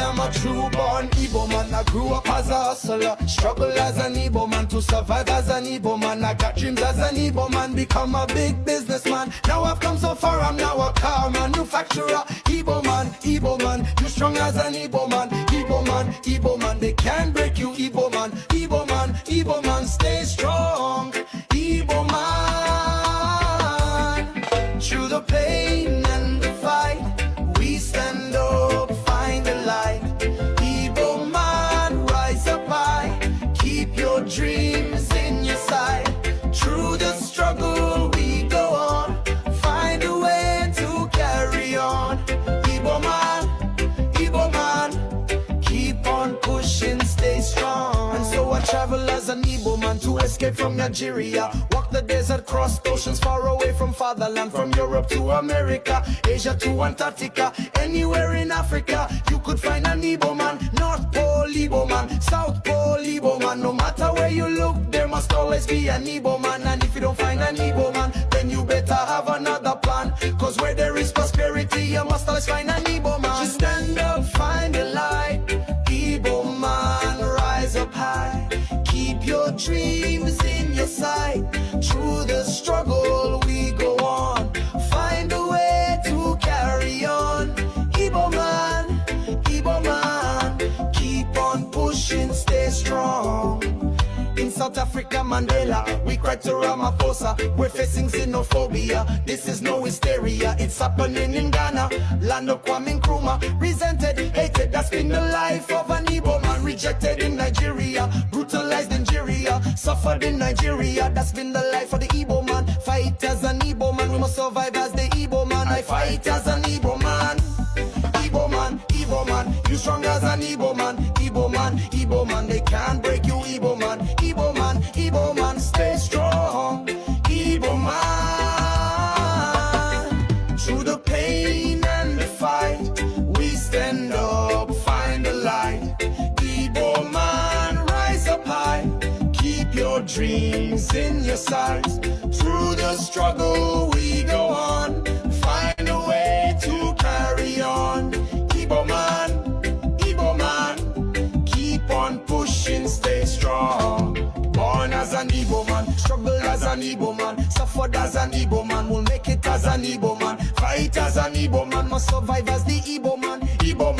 am a true born Igbo man. I grew up as a hustler, struggle as an Igbo man, to survive as an Igbo man. I got dreams as an Igbo man, become a big businessman. Now I've come so far, I'm now a car manufacturer. Igbo man, you strong as an Igbo man. Igbo man, they can't break you. Igbo man, stay strong. Igbo man, through the pain and the fight, we stand up, find the light. Igbo man, rise up high, keep your dreams in your sight. Through the struggle we go on, find a way to carry on. Igbo man, keep on pushing, stay strong. And so I travel as an Igbo man to escape from Nigeria. Walk the desert, cross oceans far away from fatherland. From Europe to America, Asia to Antarctica, anywhere in Africa you could find an Igbo man. North Pole Igbo man, South Pole Igbo man. No matter where you look, there must always be an Igbo man. And if you don't find an Igbo man, then you better have another plan. Cause where there is prosperity, you must always find an Igbo man. Just stand up, find the light. Igbo man, rise up high, keep your dreams in your sight. Through the struggle we go on, find a way to carry on. Igbo man, keep on pushing, stay strong. In South Africa, Mandela, we cried to Ramaphosa. We're facing xenophobia, this is no hysteria. It's happening in Ghana, land of Kwame Nkrumah. Resented, hated, that's been the life of an Igbo man. Rejected in Nigeria, brutalized in Nigeria, suffered in Nigeria. That's been the life of the Igbo man. Fight as an Igbo man, we must survive as the Igbo man. I fight as an Igbo man. Igbo man, you strong as an Igbo man. Igbo man, they can't break you. Igbo man, stay strong. Igbo man, through the pain and the fight, we stand up, find the light. Igbo man, rise up high, keep your dreams in your sight. Through the struggle we go on, find a way to carry on. Igbo man, keep on pushing, stay strong. Born as an Igbo man, struggle as an Igbo man, suffered as an Igbo man, will make it as an Igbo man. Fight as an Igbo man, must survive as the Igbo man. Igbo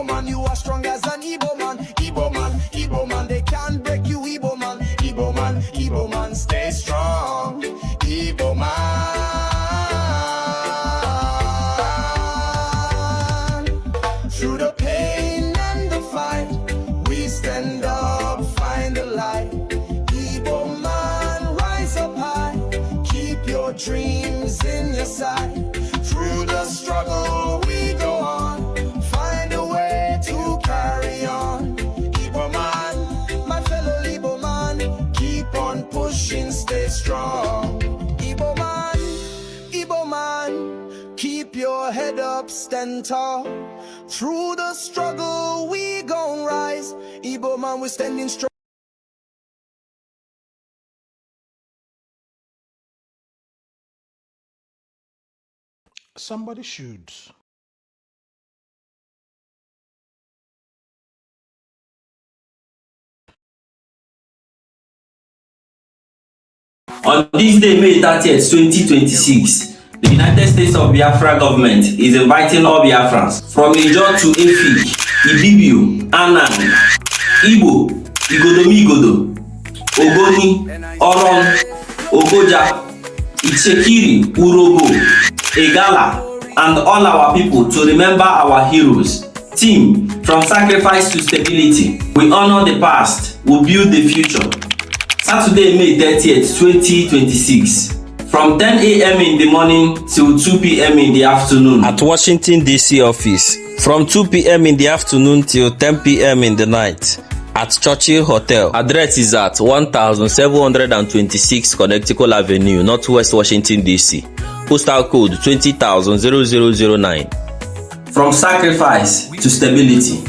man, you are strong as an Igbo man. Igbo man, they can't break you. Igbo man, stay strong. Igbo man. Through the pain and the fight, we stand up, find the light. Igbo man, rise up high, keep your dreams in your sight. Through the struggle we go on, find a way to carry on. Igbo man, my fellow Igbo man, keep on pushing, stay strong. Igbo man, keep your head up, stand tall. Through the struggle we gon' rise. Igbo man, we're standing strong. Somebody should. On this day, May 30th, 2026, the United States of Biafra government is inviting all Biafrans from Ijo to Efik, Ibibio, Anan, Igbo, Igodomigodo, Ogoni, Oron, Ogoja, Ichekiri, Urobo, Egala, and all our people to remember our heroes. Team, from sacrifice to stability, we honor the past, we build the future. Saturday, May 30th, 2026, from 10 a.m. in the morning till 2 p.m. in the afternoon at Washington, D.C. office, from 2 p.m. in the afternoon till 10 p.m. in the night at Churchill Hotel. Address is at 1726 Connecticut Avenue, Northwest Washington, D.C. Postal code 20,009. From sacrifice to stability.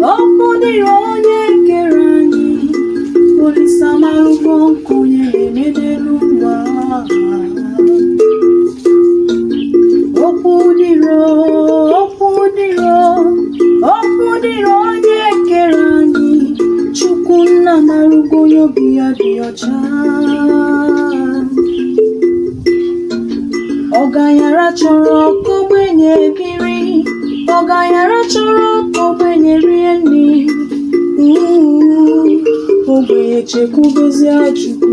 Opuniro onye kere anyị, Olisa marugo Okudiro onye kere anyị, Chukwu nna marugo obi ya dị ọcha. Ọganyara chọrọ ka ogbenye biri, ọganyara chọrọ ka ogbenye rie nri. Ogbenye chekwubezie Chukwu.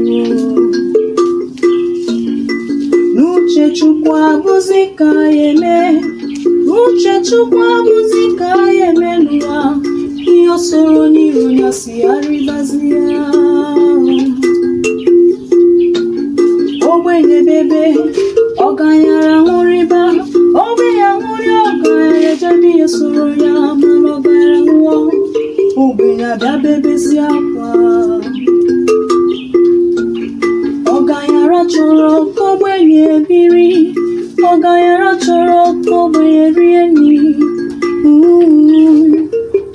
N'uche Chukwu abụzi ka ya eme, n'uche Chukwu abụzi ka ya eme n'ụwa. Ihe o soro n'iru ya si arịbazie. Ogbenye bebe, ọganyara nwụrịba, ogbenye nwụrị, ọganyara ejebe ihe soro ya, mana ọganyara nwụọ, ogbenye abịa bebezi akwa. Ọganyara chọrọ ka ogbenye biri, ọganyara chọrọ ka ogbenye rie nri.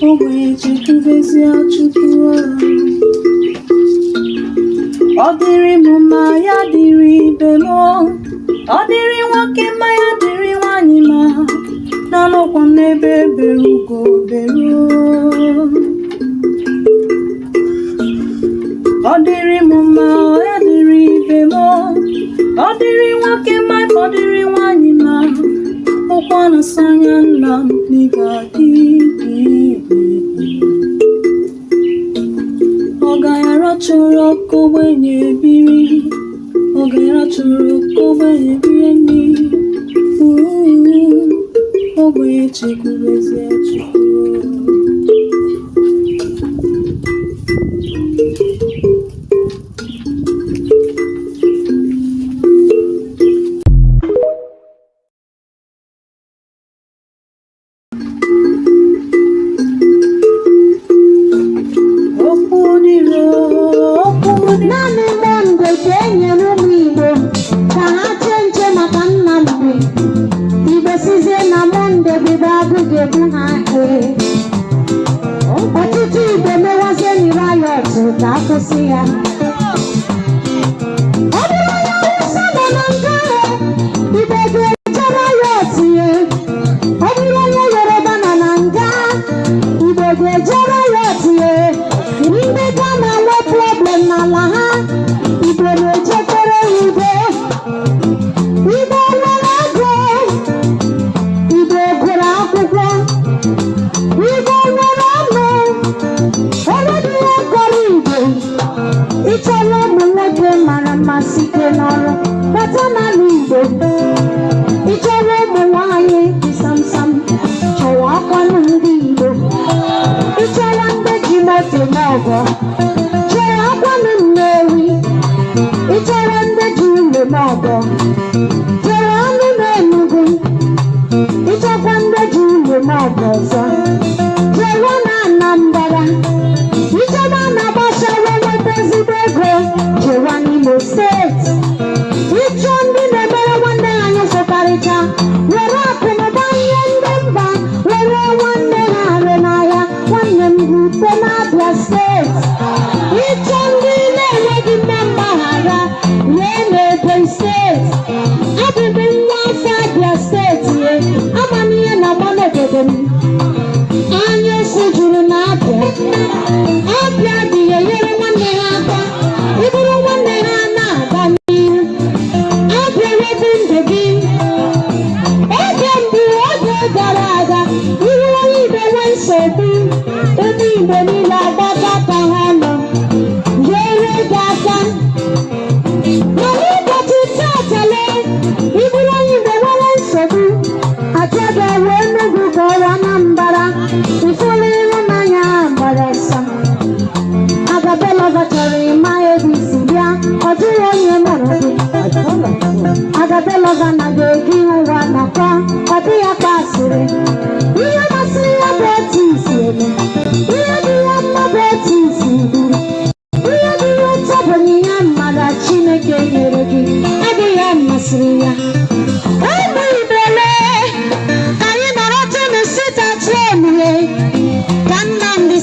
Ogbenye chekwubezi Chukwu. Ọ dịrị m mma, ya dịrị ibe m. Ọ dịrị nwoke mma, ya dịrị nwanyị mma. Na-anọkwa m n'ebe bere ugo bere. Ọ dịrị m mma, ya dịrị ibe m. Ọ dịrị nwoke mma, ọ dịrị nwanyị mma. Ọkwa na-asa anya nna m n'ịga-adị. Ọganyara chọrọ ka ogbenye biri, ọganyara chọrọ ka ogbenye rie nri. Ogbenye chekwubezie Chukwu. Nnamdi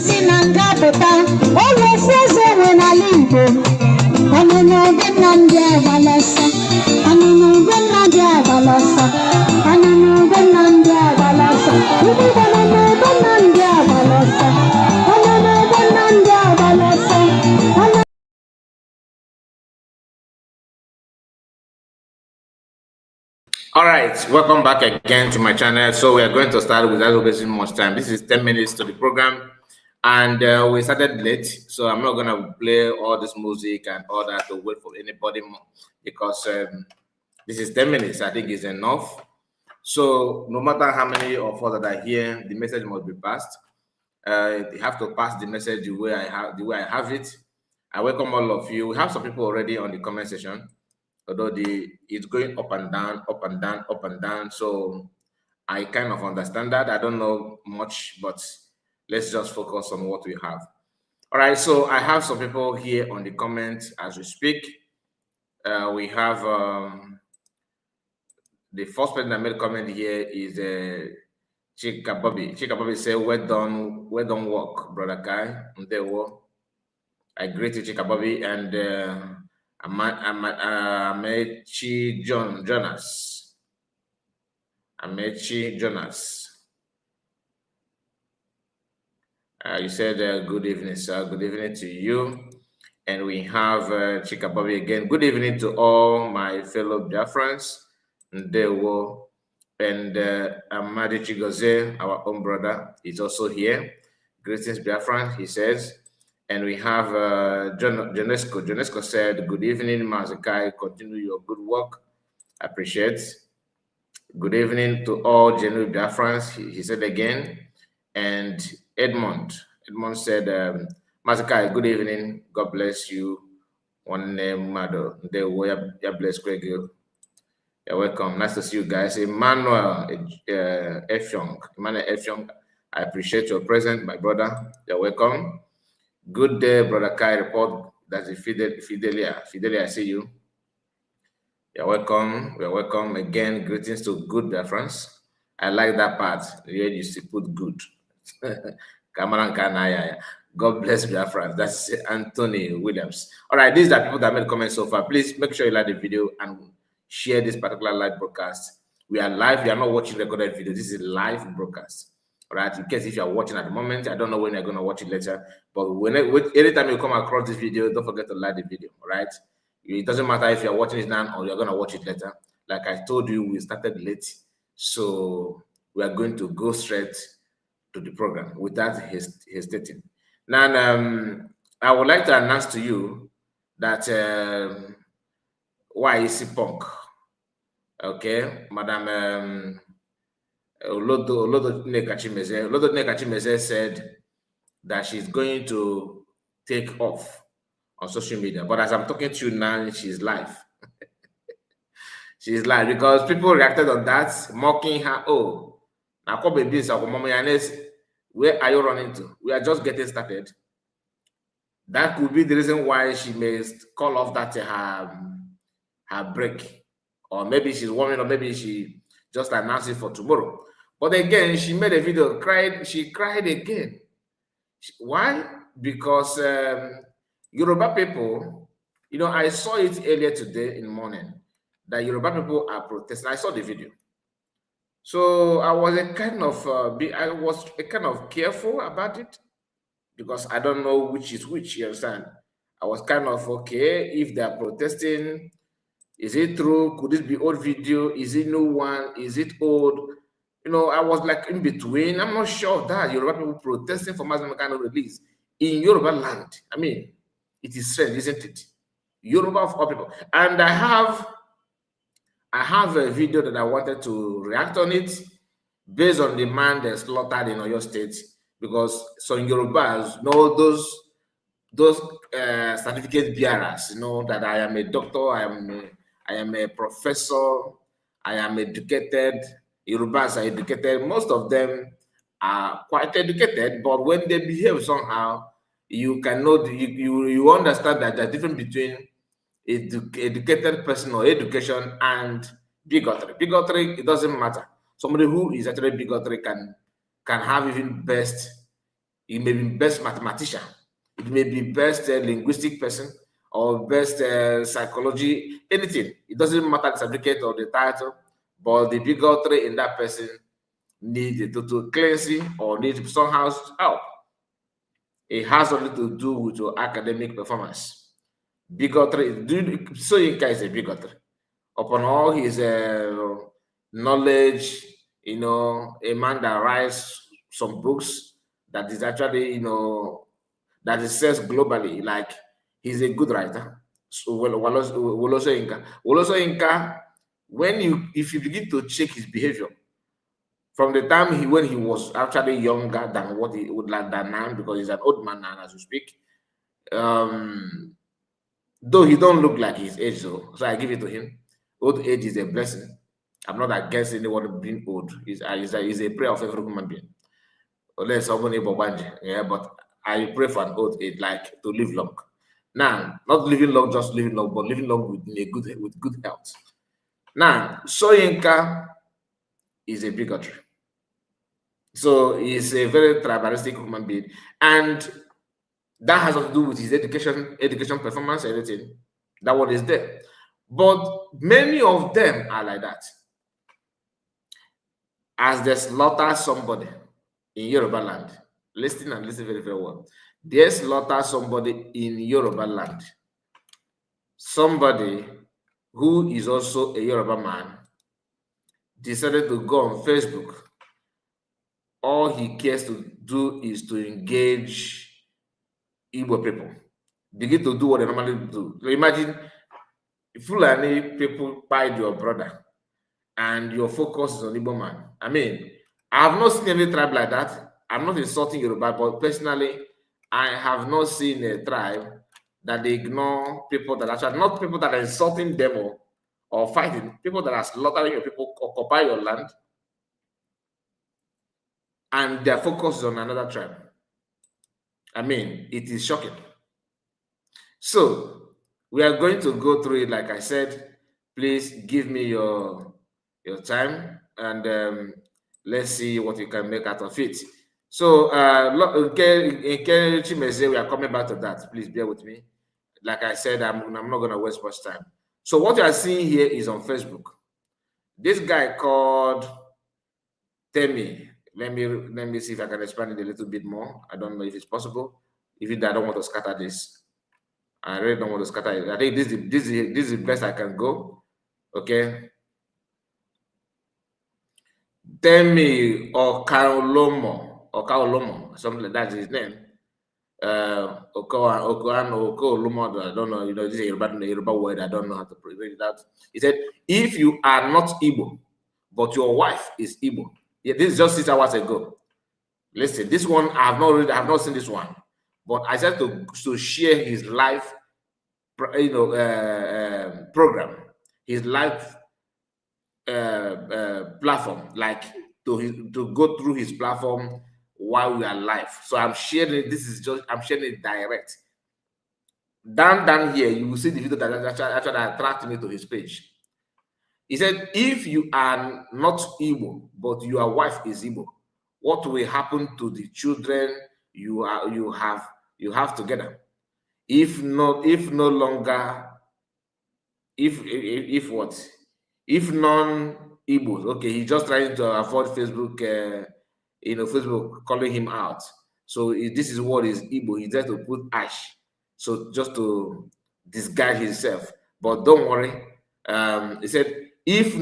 All right, welcome back again to my channel. So we are going to start without wasting much time. This is 10 minutes to the program, and we started late, so I'm not gonna play all this music and all that to wait for anybody more, because this is 10 minutes. I think is enough. So no matter how many of us that are here, the message must be passed. You have to pass the message the way I have it. I welcome all of you. We have some people already on the comment section, although it's going up and down, up and down, up and down. So I kind of understand that. I don't know much, but let's just focus on what we have. All right, so I have some people here on the comments as we speak. We have the first person that made a comment here is Chika Bobby. Chika Bobby said, well done work, brother Kai. I greet you, Chika Bobby, and Amechi Jonas. Amechi Jonas. You said good evening, sir. Good evening to you. And we have Chika Bobby again. Good evening to all my fellow Biafrans. Ndewo. And Amadi Chigoze, our own brother, is also here. Greetings, Biafran, he says. And we have Jonesco. Jonesco said, good evening, Mazi. Continue your good work. Appreciate. Good evening to all genuine Biafrans, he said again. And Edmond said, Mazi, good evening. God bless you. One name, Mado. They were blessed, Greg. You're welcome. Nice to see you guys. Emmanuel Efyong. I appreciate your presence, my brother. You're welcome. Good day, brother Kai. Report that's Fidelia. Fidelia, I see you. You're welcome. You're welcome again. Greetings to good Biafrans. I like that part. Here you see put good. God bless Biafrans. That's Anthony Williams. All right, these are people that made comments so far. Please make sure you like the video and share this particular live broadcast. We are live. We are not watching recorded video. This is a live broadcast. All right, in case if you are watching at the moment, I don't know when you're going to watch it later, but anytime you come across this video, don't forget to like the video. All right, it doesn't matter if you're watching it now or you're going to watch it later. Like I told you, we started late, so we are going to go straight to the program without hesitating. Now, I would like to announce to you that why is he punk? Okay, Madam Olodo Nekachimeze said that she's going to take off on social media. But as I'm talking to you now, she's live. She's live because people reacted on that, mocking her. Oh, now where are you running to? We are just getting started. That could be the reason why she may call off that her break. Or maybe she's warming, or maybe she just announced it for tomorrow. But again, she made a video, she cried again. Why? Because Yoruba people, you know, I saw it earlier today in the morning that Yoruba people are protesting. I saw the video. So I was a kind of careful about it because I don't know which is which, you understand? I was kind of okay if they're protesting. Is it true? Could it be old video? Is it new one? Is it old? You know, I was like in between. I'm not sure of that. Yoruba people protesting for Mazi Kanu release in Yoruba land. I mean, it is strange, isn't it? Yoruba of all people. And I have a video that I wanted to react on it based on the man that's slaughtered in Oyo State, because some Yorubas know those certificate bearers, you know, that I am a doctor, I am a professor, I am educated. Yorubas are educated. Most of them are quite educated, but when they behave somehow, you cannot, you understand that the difference between educated person or education and bigotry. Bigotry, it doesn't matter. Somebody who is actually bigotry can have even best, it may be best mathematician, it may be best linguistic person, or best psychology, anything. It doesn't matter the certificate or the title, but the bigotry in that person needs a total cleansing or needs somehow help. It has something to do with your academic performance. Bigotry, Soyinka is a bigotry. Upon all his knowledge, a man that writes some books that is actually, that is sells globally. Like, he's a good writer. So Woloso Inca. Woloso Inca, if you begin to check his behavior from the time when he was actually younger than what he would like than now, because he's an old man now as we speak. Though he don't look like his age, so I give it to him. Old age is a blessing. I'm not against anyone being old. It's a prayer of every human being. Unless somebody yeah, but I pray for an old age, like to live long. Now, not living long, just living long, but living long with good health. Now, Soyinka is a bigotry. So he's a very tribalistic human being. And that has to do with his education performance, everything. That one is there. But many of them are like that. As they slaughter somebody in Yoruba land, listen very, very well. They slaughter somebody in Yoruba land. Somebody who is also a Yoruba man decided to go on Facebook. All he cares to do is to engage Igbo people. Begin to do what they normally do. So imagine Fulani people bite your brother and your focus is on Igbo man. I mean, I have not seen any tribe like that. I'm not insulting Yoruba, but personally, I have not seen a tribe that they ignore people that actually, not people that are insulting them or fighting, people that are slaughtering your people, occupy your land, and their focus is on another tribe. I mean, it is shocking. So we are going to go through it. Like I said, please give me your time and let's see what you can make out of it. So in Chimeze, we are coming back to that. Please bear with me. Like I said, I'm not going to waste much time. So what you are seeing here is on Facebook. This guy called Temi. Let me see if I can expand it a little bit more. I don't know if it's possible. If I don't want to scatter this. I really don't want to scatter it. I think this is the best I can go. Okay. Temi or Kaolomo, something like that is his name. Oko, I don't know, this is a Yoruba word, I don't know how to pronounce that. He said, if you are not Igbo, but your wife is Igbo. Yeah, this is just 6 hours ago. Listen, this one I have not seen this one, but I said to share his life, program, his life platform, like to go through his platform while we are live. So I'm sharing I'm sharing it direct. Down here, you will see the video that actually attracted me to his page. He said, if you are not Igbo, but your wife is Igbo, what will happen to the children you have together? If no longer, if what? If non-Igbos, okay, he's just trying to avoid Facebook, Facebook calling him out. So this is what is Igbo. He tried to put ash, so just to disguise himself. But don't worry. He said, if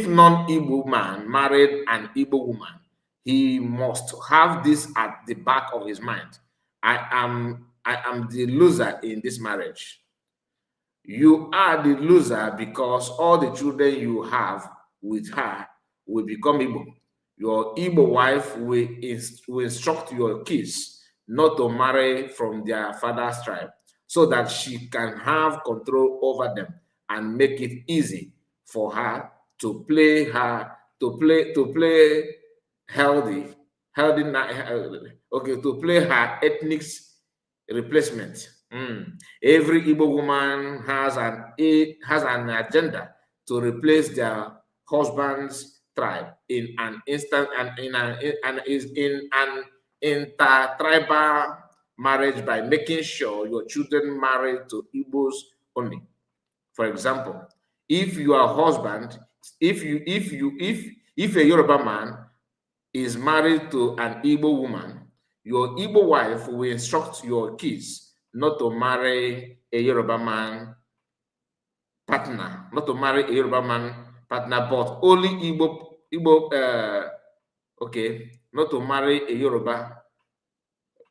non-Igbo man married an Igbo woman, he must have this at the back of his mind. I am the loser in this marriage. You are the loser because all the children you have with her will become Igbo. Your Igbo wife will instruct your kids not to marry from their father's tribe so that she can have control over them and make it easy for her to play to play her ethnic replacement. Every Igbo woman has an agenda to replace their husband's tribe in an instant and is in an intertribal marriage by making sure your children marry to Igbos only. For example, if your husband, if a Yoruba man is married to an Igbo woman, your Igbo wife will instruct your kids not to marry a Yoruba man partner, not to marry a Yoruba man partner, but only Igbo, okay, not to marry a Yoruba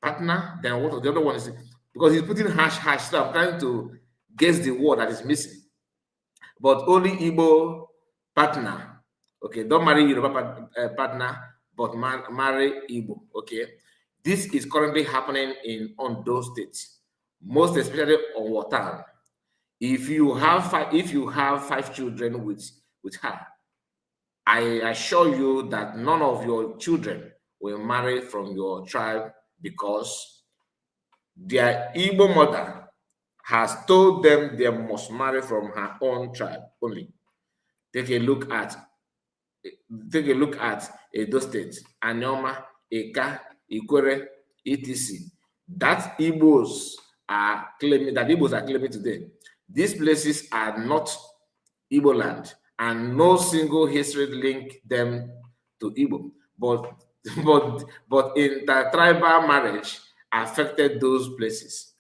partner. Then what the other one is, because he's putting hash, so I'm trying to guess the word that is missing. But only Igbo partner. Okay, don't marry Yoruba partner, but marry Igbo. Okay, this is currently happening in Ondo State, most especially on Watan. If you have five children with her, I assure you that none of your children will marry from your tribe, because their Igbo mother has told them they must marry from her own tribe only. Take a look at Edo State, Anyoma, Eka, Ikwere, etc. That Igbos are claiming today. These places are not Igbo land, and no single history link them to Igbo. But in the tribal marriage affected those places.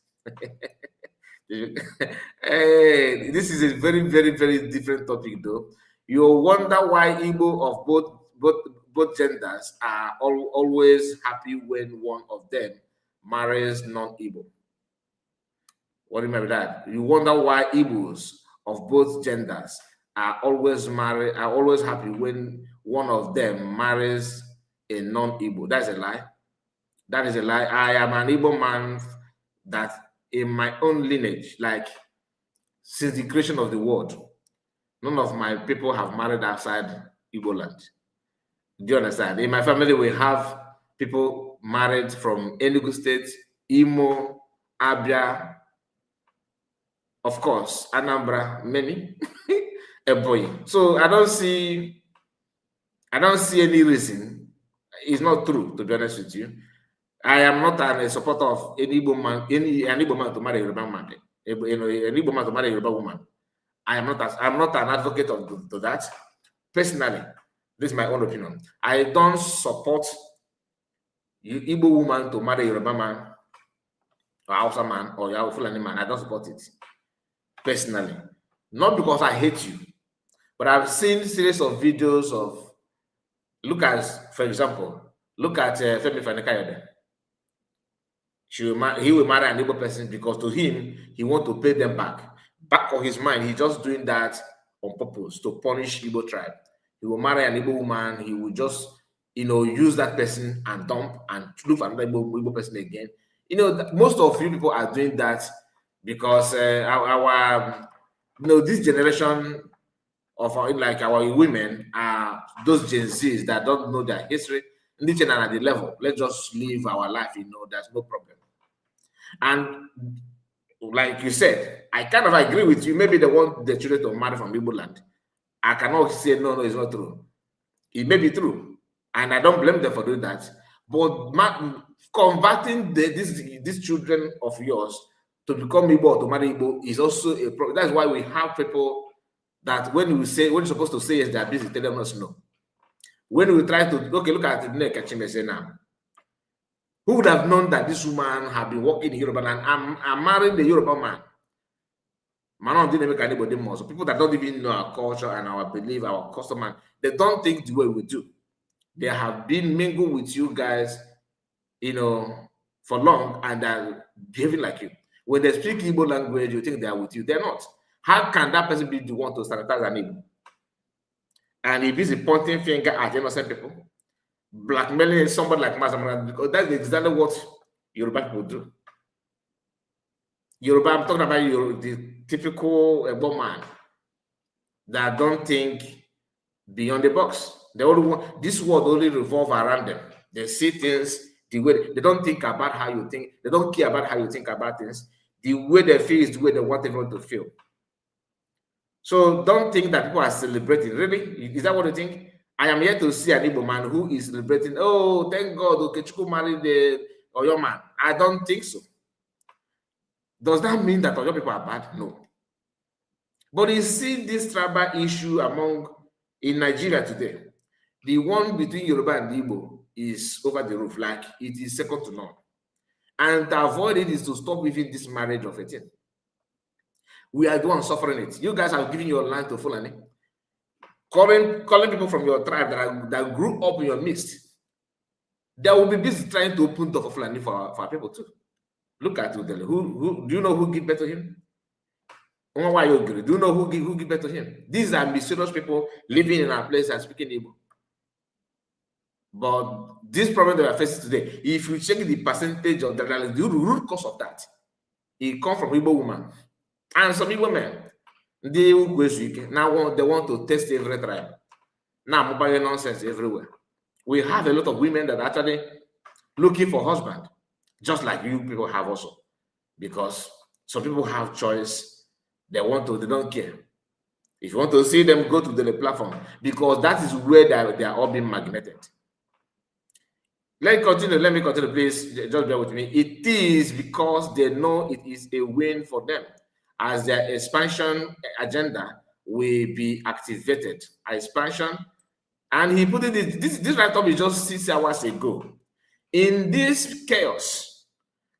Hey, this is a very, very, very different topic, though. You wonder why Igbo of both genders are always happy when one of them marries non-Igbo. What do you mean by that? You wonder why Igbos of both genders are always happy when one of them marries a non-Igbo. That's a lie. That is a lie. I am an Igbo man that in my own lineage, like since the creation of the world, none of my people have married outside Igbo land. Do you understand? In my family, we have people married from Enugu State, Imo, Abia, of course, Anambra, many, Ebonyi. So I don't see any reason. It's not true, to be honest with you. I am not a supporter of any Igbo man to marry a Yoruba man. An Igbo man to marry a Yoruba woman. I'm not an advocate of that. Personally, this is my own opinion. I don't support Igbo woman to marry a Yoruba man or Hausa man or Fulani man. I don't support it. Personally. Not because I hate you, but I've seen series of videos of, for example, look at Femi Fani-Kayode. He will marry an Igbo person because to him, he wants to pay them back. Back of his mind, he's just doing that on purpose to punish Igbo tribe. He will marry an Igbo woman. He will just, use that person and dump and look for another Igbo person again. Most of you people are doing that because this generation of our women are those Gen Zs that don't know their history. At the level, let's just live our life. There's no problem. And like you said, I kind of agree with you. Maybe they want the children to marry from Igbo land. I cannot say no, it's not true. It may be true, and I don't blame them for doing that. But converting these children of yours to become Igbo or to marry Igbo is also a problem. That's why we have people that when you're supposed to say yes, they're busy, tell them no. When we try to look at the neck at now. Who would have known that this woman had been working in Yoruba land? I'm marrying the Yoruba man. So people that don't even know our culture and our belief, our custom, they don't think the way we do. They have been mingled with you guys, for long, and they're behaving like you. When they speak Igbo language, you think they are with you. They're not. How can that person be the one to sanitize an Igbo? And if he's pointing finger at innocent people, blackmailing somebody like Mazi, because that's exactly what Yoruba people do. Yoruba, I'm talking about the typical Igbo man that don't think beyond the box. This world only revolve around them. They see things the way they don't think about how you think. They don't care about how you think about things. The way they feel is the way they want everyone to feel. So don't think that people are celebrating. Really? Is that what you think? I am here to see an Igbo man who is celebrating. Oh, thank God, Okechukwu married the Oyo man. I don't think so. Does that mean that Oyo people are bad? No. But you see this tribal issue in Nigeria today. The one between Yoruba and Igbo is over the roof. Like it is second to none. And to avoid it is to stop within this marriage of a thing. We are the ones suffering it. You guys have given your land to Fulani. calling people from your tribe that grew up in your midst. They will be busy trying to open door for Fulani for our people too. Look at Udele. Who do you know who give birth to him? Do you know who give birth to him? These are mysterious people living in our place and speaking Igbo. But this problem that we are facing today, if you check the percentage of the root cause of that, it comes from Igbo women and some Igbo men. They now they want to test every tribe. Now mobile nonsense everywhere. We have a lot of women that are actually looking for husband, just like you people have also, because some people have choice. They don't care. If you want to see them, go to the platform, because that is where they are all being magneted. Let me continue, please. Just bear with me. It is because they know it is a win for them, as their expansion agenda will be activated. Expansion, and he put it. This write-up is just 6 hours ago. In this chaos,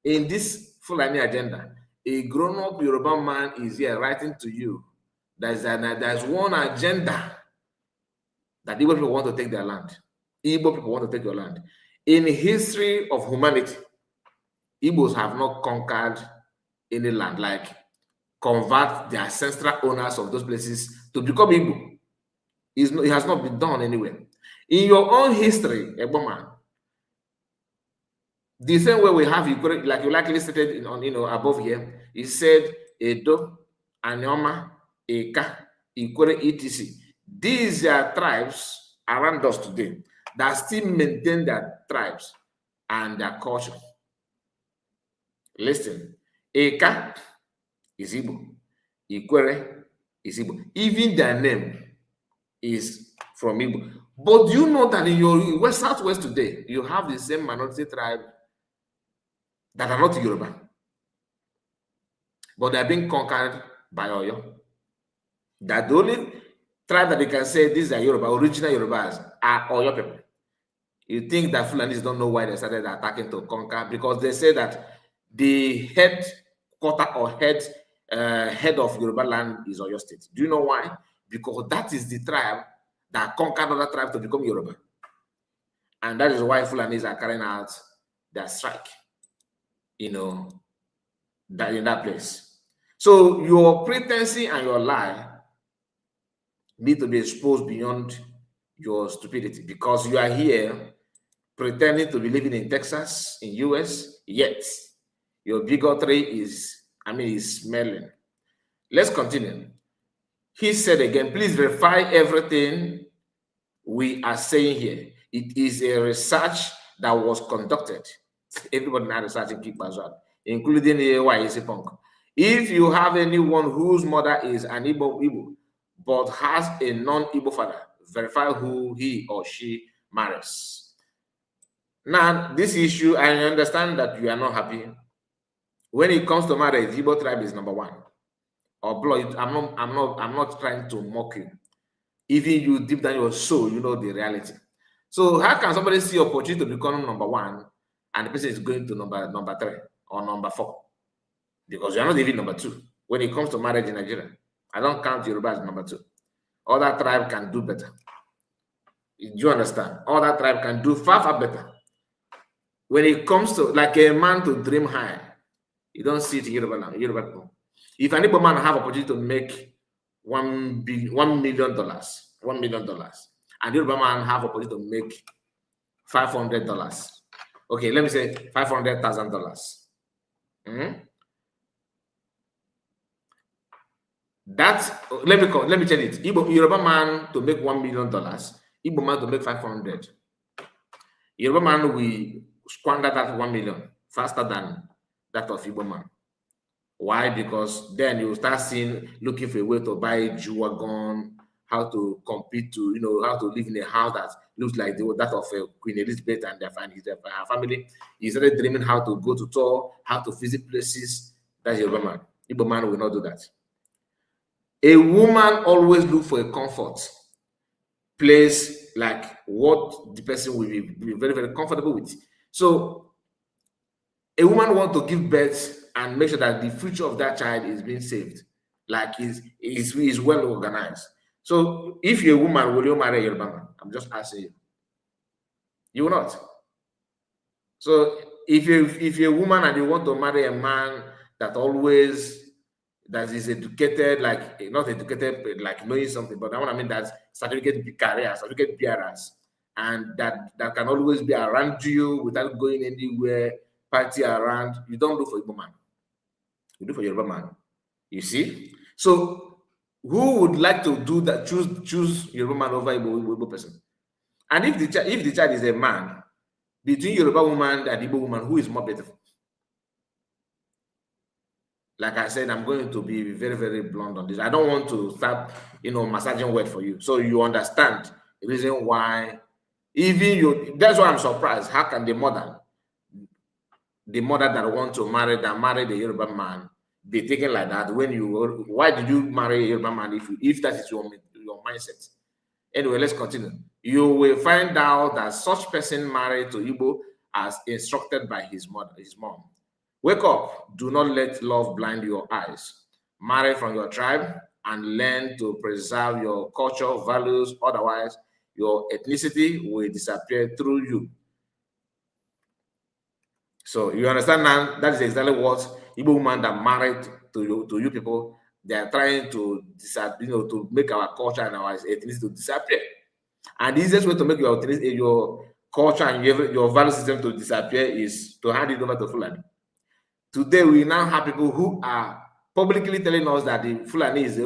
in this Fulani agenda, a grown-up Yoruba man is here writing to you. There's one agenda that Igbo people want to take their land. Igbo people want to take your land. In the history of humanity, Igbos have not conquered any land, like convert the ancestral owners of those places to become Igbo. It has not been done anywhere. In your own history, Igbo man, the same way we have, like you likely stated on above here, he said Edo, Anyoma, Eka, Ikwere, etc. These are tribes around us today that still maintain their tribes and their culture. Listen, Eka is Igbo, Ikwere is Igbo. Even their name is from Igbo. But do you know that in your Southwest today, you have the same minority tribe that are not Yoruba, but they are being conquered by Oyo? That the only tribe that they can say these are Yoruba, original Yorubas, are Oyo people. You think that Fulanis don't know why they started attacking to conquer? Because they say that the headquarter or head of Yoruba land is Oyo State. Do you know why? Because that is the tribe that conquered other tribes to become Yoruba. And that is why Fulanis are carrying out their strike, that in that place. So your pretense and your lie need to be exposed beyond your stupidity, because you are here pretending to be living in Texas, in US, yet your bigotry is smelling. Let's continue. He said again, please verify everything we are saying here. It is a research that was conducted. Everybody now researching Kikbazwan, including the YC Punk. If you have anyone whose mother is an Igbo, but has a non-Igbo father, verify who he or she marries. Now, this issue, I understand that you are not happy. When it comes to marriage, Igbo tribe is number one. Or blood, I'm not trying to mock you. Even you deep down your soul, you know the reality. So how can somebody see opportunity to become number one and the person is going to number 3 or number 4? Because you are not even number 2. When it comes to marriage in Nigeria, I don't count Yoruba as number 2. Other tribe can do better. Do you understand? Other tribe can do far better. When it comes to like a man to dream high, you don't see it in Yoruba people. If an Igbo man have opportunity to make $1 million, and Yoruba man have opportunity to make $500. Okay, let me say $500,000. That let me tell it. Yoruba man to make $1 million, Igbo man to make 500. Yoruba man will squander that 1 million faster than that of Igbo man. Why? Because then you start looking for a way to buy a G-Wagon, how to compete to, how to live in a house that looks like that of Queen Elizabeth and her family. He started dreaming how to go to tour, how to visit places. That's Yoruba man. Igbo man will not do that. A woman always look for a comfort place, like what the person will be very, very comfortable with. So a woman wants to give birth and make sure that the future of that child is being saved, like is well organized. So if you're a woman, will you marry a Yoruba man? I'm just asking you. You will not. So if you're a woman and you want to marry a man that is educated, like not educated, like knowing something, but I want to mean that certificate career, certificate bearers, and that can always be around you without going anywhere, party around. You don't look for a woman. You do for your man. You see? So who would like to do that? Choose Yoruba man over Igbo person. And if the child is a man, between Yoruba woman and Igbo woman, who is more beautiful? Like I said, I'm going to be very, very blunt on this. I don't want to start, massaging word for you. So you understand the reason why that's why I'm surprised. How can the mother that want to marry the Yoruba man be taken like that why did you marry a Yoruba man if that is your mindset? Anyway, let's continue. You will find out that such person married to Igbo as instructed by his mom. Wake up. Do not let love blind your eyes. Marry from your tribe and learn to preserve your culture, values. Otherwise, your ethnicity will disappear through you. So you understand now, that is exactly what Igbo woman that married to you people, they are trying to to make our culture and our ethnicity to disappear. And the easiest way to make your culture and your value system to disappear is to hand it over to Fulani. Today, we now have people who are publicly telling us that the Fulani is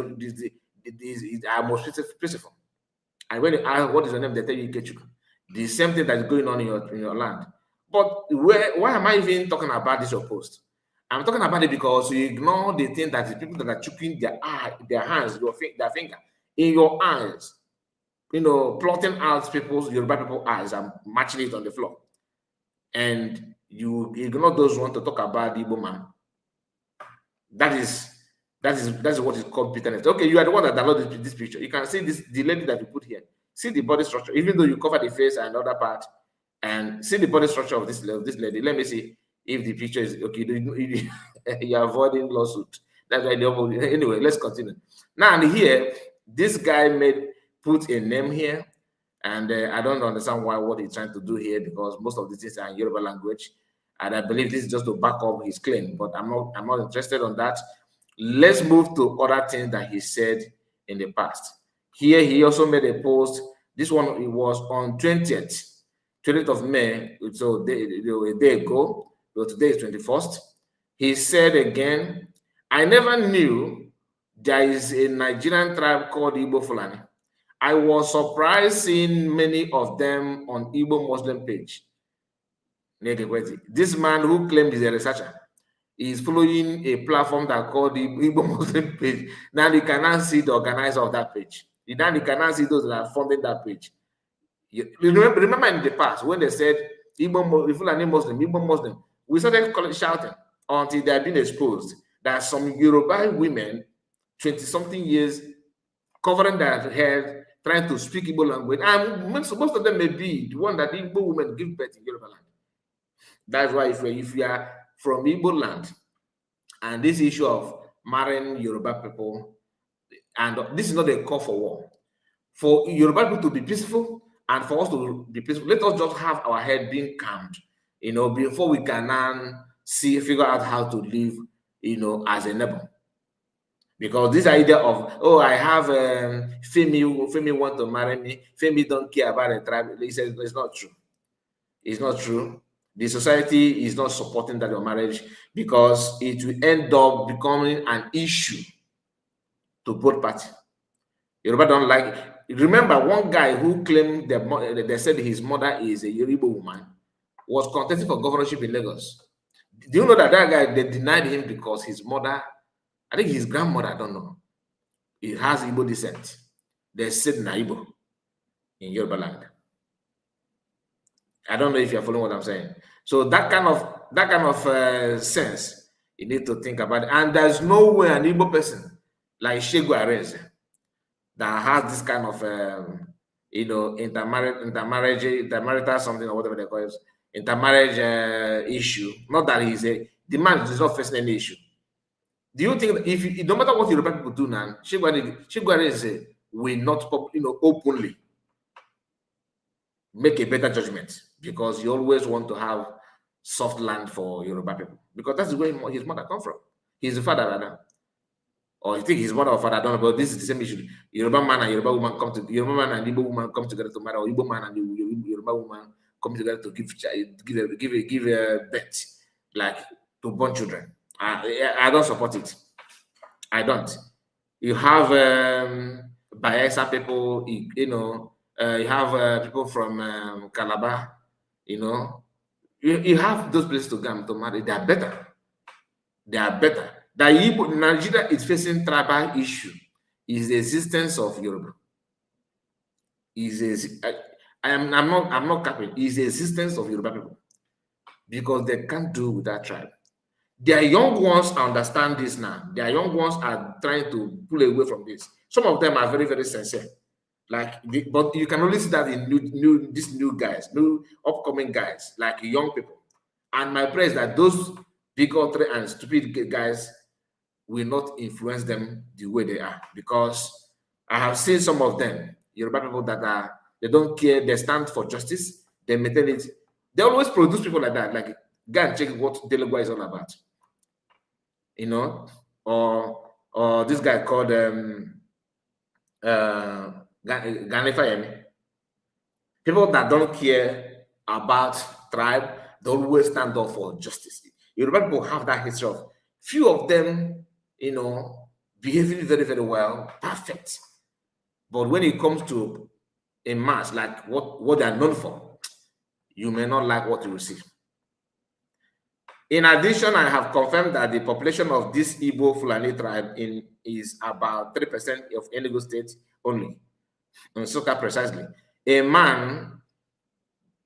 our most peaceful. And when you ask what is your name, they tell you Ikechukwu. The same thing that is going on in your land. But why am I even talking about this your post? I'm talking about it because you ignore the thing that the people that are choking their hands, their finger in your eyes, plotting out Yoruba people's eyes and matching it on the floor. And you ignore those who want to talk about the Igbo man. That is what is called bitterness. Okay, you are the one that downloaded this picture. You can see the lady that you put here. See the body structure, even though you cover the face and other part, and see the body structure of this lady. Let me see if the picture is okay. You're avoiding lawsuit. That's why anyway, let's continue. Now here, this guy put a name here, and I don't understand what he's trying to do here because most of the things are in Yoruba language, and I believe this is just to back up his claim. But I'm not interested on that. Let's move to other things that he said in the past. Here, he also made a post. This one it was on 20th of May, so a day ago. So today is 21st. He said again, I never knew there is a Nigerian tribe called Igbo Fulani. I was surprised seeing many of them on Igbo Muslim page. This man who claimed he's a researcher is following a platform that called the Igbo Muslim page. Now you cannot see the organizer of that page. Now you cannot see those that are funding that page. You remember in the past when they said Igbo Fulani Muslim, Igbo Muslim, we started shouting until they have been exposed that some Yoruba women, 20-something years, covering their head, trying to speak Igbo language, and most of them may be the one that the Igbo women give birth in Yoruba land. That's why if you are from Igbo land, and this issue of marrying Yoruba people, and this is not a call for war, for Yoruba people to be peaceful and for us to be peaceful, let us just have our head being calmed, before we can figure out how to live, as a neighbor. Because this idea of, I have Femi want to marry me, Femi don't care about a tribe, he says it's not true. It's not true. The society is not supporting that your marriage because it will end up becoming an issue to both parties. Yoruba don't like it. Remember, one guy who claimed they said his mother is a Yoruba woman was contesting for governorship in Lagos. Do you know that guy, they denied him because his mother, I think his grandmother, I don't know, he has Igbo descent. They said Naibo in Yoruba land. I don't know if you're following what I'm saying. So that kind of sense, you need to think about it. And there's no way an Igbo person like Shegu Areze that has this kind of intermarital something or whatever they call it, intermarriage issue. Not that the man is not facing any issue. Do you think that no matter what Yoruba people do now, Shegu Areze will not, openly make a better judgment, because you always want to have soft land for Yoruba people, because that's where his mother come from. His father, rather. Or you think his mother or father, I don't know, but this is the same issue. Yoruba man and Yoruba woman Yoruba man and Igbo woman come together to marry, or Igbo man and Yoruba woman come together to give a birth, like to born children. I don't support it. I don't. You have Bayelsa people, you have people from Calabar, you have those places to come to marry. They are better. They are better. Nigeria is facing tribal issue is the existence of Yoruba. I'm not capping. Is the existence of Yoruba people, because they can't do with that tribe. Their young ones understand this now. Their young ones are trying to pull away from this. Some of them are very, very sincere. But you can only see that in these new guys, new upcoming guys, like young people. And my prayer is that those bigotry and stupid guys will not influence them the way they are, because I have seen some of them, Yoruba people, that they don't care, they stand for justice, they maintain it. They always produce people like that. Like, go and check what Delegua is all about. Or this guy called Ganefayemi. People that don't care about tribe, they always stand up for justice. Yoruba people have that history of few of them, behaving very, very well, perfect. But when it comes to a mass, like what they are known for, you may not like what you will see. In addition, I have confirmed that the population of this Igbo Fulani tribe is about 3% of Enugu State only, in Soka precisely. A man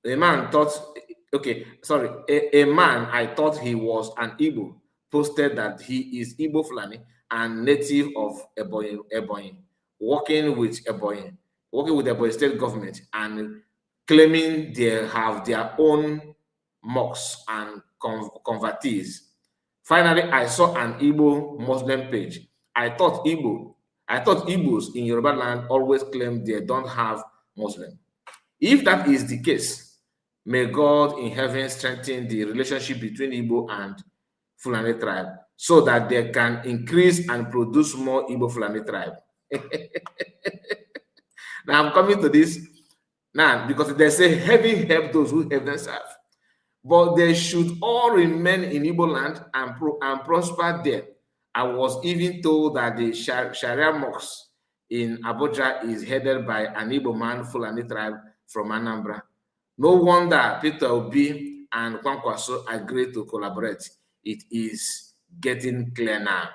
thought, a man I thought he was an Igbo posted that he is Igbo Fulani and native of Ebonyi, working with Ebonyi state government and claiming they have their own mosques and convertees. Finally, I saw an Igbo Muslim page. I thought Igbos in Yoruba land always claim they don't have Muslim. If that is the case, may God in heaven strengthen the relationship between Igbo and Fulani tribe so that they can increase and produce more Igbo Fulani tribe. Now I'm coming to this now because they say heaven help those who help themselves. But they should all remain in Igbo land and prosper there. I was even told that the Sharia mosque in Abuja is headed by an Igbo man, Fulani tribe from Anambra. No wonder Peter Obi and Kwankwaso agreed to collaborate. It is getting clear now.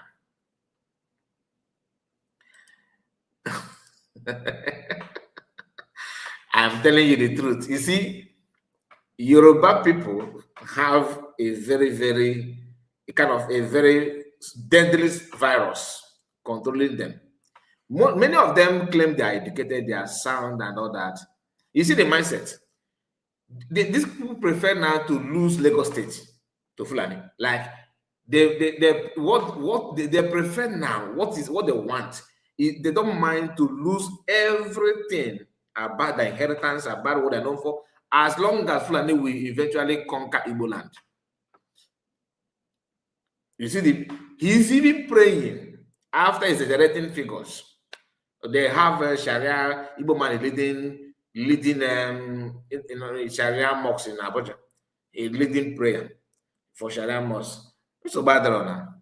I'm telling you the truth. You see, Yoruba people have a very deadly virus controlling them. Many of them claim they are educated, they are sound and all that. You see the mindset. These people prefer now to lose Lagos State to Fulani. Like what they prefer now, what they want. They don't mind to lose everything about the inheritance, about what they're known for, as long as Fulani will eventually conquer Igbo land. You see, he's even praying after exaggerating figures. They have Sharia, Igbo man leading Sharia mosques in Abuja. A leading prayer for Sharia mosques. So bad now.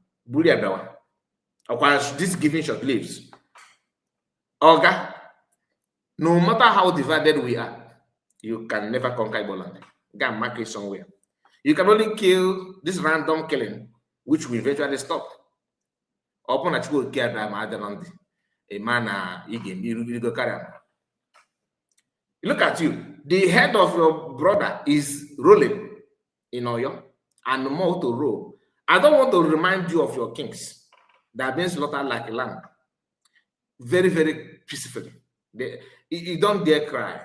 Of course, this giving short lives. Oga, no matter how divided we are, you can never conquer Igbo land. Go and mark it somewhere. You can only kill this random killing, which will eventually stop. Upon a child care a man you go carry. Look at you. The head of your brother is rolling in Oyo and more to roll. I don't want to remind you of your kings that have been slaughtered like a lamb. Very, very peacefully. You don't dare cry.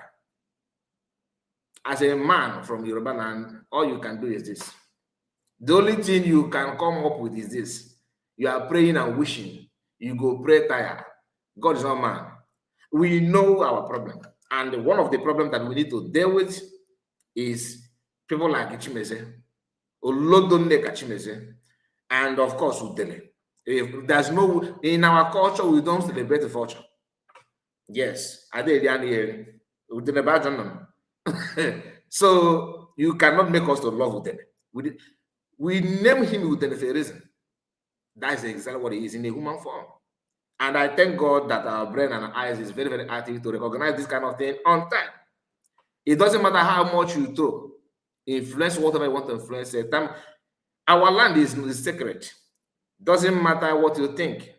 As a man from Yoruba land, all you can do is this. The only thing you can come up with is this. You are praying and wishing. You go pray tired. God is not man. We know our problem. And one of the problems that we need to deal with is people like Chimeze, Olodonne Kachimeze, and of course Udele. If there's no, in our culture, we don't celebrate the fortune. Yes, I did here. So you cannot make us to love Udele. We name him Udele for a reason. That's exactly what he is in a human form. And I thank God that our brain and our eyes is very, very active to recognize this kind of thing on time. It doesn't matter how much you throw, influence whatever you want to influence. Our land is sacred. Doesn't matter what you think.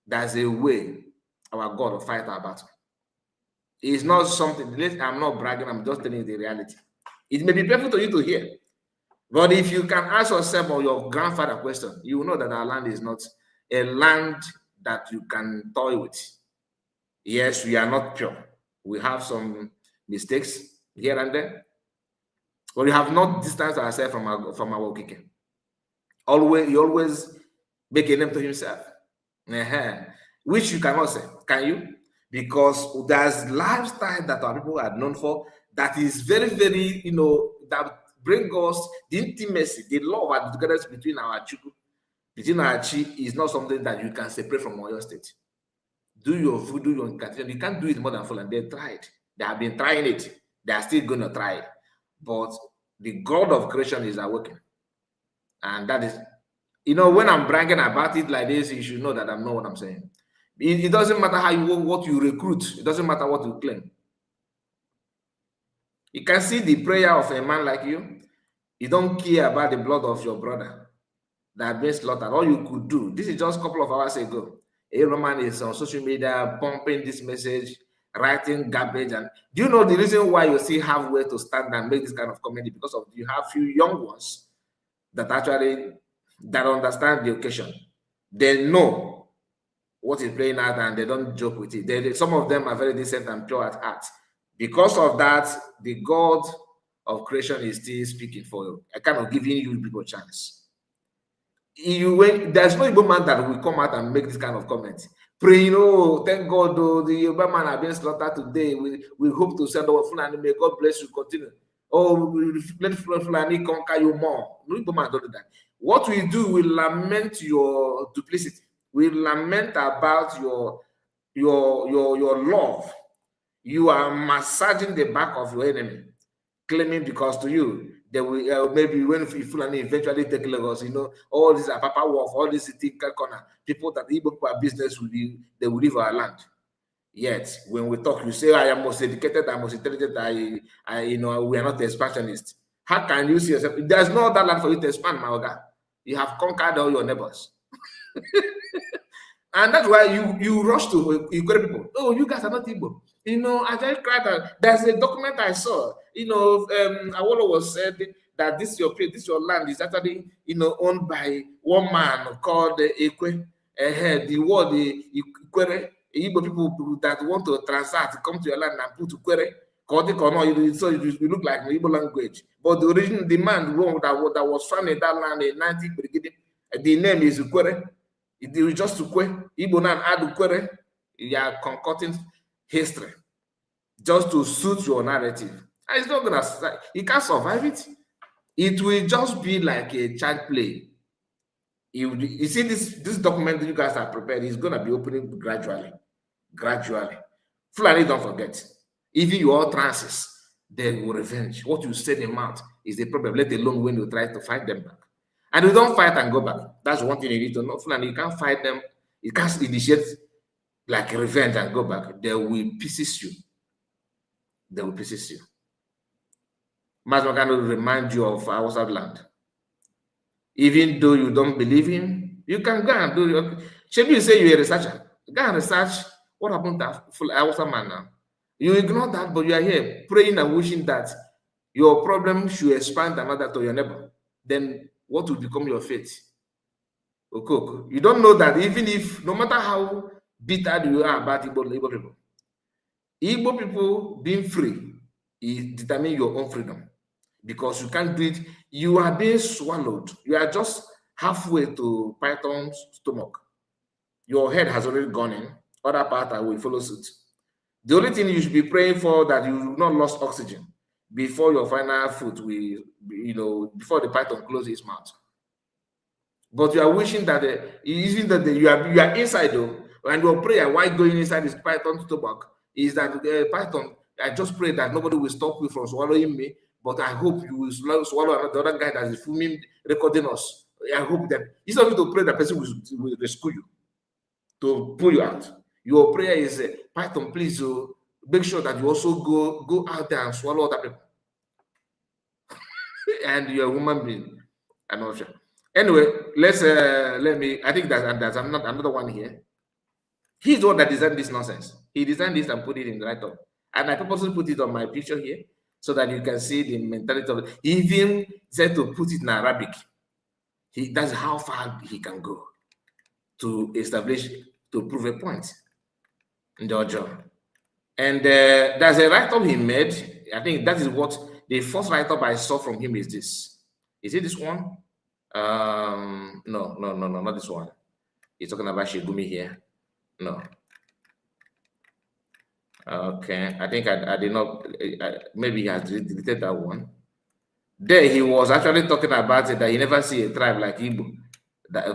There's a way our God will fight our battle. It's not something, I'm not bragging, I'm just telling you the reality. It may be painful to you to hear. But if you can ask yourself or your grandfather question, you will know that our land is not a land that you can toy with. Yes, we are not pure. We have some mistakes here and there. But we have not distanced ourselves from our okike. He always make a name to himself. Which you cannot say, can you? Because there's lifestyle that our people are known for that is very, very, that bring us the intimacy, the love and the togetherness between our chuku, between our chi is not something that you can separate from your state. Do your food, do your incantation. You can't do it more than full, and they tried. They have been trying it. They are still going to try it. But the God of creation is awakened. And that is, when I'm bragging about it like this, you should know that I know what I'm saying. It doesn't matter what you recruit. It doesn't matter what you claim. You can see the prayer of a man like you. You don't care about the blood of your brother that been slaughtered. All you could do, this is just a couple of hours ago. A man is on social media pumping this message, writing garbage. And do you know the reason why you still have way to stand and make this kind of comment? Because of you have few young ones that actually understand the occasion. They know what is playing out and they don't joke with it. Some of them are very decent and pure at heart. Because of that, the God of creation is still speaking for you. I cannot give you people a chance. There's no Igbo man that will come out and make this kind of comment. Pray, thank God, the Yoruba man have been slaughtered today. We hope to send our Fulani. May God bless you. Continue. Let Fulani conquer you more. No Igbo man don't do that. What we do, we lament your duplicity. We lament about your love. You are massaging the back of your enemy, claiming because to you, they will maybe when Fulani eventually take Lagos, all these are Papa Wolf, all these corner people that Igbo people are business they will leave our land. Yet when we talk, you say I am most educated, I am most intelligent, we are not expansionist. How can you see yourself? There's no other land for you to expand, my Oga. You have conquered all your neighbors. And that's why you rush to Igbo people. Oh, you guys are not Igbo. I just cried that there's a document I saw. Awolo was said that this your land is actually owned by one man called Ekwe. The word Ikwere, Igbo people that want to transact come to your land and put Ikwere. So it look like the Igbo language. But the man that was found in that land in 19 the name is Ikwere. It is just Ukwe. Igbo now add Ukwere. You are concocting history just to suit your narrative. And it's not gonna. You can't survive it. It will just be like a child play. You see this document that you guys are prepared is gonna be opening gradually. Fulani, don't forget. Even your trances, they will revenge. What you say in mouth is the problem. Let alone when you try to fight them back. And you don't fight and go back. That's one thing you need to know. Fulani, you can't fight them. You can't initiate like revenge and go back. They will pieces you. Mazi Kanu remind you of our land. Even though you don't believe him, you can go and do your. Should you say you're a researcher? Go and research what happened to Hausa man now. You ignore that, but you are here praying and wishing that your problem should expand another to your neighbor. Then what will become your fate? Okoko. You don't know that even if, no matter how bitter you are about Igbo people being free is determine your own freedom. Because you can't do it. You are being swallowed. You are just halfway to Python's stomach. Your head has already gone in. Other part will follow suit. The only thing you should be praying for that you will not lose oxygen before your final foot will, before the python closes its mouth. But you are wishing that you are inside though, and your prayer while going inside this python's stomach is that python, I just pray that nobody will stop you from swallowing me, but I hope you will swallow the other guy that is filming, recording us. I hope that instead of you to pray, the person will rescue you, to pull you out. Your prayer is, Python, please make sure that you also go out there and swallow other people. And you're a human being. I'm not sure. Anyway, I think there's another one here. He's the one that designed this nonsense. He designed this and put it in the write-up. And I purposely put it on my picture here so that you can see the mentality of it. He even said to put it in Arabic. That's how far he can go to establish, to prove a point in Georgia. And there's a write-up he made. I think that is what the first write-up I saw from him is this. Is it this one? No, not this one. He's talking about Shigumi here. No. Okay, I think I did not. Maybe he has deleted that one. There he was actually talking about it, that he never see a tribe like Igbo.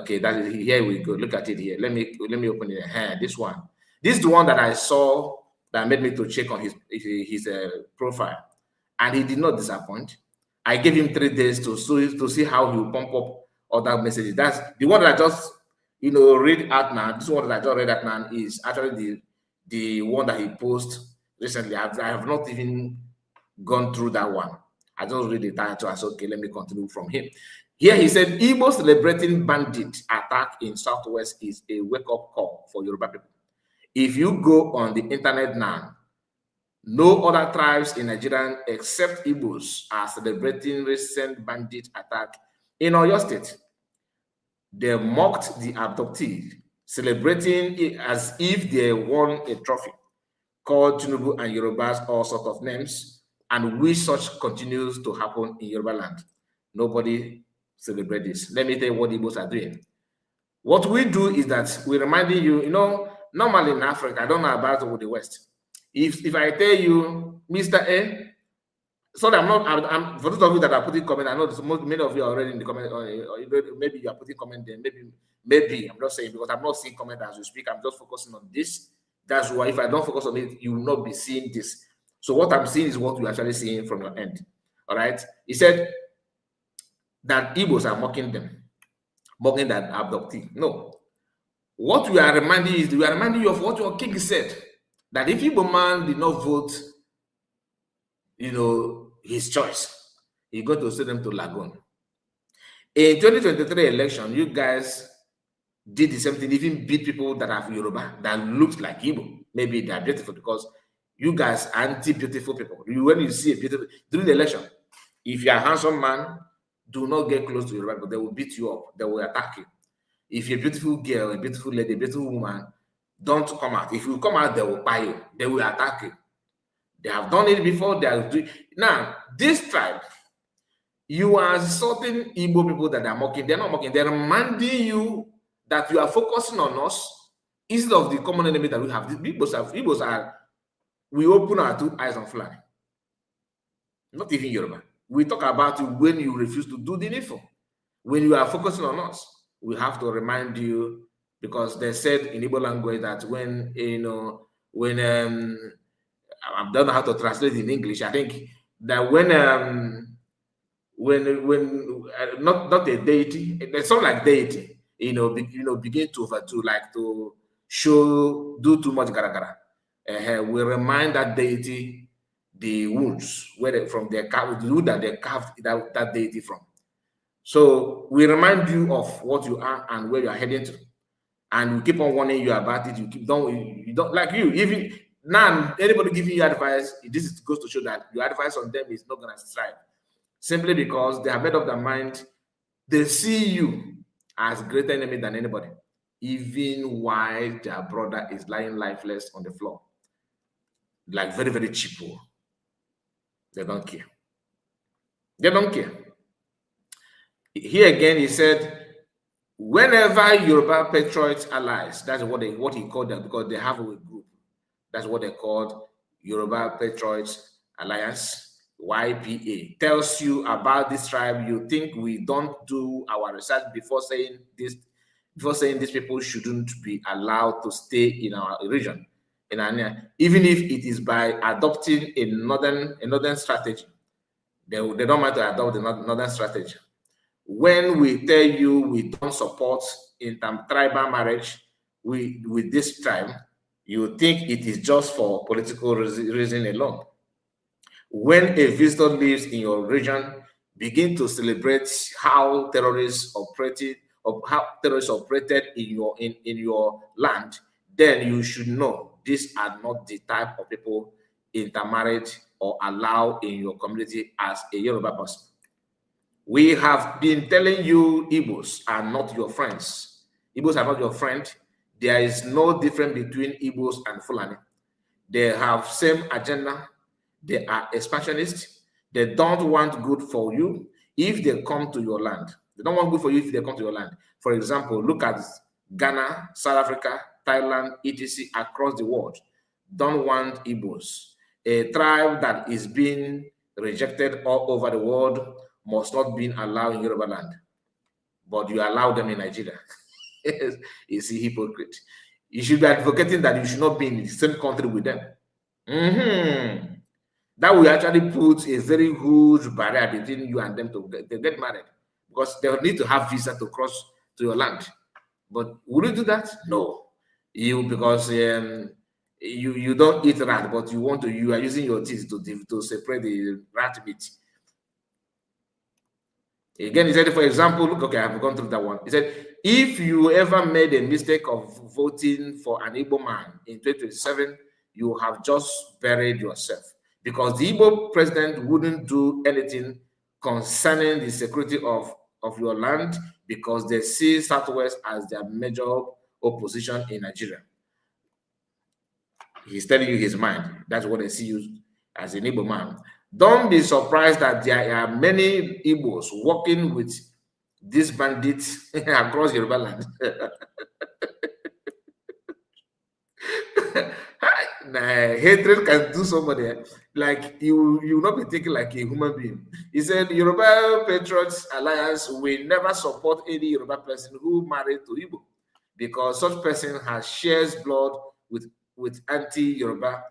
Here we go. Look at it here. Let me open it. This one. This is the one that I saw that made me to check on his profile, and he did not disappoint. I gave him 3 days to see how he will pump up other messages. That's the one that I just read out now. This one that I just read out now is actually the one that he posted recently. I have not even gone through that one. I just read the title. I said, okay, let me continue from him. Here he said, Igbo celebrating bandit attack in Southwest is a wake-up call for Yoruba people. If you go on the internet now, no other tribes in Nigeria except Igbos are celebrating recent bandit attack in Oyo State. They mocked the abductee, celebrating it as if they won a trophy, called Tinubu and Yorubas all sorts of names, and wish such continues to happen in Yoruba land. Nobody celebrate this. Let me tell you what Igbos are doing. What we do is that we're reminding you, normally in Africa, I don't know about over the West. If I tell you, Mr. A, so that I'm for those of you that are putting comment, I know many of you are already in the comment, or maybe you are putting comment there, maybe I'm just saying, because I'm not seeing comment as you speak, I'm just focusing on this. That's why if I don't focus on it, you will not be seeing this. So what I'm seeing is what you're actually seeing from your end. All right. He said that Igbos are mocking them, mocking that abductee. No. What we are reminding you of what your king said, that if Igbo man did not vote, his choice, he's going to send them to Lagoon. In 2023 election, you guys did the same thing, even beat people that have Yoruba, that looked like Igbo. Maybe they are beautiful because you guys are anti-beautiful people. When you see a beautiful, during the election, if you're a handsome man, do not get close to Yoruba, but they will beat you up, they will attack you. If you're a beautiful girl, a beautiful lady, a beautiful woman, don't come out. If you come out, they will buy you, they will attack you. They have done it before. They are doing now. This tribe, you are insulting Igbo people that are mocking. They're not mocking. They're reminding you that you are focusing on us instead of the common enemy that we have. The Igbos are. We open our 2 eyes on fly. Not even Yoruba. We talk about you when you refuse to do the needful. When you are focusing on us, we have to remind you, because they said in Igbo language that when I don't know how to translate in English. I think that when not a deity, it's not like deity, begin to overdo, like to do too much gara. We remind that deity the wounds from their the wood that they carved that deity from. So we remind you of what you are and where you are heading to, and we keep on warning you about it. You don't like you even. Now, anybody giving you advice, this goes to show that your advice on them is not going to strive. Simply because they have made up their mind, they see you as greater enemy than anybody, even while their brother is lying lifeless on the floor. Like very, very cheap. They don't care. They don't care. Here again, he said, whenever Yoruba patriots allies, that's what he called them, because they have a group That's what they called Yoruba Patriots Alliance, YPA. Tells you about this tribe. You think we don't do our research before saying this, before saying these people shouldn't be allowed to stay in our region, in our, even if it is by adopting a northern strategy. They don't want to adopt the northern strategy. When we tell you we don't support tribal marriage with this tribe, you think it is just for political reason alone. When a visitor lives in your region, begin to celebrate how terrorists operated in your land, then you should know these are not the type of people intermarried or allow in your community as a Yoruba person. We have been telling you Igbos are not your friends. Igbos are not your friend. There is no difference between Igbos and Fulani. They have same agenda. They are expansionists. They don't want good for you if they come to your land. They don't want good for you if they come to your land. For example, look at Ghana, South Africa, Thailand, etc. across the world. Don't want Igbos. A tribe that is being rejected all over the world must not be allowed in Yoruba land, but you allow them in Nigeria. It's a hypocrite. You should be advocating that you should not be in the same country with them. That will actually put a very huge barrier between you and them to get married, because they will need to have visa to cross to your land. But will you do that? No. Because you don't eat rat, but you are using your teeth to separate the rat meat. Again, he said, for example, look, okay, I've gone through that one. He said, if you ever made a mistake of voting for an Igbo man in 2027, you have just buried yourself, because the Igbo president wouldn't do anything concerning the security of your land, because they see Southwest as their major opposition in Nigeria. He's telling you his mind. That's what they see you as an Igbo man. Don't be surprised that there are many Igbos working with these bandits across Yoruba land. Hatred can do somebody like you will not be thinking like a human being. He said Yoruba Patriots Alliance will never support any Yoruba person who married to Igbo, because such person has shares blood with anti-Yoruba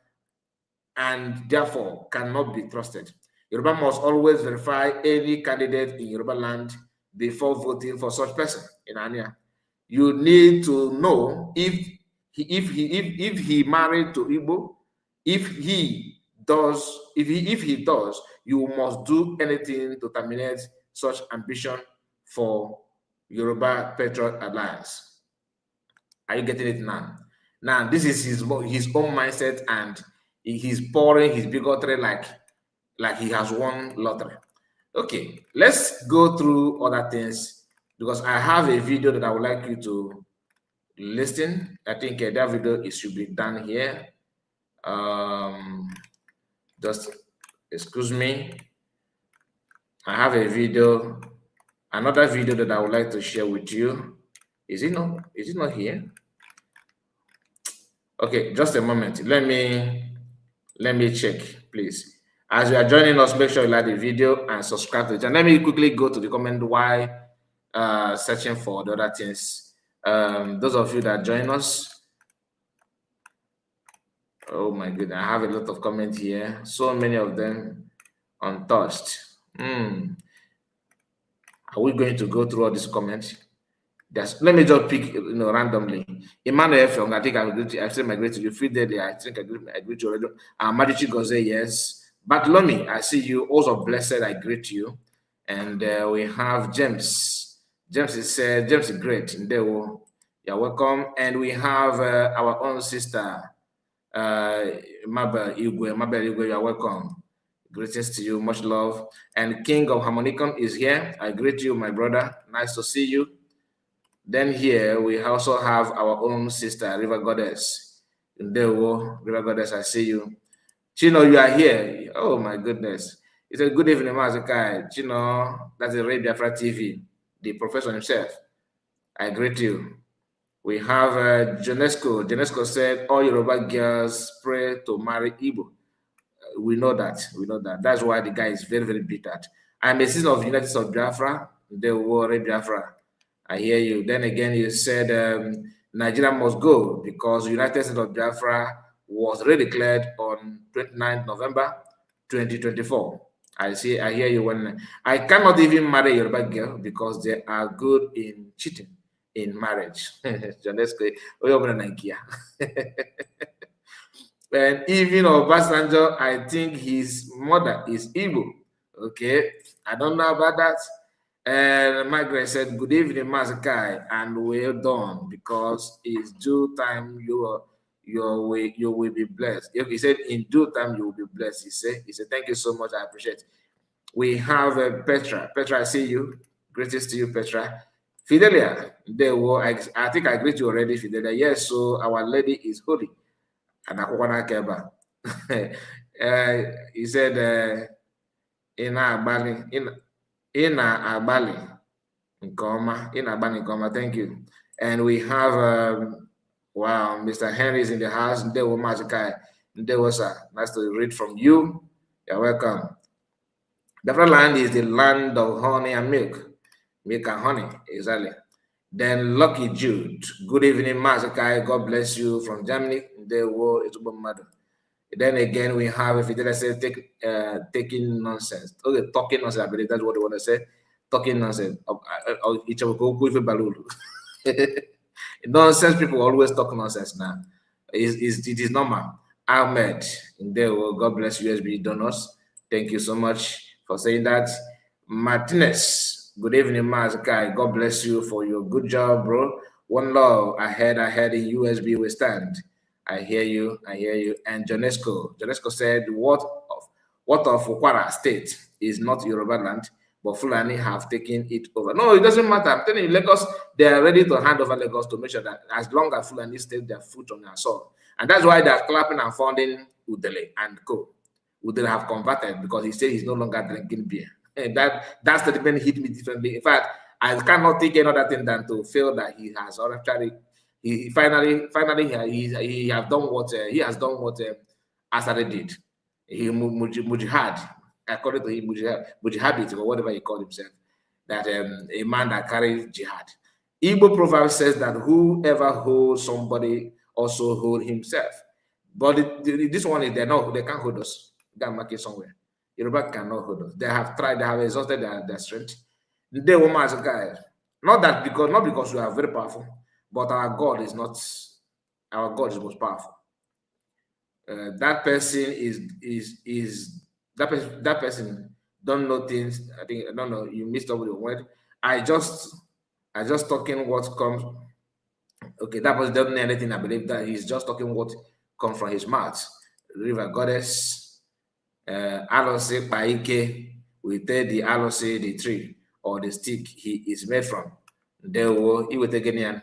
and therefore cannot be trusted. Yoruba must always verify any candidate in Yoruba land before voting for such person in Ania. You need to know if he married to Igbo. If he does, you must do anything to terminate such ambition for Yoruba Patriot Alliance. Are you getting it now? Now, this is his own mindset, and he's pouring his bigotry like he has won lottery. Okay, let's go through other things, because I have a video that I would like you to listen. I think that video should be done here. Just excuse me. I have a video, another video that I would like to share with you. Is it not here? Okay, just a moment. Let me check, please. As you are joining us, make sure you like the video and subscribe to the channel. Let me quickly go to the comment while searching for the other things. Those of you that join us, oh my goodness, I have a lot of comments here. So many of them untouched. Are we going to go through all these comments? Let me just pick, randomly. Emmanuel from, I think I said my great to you. Free Daily, I think I greet you already. Madichi Goze, yes. Bartolome, I see you. Also blessed, I greet you. And we have James. James is great. You're welcome. And we have our own sister, Mabel Igwe, you're welcome. Greetings to you, much love. And King of Harmonicon is here. I greet you, my brother. Nice to see you. Then here we also have our own sister, River Goddess. River Goddess, I see you. Chino, you are here. Oh my goodness. It's a good evening, Mazi. Chino, that's a Ray Biafra TV, the professor himself. I greet you. We have Jonesco. Jonesco said, all Yoruba girls pray to marry Igbo. We know that. We know that. That's why the guy is very, very bitter. I'm a citizen of United States of Biafra. They worry Biafra. I hear you. Then again, you said Nigeria must go because United States of Biafra was redeclared on 29th November 2024. I hear you. When I cannot even marry a Yoruba girl because they are good in cheating in marriage. And even Obasanjo, I think his mother is Igbo. Okay, I don't know about that. And Margaret said, good evening, Mazakai, and well done, because it's due time you will be blessed. He said, in due time you will be blessed. He said, thank you so much, I appreciate it. We have Petra. Petra, I see you. Greetings to you, Petra. Fidelia, I think I greet you already, Fidelia. Yes, so our lady is holy. And he said, thank you. And we have wow, Mr. Henry is in the house. Nice to read from you. You're welcome. The land is the land of honey and milk. Milk and honey, exactly. Then Lucky Jude. Good evening, Mazakai. God bless you from Germany. Then again, we have, if it says taking nonsense. Okay, talking nonsense, I believe that's what they want to say. Talking nonsense. Nonsense people always talk nonsense now. It is normal. Ahmed, God bless USB donors. Thank you so much for saying that. Martinez, good evening, Mazakai. God bless you for your good job, bro. One love ahead in USB we stand. I hear you. And Jonesco said, what of Kwara State is not Yoruba land, but Fulani have taken it over. No, it doesn't matter. I'm telling you, Lagos, they are ready to hand over Lagos to make sure that as long as Fulani take their foot on their soil. And that's why they're clapping and funding Udele and co. Udele have converted because he said he's no longer drinking beer. And that statement hit me differently. In fact, I cannot take another thing than to feel that he has actually he finally he has done what Asade did. He mujihad, according to him, mujahid or whatever he called himself, that a man that carries jihad. Igbo proverb says that whoever holds somebody also hold himself. But this one is they can't hold us. They can mark it somewhere. Yoruba cannot hold us. They have tried, they have exhausted their strength. They will as a guy. Not because we are very powerful, but our God is most powerful. That person that person don't know things. I don't know, you missed up with the word. I just talking what comes. Okay, that person doesn't know anything. I believe that he's just talking what comes from his mouth. River goddess, Alose Paike, we tell the Alose the tree or the stick he is made from. He will take it.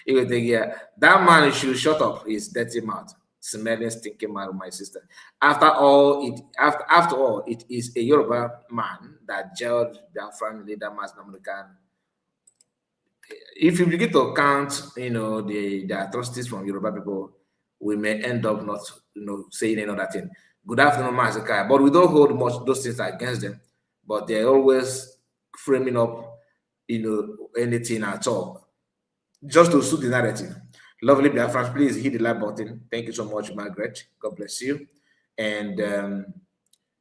He will take it. That man should shut up his dirty mouth, smelling, stinking mouth, my sister. After all, it is a Yoruba man that jailed their friend leader, Nnamudi. If you begin to count, the atrocities from Yoruba people, we may end up not, saying another thing. Good afternoon, Mazakai. But we don't hold much those things against them. But they're always framing up, anything at all, just to suit the narrative. Lovely Biafrans, please hit the like button. Thank you so much, Margaret. God bless you. And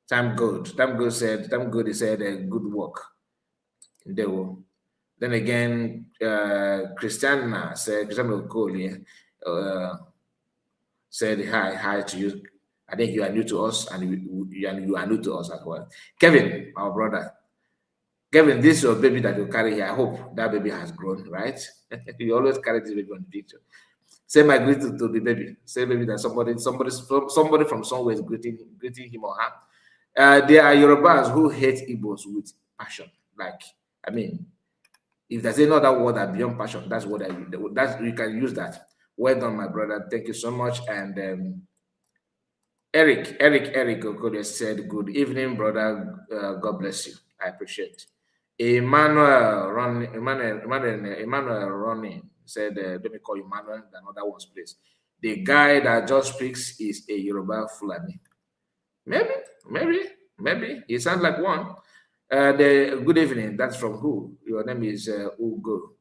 Time Good said, good work. Then again, Christiana said hi to you. I think you are new to us, and you are new to us as well. Kevin, our brother. Kevin, this is your baby that you carry here. I hope that baby has grown, right? You always carry this baby on the picture. Say my greeting to the baby. Say baby that somebody from somewhere is greeting him or her. There are Yorubas who hate Igbos with passion. If there's another word that beyond passion, that's what you can use that. Well done, my brother. Thank you so much. And Eric Okoye said, good evening, brother. God bless you. I appreciate it. Emmanuel Running He said, let me call you Manuel, than other one's place. The guy that just speaks is a Yoruba Fulani. Maybe. He sounds like one. Good evening. That's from who? Your name is Ugo.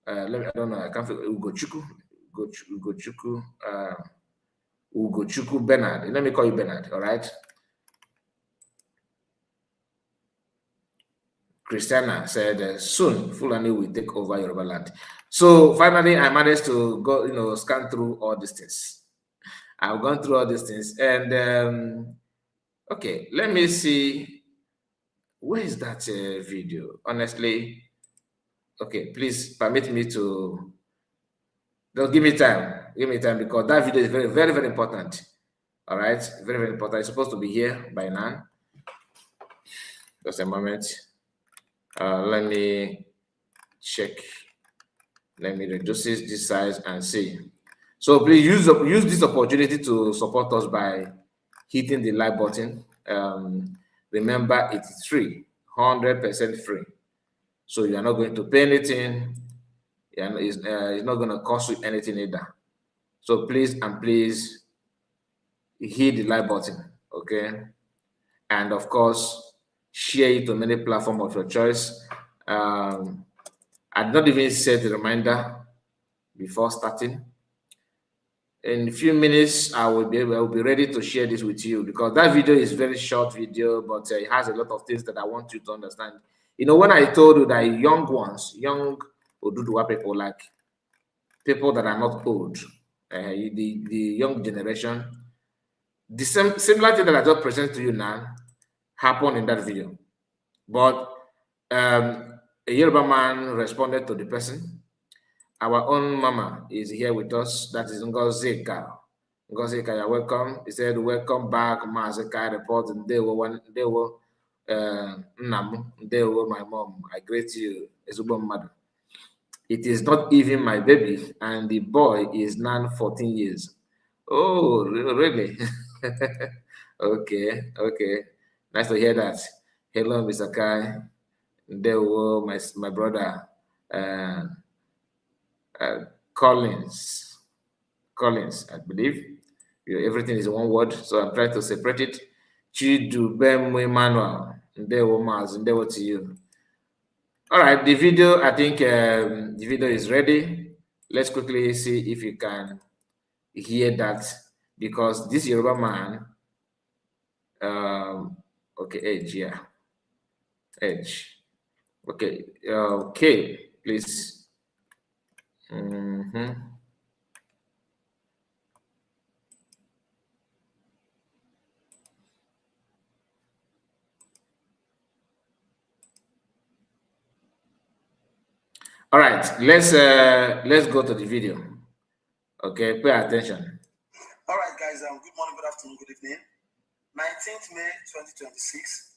I don't know. I can't figure Ugo Chuku. Ugo Chuku Bernard. Let me call you Bernard. All right. Christiana said, soon Fulani will take over Yoruba land. So finally, I managed to go, scan through all these things. I've gone through all these things, and okay, let me see. Where is that video? Honestly, okay, please permit me to. Don't give me time. Give me time, because that video is very, very, very important. All right, very, very important. It's supposed to be here by now. Just a moment. Let me check. Let me reduce this size and see. So please use this opportunity to support us by hitting the like button. Remember, it's free, 100% free. So you are not going to pay anything. And it's not going to cost you anything either. So please hit the like button, okay? And of course, share it on any platform of your choice. I did not even set the reminder before starting. In a few minutes, I will be ready to share this with you, because that video is very short video, but it has a lot of things that I want you to understand. When I told you that young Oduduwa people, like people that are not old, the young generation, the similar thing that I just presented to you now happened in that video. But a Yoruba man responded to the person. Our own mama is here with us. That is Ngozika. Ngozika, you're welcome. He said, welcome back, Mazi report. And they were Nnam, they were my mom. I greet you, Ezubom mother. It is not even my baby, and the boy is now 14 years. Oh, really? Okay. Nice to hear that. Hello, Mr. Kai. There were my brother, Collins, I believe. Everything is one word, so I'm trying to separate it. Chidu Bemwe Manuel. There were Maz, and there were to you. All right, the video, I think the video is ready. Let's quickly see if you can hear that, because this Yoruba man, okay, Edge, yeah. Edge. Okay, please. All right, let's go to the video. Okay, pay attention. All right, guys. Good morning, good afternoon, good evening. 19th May 2026.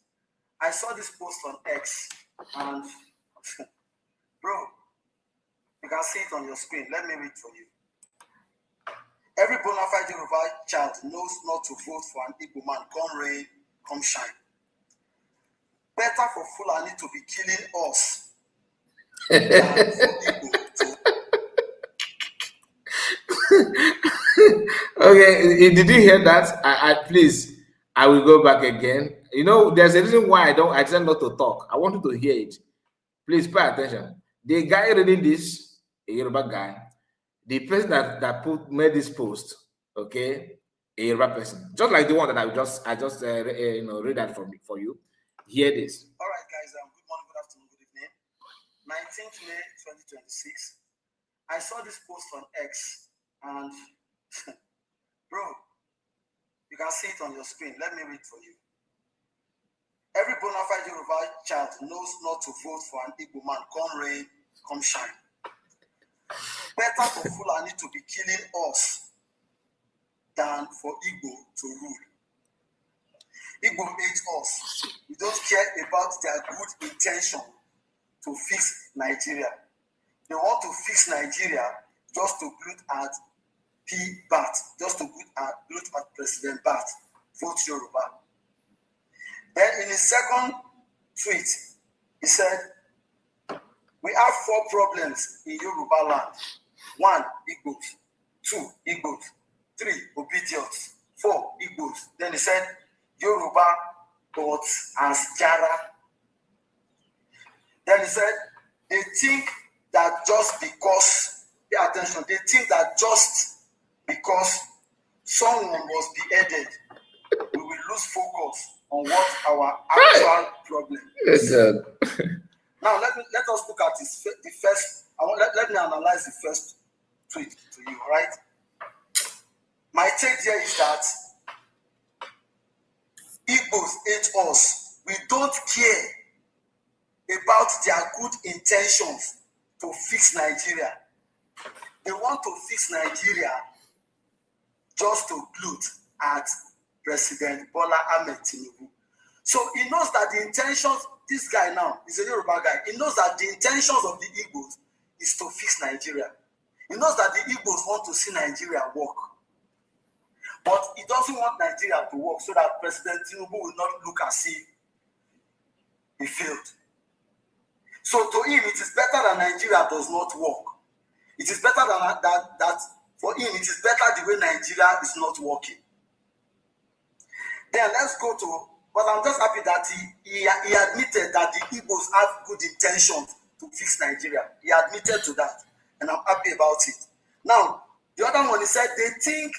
I saw this post on X, and bro, you can see it on your screen. Let me read for you. Every bona fide Yoruba child knows not to vote for an Igbo man, come rain, come shine. Better for Fulani to be killing us than for Igbo to... Okay, did you hear that? Please, I will go back again. There's a reason why I tend not to talk. I want you to hear it. Please pay attention. The guy reading this, a Yoruba guy, the person that made this post, okay, a Yoruba person, just like the one that I just read that for you. Hear this. All right, guys. Good morning, good afternoon, good evening. 19th May 2026. I saw this post on X, and bro, you can see it on your screen. Let me read for you. Every bona fide Yoruba child knows not to vote for an Igbo man, come rain, come shine. Better for Fulani to be killing us than for Igbo to rule. Igbo hate us. We don't care about their good intention to fix Nigeria. They want to fix Nigeria just to look at Bat, just to look at President Bat, vote Yoruba. Then in his second tweet, he said, We have 4 problems in Yoruba land. 1, Igbos. 2, Igbos. 3, obedience. 4, Igbos. Then he said, Yoruba gods as Jara. Then he said, they think that just because, pay attention, they think that just because someone was beheaded, we will lose focus on what our actual problem is. Now let us look at the first. Let me analyze the first tweet to you, right? My take here is that Igbos hate us. We don't care about their good intentions to fix Nigeria. They want to fix Nigeria just to gloat at President Bola Ahmed Tinubu. So he knows that the intentions, this guy now is a Yoruba guy, he knows that the intentions of the Igbos is to fix Nigeria. He knows that the Igbos want to see Nigeria work. But he doesn't want Nigeria to work so that President Tinubu will not look as if he failed. So to him, it is better that Nigeria does not work. It is better that for him, it is better the way Nigeria is not working. Then let's go to, but I'm just happy that he admitted that the Igbos have good intentions to fix Nigeria. He admitted to that, and I'm happy about it. Now, the other one, he said they think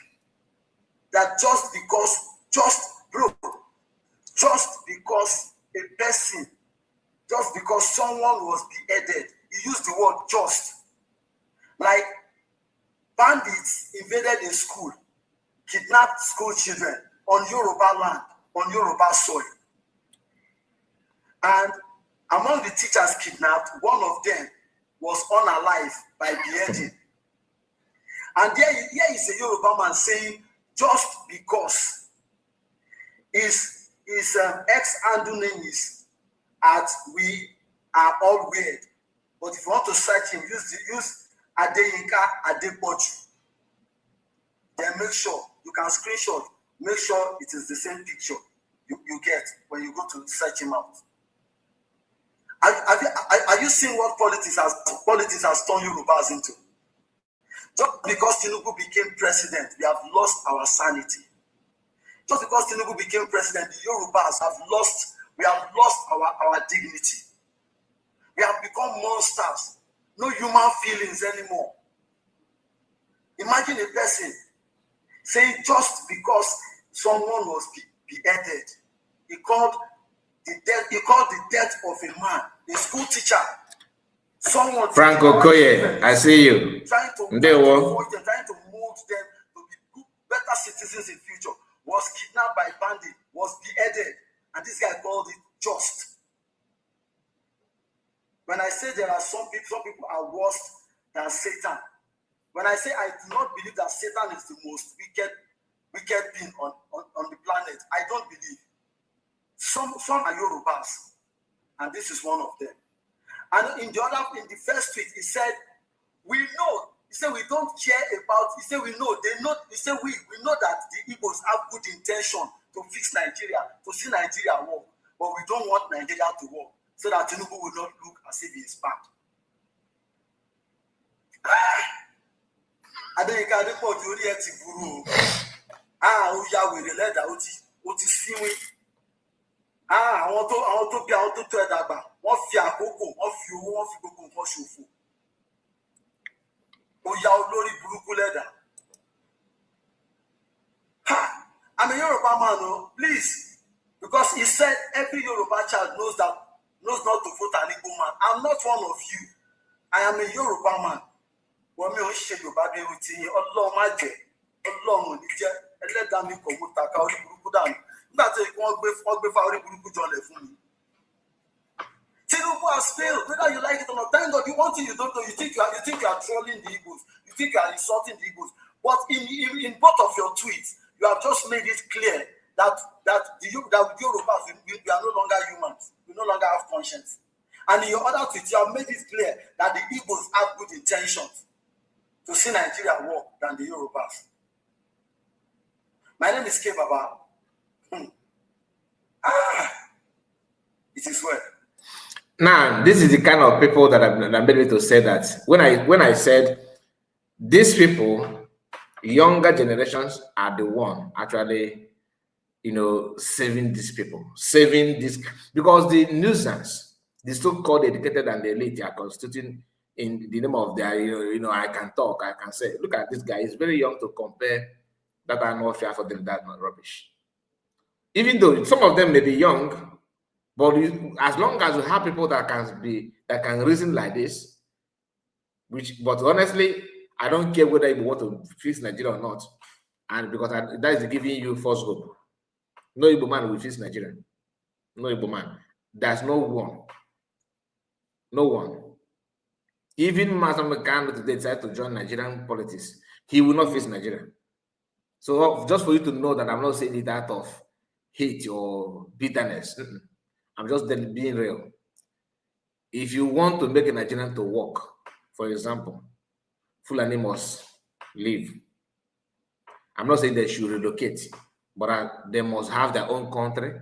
that just because someone was beheaded, he used the word just. Like bandits invaded a school, kidnapped school children on Yoruba land, on Yoruba soil. And among the teachers kidnapped, one of them was unalive by beheading. And here is a Yoruba man saying, just because his ex-handle name is at we are all weird. But if you want to search him, use Adeyinka Adeboju. Then make sure you can screenshot, make sure it is the same picture you get when you go to search him out. Are you seeing what politics has turned Yorubas into? Just because Tinubu became president, we have lost our sanity. Just because Tinubu became president, the Yorubas we have lost our dignity. We have become monsters. No human feelings anymore. Imagine a person saying just because someone was beheaded, he called the death of a man, a school teacher, someone. Franco Koye, I see you. Trying to mold them to be good, better citizens in future, was kidnapped by bandits, was beheaded, and this guy called it just. When I say there are some people are worse than Satan. When I say I do not believe that Satan is the most wicked being on the planet, I don't believe. Some are Yorubas, and this is one of them. And in the first tweet, he said, we know. He said we don't care about. He said we know. They know. He said we know that the Igbos have good intention to fix Nigeria, to see Nigeria work, but we don't want Nigeria to work so that Tinubu will not look as if he is bad. Adeyinka Adeboju orí ẹ ti burú o. Ó ya wèrè lẹ́dàá ó ti síwín. Àwọn tó bí àwọn tó tó ẹ dàgbà, wọ́n fi àkókò, wọ́n fi owó, wọ́n fi gbogbo nǹkan ṣòfò. Ó ya olórí burúkú lẹ́dàá. I'm a Yoruba man, no, please, because he said every Yoruba child knows not to vote an Igbo man. I'm not one of you. I am a Yoruba man. Wọ́n mi ò ń ṣe Yorùbá bí irú ti Ọlọ́run má jẹ́, Ọlọ́run ò ní jẹ́, ẹlẹ́dàá mi kò mú taka orí burúkú dànù. Nígbà tí wọ́n gbé fa orí burúkú jọlẹ̀ fún mi. Tinubu has failed, whether you like it or not. Thank God, one thing you don't know, you think you are trolling the Igbos, you think you are insulting the Igbos. But in both of your tweets, you have just made it clear that Yorubas, we are no longer humans. We no longer have conscience. And in your other tweets, you have made it clear that the Igbos have good intentions to see Nigeria work than the Yorubas. My name is K Baba. It is well. Now, this is the kind of people that I'm able to say that when I said these people, younger generations are the one actually, saving these people, saving this, because the nuisance, the so-called educated and the elite are constituting in the name of their, I can talk, I can say, look at this guy, he's very young to compare that are not fair for them, that's not rubbish. Even though some of them may be young, but as long as you have people that can reason like this, but honestly, I don't care whether you want to fix Nigeria or not, and because that is giving you false hope. No Igbo man will fix Nigeria. No Igbo man. There's no one. No one. Even Mazi Kanu today decided to join Nigerian politics. He will not face Nigeria. So just for you to know that I'm not saying it out of hate or bitterness. I'm just being real. If you want to make a Nigerian to work, for example, Fulani must leave. I'm not saying they should relocate, but they must have their own country,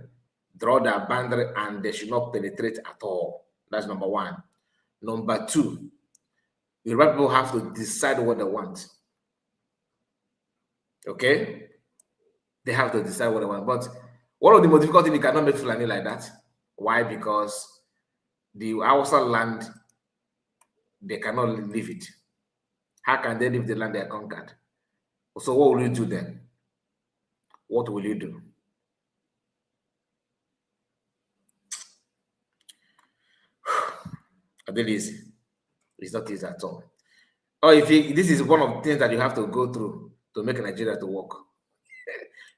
draw their boundary, and they should not penetrate at all. That's number one. Number two, Yoruba people have to decide what they want. Okay? They have to decide what they want. But one of the most difficult things, you cannot make Fulani like that. Why? Because the Hausa land, they cannot leave it. How can they leave the land they are conquered? So what will you do then? What will you do? That is, it's not easy at all. Or this is one of the things that you have to go through to make Nigeria to work.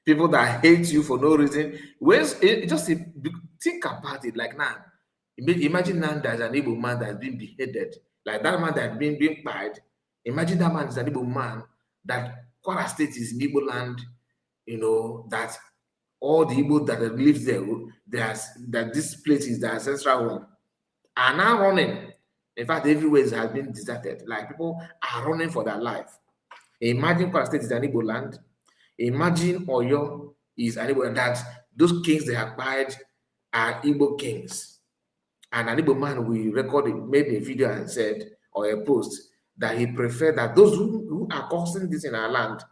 People that hate you for no reason. Just think about it. Like now, imagine now there's an Igbo man that's been beheaded. Like that man that's been fired. Imagine that man is an Igbo man that Kwara State is Igbo land. That all the Igbo that live there, that this place is their ancestral home, are now running. In fact, everywhere has been deserted. Like people are running for their life. Imagine Kwara State is an Igbo land. Imagine Oyo is an Igbo land. That those kings they acquired are Igbo kings. And an Igbo man made a video and said, or a post, that he preferred that those who are causing this in our land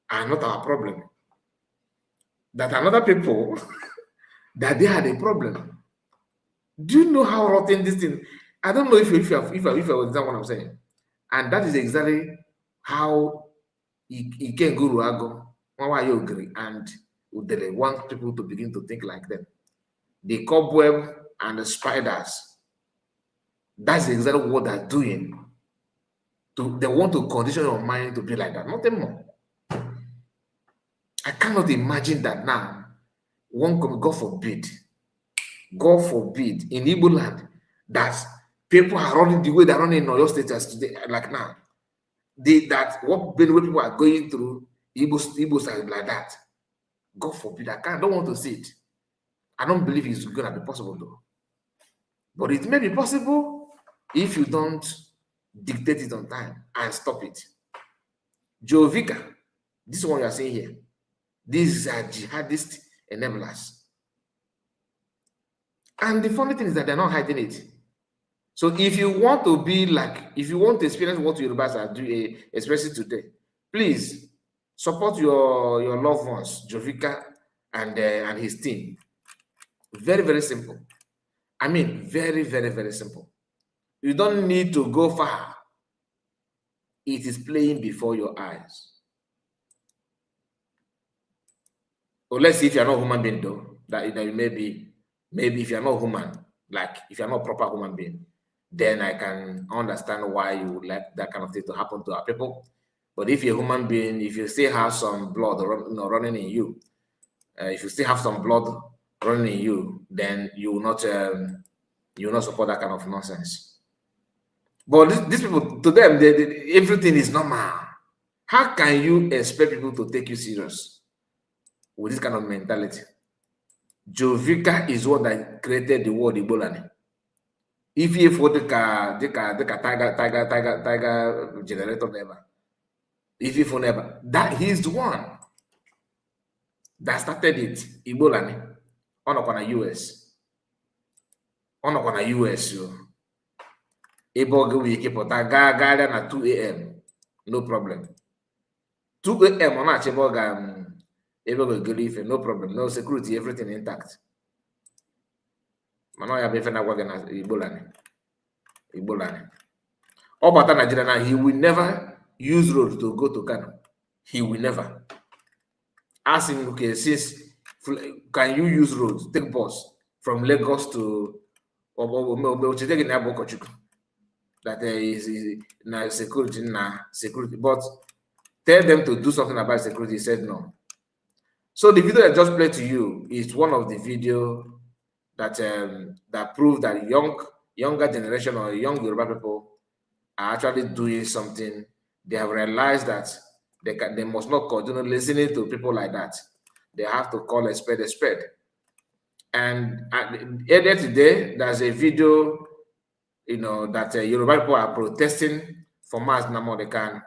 are not our problem. That another people, that they had a problem. Do you know how rotten this thing? I don't know if I understand what I'm saying. And that is exactly how Iken Guru Ago, and they want people to begin to think like them. The cobweb and the spiders. That's exactly what they're doing. They want to condition your mind to be like that. Nothing more. I cannot imagine that now. God forbid, in Igbo land, that people are running the way they're running in Oyo State as today, like now. What people are going through, Igbos are like that. God forbid, I don't want to see it. I don't believe it's going to be possible though. But it may be possible if you don't dictate it on time and stop it. Jovika, this is what you are saying here. These are jihadist enablers. And the funny thing is that they're not hiding it. So if you want to experience what Yorubas are doing, especially today, please support your loved ones, Jovika and his team. Very, very simple. I mean, very, very, very simple. You don't need to go far. It is playing before your eyes. Or let's see if you're not human being though, that maybe if you're not human, like if you're not a proper human being, then I can understand why you would like that kind of thing to happen to our people. But if you're a human being, if you still have some blood running in you, if you still have some blood running in you, then you will not support that kind of nonsense. But these people, to them, everything is normal. How can you expect people to take you serious with this kind of mentality? Jovika is what that created the word Ebola. If you for the tiger generator never, if you for never, that he's the one that started it. Ebola on the US. On a US, you. Able go we keep at 2 a.m. No problem. 2 a.m. on a able go leave, no problem, no security, everything intact. Mano ya befe na waga Igbolani. Obata Nigeria now, he will never use road to go to Kanu. He will never. Ask him, okay, since can you use road, take bus from Lagos to that is na security, but tell them to do something about security. He said no. So the video I just played to you is one of the video that that prove that younger generation or young Yoruba people are actually doing something. They have realized that they must not continue listening to people like that. They have to call a spade a spade. And earlier today, there's a video, you know, that Yoruba people are protesting for Mazi Nnamudi.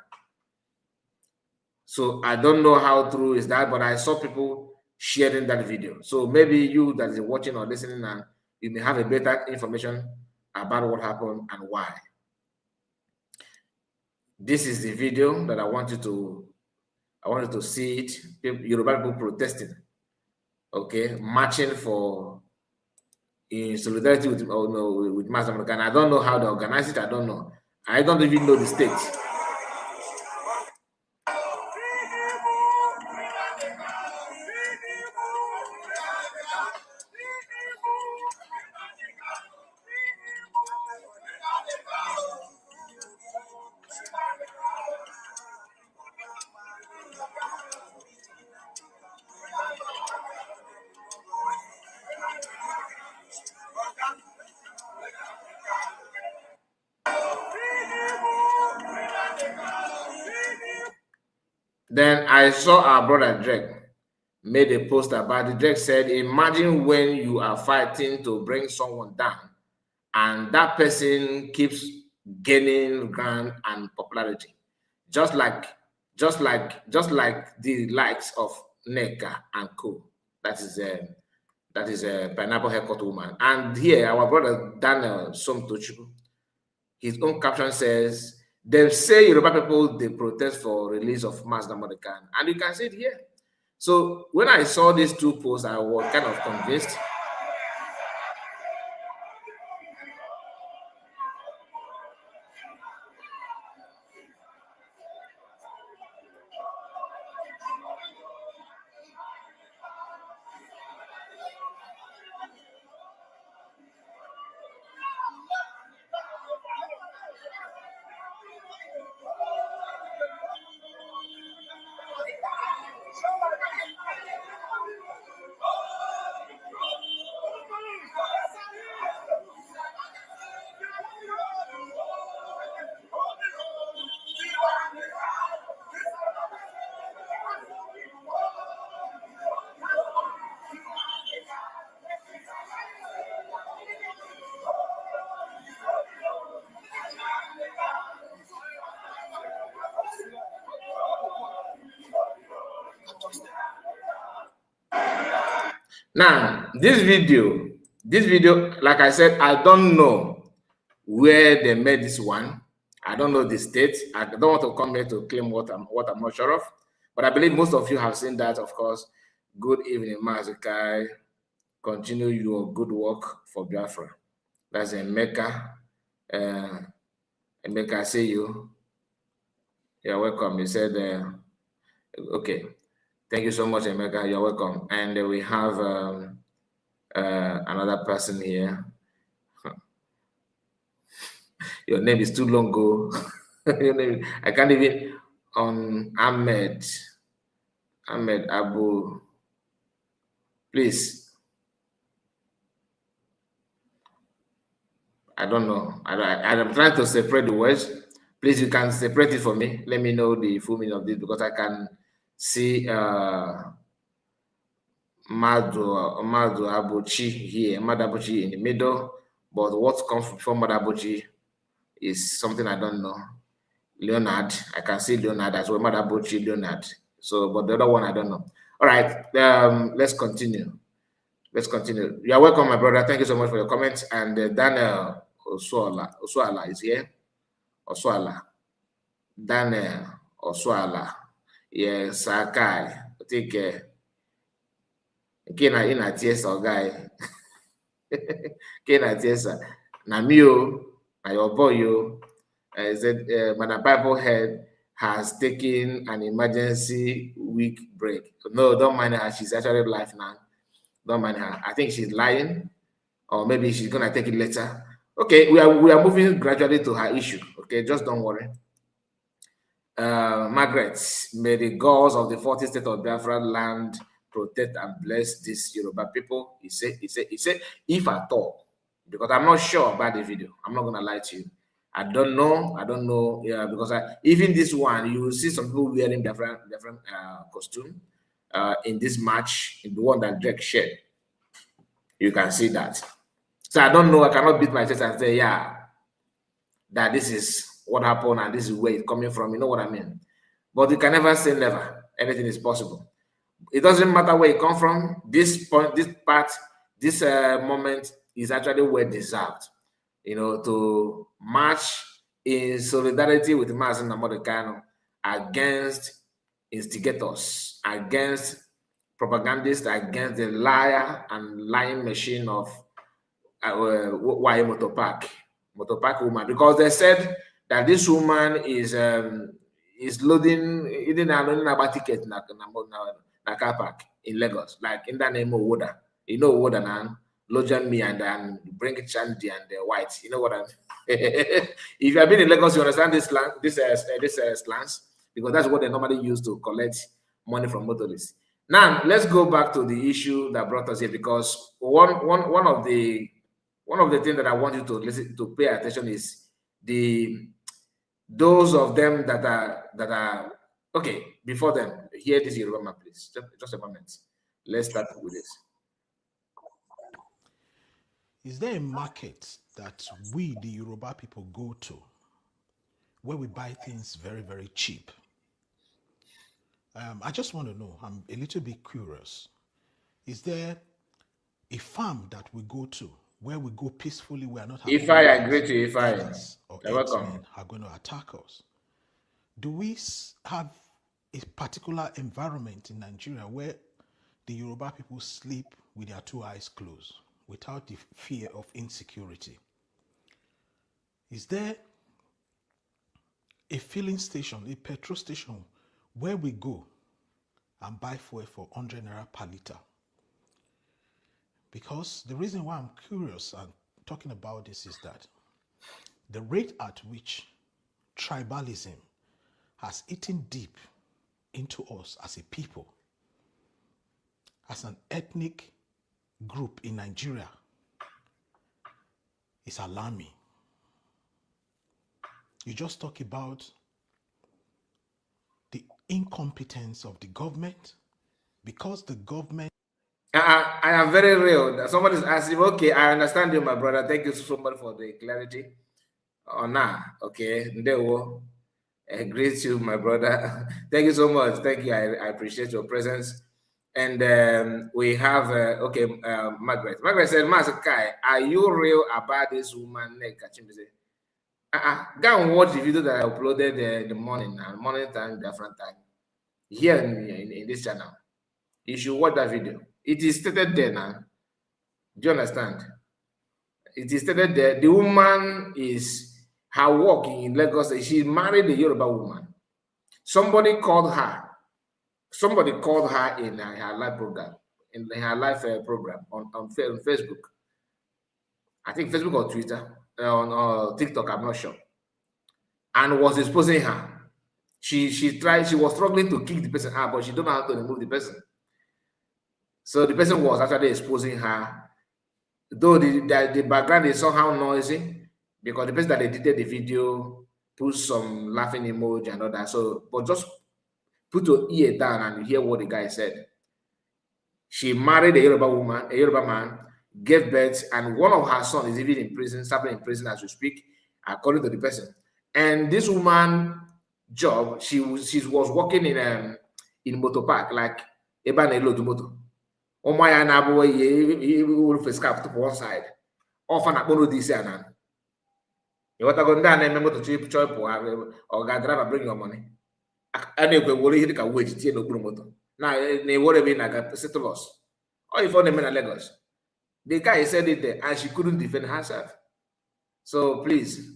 So I don't know how true is that, but I saw people sharing that video. So maybe you that is watching or listening, and you may have a better information about what happened and why. This is the video that I want you to see it. Yoruba people protesting, okay, marching for in solidarity with Mazi Nnamudi. I don't know how they organize it. I don't know. I don't even know the state. Then I saw our brother Drake made a post about it. Drake said, imagine when you are fighting to bring someone down and that person keeps gaining ground and popularity. Just like the likes of Neka and Co. That is a pineapple haircut woman. And here our brother Daniel Somtochu, his own caption says, they say Yoruba people, they protest for release of Mazi Nnamudi, and you can see it here. So when I saw these two posts, I was kind of convinced. Now, this video, like I said, I don't know where they made this one. I don't know the state. I don't want to come here to claim what I'm not sure of. But I believe most of you have seen that, of course. Good evening, Mazi. Continue your good work for Biafra. That's Emeka. Emeka, I see you. You're welcome. He said, okay. Thank you so much, Emeka. You're welcome. And we have another person here. Your name is too long ago. I can't even Ahmed Abu. Please. I don't know. I'm trying to separate the words. Please, you can separate it for me. Let me know the full meaning of this because I can see Madu Abuchi here, Madu Abuchi in the middle, but what comes before Madu Abuchi is something I don't know. Leonard, I can see Leonard as well, Madu Abuchi, Leonard. So, but the other one I don't know. All right, let's continue. Let's continue. You are welcome, my brother. Thank you so much for your comments. And Daniel Oswala is here. Oswala. Daniel Oswala. Yes, Sakai. Take care. Kena ina tiesa guy. Kena tiesa. Na mio, na your boy yo. Said Madam Bible Head has taken an emergency week break. No, don't mind her. She's actually live now. Don't mind her. I think she's lying, or maybe she's gonna take it later. Okay, we are moving gradually to her issue. Okay, just don't worry. Margaret, may the gods of the 40th state of Biafra land protect and bless these Yoruba people. He said, if at all, because I'm not sure about the video. I'm not gonna lie to you. I don't know. Yeah, because even this one, you will see some people wearing different costume in this match, in the one that Drake shared. You can see that. So I don't know. I cannot beat my chest and say, yeah, that this is what happened and this is where it's coming from. You know what I mean? But you can never say never. Anything is possible. It doesn't matter where it comes from. This point, this part, this moment is actually well deserved. You know, to march in solidarity with Mazi Nnamudi Kanu against instigators, against propagandists, against the liar and lying machine of Motopack woman, because they said that this woman is loading even a ticket na car park in Lagos, like in the name of Woda. You know Woda now. Lojan me and then bring Chandy and White. You know what I mean? If you have been in Lagos, you understand this slangs, because that's what they normally use to collect money from motorists. Now let's go back to the issue that brought us here, because one of the things that I want you to pay attention is those of them that are okay. Before them, hear this Yoruba man, please. Just a moment. Let's start with this. Is there a market that we, the Yoruba people, go to where we buy things very, very cheap? I just want to know, I'm a little bit curious. Is there a farm that we go to where we go peacefully, we are not having if I agree to if I or welcome are going to attack us? Do we have a particular environment in Nigeria where the Yoruba people sleep with their two eyes closed, without the fear of insecurity? Is there a filling station, a petrol station, where we go and buy fuel for 100 naira per liter? Because the reason why I'm curious and talking about this is that the rate at which tribalism has eaten deep into us as a people, as an ethnic group in Nigeria, is alarming. You just talk about the incompetence of the government, because the government. I am very real. Somebody's asking, okay, I understand you, my brother. Thank you so much for the clarity. Oh, nah, okay. Ndewo. Great you, my brother. Thank you so much. Thank you. I appreciate your presence. And we have, Margaret. Margaret said, Master Kai, are you real about this woman? Go and watch the video that I uploaded in the morning time, different time, here in this channel. You should watch that video. It is stated there now. Do you understand? It is stated there. The woman is her work in Lagos. She married a Yoruba woman. Somebody called her in her live program, on Facebook. I think Facebook or Twitter, on TikTok, I'm not sure. And was exposing her. She was struggling to kick the person out, but she don't know how to remove the person. So the person was actually exposing her. Though the background is somehow noisy, because the person that edited the video put some laughing emoji and all that. So, but just put your ear down and hear what the guy said. She married a Yoruba man, gave birth, and one of her sons is even in prison, serving in prison as we speak, according to the person. And this woman job, she was working in Motopack, like eman moto. Umaya na abo ye will face cap to one side. Often at one of these anan. You want to go down and remember to cheap chop or God driver bring your money. And if we will hit a wage, it's no promoter. Now, they would have been like a settle loss. Or if only men are Lagos. The guy said it there and she couldn't defend herself. So please,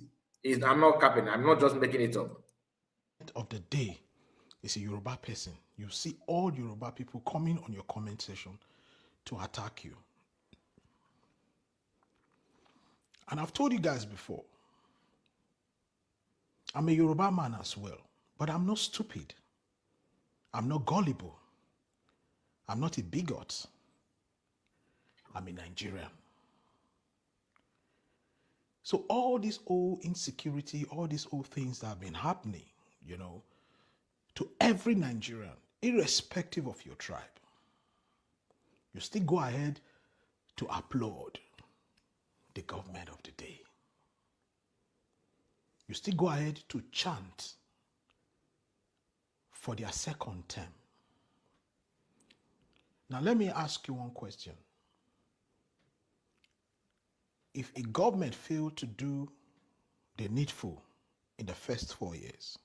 I'm not capping, I'm not just making it up. Of the day is a Yoruba person. You see all Yoruba people coming on your comment section to attack you. And I've told you guys before, I'm a Yoruba man as well, but I'm not stupid. I'm not gullible. I'm not a bigot. I'm a Nigerian. So all this old insecurity, all these old things that have been happening, you know, to every Nigerian, irrespective of your tribe, you still go ahead to applaud the government of the day. You still go ahead to chant for their second term. Now let me ask you one question. If a government failed to do the needful in the first 4 years,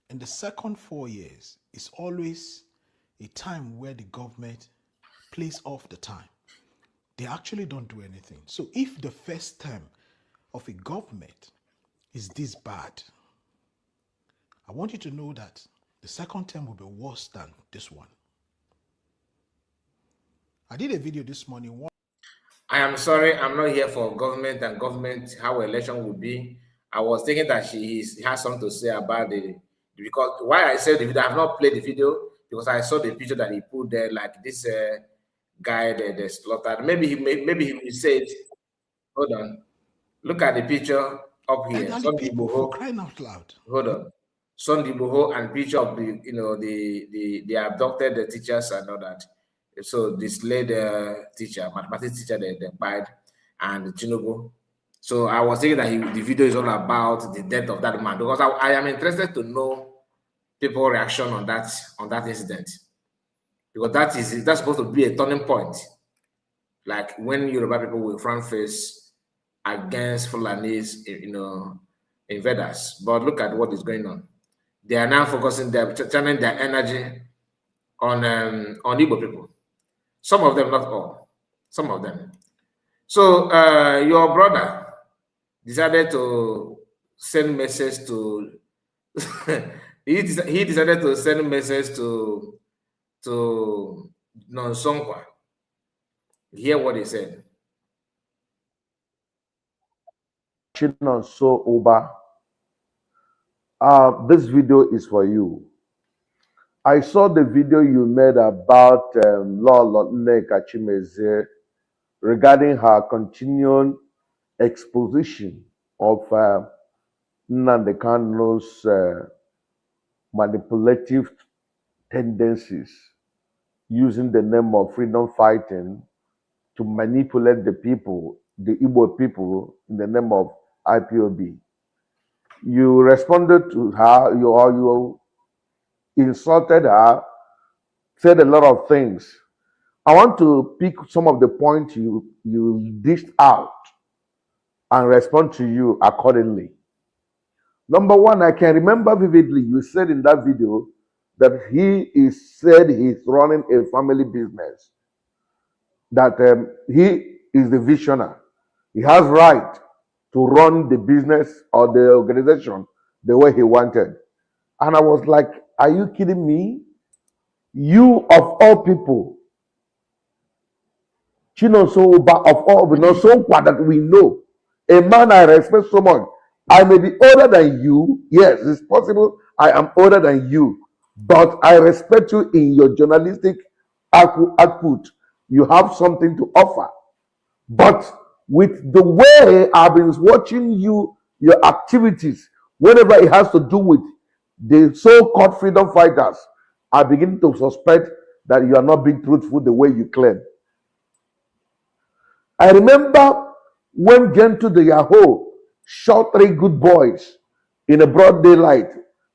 in the second 4 years is always a time where the government plays off the time. They actually don't do anything. So if the first term of a government is this bad, I want you to know that the second term will be worse than this one. I did a video this morning. I am sorry, I'm not here for government and government, how election would be. I was thinking that she has something to say about because why I said the video, I have not played the video because I saw the picture that he put there, like this guy that slaughtered. Maybe he will say it. Hold on. Look at the picture up here. People for crying out loud. Hold on. Sunday Boho and picture of the abducted teachers and all that. So this lady teacher, mathematics teacher, they died, and Tinubu. So I was thinking that the video is all about the death of that man because I am interested to know people's reaction on that incident because that's supposed to be a turning point, like when Yoruba people will front face against Fulanis, invaders. But look at what is going on. They are now focusing, they're channeling their energy on Igbo people. Some of them, not all. Some of them. So your brother decided to send message to he decided to send message to Nonsonkwa. Hear what he said. So Oba, this video is for you. I saw the video you made about Lolo Nneka Chimeze regarding her continuing exposition of Nnamdi Kanu's manipulative tendencies using the name of freedom fighting to manipulate the people, the Igbo people, in the name of IPOB. You responded to her, you insulted her, said a lot of things. I want to pick some of the points you dished out and respond to you accordingly. Number one, I can remember vividly, you said in that video that he's running a family business, that he is the visionary. He has right to run the business or the organization the way he wanted. And I was like, are you kidding me? You of all people, Chinonso of all that we know, a man I respect so much. I may be older than you. Yes, it's possible I am older than you. But I respect you in your journalistic output. You have something to offer. But with the way I've been watching your activities, whenever it has to do with the so-called freedom fighters, I begin to suspect that you are not being truthful the way you claim. I remember when Gentoo the Yahoo shot 3 good boys in a broad daylight,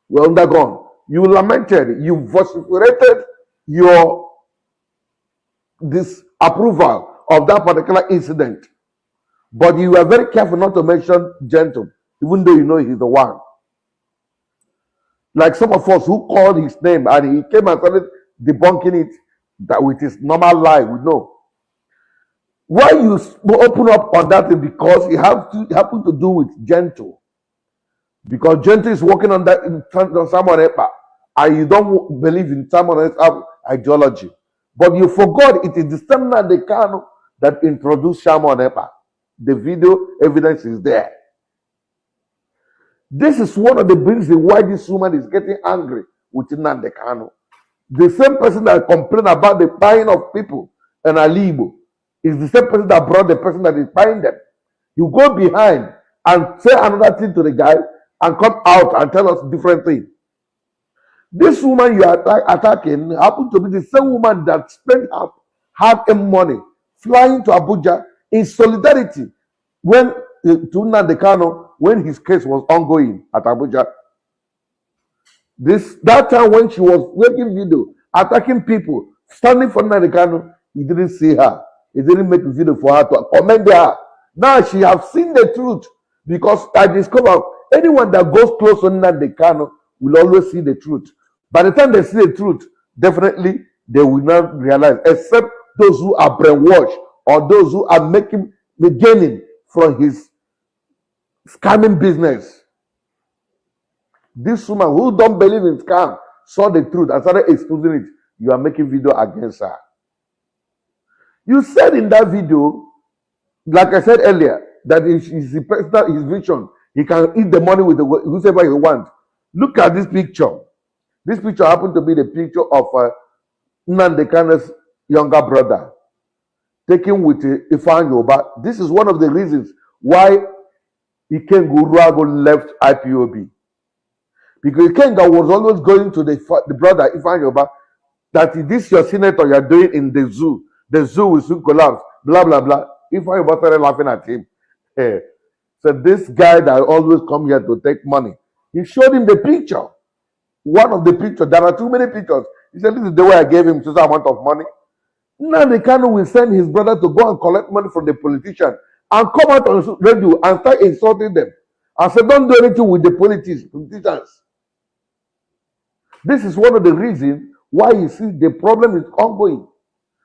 were undergone. You lamented, you vociferated your disapproval of that particular incident. But you were very careful not to mention Gentle, even though you know he's the one. Like some of us who called his name and he came and started debunking it that with his normal lie, we know. Why you open up on that is because it happened to do with Gentle. Because Gentle is working on that in Simon Ekpa, and you don't believe in Simon Ekpa's ideology. But you forgot it is the same Nnamdi Kanu that introduced Simon Ekpa. The video evidence is there. This is one of the reasons why this woman is getting angry with Nnamdi Kanu. The same person that complained about the buying of people in Alibo is the same person that brought the person that is buying them. You go behind and say another thing to the guy and come out and tell us different thing. This woman you are attacking happened to be the same woman that spent hard-earned money flying to Abuja in solidarity when to Nnamdi Kanu when his case was ongoing at Abuja. That time when she was making video, attacking people, standing for Nnamdi Kanu, he didn't see her. He didn't make a video for her to commend her. Now she have seen the truth because I discovered anyone that goes close to Nnamdi Kanu will always see the truth. By the time they see the truth, definitely they will not realize, except those who are brainwashed or those who are gaining from his scamming business. This woman who don't believe in scam saw the truth and started exposing it. You are making video against her. You said in that video, like I said earlier, that his vision, he can eat the money with whoever he wants. Look at this picture. This picture happened to be the picture of Nnamdi Kanu's younger brother, taken with Ifan Yoruba. This is one of the reasons why Ikenga Uruago left IPOB. Because Ikenga was always going to the brother Ifan Yoruba that this your senator you are doing in the zoo. The zoo will soon collapse. Blah blah blah. Ifan Yoruba started laughing at him. So this guy that always come here to take money, he showed him the picture. One of the pictures. There are too many pictures. He said, "This is the way I gave him such amount of money." Now the Kanu will send his brother to go and collect money from the politician and come out on radio and start insulting them and say, "Don't do anything with the politicians." This is one of the reasons why you see the problem is ongoing.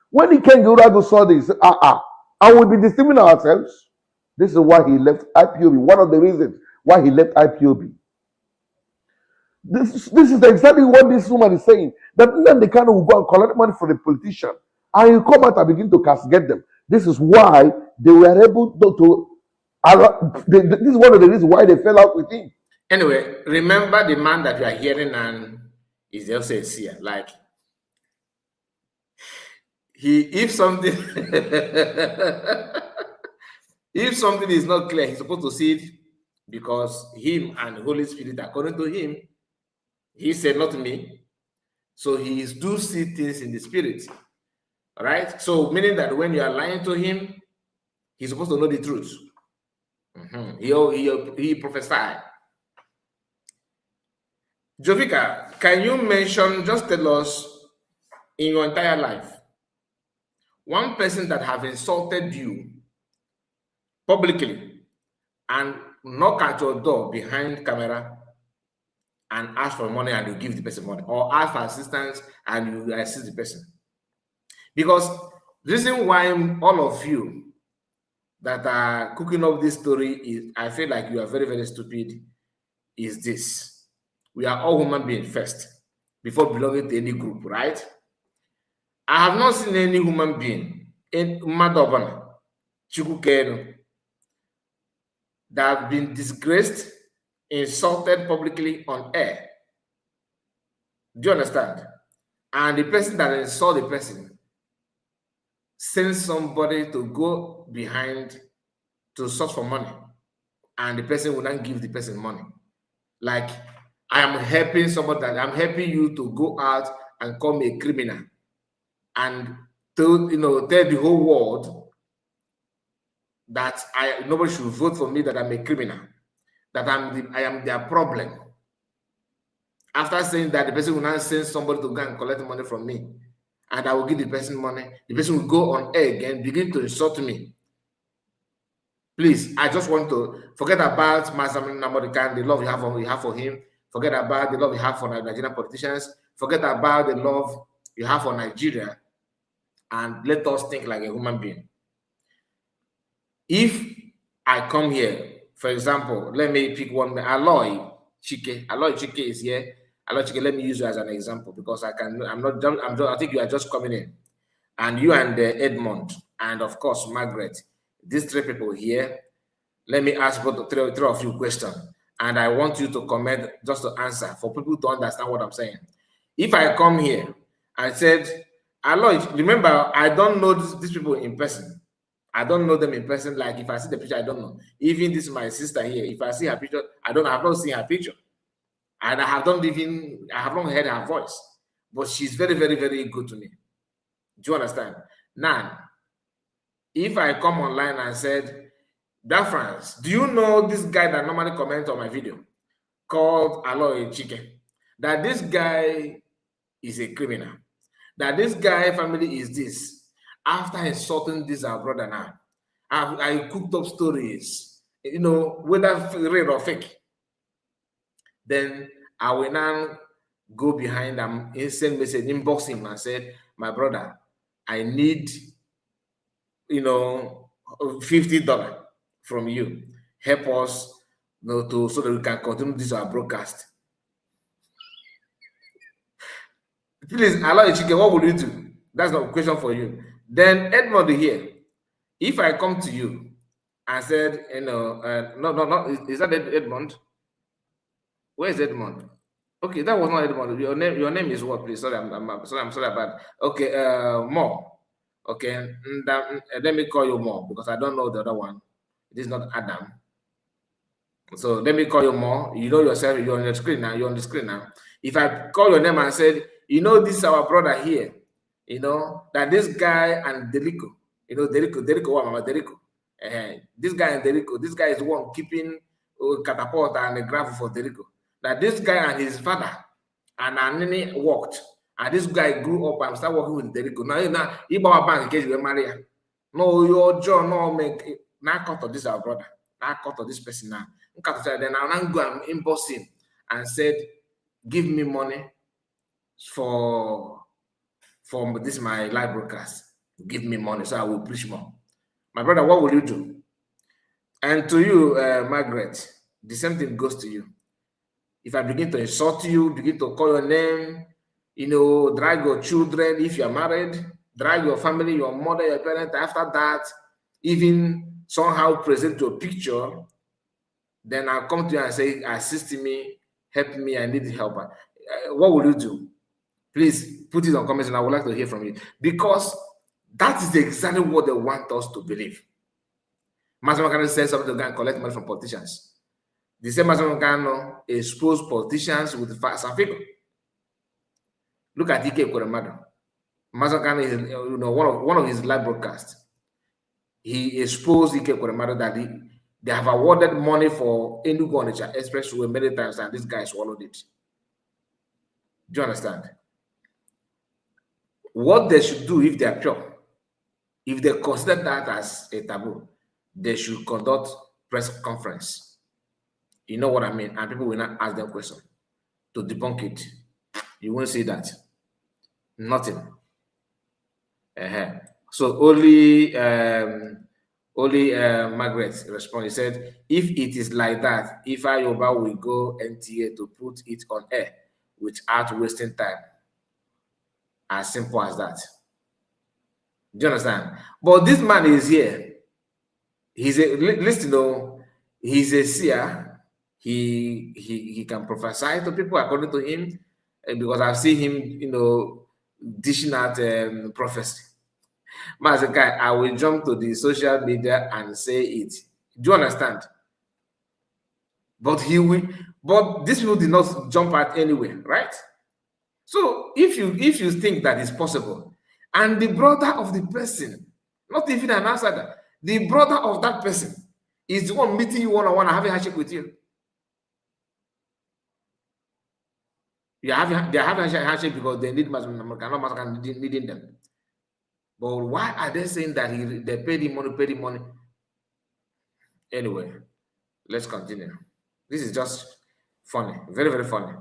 When Ikenga Uruago saw this, he said, and we'll be deceiving ourselves. This is why he left IPOB. One of the reasons why he left IPOB. This is exactly what this woman is saying. That then the Kanu will go and collect money from the politician. And you come out and begin to castigate them. This is why they were able this is one of the reasons why they fell out with him. Anyway, remember the man that you are hearing and is also a seer. Like, if something if something is not clear, he's supposed to see it because him and the Holy Spirit, according to him, he said, not me. So he do see things in the spirit. All right. So meaning that when you are lying to him, he's supposed to know the truth. He prophesied. Jovika, can you mention, just tell us in your entire life, one person that have insulted you publicly and knock at your door behind camera and ask for money and you give the person money, or ask for assistance and you assist the person? Because the reason why all of you that are cooking up this story is, I feel like you are very, very stupid, is this. We are all human beings first, before belonging to any group, right? I have not seen any human being in Madobana, Chukukeno, that have been disgraced, insulted publicly on air. Do you understand? And the person that insulted the person sends somebody to go behind to search for money, and the person will not give the person money. Like, I am helping somebody, that I'm helping you to go out and call me a criminal and to, tell the whole world that nobody should vote for me, that I'm a criminal, that I am their problem. After saying that, the person will not send somebody to go and collect money from me and I will give the person money. The person will go on air again, begin to insult me. Please, I just want to forget about Nnamudi, the love you have for him. Forget about the love you have for Nigerian politicians. Forget about the love you have for Nigeria, and let us think like a human being. If I come here, for example, let me pick one. Aloy Chike is here. Aloy Chike, let me use you as an example because I think you are just coming in, and you and Edmond, and of course Margaret. These three people here, let me ask both three of you questions, and I want you to comment just to answer for people to understand what I'm saying. If I come here, I said, Aloy, remember, I don't know these people in person. I don't know them in person. Like if I see the picture, I don't know. Even this is my sister here. If I see her picture, I have not seen her picture. And I have not heard her voice. But she's very, very, very good to me. Do you understand? Now, if I come online and said, France, do you know this guy that normally comments on my video called Aloy Chike? That this guy is a criminal. That this guy family is this. After insulting this our brother now, I cooked up stories, whether real or fake. Then I will now go behind and send message, inbox him and said, my brother, I need $50 from you. Help us so that we can continue this our broadcast. Please, Aloy Chike, what would you do? That's not a question for you. Then Edmond here, if I come to you and said, no, is that Edmond? Where is Edmond? Okay, that was not Edmond. Your name is what, please? Sorry, I'm sorry about. Okay, More. Okay, let me call you More because I don't know the other one. It is not Adam. So let me call you More. You know yourself. You're on the screen now. You're on the screen now. If I call your name and said, this is our brother here. That this guy and Derico, Derico. This guy and Derico, this guy is the one keeping catapult and the gravel for Derico. That this guy and his father and Anini worked, and this guy grew up and started working with Derico. Now, he bought a bank in case you were married. No, your job, no, make now cut to this our brother, now cut to this person now. Then I'll go and inbox him and said, give me money for this my live broadcast. Give me money so I will preach more. My brother, what will you do? And to you, Margaret, the same thing goes to you. If I begin to insult you, begin to call your name, drag your children if you're married, drag your family, your mother, your parents, after that, even somehow present your picture, then I'll come to you and say, assist me, help me, I need help. What will you do? Please put it on comments and I would like to hear from you. Because that is exactly what they want us to believe. Mazi said something to go and collect money from politicians. The same Mazi exposed politicians with facts and figures. Look at Ike Ekweremadu. Mazi is one of his live broadcasts. He exposed Ike Ekweremadu that they have awarded money for Enugu Onitsha Expressway many times and this guy swallowed it. Do you understand? What they should do if they are pure, if they consider that as a taboo, they should conduct press conference. You know what I mean? And people will not ask them questions to debunk it. You won't see that. Nothing. So only Margaret responded. He said, if it is like that, if Yoruba will go NTA to put it on air without wasting time. As simple as that. Do you understand? But this man is here. He's he's a seer. He can prophesy to people according to him, because I've seen him, dishing out prophecy. Mazi, I will jump to the social media and say it. Do you understand? But these people did not jump out anyway, right? So if you think that is possible, and the brother of the person, not even an outsider, the brother of that person is the one meeting you one-on-one and having a handshake with you. they're having handshake because they need Mazi needing them. But why are they saying that they paid him money? Anyway, let's continue. This is just funny, very, very funny.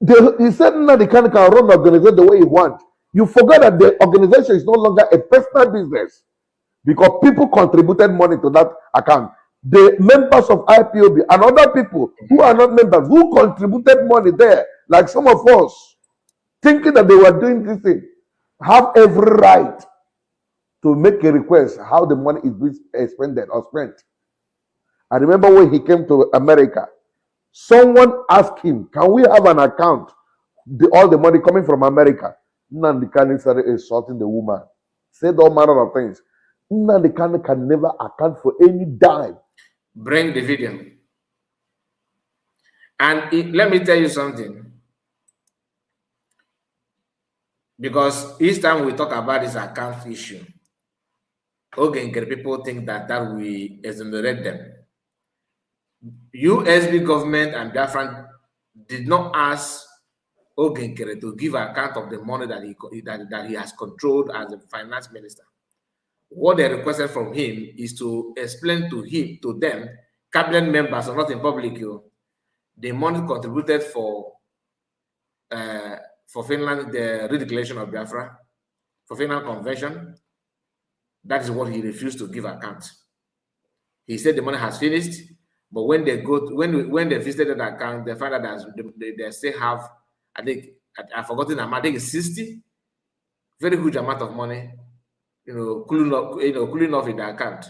He said Nnamdi Kanu can run the organization the way he wants. You forget that the organization is no longer a personal business because people contributed money to that account. The members of IPOB and other people who are not members who contributed money there, like some of us, thinking that they were doing this thing, have every right to make a request how the money is being expended or spent. I remember when he came to America, someone asked him, can we have an account? All the money coming from America. Nnamdi Kanu started insulting the woman, said all manner of things. Nnamdi Kanu can never account for any dime. Bring the video. And let me tell you something. Because each time we talk about this account issue, people think that we exonerate them. USB government and Biafran did not ask Ogenkere to give account of the money that he has controlled as a finance minister. What they requested from him is to explain to them, cabinet members are not in public, the money contributed for Finland, the redeclaration of Biafra, for Finland convention. That is what he refused to give account. He said the money has finished, but when they visited that account, they found out that they still have, I think, I've forgotten the amount, I think it's 60, very huge amount of money, cooling off in the account.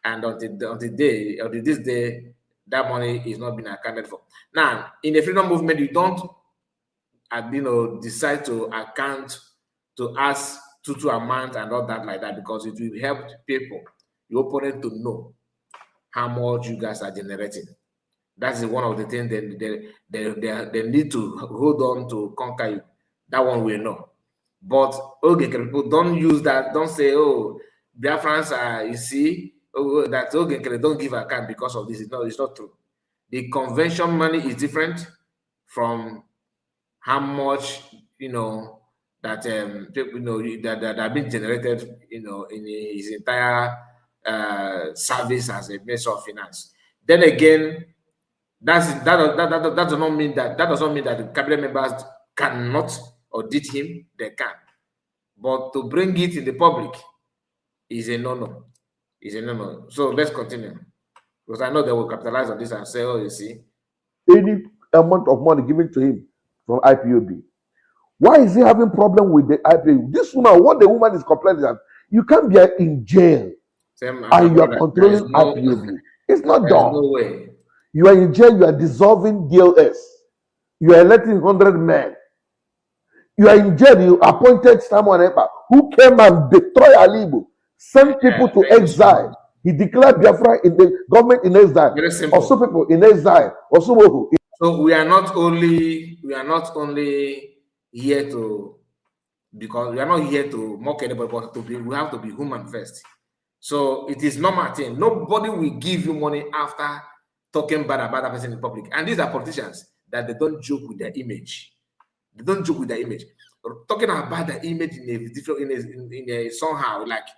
And until this day, that money is not being accounted for. Now, in the freedom movement, you don't, decide to account, to ask tutu amount and all that like that, because it will help people, your opponent, to know how much you guys are generating. That's one of the things they need to hold on to conquer you. That one we know. But people don't use that. Don't say, oh, Biafrans are, you see, that don't give account because of this. No, it's not true. The convention money is different from how much, that that have been generated, in his entire service as a minister of finance. Then again, that does not mean that the cabinet members cannot audit him. They can, but to bring it in the public is a no-no. So let's continue, because I know they will capitalize on this and say, oh, you see, any amount of money given to him from IPOB. Why is he having problem with the IPOB? This woman, what the woman is complaining that you can't be in jail and you are controlling IPOB. It's not done. No way. You are in jail, you are dissolving DLS. You are electing 100 men. You are in jail, you appointed someone who came and destroyed Alibo, sent people to exile. He declared Biafra in the government in exile. Very simple. Also people in exile. Also, so we are not only here to, because we are not here to mock anybody, but we have to be human first. So it is normal thing. Nobody will give you money after talking bad about that person in public. And these are politicians that they don't joke with their image. They don't joke with their image. Talking about the image in a different, in a somehow, like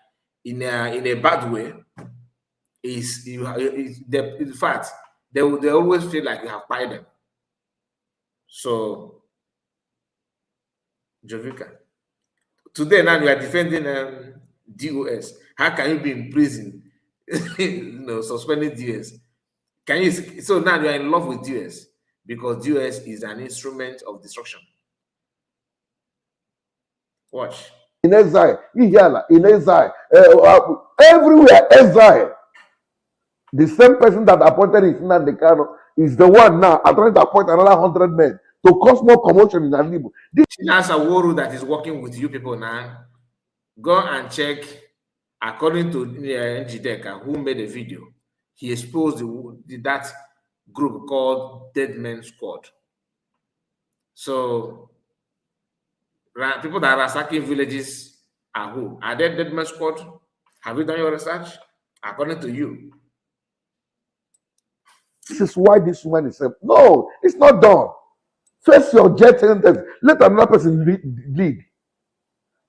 in a bad way, in fact, they always feel like you have paid them. So, Jovika, today now you are defending DOS. How can you be in prison, suspending DOS? Can you? So now you are in love with DOS because DOS is an instrument of destruction. Watch. In exile, in exile, everywhere exile. The same person that appointed his Nnamdi Kanu is the one now trying to appoint another 100 men to cause more commotion in Alibo. That's a Woru that is working with you people now. Go and check. According to Njideka, who made a video, he exposed that group called Dead Men Squad. So people that are attacking villages are who? Are they Dead Men Squad? Have you done your research? According to you. This is why this woman is saying, no, it's not done. Face your jet sentence. Let another person lead.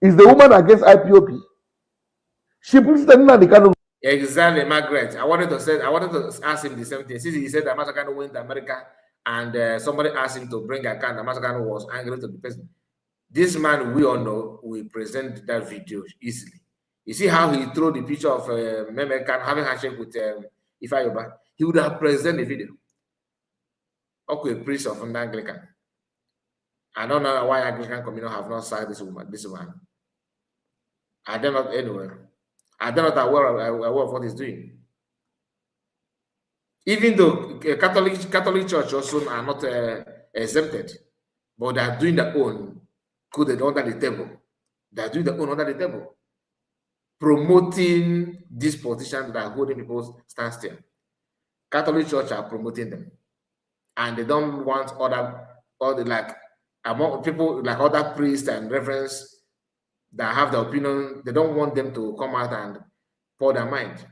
Is the woman against IPOP? She puts the Nnamdi Kanu. Exactly, Margaret. I wanted to ask him the same thing. Since he said that Mazi Kanu went to America and somebody asked him to bring a can, and Mazi Kanu was angry to the person. This man, we all know, will present that video easily. You see how he threw the picture of Meme Kanu having handshake with Ifa Yoruba? He would have presented the video. Okay, priest of an Anglican. I don't know why Anglican communion have not sacked this woman. I don't know anywhere. I don't know aware of what he's doing. Even though Catholic Church also are not exempted, but they are doing their own good under the table. They are doing their own under the table, promoting these politicians that are holding people's stand still. Catholic Church are promoting them, and they don't want among people like other priests and reverends that have the opinion. They don't want them to come out and pour their mind.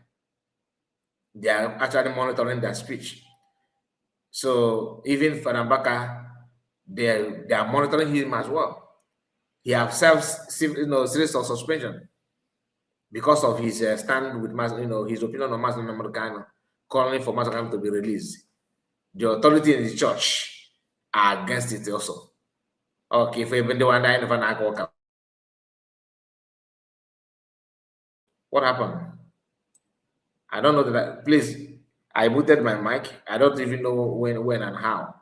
They are actually monitoring their speech. So even Father Mbaka, they are monitoring him as well. He has series of suspension because of his stand with his opinion on Nnamdi, calling for Nnamdi to be released. The authority in the church are against it also. Okay, if even the one that what happened? I don't know that. Please, I muted my mic. I don't even know when and how.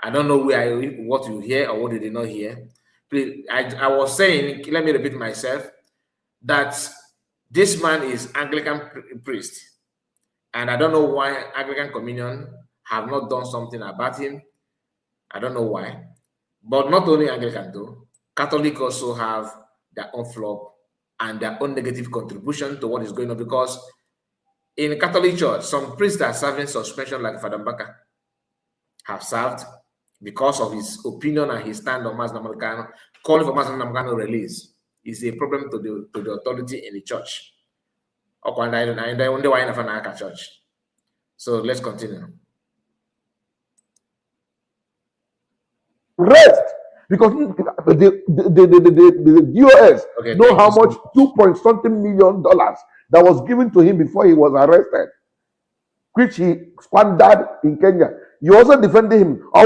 I don't know what you hear or what you did not hear. Please, I was saying, let me repeat myself, that this man is Anglican priest. And I don't know why Anglican Communion have not done something about him. I don't know why. But not only Anglican though, Catholic also have their own flop and their own negative contribution to what is going on, because in the Catholic Church, some priests are serving suspension like Father Mbaka have served because of his opinion and his stand on Nnamdi, calling for Nnamdi release is a problem to the authority in the church. Church. So let's continue. Rest, because the DOS know how much $2.something million that was given to him before he was arrested, which he squandered in Kenya. You also defended him. So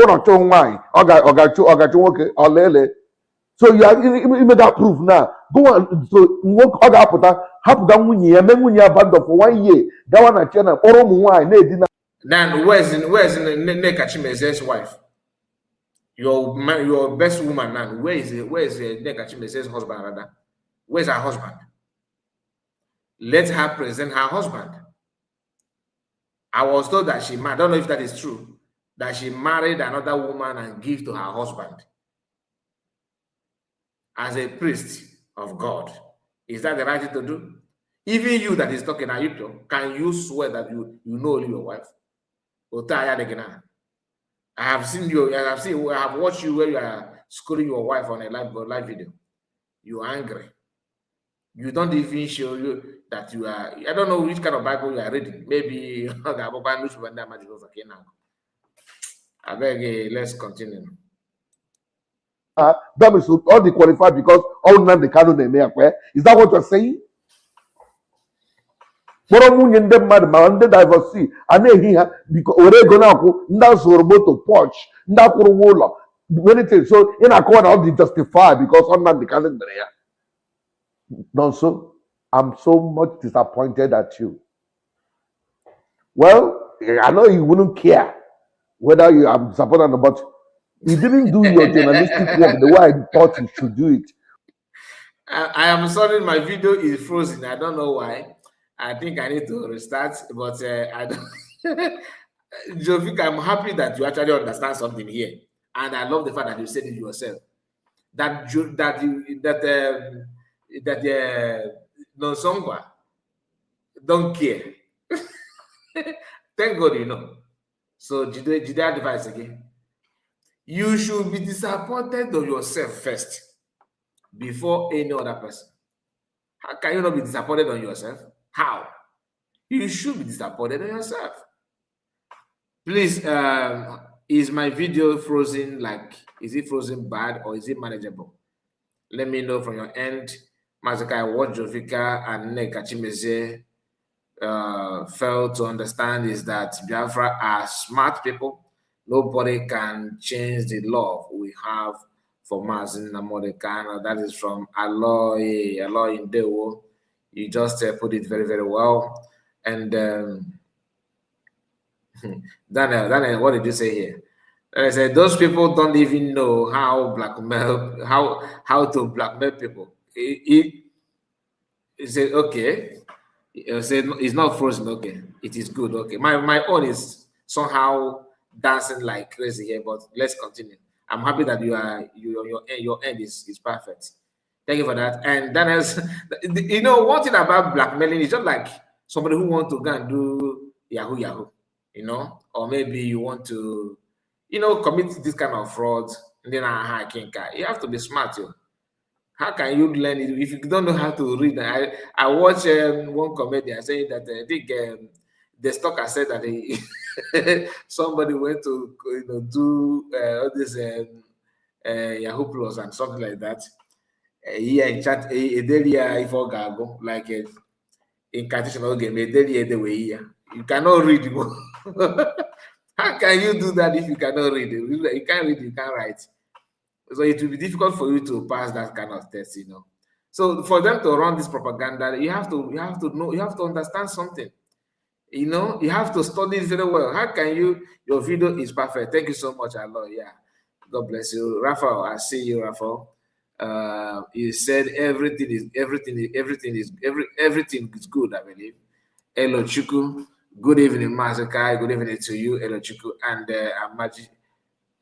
you made that proof now. Go on. So work for 1 year. That one at China. Then where's Nnekachimeze's wife? Your best woman now. Where is Nnekachimeze's husband rather? Where's her husband? Let her present her husband. I was told that I don't know if that is true, that she married another woman and gave to her husband. As a priest of God, is that the right thing to do? Even you that is talking, can you swear that you know your wife? I have seen you. I have watched you where you are schooling your wife on a live video. You're angry. You don't even show you that you are. I don't know which kind of Bible you are reading. Maybe I beg. Let's continue. That is all the qualified because all Nnamdi Kanu is that what you're saying? Diversity and because porch many things. So in a corner all the justify because on Nnamdi Kanu there. No, so I'm so much disappointed at you. Well, I know you wouldn't care whether you are disappointed or not, but you didn't do your journalistic work the way I thought you should do it. I am sorry, my video is frozen. I don't know why. I think I need to restart, but I don't. Jovik, I'm happy that you actually understand something here, and I love the fact that you said it yourself. No Songwa don't care. Thank God you know. So did they advise again? You should be disappointed on yourself first before any other person. How can you not be disappointed on yourself? How? You should be disappointed on yourself. Please, is my video frozen? Like, is it frozen bad or is it manageable? Let me know from your end. Mazakai, what Jovika and Nekachimeze failed to understand is that Biafra are smart people. Nobody can change the love we have for Mazi Nnamudi Kanu. That is from Aloy Indewo. You just put it very, very well. And Daniel, what did you say here? I said those people don't even know how to blackmail people. He said, okay. He said it's not frozen. Okay, it is good. Okay, my own is somehow dancing like crazy here, but let's continue. I'm happy that your end is perfect. Thank you for that. And then else, you know, one thing about blackmailing is just like somebody who wants to go and do Yahoo, you know, or maybe you want to, you know, commit this kind of fraud. And then you have to be smart, yo. How can you learn it if you don't know how to read? I watched one comedian saying that I think the stalker said that somebody went to do all this Yahoo Plus and something like that. Yeah, in chat, if go like incantation game, you cannot read. How can you do that if you cannot read? You can't read, you can't write. So it will be difficult for you to pass that kind of test, you know. So for them to run this propaganda, you have to know, you have to understand something. You know, you have to study it very well. How can you? Your video is perfect. Thank you so much, Allah. Yeah, God bless you, Raphael. I see you, Raphael. You said everything is good. I believe. Hello, Chuku. Good evening, Mazakai. Good evening to you, Hello, Chuku, and Amaji.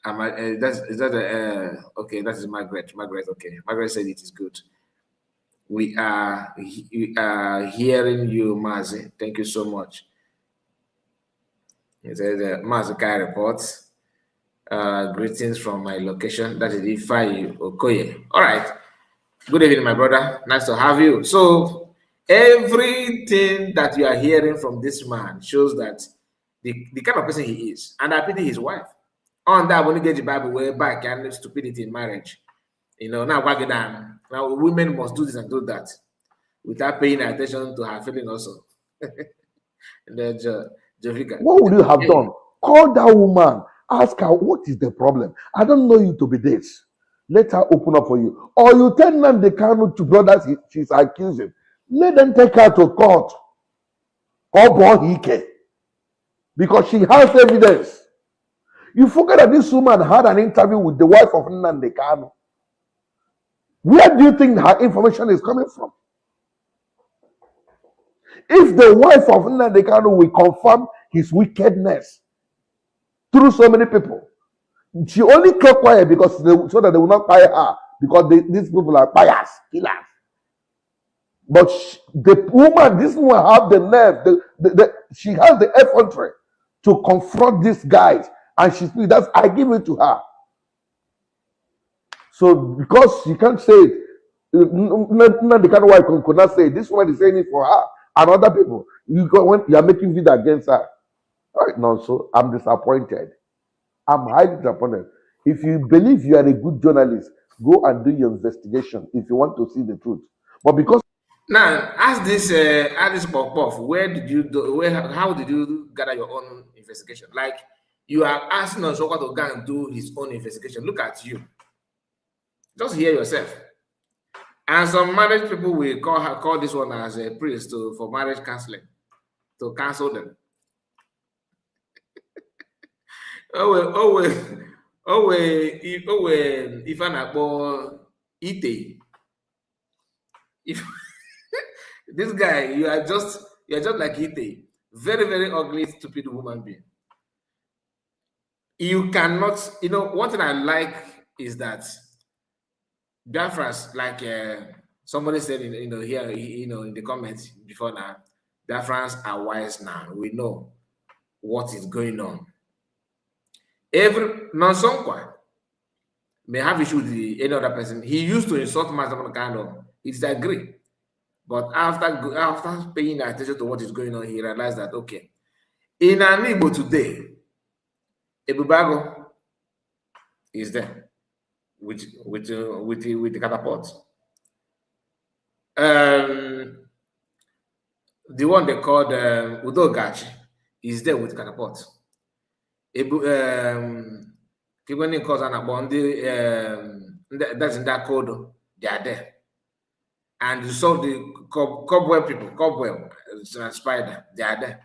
Okay, that is Margaret. Okay, Margaret said it is good. We are hearing you, Mazi. Thank you so much. It says Mazakai reports. Greetings from my location. That is Ifai Okoye. All right. Good evening, my brother. Nice to have you. So everything that you are hearing from this man shows that the kind of person he is, and I pity his wife. On that, when you get the Bible way back and stupidity in marriage, you know, now now women must do this and do that without paying attention to her feeling also. And then Jovika, what would you have done? Call that woman, ask her what is the problem. I don't know you to be this. Let her open up for you. Or you tell Nnamdi Kanu to brothers she's accusing. Let them take her to court. Because she has evidence. You forget that this woman had an interview with the wife of Nnamdi Kanu. Where do you think her information is coming from? If the wife of Nnamdi Kanu will confirm his wickedness through so many people, she only kept quiet because so that they will not fire her, because these people are biased, killers. But this woman have the nerve, she has the effrontery to confront these guys. And she speaks, I give it to her. So because she can't say it, the kind of wife could not say it. This woman is saying it for her and other people. You are making video against her. All right, now, so I'm disappointed. I'm highly disappointed. If you believe you are a good journalist, go and do your investigation if you want to see the truth. But because now, ask this Pop, how did you gather your own investigation? Like, you are asking us to go and do his own investigation. Look at you. Just hear yourself. And some marriage people will call this one as a priest for marriage counseling, to counsel them. If I'm about Ite, if this guy, you are just like Ite, very, very ugly, stupid woman being. You cannot, you know, one thing I like is that Biafrans, like somebody said, here, in the comments before now, Biafrans are wise now. We know what is going on. Every non-Sonkwa may have issue with any other person. He used to insult Mazi Kanu. He disagreed. But after paying attention to what is going on, he realized that, okay, in an Igbo today, Ebubago, is there with the catapult. The one they called Udogachi is there with catapult. People in cause that's in that code, they are there. And you saw the cobweb people, cobweb, spider, they are there.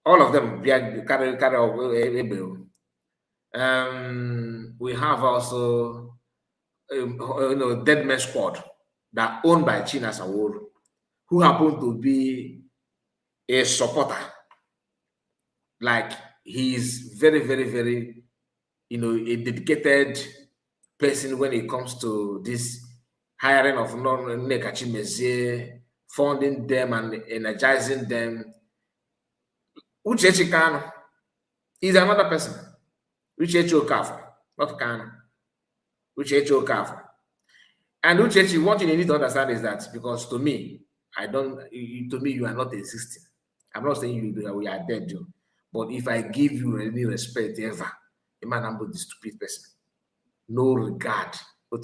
All of them, they are carry. We have also Dead Man Squad that owned by China Sawol, who happen to be a supporter. Like he's very, very, very, a dedicated person when it comes to this hiring of non-Nekachimeze, funding them and energizing them. Uchechi Kanu is another person. Uchechi Okafor, not Kanu. Uchechi Okafor. And Uchechi, one thing you need to understand is that because to me, you are not existing. I'm not saying we are dead, Joe. But if I give you any respect ever, Eman I'm the stupid person. No regard. I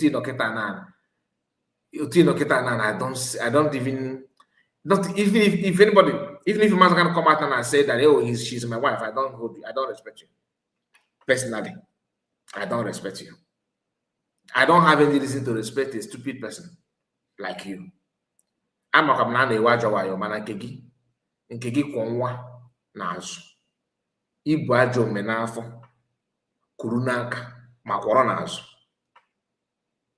don't even, not even if anybody, even if a man can come out and say that, oh, she's my wife, I don't respect you. Personally, I don't respect you. I don't have any reason to respect a stupid person like you. I'm a man a watch your man nkegi kwonwa nazu. Ibu ajo menafo kurunaka makworo nazu.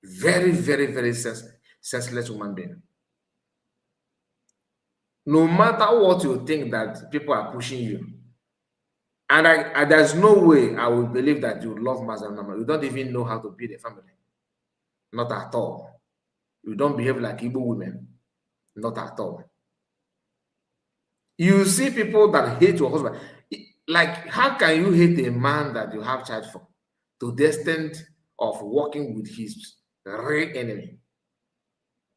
Very, very, very senseless human being. No matter what you think that people are pushing you, and there's no way I will believe that you love Mazi Nnamdi. You don't even know how to build a family. Not at all. You don't behave like Igbo women. Not at all. You see people that hate your husband. Like, how can you hate a man that you have child for to the extent of working with his real enemy?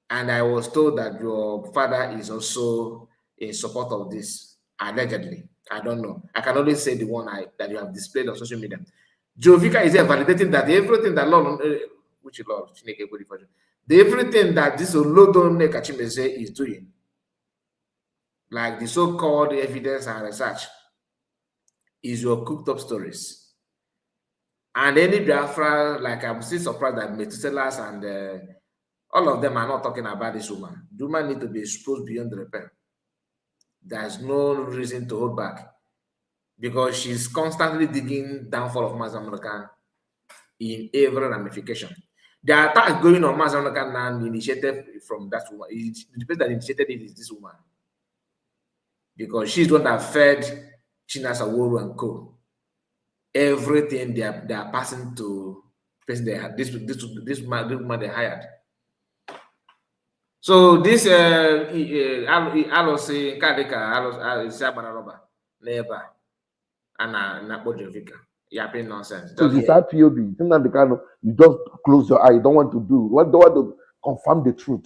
And I was told that your father is also in support of this, allegedly. I don't know. I can only say the one that you have displayed on social media. Jovika is there validating that everything that Lord, which Lord, everything that this Olodone Kachimeze is doing, like the so-called evidence and research, is your cooked up stories. And any Biafra, like I'm still surprised that Methuselahs and all of them are not talking about this woman. The woman need to be exposed beyond repair. There's no reason to hold back because she's constantly digging downfall of Mazi Nnamdi in every ramification. The attack going on Mazi Nnamdi now initiated from that woman. The person that initiated it is this woman. Because she's the one that fed Chinasa Woru and Co. Everything they are passing to person they had, this woman they hired. So this Alose Kadeka Sabararoba never and Napojovika. Yapping nonsense. So this IPOB, you just close your eye, you don't want to do, you don't want to confirm the truth.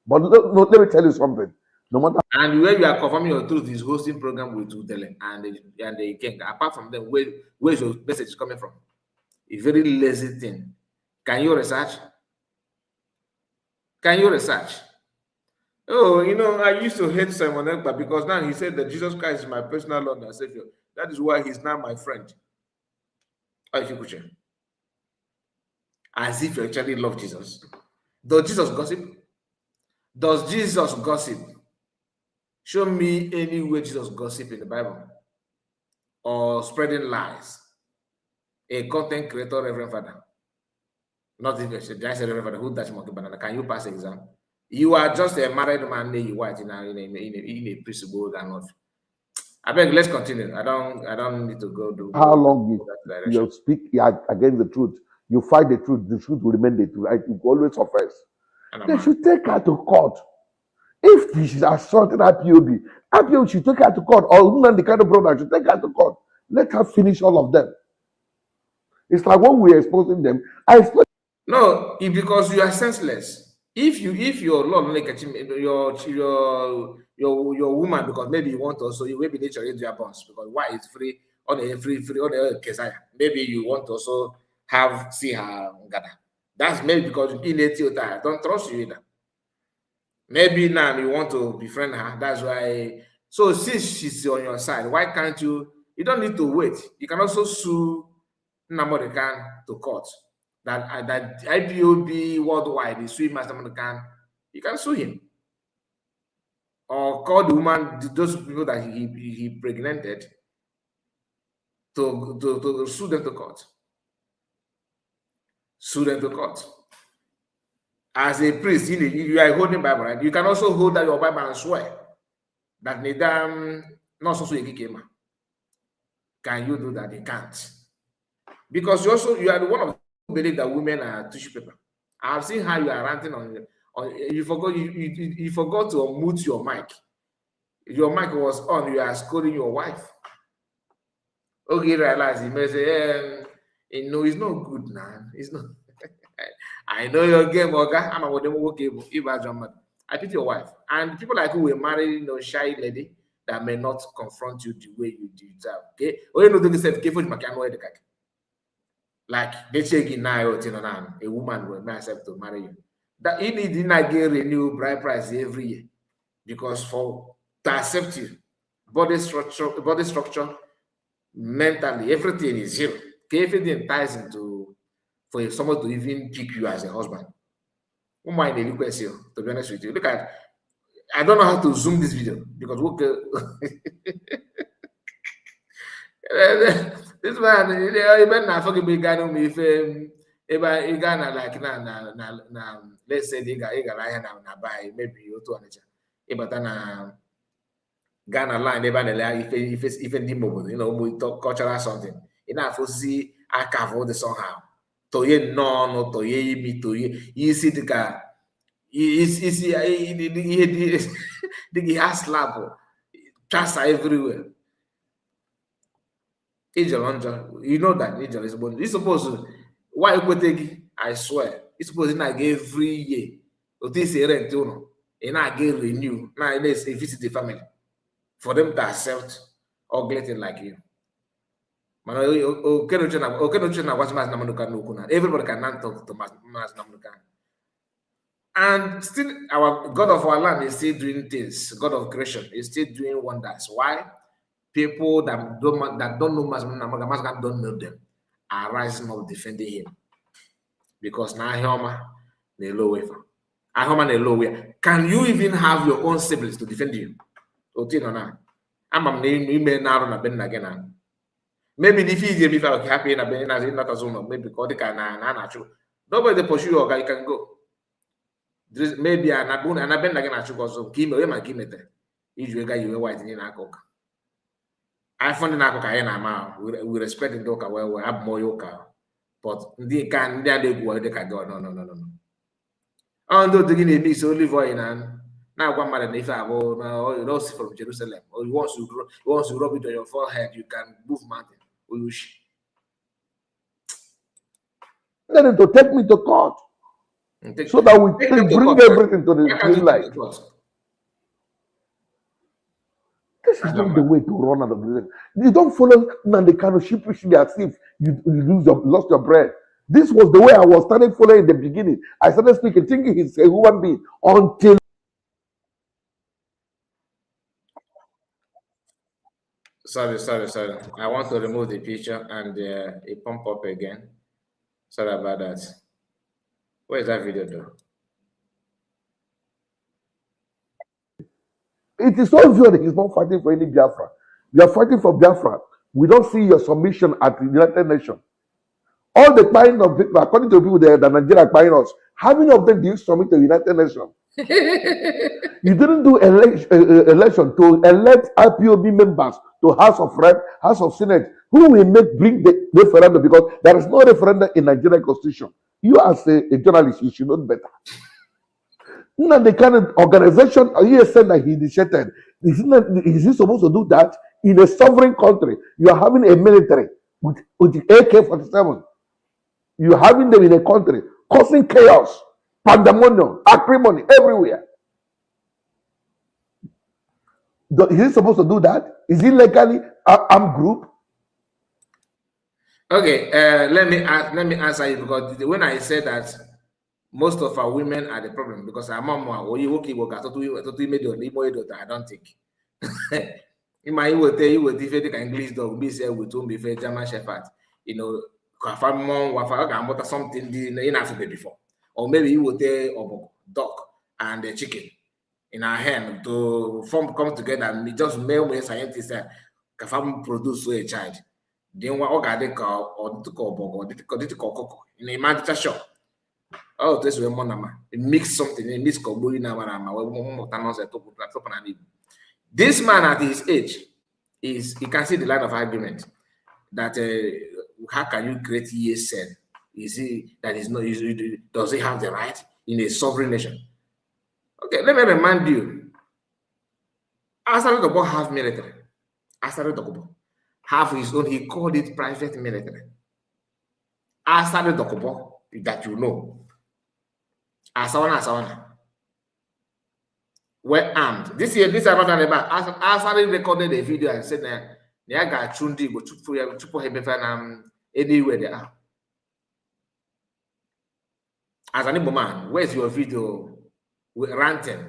But let me tell you something. No matter, and where you are confirming your truth is hosting program with Udele and the king. Apart from them, where's your message coming from? A very lazy thing. Can you research? Can you research? Oh, I used to hate Simon Ekpa because now he said that Jesus Christ is my personal Lord and Savior. That is why he's now my friend. As if you actually love Jesus. Does Jesus gossip? Does Jesus gossip? Show me any way Jesus gossip in the Bible or spreading lies. A content creator, Reverend Father. Not even I said Reverend Father, who does monkey banana? Can you pass exam? You are just a married man named white in a principle and not. I beg, let's continue. I don't need to go do. How long you speak against the truth, you fight the truth will remain the truth. It will always suffice. They should take her to court. If she's assaulting IPOB should take her to court, or the kind of brother should take her to court. Let her finish all of them. It's like when we're exposing them, No, because you are senseless. If your Lord your woman, because maybe you want also, you maybe nature your boss, because why is free on a free on a Kesaya. Maybe you want also see her gather. That's maybe because you in I don't trust you either. Maybe now you want to befriend her. That's why. So since she's on your side, why can't you? You don't need to wait. You can also sue Nnamudi to court. That IPOB worldwide is suing Master Nnamudi. You can sue him, or call the woman, those people that he pregnanted, to sue them to court. Sue them to court. As a priest, you are holding Bible, right? You can also hold that your Bible and swear that Nidam not so Kema. Can you do that? You can't. Because you are the one of who believe that women are tissue paper. I have seen how you are ranting on you forgot to unmute your mic. Your mic was on, you are scolding your wife. Okay, realize he may say, no, it's not good now. It's not. I know your game, okay? I'm a game. I pity your wife. And people like who will marry, shy lady that may not confront you the way you deserve. Okay? Or you know, they say, like they check in now, a woman will accept to marry you. That you need not get renew bride price every year. Because to accept you, body structure, mentally, everything is zero. Okay? Everything ties into for someone to even pick you as a husband. Who mind the request here, to be honest with you? Look at, I don't know how to zoom this video because this man, even now, fucking big guy, me if like na let's say they got na buy maybe you to but na Ghana line if any mobile, cultural something. Enough to see I cover the somehow. Toye no toye mi toye you see the guy he has slap transfer everywhere. You know that angel is born. It's supposed to why you I swear it's supposed to get every year. But this rent and I get renew. Now let's visit the family for them to accept ugly thing like you. Everybody can now talk to Mazi Nnamdi. And still, our God of our land is still doing things. God of creation is still doing wonders. Why? People that don't know Mazi Nnamdi don't know them are rising up defending him. Because now Homa they low way. Homa they low way. Can you even have your own siblings to defend you? I'm name now again. Maybe if you be happy in a ben as not as maybe because they can nobody pursue you, you can go. Maybe an abun and a ben again at you because Kim my Kimete. You guy you white in a cock. I found in Akoka we respect the doka where we have more yoka, but they can they go they can go. No. Although the Guinea be so live in now one man if I have you know from Jerusalem or you want to rub it on your forehead, you can move mountain. Them to take me to court so that we can bring everything to the clean light. This is not the way to run out of the thing. You don't follow Nnamdi Kanu sheepishly as if you lost your bread. This was the way I was started following in the beginning. I started speaking, thinking he's a human being until. Sorry. I want to remove the picture and it pump up again. Sorry about that. Where is that video though? It is so obvious that he's not fighting for any Biafra. You are fighting for Biafra. We don't see your submission at the United Nations. All the kind of people, according to people there, that Nigeria are buying us, how many of them do you submit to the United Nations? You didn't do election to elect IPOB members to House of Rep, House of Senate. Who will bring the referendum? Because there is no referendum in Nigerian Constitution. You as a journalist, you should know better. Now the kind of organization ESN that he initiated, is he supposed to do that in a sovereign country? You are having a military with the AK-47. You are having them in a country causing chaos, pandemonium, acrimony everywhere. Is he supposed to do that? Is he legally armed group? Okay, let me answer you, because when I said that most of our women are the problem, because our mom or you okay work at I don't think. In my will tell you with if English dog be said with be fair German Shepherd, you know, mom wafa something in Africa before. Or maybe you will tell dog and the chicken in our hand to form come together and just male scientists can produce a child. Then what organ or in a magic shop. Oh, this way monama. It mix something, it mix koburi na marama. This man at his age is he can see the line of argument that how can you create ESN? Is he that is no does he have the right in a sovereign nation? Okay, let me remind you. Asari Dobo have military. Asari Dobo have his own, he called it private military. Asari Dobo that you know. Asawana. Were armed. This year, this is another about. Asari recorded a video and said that Niaga Chundi go to Hebefan anywhere they are. As an Igbo man, where's your video ranting?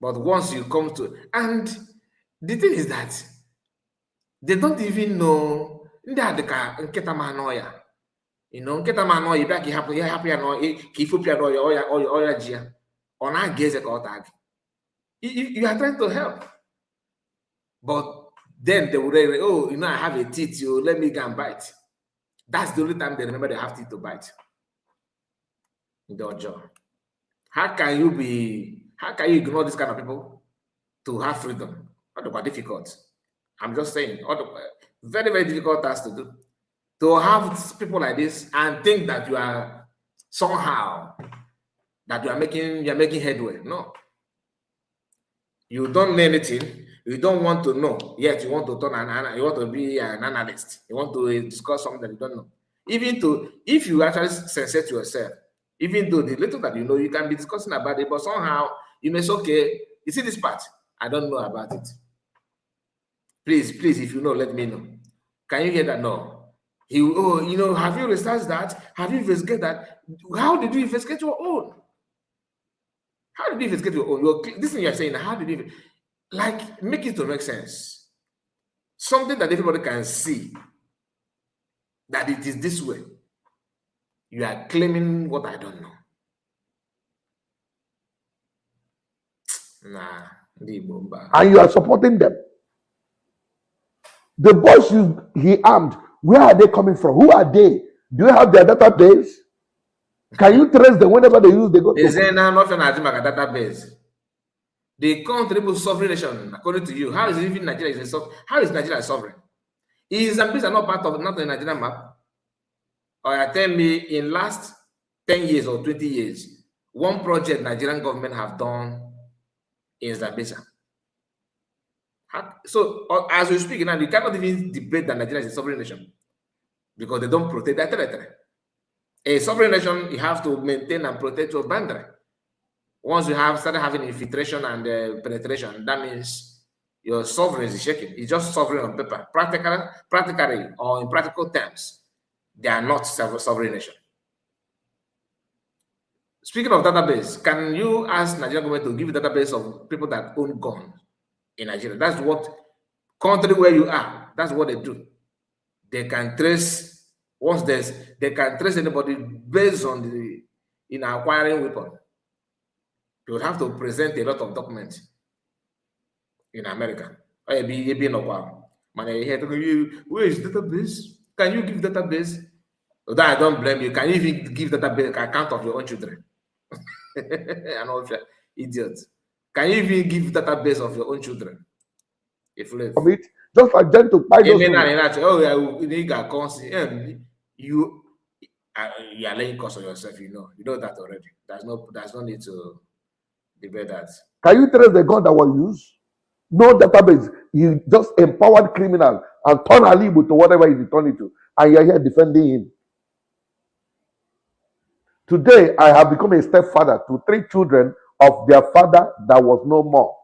But once you come to, and the thing is that they don't even know nketa manoya. You know, nketa manoya back happy no kifupia no oya jia. On our gaze tag. You are trying to help. But then they would say, oh, you know, I have a teeth, you let me go and bite. That's the only time they remember they have teeth to bite. How can you ignore this kind of people to have freedom? Not difficult. I'm just saying, very, very difficult task to do. To have people like this and think that you are somehow that you're making headway. No. You don't know anything, you don't want to know, yet you want to you want to be an analyst, you want to discuss something that you don't know. If you actually censor yourself, even though the little that you know, you can be discussing about it, but somehow you may say, okay, you see this part, I don't know about it. Please, if you know, let me know. Can you hear that? No. You know, have you researched that? Have you investigated that? How did you investigate your own? How did you investigate your own? This thing you're saying, how did you, like, make it to make sense? Something that everybody can see, that it is this way. You are claiming what I don't know. Nah, and you are supporting them. The boys he armed, where are they coming from? Who are they? Do you have their database? Can you trace them whenever they go to? Is there now nothing a database? The country was sovereign nation, according to you. How is even Nigeria how is Nigeria sovereign? Is Zambia not part of not the Nigerian map? Or tell me, in last 10 years or 20 years, one project Nigerian government have done in Zambia. So as we speak now, you cannot even debate that Nigeria is a sovereign nation because they don't protect that territory. A sovereign nation, you have to maintain and protect your boundary. Once you have started having infiltration and penetration, that means your sovereignty is shaking. It's just sovereign on paper. Practically, or in practical terms, they are not sovereign nation. Speaking of database, can you ask Nigerian government to give you database of people that own guns in Nigeria? That's what country where you are. That's what they do. They can trace they can trace anybody based on in acquiring weapon. You would have to present a lot of documents in America. Where is database? Can you give database? That I don't blame you. Can you even give database account of your own children? An idiot. Can you even give database of your own children? If it, just like them to buy those. You are laying cost on yourself. You know that already. There's no need to debate that. Can you trace the gun that was used? No database. You just empowered criminal and turn Alibu to whatever he turned it to, and you're here defending him. Today, I have become a stepfather to 3 children of their father that was no more.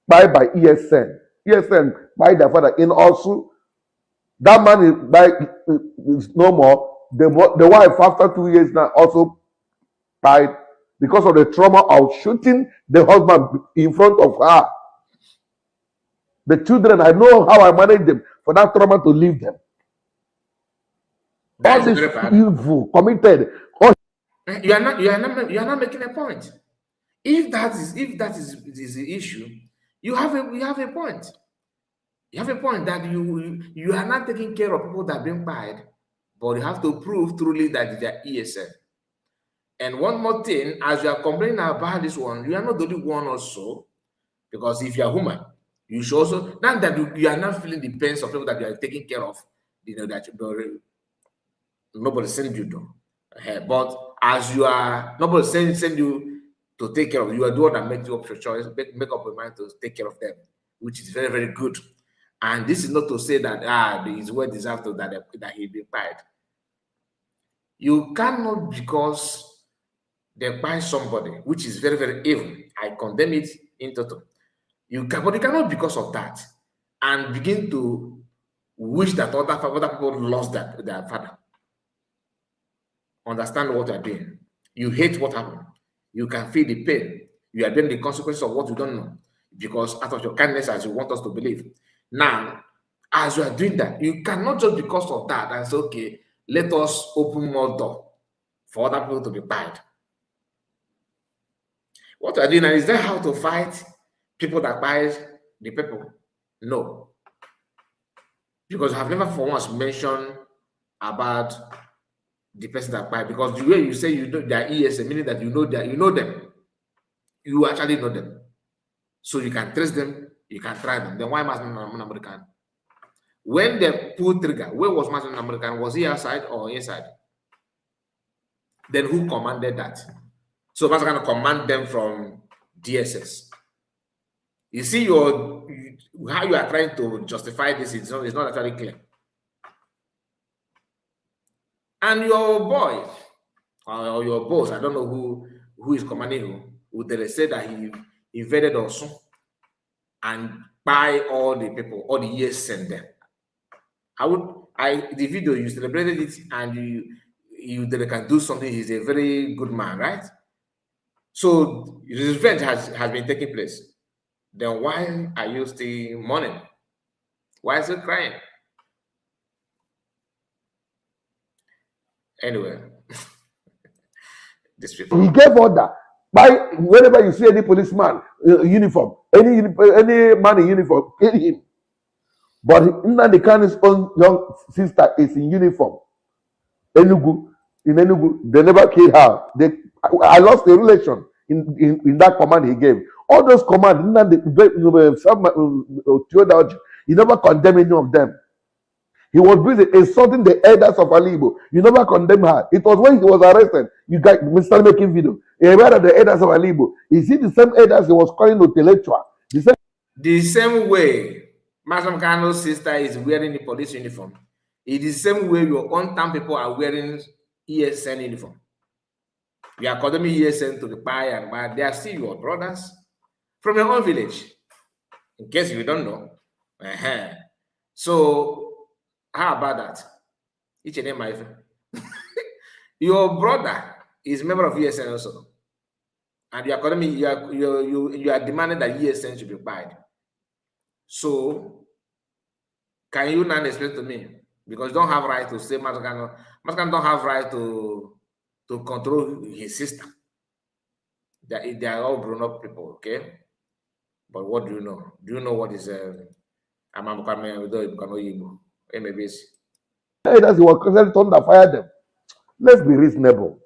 By ESN. ESN by their father in Osu. That man is no more. The wife, after 2 years now, also died because of the trauma of shooting the husband in front of her. The children, I know how I managed them for that trauma to leave them. That All is this very bad. evil committed. All You are not making a point. If that is the issue, you have a point. You have a point that you are not taking care of people that are being fired, but you have to prove truly that they are ESN. And one more thing, as you are complaining about this one, you are not the only one also, because if you are human, you should also, not that you are not feeling the pains of people that you are taking care of, you know, that nobody send you though. But as you are, nobody send you to take care of, you are the one that makes up your choice, make up your mind to take care of them, which is very, very good. And this is not to say that it's well deserved that he be fired. You cannot, because they buy somebody, which is very, very evil. I condemn it in total. But you cannot, because of that, and begin to wish that other people lost their father. Understand what you're doing. You hate what happened. You can feel the pain. You are bearing the consequences of what you don't know, because out of your kindness, as you want us to believe. Now, as you are doing that, you cannot just because of that and say, okay, let us open more door for other people to be bad. What you are doing now, is that how to fight people that buy the people? No. Because I've never for once mentioned about the person that buy, because the way you say you know their ESA, meaning that you know them. You actually know them. So you can trace them, you can try them. Then why Mazi Nnamudi? When they pull trigger, where was Mazi Nnamudi? Was he outside or inside? Then who commanded that? So Mazi can command them from DSS. You see how you are trying to justify this, it's not actually clear. And your boy, or your boss, I don't know who is commanding who they say that he invaded Osun and buy all the people, all the years sent them. The video, you celebrated it, and they can do something. He's a very good man, right? So his revenge has been taking place. Then why are you still mourning? Why is he crying? Anyway, this people. he gave order. Whenever you see any policeman uniform, any man in uniform, kill him. But Nnamdi Kanu's own young sister is in uniform. In Enugu, they never killed her. I lost the relation in that command he gave. All those commands, he never condemned any of them. He was busy insulting the elders of Alibo. You never condemn her. It was when he was arrested. You guys started making video. He read the elders of Alibo. Is it the same elders he was calling intellectual? The same way Mazi Kanu's sister is wearing the police uniform. It is the same way your own town people are wearing ESN uniform. You are condemning ESN to the pie and bad. They are still your brothers from your own village. In case you don't know. So how about that? Each and my your brother is a member of ESN also, and you are calling me. You are demanding that ESN should be paid. So can you not explain to me? Because you don't have right to say Mazi Kanu don't have right to control his sister. They are all grown up people, okay? But what do you know? Do you know what is Elders he was constantly told to fire them. Let's be reasonable.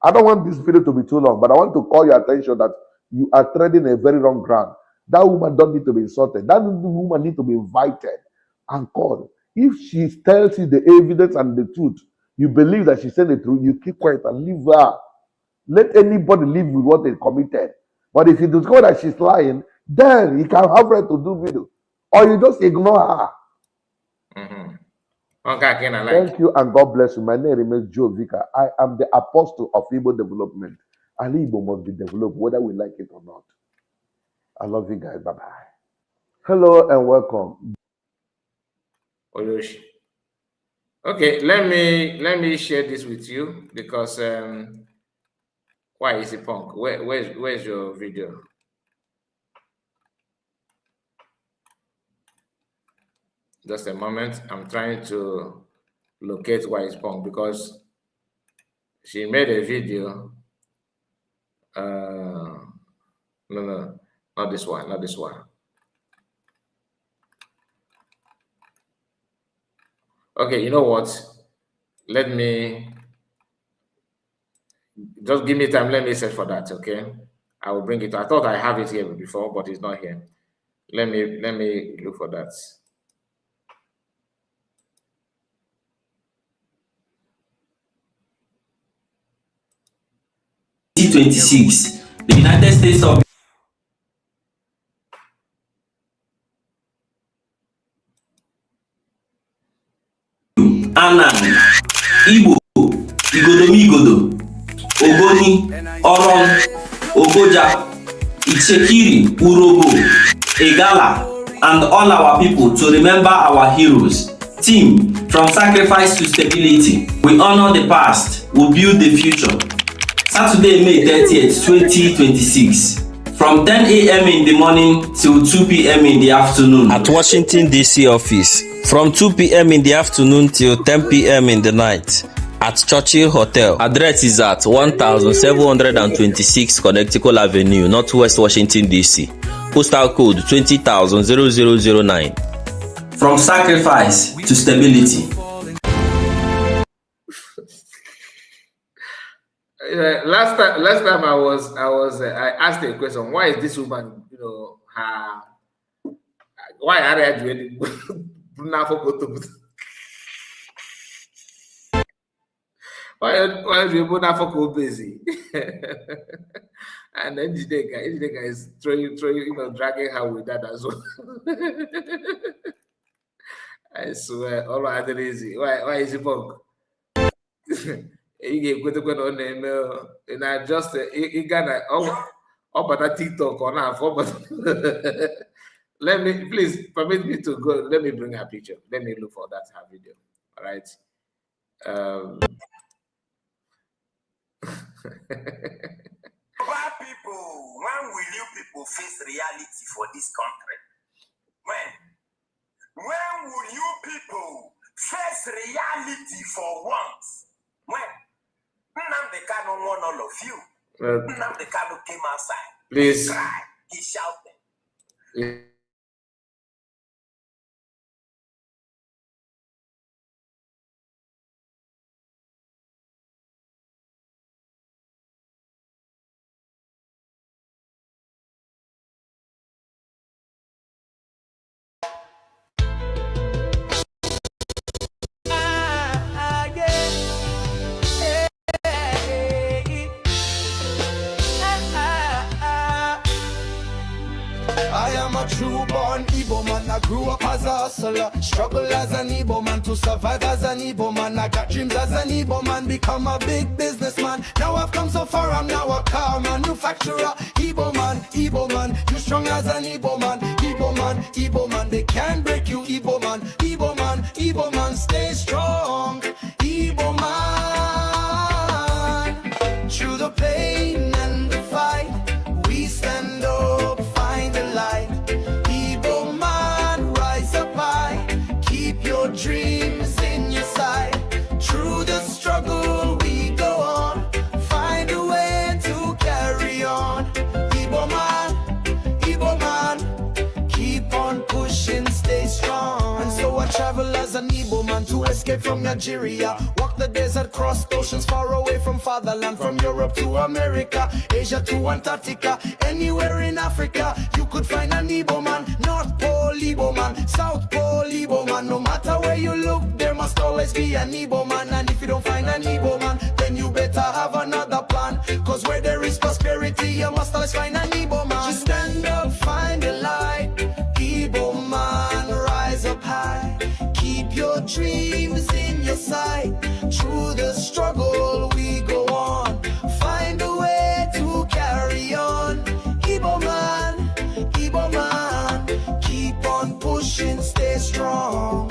I don't want this video to be too long, but I want to call your attention that you are treading a very wrong ground. That woman don't need to be insulted. That woman need to be invited and called. If she tells you the evidence and the truth, you believe that she said the truth, you keep quiet and leave her. Let anybody live with what they committed. But if you discover that she's lying, then you can have right to do video. Or you just ignore her. Thank you and God bless you. My name remains Joe Vika. I am the apostle of Igbo development. And Igbo must be developed whether we like it or not. I love you guys. Bye-bye. Hello and welcome. Oyoshi. Okay, let me share this with you because why is it punk? Where's your video? Just a moment. I'm trying to locate why is punk because she made a video. No, not this one, not this one. Okay, you know what? Let me just give me time. Let me search for that. Okay, I will bring it. I thought I have it here before, but it's not here. Let me look for that. 2026, the United States of Anan, Igbo, Igodomigodo, Ogoni, Oron, Ogoja, Ichekiri, Urobo, Egala, and all our people to remember our heroes. Team, from sacrifice to stability, we honor the past, we build the future. Saturday, May 30th, 2026. From 10 a.m. in the morning till 2 p.m. in the afternoon. At Washington, D.C. office. From 2 p.m. in the afternoon till 10 p.m. in the night. At Churchill Hotel. Address is at 1726 Connecticut Avenue, Northwest Washington, D.C. Postal code 20009. From sacrifice to stability. Last time I asked a question. Why is this woman, why are they doing why are you busy? And then the guy is throwing, dragging her with that as well. I swear, all right, easy. Why is it punk? You get good on email, and I just you gonna but a TikTok or not but let me please permit me to go. Let me bring her picture. Let me look for that her video. All right. Why people, when will you people face reality for this country? When will you people face reality for once? When? Nnamudi Kanu won all of you. Nnamudi Kanu came outside. Please. He cried. He shouted. I am a true born Igbo man. I grew up as a hustler, struggle as an Igbo man to survive as an Igbo man. I got dreams as an Igbo man, become a big businessman. Now I've come so far, I'm now a car manufacturer. Igbo man, you strong as an Igbo man. Igbo man, they can't break you. Igbo man, stay strong. Igbo man, through the pain and the fight, we stand up. Igbo man, rise up high. Keep your dreams in your sight. Through the struggle we go on. Find a way to carry on. Igbo man, keep on pushing, stay strong. And so I travel as an Igbo man to escape from Nigeria. Walk the desert, cross oceans far away from fatherland. From Europe to America, Asia to Antarctica. Anywhere in Africa, you could find an Igbo man. North Pole Igbo man, South Pole Igbo man. No matter where you look, there must always be an Igbo man. And if you don't find an Igbo man, then you better have another plan. Cause where there is prosperity, you must always find an Igbo man. Just stand up, find the light. Igbo man, rise up high. Keep your dreams in your sight. Through the struggle we go on. Find a way to carry on. Igbo man, keep on pushing, stay strong.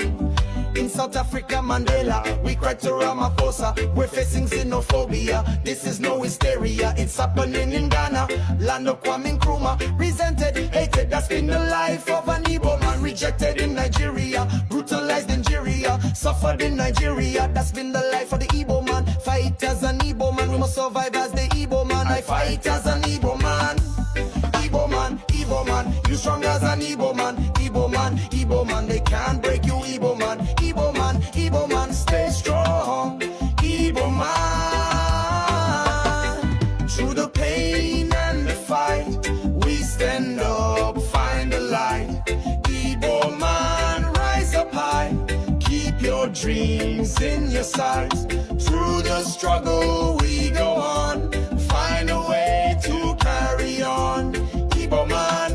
South Africa Mandela. We cry to Ramaphosa. We're facing xenophobia. This is no hysteria. It's happening in Ghana. Land of Kwame Nkrumah. Resented, hated. That's been the life of an Igbo man. Rejected in Nigeria. Brutalized in Nigeria. Suffered in Nigeria. That's been the life of the Igbo man. Fight as an Igbo man. We must survive as the Igbo man. I fight as an Igbo man. Igbo man, Igbo man, you strong as an Igbo man, Igbo man, Igbo man, they can't break you, Igbo man, Igbo man, Igbo man, stay strong, Igbo man. Through the pain and the fight, we stand up, find the light. Igbo man, rise up high, keep your dreams in your sights. Through the struggle, we go on, find a way to carry on. Igbo man,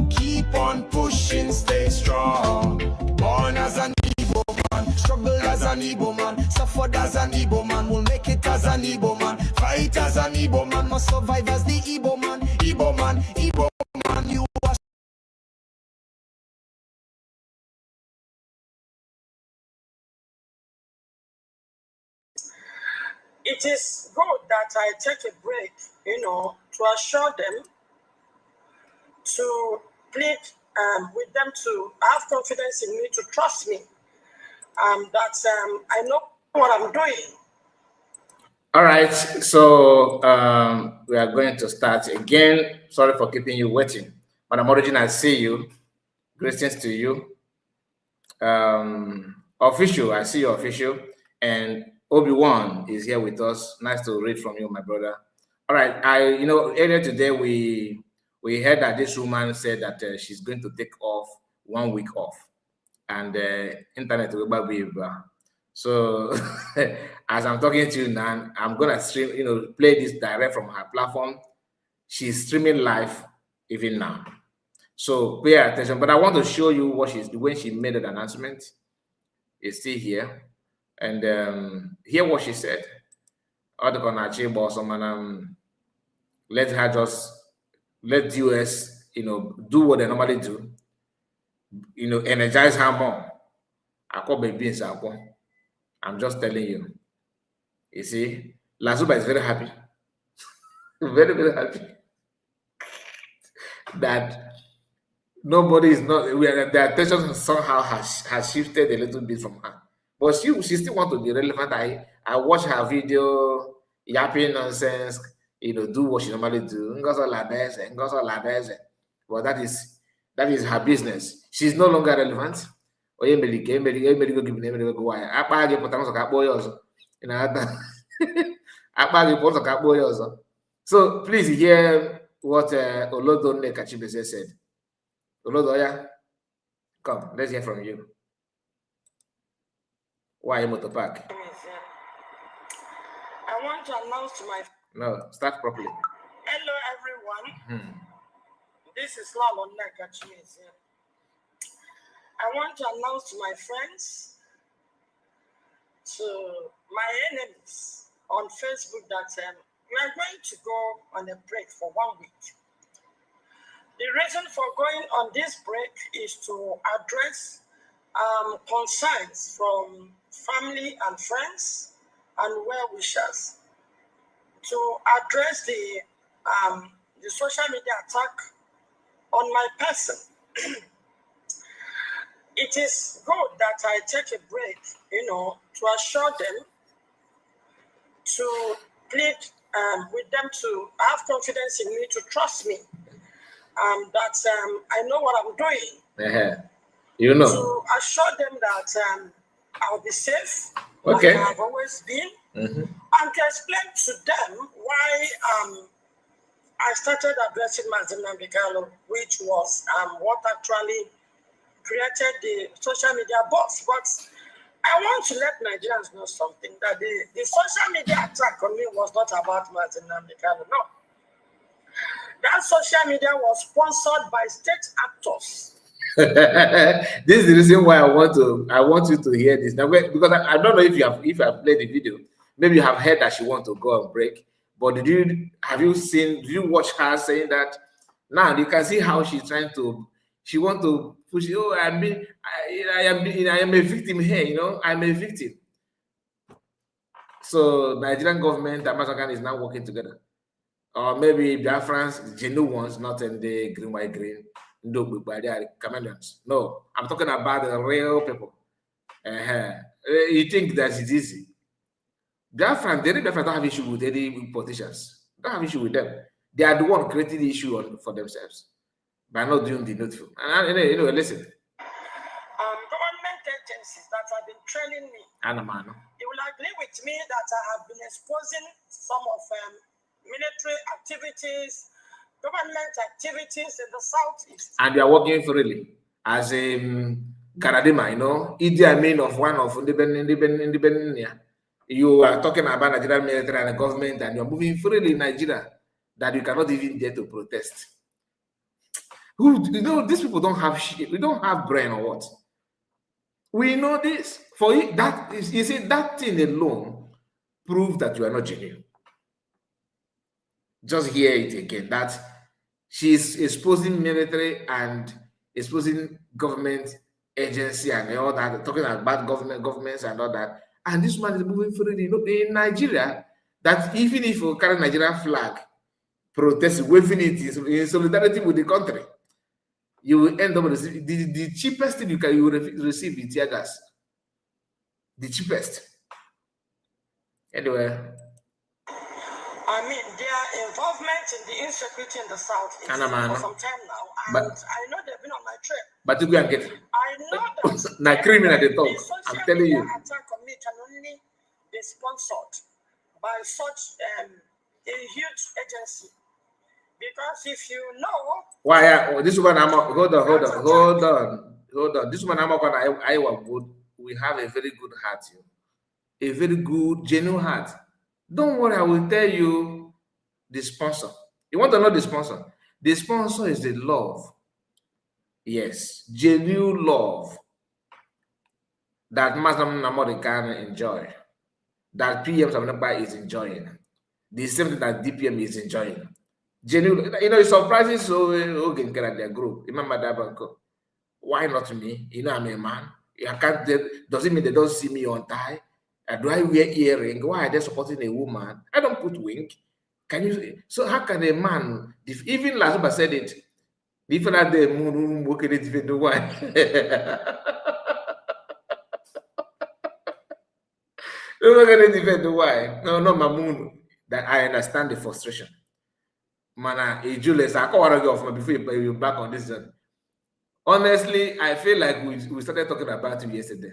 keep on pushing, stay strong. Born as an Igbo man, struggle as an Igbo man, suffered as an Igbo man, we'll make it as an Igbo man, fight as an Igbo man, must survive as the Igbo man, Igbo man, Igbo man, you are. It is good that I take a break, to assure them, to plead with them to have confidence in me, to trust me, that I know what I'm doing. All right, so we are going to start again. Sorry for keeping you waiting. Madam Origin, I see you. Greetings to you. Official, I see you, official. And Obi-Wan is here with us. Nice to read from you, my brother. All right, earlier today we heard that this woman said that she's going to take off 1 week off, and internet will be. So as I'm talking to you now, I'm gonna stream, play this direct from her platform. She's streaming live even now. So pay attention. But I want to show you what she's doing when she made an announcement. It's still here. And hear what she said. Let her just let US, do what they normally do. Energize her more. I'm just telling you. You see, Lazuba is very happy. Very, very happy that nobody is not. The attention somehow has shifted a little bit from her. But she still want to be relevant. I watch her video, yapping nonsense, do what she normally do. Well, that is her business. She's no longer relevant. So please hear what Olodone Kachibese said. Olodoya, come, let's hear from you. Why Motor Park? I want to announce to my... No, start properly. Hello, everyone. This is Lalonne Kachibese. I want to announce to my friends, to my enemies on Facebook that we are going to go on a break for 1 week. The reason for going on this break is to address concerns from family and friends and well-wishers, to address the social media attack on my person. It is good that I take a break, to assure them, to plead with them to have confidence in me, to trust me, that I know what I'm doing. To assure them that I'll be safe, like I have always been, and to explain to them why I started addressing Mazi, which was what actually created the social media buzz. But I want to let Nigerians know something, that the social media attack on me was not about Mazi. No. That social media was sponsored by state actors. This is the reason why I want you to hear this now, because I don't know if you have played the video. Maybe you have heard that she want to go on break, but did you watch her saying that? Now you can see how she's trying to She want to push. Oh, I am a victim here. You know, I'm a victim. So Nigerian government and Mazagan is now working together. Or maybe Biafrans, genuine ones, not in the green, white, green, no, but they are chameleons. No, I'm talking about the real people. You think that it's easy? Biafrans, they don't have issue with any politicians. Don't have issue with them. They are the one creating the issue for themselves by not doing the needful. And anyway, listen. Government agencies that have been training me. You will agree with me that I have been exposing some of military activities, government activities in the southeast. And you are working freely as a Garadima, you know, Idi Amin of one of independent. You are talking about Nigerian military and the government, and you are moving freely in Nigeria that you cannot even dare to protest. You know, these people don't have shit. We don't have brain or what? We know this. For it, that is, you see, that thing alone proves that you are not genuine. Just hear it again. That she's exposing military and exposing government agency and all that, talking about governments and all that. And this man is moving freely. You know, in Nigeria, that even if you carry Nigerian flag, protest, waving it in solidarity with the country, you will end up with the cheapest thing you will receive is tear gas. The cheapest. Anyway. I mean, their involvement in the insecurity in the south is for some time now, and I know they've been on my trip. But you go and get it. I know that now criminal they talk. I'm telling you. Attack on me can only be sponsored by such a huge agency. Because if you know why this one I'm hold on. This one I'm up on Iowa good. We have a very good heart, a very good, genuine heart. Don't worry, I will tell you the sponsor. You want to know the sponsor? The sponsor is the love. Yes, genuine love that Mazi Nnamudi can enjoy, that PM Samnaba is enjoying, the same thing that DPM is enjoying. Genuine, you know, it's surprising. So okay, their group. Remember that banco. Why not me? You know, I'm a man. I can't. Does it mean they don't see me on tie? Do I wear earring? Why are they supporting a woman? I don't put wink. Can you? So how can a man? Even Lazarus said it. Different day, moon working it even the why. You're not gonna defend the why. No, my moon. That I understand the frustration. Man, Julius, I can't argue off before you back on this. Honestly, I feel like we started talking about it yesterday.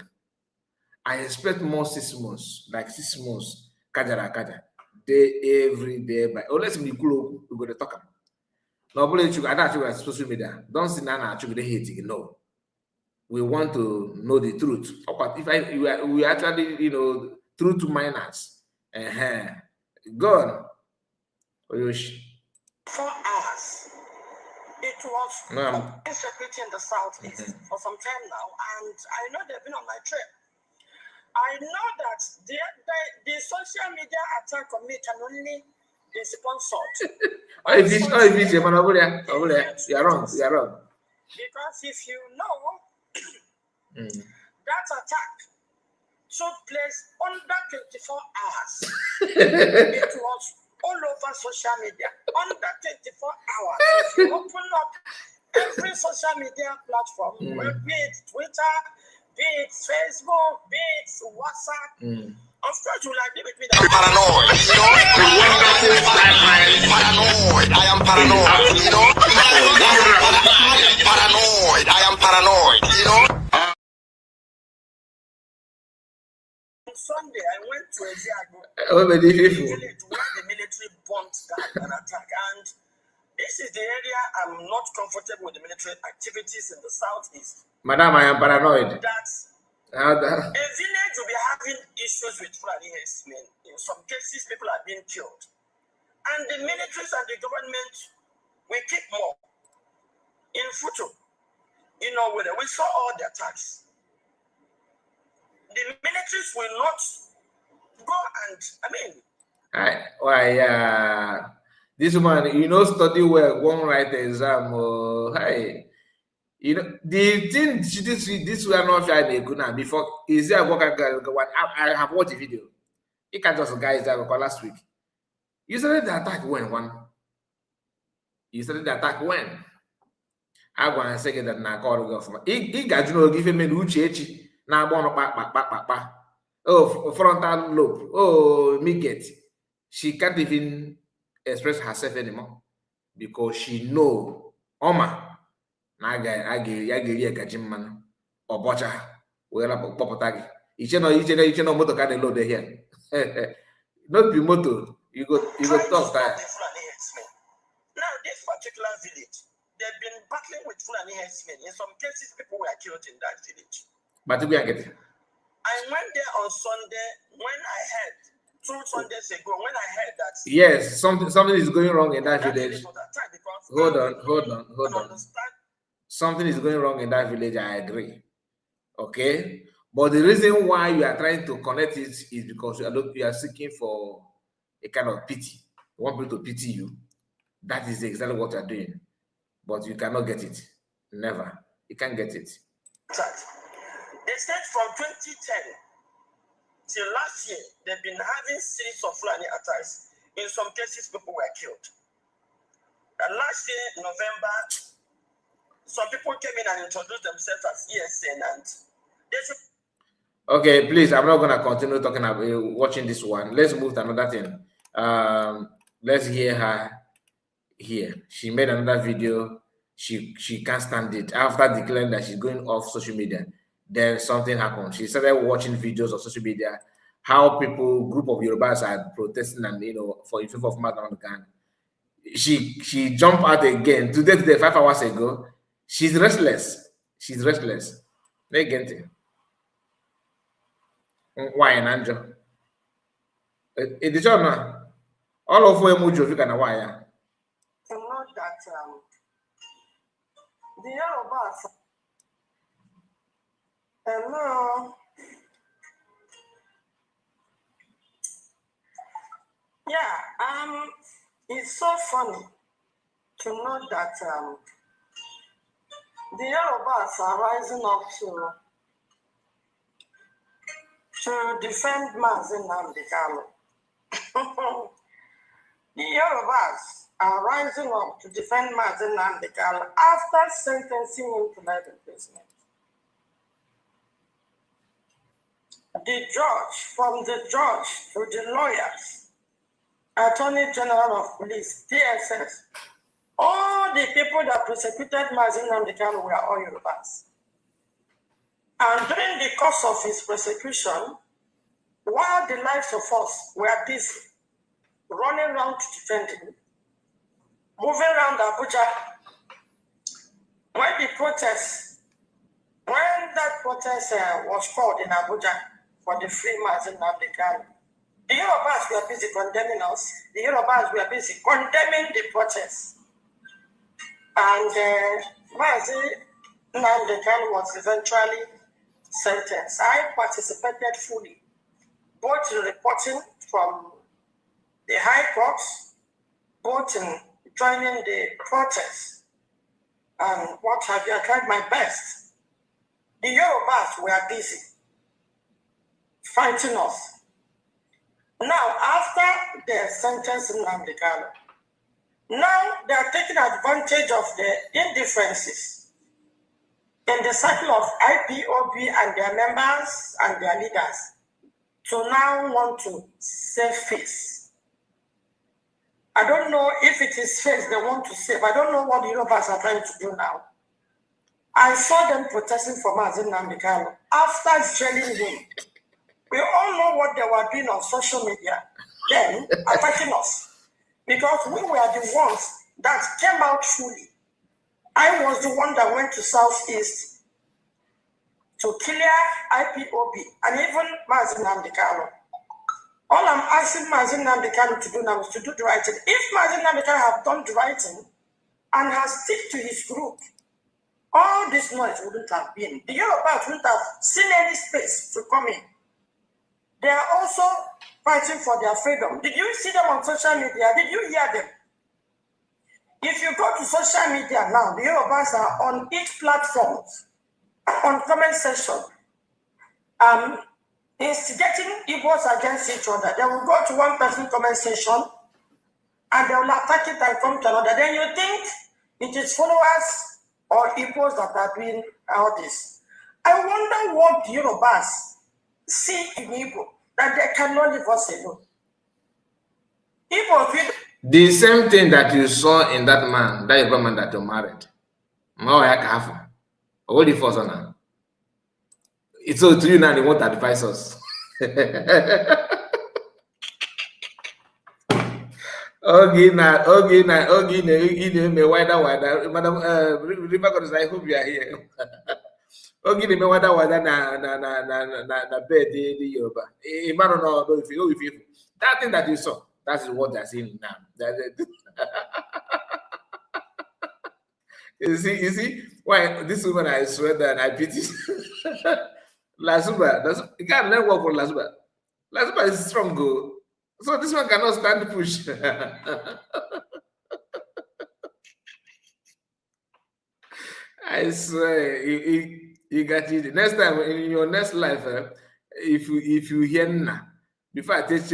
I expect more 6 months, like 6 months, kaja, day every day. But let's be cool. We're going to talk about. No, I don't social media. Don't see Nana actually hating. No, we want to know the truth. But if we actually, you know, truth miners. Go on. Oyoshi. 4 hours. It was insecurity in the southeast for some time now, and I know they've been on my trip. I know that the social media attack on me can only be sponsored. You're wrong. Because if you know that attack took place under 24 hours, it was all over social media. Under 24 hours, if you open up every social media platform, be it Twitter, be it Facebook, be it WhatsApp, of course you will agree with me that I'm paranoid, you know? I am paranoid, you know? I am paranoid, you know? Sunday, I went to a village where the military bombed an attack, and this is the area I'm not comfortable with the military activities in the southeast. Madam, I am paranoid. A village will be having issues with Fulani herdsmen. In some cases, people are being killed, and the militaries and the government will keep more. In Futu, you know, where we saw all the attacks. The militaries will not go and, this man, you know, study well, won't write the exam. You know, the thing this we are not trying to now before is there one I have watched the video. You can just guys that last week. You started the attack when one. You started the attack when. I want to say that na call go from. He got you give me uche na agba pa. Oh, frontal lobe. Oh, me get. She can't even express herself anymore because she know Oma na aga ya gaji mmanụ ọbọcha wee kpọpụta gị iche no moto ka dey load here. Not be moto, you go talk time. Now this particular village, they've been battling with Fulani herdsmen. In some cases, people were killed in that village. But we are getting. I went there on Sunday when I heard 2 Sundays ago when I heard that yes, something is going wrong in that village. Hold on. Something is going wrong in that village. I agree. Okay, but the reason why you are trying to connect it is because you are seeking for a kind of pity. You want people to pity you. That is exactly what you are doing, but you cannot get it. Never. You can't get it. They said from 2010 till last year, they've been having series of Fulani attacks. In some cases, people were killed. And last year, November, some people came in and introduced themselves as ESN and they said, okay, please, I'm not gonna continue talking about watching this one. Let's move to another thing. Let's hear her here. She made another video. She can't stand it. After declaring that she's going off social media, then something happened. She started watching videos of social media, how group of Yorubas are protesting and for in favor of Nnamdi Kanu. She jumped out again today 5 hours ago. She's restless. Again. Why an angel? It is all of them would you can why. To know that the Yorubas. Hello. Yeah, it's so funny to know that the Yorubas are rising up to defend Mazi Nnamdi Kanu. The Yorubas are rising up to defend Mazi Nnamdi Kanu after sentencing him to life imprisonment. From the judge to the lawyers, Attorney General of Police, DSS, all the people that persecuted Mazi Nnamdi Kanu were all Yorubas. And during the course of his persecution, while the lives of us were busy running around to defend him, moving around Abuja, when that protest was called in Abuja for the free Mazi Nnamdi Kanu, the Yorubas were busy condemning us. The Yorubas were busy condemning the protests. And Mazi Nnamdi Kanu was eventually sentenced. I participated fully, both in reporting from the high courts, both in joining the protests, and what have you. I tried my best. The Yorubas were busy fighting us. Now, after their sentence in Nnamdi Kanu, now they are taking advantage of the indifferences in the circle of IPOB and their members and their leaders to now want to save face. I don't know if it is face they want to save. I don't know what the Yorubas are trying to do now. I saw them protesting for Mazi Nnamdi Kanu after jailing him. We all know what they were doing on social media then, attacking us. Because we were the ones that came out fully. I was the one that went to Southeast to clear IPOB and even Mazi Nnamdi Kanu. All I'm asking Mazi Nnamdi Kanu to do now is to do the right thing. If Mazi Nnamdi Kanu have done the right thing and has stick to his group, all this noise wouldn't have been. The Yorubas wouldn't have seen any space to come in. They are also fighting for their freedom. Did you see them on social media? Did you hear them? If you go to social media now, the Yorubas are on each platform, on comment section, instigating egos against each other. They will go to one person comment section and they will attack it and come to another. Then you think it is followers or egos that are doing all this. I wonder what the Yorubas see in Igbo that they cannot leave us alone. The same thing that you saw in that man, that Yoruba man that you married. What the first one? It's so to you now, they won't advise us. Okay, me wider. Madam, River God, I hope you are here. Okay, me wider na bed the Yoruba. Man, no, if you that thing that you saw, that is what they're seeing now. You see, why this woman, I swear that I pity. Lasuba, you can't learn work for Lasuba. Lasuba is strong, go. So this one cannot stand the push. I swear, you got it. Next time in your next life, if you hear na before I teach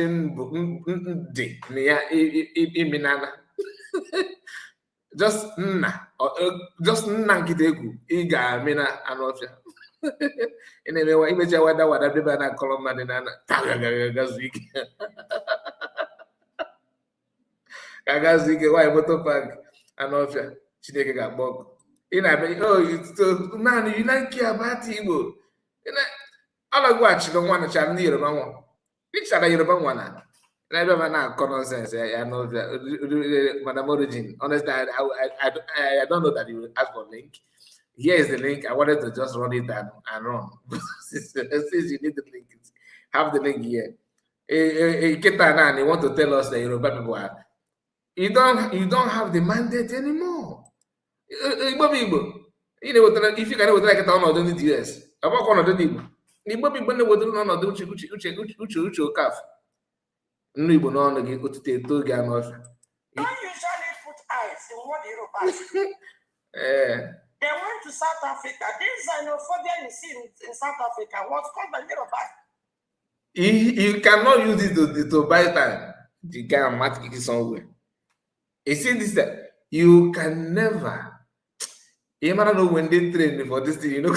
just na just na kitegu iga mina anofia. Anyway, image wada deba na koloma de na gazwiki. Gazwiki why motor park anofia. Chineke ga bog. It's man, you don't care about Igbo. All I watch the one that I'm near one. Which are Yoruba one? I don't know nonsense. I know Madam Origin. Honestly, I don't know that you will ask for link. Here is the link. I wanted to just run it and run. Since you need the link, have the link here. You want to tell us that Yoruba people are. You don't have the mandate anymore. If you can like it on the DS, about one of the people. Igbo people know what to do on the uche calf. No, Igbo no no go to take to get off. Don't usually put eyes in what Yoruba say. They went to South Africa. This xenophobia you see in South Africa was called by Yoruba. You cannot use it to buy time. The guy might kick it somewhere. You see this that you can never. You might not know when they train for this thing, you know.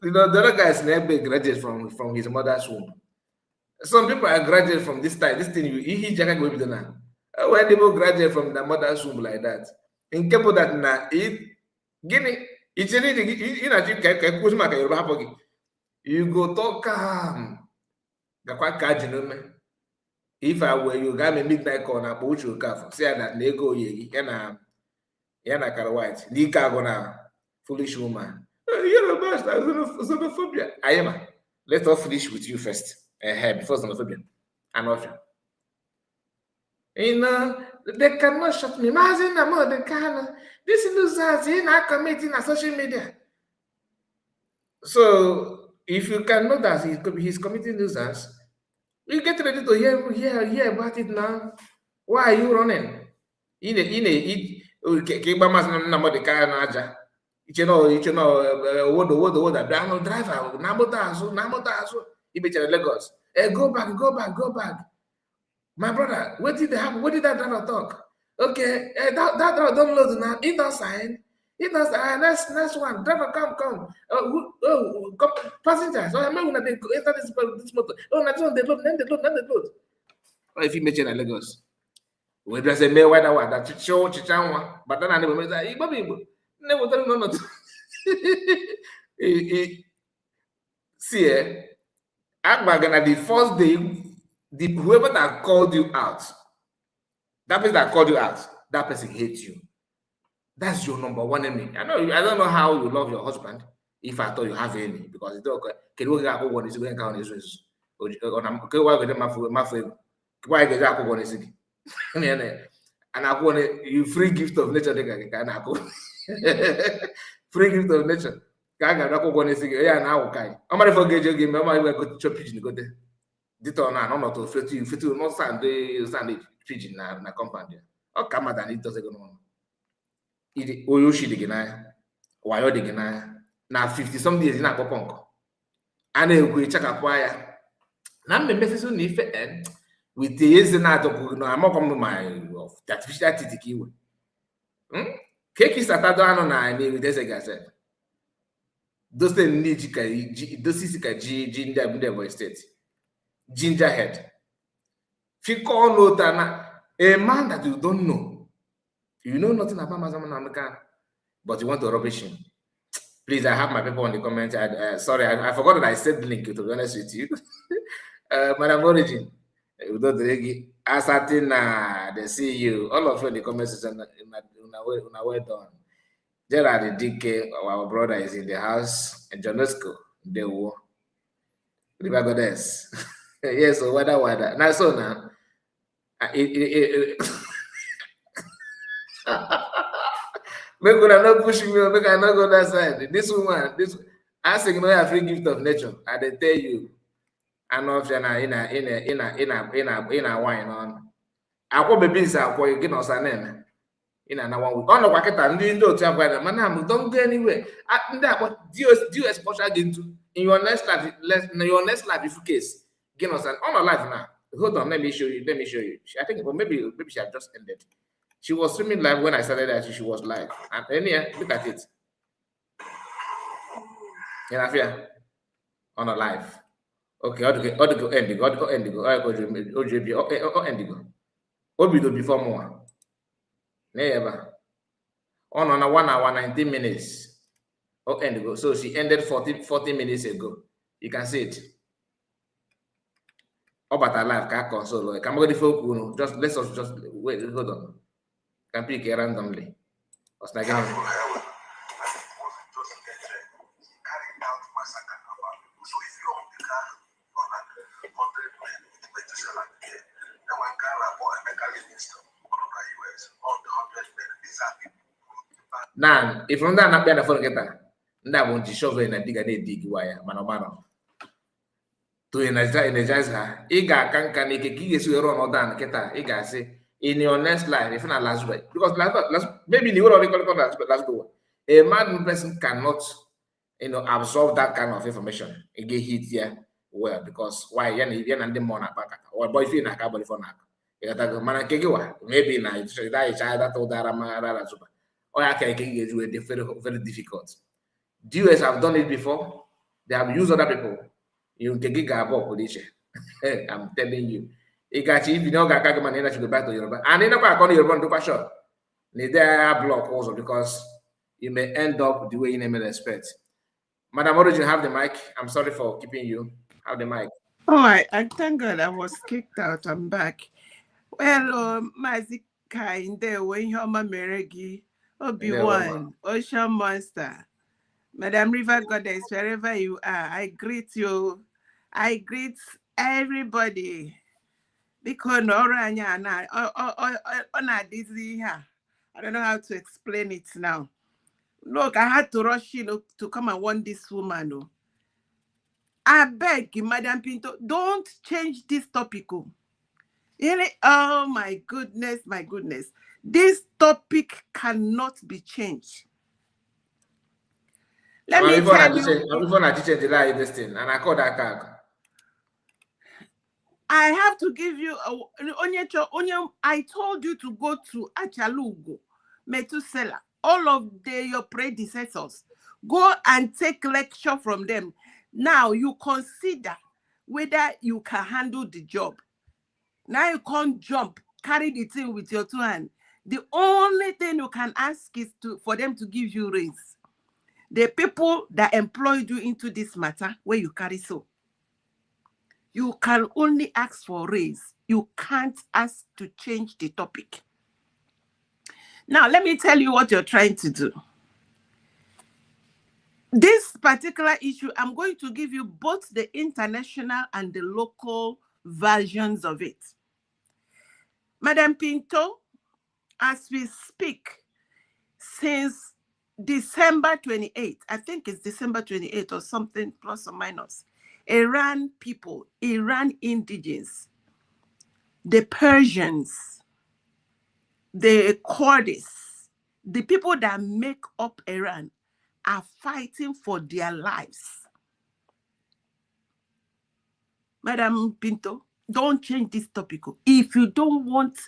The other guy is never graduated from his mother's womb. Some people are graduated from this time. This thing he just go with now. When they go graduate from the mother's womb like that, in Capo that now it Guinea, it's anything you go talk calm. The quite catch if I were you, got me midnight corner, but you calf. Say that they go yana white. Nika gonna foolish woman. You're a bastard, xenophobia. I am. Let's all finish with you first. Before xenophobia. I'm off. You know, they cannot shut me. Mazi, Nnamudi, Kanu. This losers in our committee in social media. So if you can know that he's committing losers, you get ready to hear about it now. Why are you running? Nnamudi Kanu aja. You know, driver, Namotazo, Lagos. Go back. My brother, what did happen? What did that driver talk? Okay, that driver don't load now. It does sign. Next one. Driver, come. Come, passengers. I'm not going to enter this motor. Oh, that's one. They load. Or if you mention Lagos, we just say, "Me why that chicha but then I never say, no. See, I'm gonna the first day. Whoever that called you out, that person hates you. That's your number one enemy. I don't know how you love your husband if I thought you have any, because it's okay. Can we get one is going to count his races? Why get that one is and I want you free gift of nature. Free gift of nature. Yeah, now okay. I'm gonna forget your game. I'm gonna go to chop pigeon go there. Dito na no to fetu no stand pigeon na compound. O kama than it doesn't go on. It oyoshi de gina, wayo de gina. Na 50 some days na poponko. Ana ekwe chakapwa ya. Na mmemme so na ife with the years na to no amakom my of artificial titiki we. Keki satado ano na ni with ese gase. Those things need those is ginger Boy State. Ginger head. If you call note a man that you don't know, you know nothing about Mazam, but you want to rubbish him. Please, I have my people on the comments. Sorry, I forgot that I said the link, to be honest with you. Madam Origin, Asatina, the CEO, all of you in the comments section, well done. Gerard DK, our brother, is in the house, and Jonesco, the war. River Goddess. Yes, so whether. Now, so now, make una not pushing me, make I not go that side. This woman, asking no a free gift of nature. I dey tell you, I know if you're in a wine on. I will be busy. I will get on Sanen. In an hour, on the market and doing those man, don't go anywhere. That what do you exposure into in your next life, if you case. Give us an honor life now. Hold on, let me show you. I think maybe she had just ended. She was streaming live when I started that she was live. And then yeah, look at it. Yeah, on a live. Okay, I'll go before more. Never. On a 1 hour 19 minutes. Oh, and so she ended 40 minutes ago. You can see it. About her life, can't console. Come on, just let's just wait. Hold on. Can pick it randomly. What's like now, if from that, not better for get that. That won't shovel and dig wire, mano. To energize her. Iga can get you run or down, Keta. Iga say, in your next life, if not last way. Because last maybe the world last door. A mad person cannot, absorb that kind of information. It get hit here well because why yan and the money back or boyfriend a carbon for now. Maybe now it's that told that super. Or I can get you very difficult. DUS have done it before. They have used other people. You can get a book with I'm telling you. If you know that man, you should go back to Yoruba. And then I call Yoruba to short. There block also because you may end up the way you may expect. Madam Origin, have the mic. I'm sorry for keeping you. Have the mic. Oh, I thank God I was kicked out. I'm back. Well, Mazi Kainde, when Homa Meregi, Obi-Wan, Ocean Monster, Madam River Goddess, wherever you are, I greet you. I greet everybody. Because I don't know how to explain it now. Look, I had to rush to come and warn this woman. I beg you, Madam Pinto, don't change this topic. Really? Oh my goodness. This topic cannot be changed. Let me tell you. And I call that card. I have to give you I told you to go to Achalugo, Metusela, all of your predecessors. Go and take lecture from them. Now you consider whether you can handle the job. Now you can't jump, carry the thing with your 2 hands. The only thing you can ask is for them to give you raise. The people that employed you into this matter, where you carry so. You can only ask for raise. You can't ask to change the topic. Now, let me tell you what you're trying to do. This particular issue, I'm going to give you both the international and the local versions of it. Madam Pinto, as we speak, since December 28th, I think it's December 28th or something, plus or minus, Iran people, Iran indigens, the Persians, the Kurds, the people that make up Iran are fighting for their lives. Madam Pinto, don't change this topic. If you don't want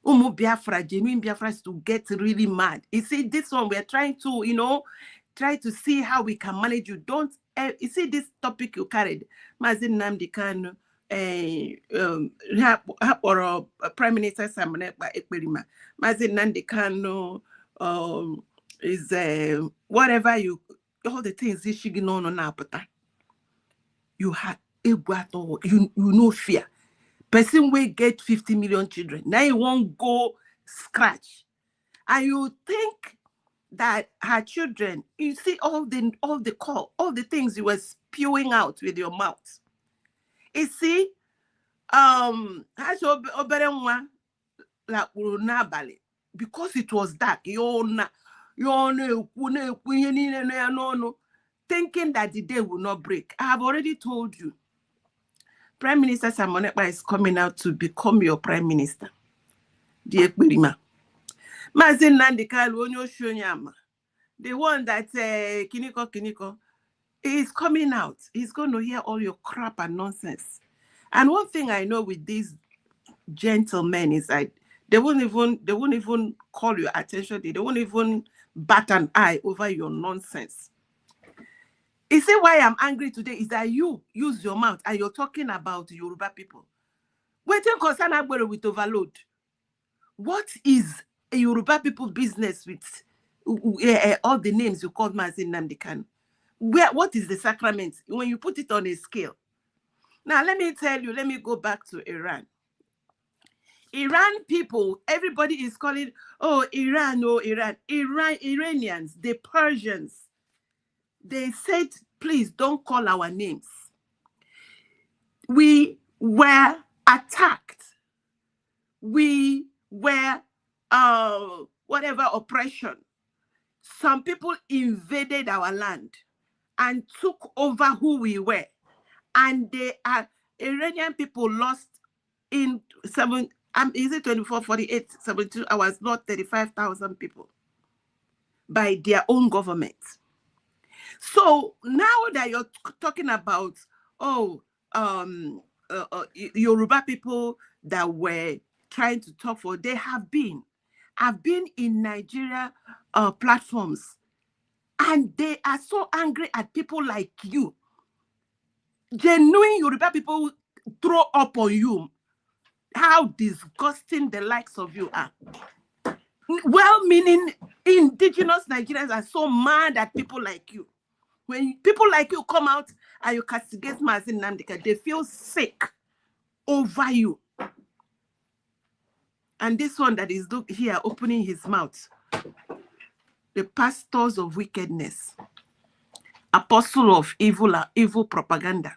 Biafra, genuine Biafras to get really mad. You see, this one, we're trying to, try to see how we can manage you. Don't, you see this topic you carried, Mazi Nnamdi Kanu, or Prime Minister Samane Ekperima, Mazi Nnamdi Kanu, is whatever all the things this shiggy no now, but you have you no fear. Person will get 50 million children. Now you won't go scratch. And you think that her children, you see all the things you were spewing out with your mouth. You see, because it was dark, thinking that the day will not break. I have already told you. Prime Minister Samonekpa is coming out to become your prime minister. Dear Ekperima. Mazi Nnamdi Kanu onyo shonyama. The one that Kiniko is coming out. He's going to hear all your crap and nonsense. And one thing I know with these gentlemen is that they won't even call your attention. They won't even bat an eye over your nonsense. You see why I'm angry today is that you use your mouth and you're talking about Yoruba people. Waiting concern Agbero with overload. What is a Yoruba people business with all the names you called Mazi Nnamdi Kanu? What is the sacrament when you put it on a scale? Now, let me tell you, let me go back to Iran. Iran people, everybody is calling, Iran, Iranians, the Persians. They said, please don't call our names. We were attacked. We were, whatever oppression. Some people invaded our land and took over who we were. And Iranian people lost in 24, 48, 72 hours, not 35,000 people by their own government. So now that you're talking about, Yoruba people that were trying to talk for, they have been in Nigeria platforms, and they are so angry at people like you. Genuine Yoruba people throw up on you. How disgusting the likes of you are. Well-meaning indigenous Nigerians are so mad at people like you. When people like you come out and you castigate Mazi Nnamdi Kanu, they feel sick over you. And this one that is here opening his mouth, the pastors of wickedness, apostle of evil propaganda.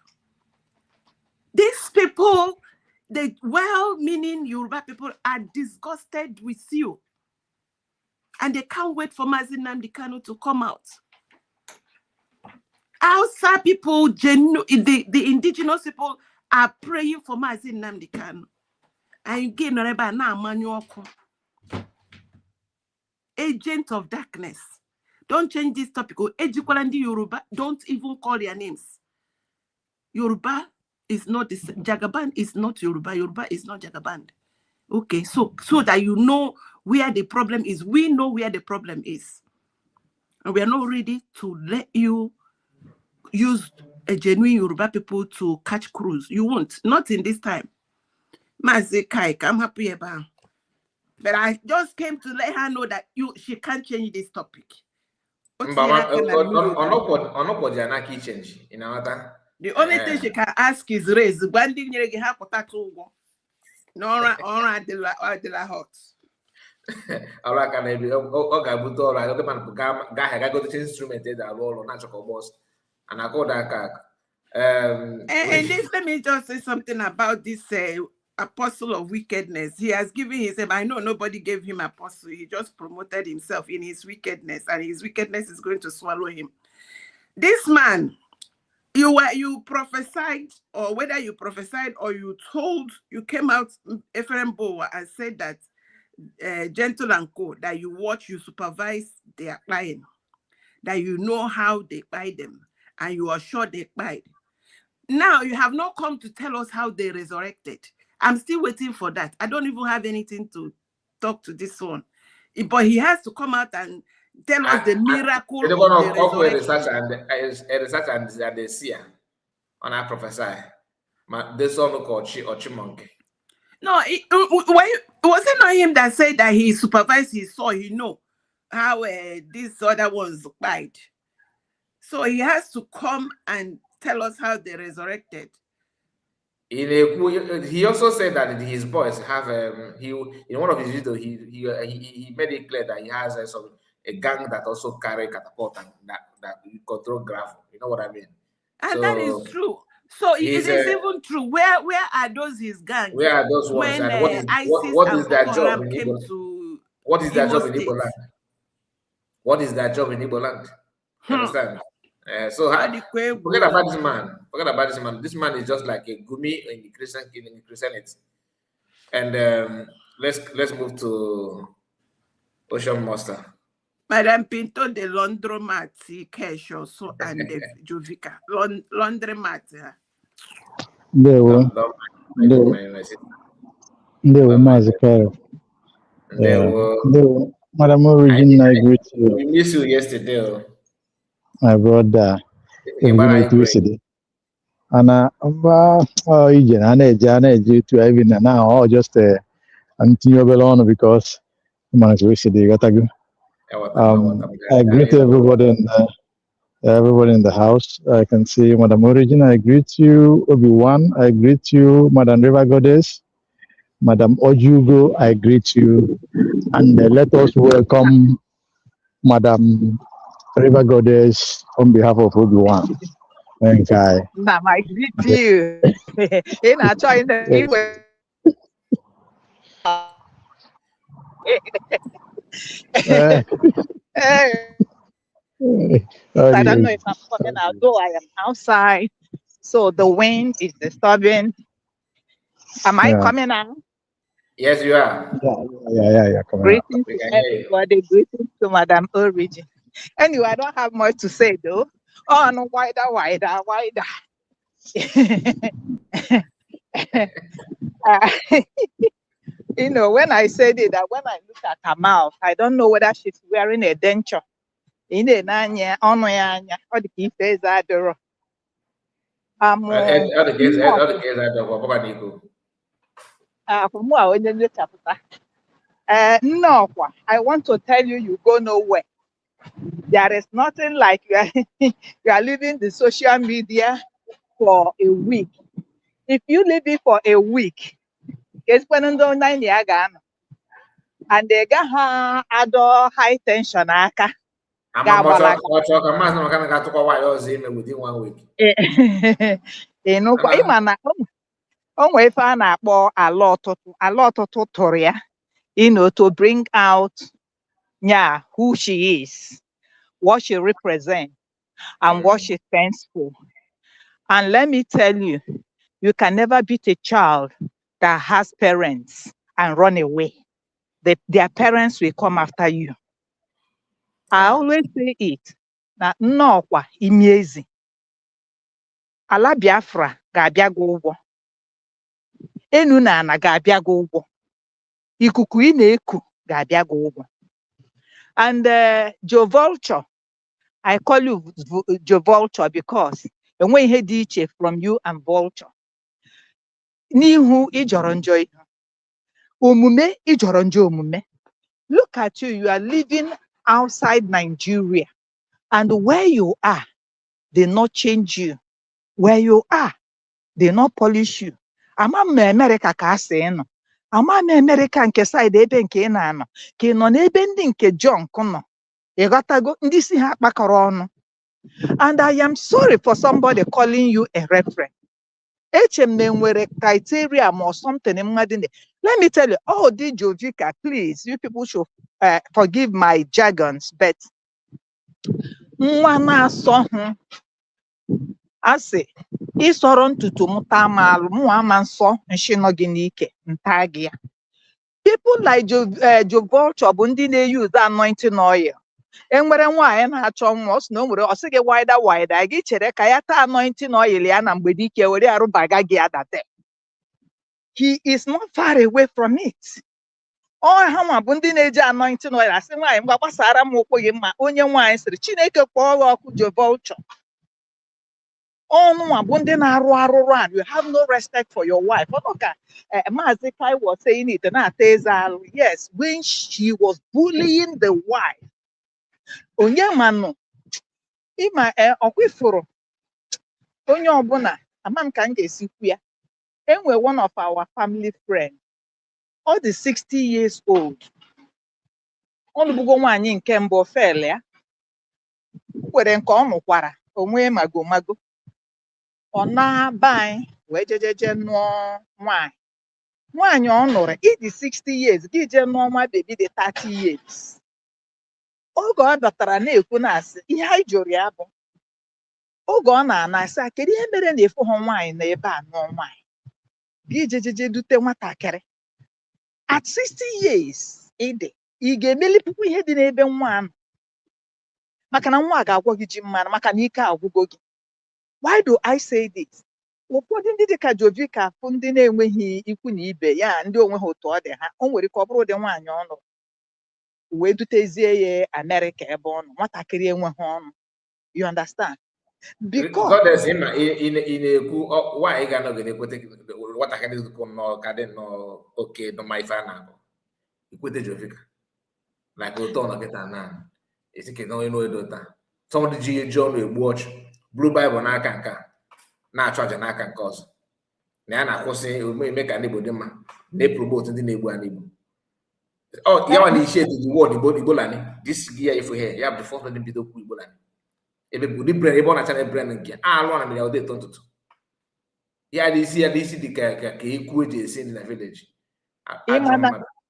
These people, the well-meaning Yoruba people, are disgusted with you. And they can't wait for Mazi Nnamdi Kanu to come out. Outside people, the indigenous people are praying for Mazi Nnamdi Kanu. And again, agent of darkness. Don't change this topic. Ejikwalandi Yoruba, don't even call their names. Yoruba is not this. Jagaban is not Yoruba. Yoruba is not Jagaban. Okay, so that you know where the problem is. We know where the problem is. And we are not ready to let you use a genuine Yoruba people to catch cruise. You won't. Not in this time. Mazi Kaik, I'm happy about. But I just came to let her know that she can't change this topic. The only thing she can ask is raise. Nora de la hot. And this, let me just say something about this apostle of wickedness. He has given himself. I know nobody gave him apostle. He just promoted himself in his wickedness, and his wickedness is going to swallow him. This man, You prophesied, or whether you prophesied or you came out Ephraim Boa and said that Gentle and Co, that you watch, you supervise their client, that you know how they buy them, and you are sure they buy. Now you have not come to tell us how they resurrected. I'm still waiting for that. I don't even have anything to talk to this one, but he has to come out and tell us the miracle of the resurrection. And the seer on our prophesy. This one called Chimonkey. No, was it not him that said that he supervised his soul? He know how this other ones died. So he has to come and tell us how they resurrected. He also said that his boys have in one of his videos he made it clear that he has a gang that also carry catapult and that control gravel. You know what I mean? And that is true. So it is even true. Where are those his gangs? Where are those ones? When what is their job in came Igbo? to What is their job in Igbo land? What is their job in Igbo land? Understand? Forget about this man. Forget about this man. This man is just like a gumi in Christianity. And let's move to Ocean Master. Madame Pinto de Laundromat, Kesho, so and the Jovica. Laundromat. Ndewo Mazi Karo. Ndewo Madam Origin, I greet you. We missed you yesterday. My brother, yesterday. And even now, just continue because I greet everybody in the house. I can see Madam Origin, I greet you. Obi-Wan, I greet you. Madam River Goddess, Madam Ojugo, I greet you. And let us welcome Madam River Goddess on behalf of Obi-Wan. Thank you. Ma'am, I greet you. In a trying to I don't know if I'm coming out, though I am outside. So the wind is disturbing. Am I coming out? Yes, you are. Yeah. Greetings to everybody. Greetings to Madam Origin. Anyway, I don't have much to say though. Oh, no, wider. You know, when I said it, that when I look at her mouth, I don't know whether she's wearing a denture. In the nanya, or the key face that door. No, I want to tell you, you go nowhere. There is nothing like you are leaving the social media for a week. If you leave it for a week, it's when and they got other high tension. Within 1 week. You know, if I a lot of tutorial, you know, to bring out who she is, what she represents, and what she stands for. And let me tell you, you can never beat a child that has parents and run away. Their parents will come after you. I always say it. Now, no, amazing. Ala Biafra ga-abịa gị ụgwọ. Enu na ana ga-abịa gị ụgwọ. Ikuku ị na-eku ga-abịa gị ụgwọ. And Joe Vulture, I call you Joe Vulture because enwe ihe dị iche from you and Vulture. N'ihu ijọrọ njọ ihe. Omume ijọrọ njọ omume. Look at you, you are living outside Nigeria. And where you are, they not change you. Where you are, they not polish you. Ama America ka asị nọ. Ama America nke side ebe nke na anọ. Ka nọ n'ebe ndị nke junk nọ. Ịghọtago ndị si ha kpakọrọ ọnụ. And I am sorry for somebody calling you a reference. Nwere criteria or something. Let me tell you, the Jovica, please, you people should forgive my jargons, but Asị ịsọrọ ntutu m taa m alụ mụ ama nsọ nshi nọ gị n'ike nta gị ya. People like Joe Vulture bụ ndị na-use anointing oil. Enwere nwaanyị na-achọ nwa ọ sị na o nwere ọ sị gị wida gị chere ka ya taa anointing oil ya na mgbede ike were arụbaga gị adate. He is not far away from it. Ọ ha nwa bụ ndị na-eji anointing oil asị nwaanyị mgbe gbasara m ụkwụ gị mma onye nwaanyị sịrị Chineke kpọọ gị ọkụ Joe Vulture. Ọnụnwa bụ ndị na-arụ arụrụ and you have no respect for your wife. Ọnụ ka Mazi Kai was saying it na-ata eze alụ. Yes, when she was bullying the wife. Onye manụ ịma ọkwifụrụ onye ọbụla ama m ka m ga-esikwu ya. Enwe one of our family friend. Ọ dị 60 years old. Ọ lụbugo nwaanyị nke mbụ ofele ya. Kwere nke ọ nụkwara onwe mago. Ọ na-aba anyị wee jejeje nụọ nwaanyị. Nwaanyị ọ nụrụ ịdị 60 years gị je nụọ nwa bebi dị 30 years. Oge ọ dọtara na-ekwu na-asị ihe anyị jụrụ ya bụ oge ọ na-anasị kedu ihe mere na efu ha nwaanyị na ebe a nụọ nwaanyị gị jejeje dute nwatakịrị at 60 years ịdị ị ga-emelipụkwa ihe dị n'ebe nwa anụ maka na nwa ga-agwọ gị ji mmanụ maka na ike agwụgo gị. Why do I say this? Ụfọdụ ndị dịka Jovika fụ ndị na-enweghị ikwu na ibe ya ndị onwe ha otu ọ dị ha o nwere ka ọ bụrụ ụdị nwaanyị ọnụ wee dutezie ya Amerịka ebe ọ nọ nwatakịrị enweghị ọnụ. You understand? Because ị na-ekwu nwaanyị ga-anọgide ekwete nwatakịrị dịkọ nnọọ ka dị nnọọ oke nọma ife a na-abụ ikwete Jovika like otu ọnọ kịta na esike na onye n'oedo taa sọmdị ji eji ọnụ egbu ọchụ buru Baịbụl n'aka nke a na-achụ aja n'aka nke ọzọ na ya na-akwụsị eme ka ndị Igbo dị mma na-epromote ndị na-egbu a n'Igbo. Ya nwa na-ishi etu the word Igbolani disi ya ifu he ya bụ first ndị bido kwu Igbolani ebe bụ dị brand ebe ọ na-acha na brand nke alụ na mere ya ụdị ntutu ya dị isi dị ka ekwu eji esi ndị na village.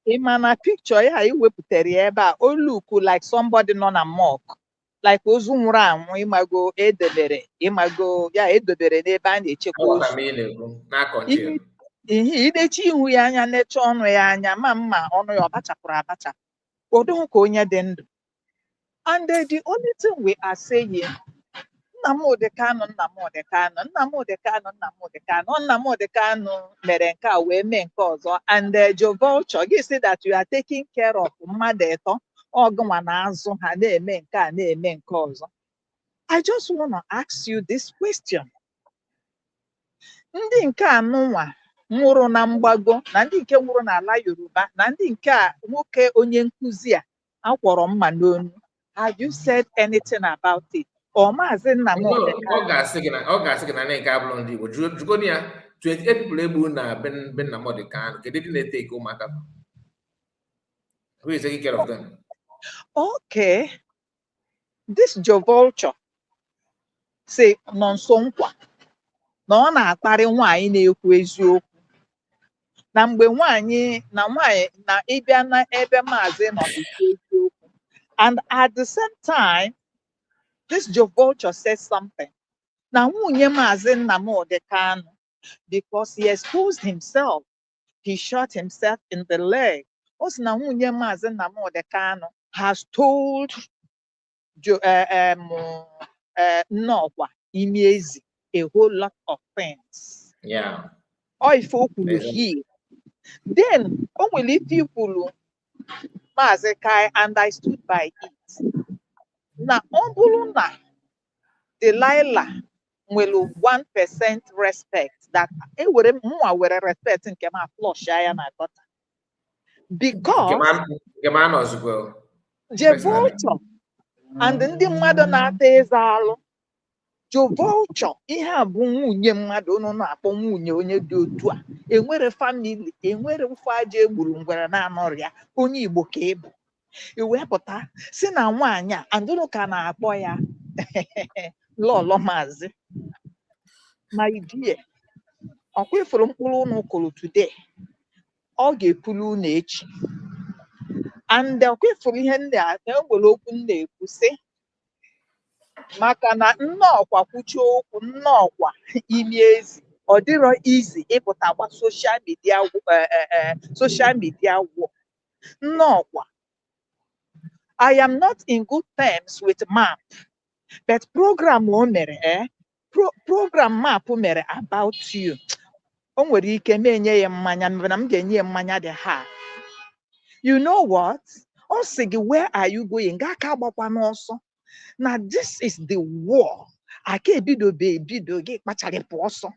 Ịma na picture ya iwepụtara ya ebe a o look like somebody nọ na mosque like ozu nwụrụ anwụ ịmago ya edobere n'ebe a na-echekwa ozu. Ihe idechi ihu ya anya necha ọnụ ya anya mma ọnụ ya ọ bachapụrụ abachapụ odogwu ka onye dị ndụ. And the only thing we are saying Nnamudi Kanu mere nke a wee mee nke ọzọ and Joe Vulture gị say that you are taking care of mmadụ ịtọ ọgụnwa na-azụ ha na-eme nke a na-eme nke ọzọ. I just want to ask you this question. Ndị nke anụnwa nwụrụ na mgbago na ndị nke nwụrụ n'ala Yoruba na ndị nke a nwoke onye nkụzi a akwọrọ mma n'onu. Have you said anything about it? Or Mazi Nnamudi? Ọ ga-asị gị na nke abụrụ ndị Igbo jugoni ya 28 people egbu na be Nnamudi Kanu kedu ndị na-eteke ụmụaka? Who is taking care of them? Okay. This Joe Vulture say nọ nso nkwa na ọ na-akparị nwaanyị na-ekwu eziokwu na mgbe nwaanyị na ịbịa na ebe Mazi nọ ekwu eziokwu. And at the same time this Joe Vulture says something. Now nwunye Mazi Nnamudi Kanu because he exposed himself. He shot himself in the leg. Also now nwunye Mazi Nnamudi Kanu has told Nnokwa Imiezi a whole lot of things. Yeah. Or if you hear, then only people Mazi Kai and I stood by it. Now Ombuluna Delilah will 1% respect that it would more with respect in Kema flush I na got because Joe Vulture and ndị mmadụ na-ata eze alụ Joe Vulture ihe a bụ nwunye mmadụ unu na-akpọ nwunye onye dị otu a enwere family enwere ụfọ aja egburu ngwere na-anọrọ ya onye Igbo ka ịbụ iwepụta si na nwaanyị a andụrụ ka na-akpọ ya lọlọ Mazi my dear ọkwa ifuru mkpụrụ unu kụrụ today ọ ga-epulu unu echi and ọkwa ifuru ihe ndị a enwere okwu m na-ekwu sị maka na nnọọkwa kwuchie okwu nnọọkwa imi ezi ọ dịrọ izi ịpụtakwa social media war nnọọkwa. I am not in good terms with MAP, but program o mere program MAP mere about you. O nwere ike m enye ya mmanya mana m ga-enye ya mmanya dị ha. You know what? Ọ sị gị, where are you going? Gaa ka agbakwa n'ọsọ. Na this is the war. Aka ebidobe ebido gị kpacharịpụ ọsọ.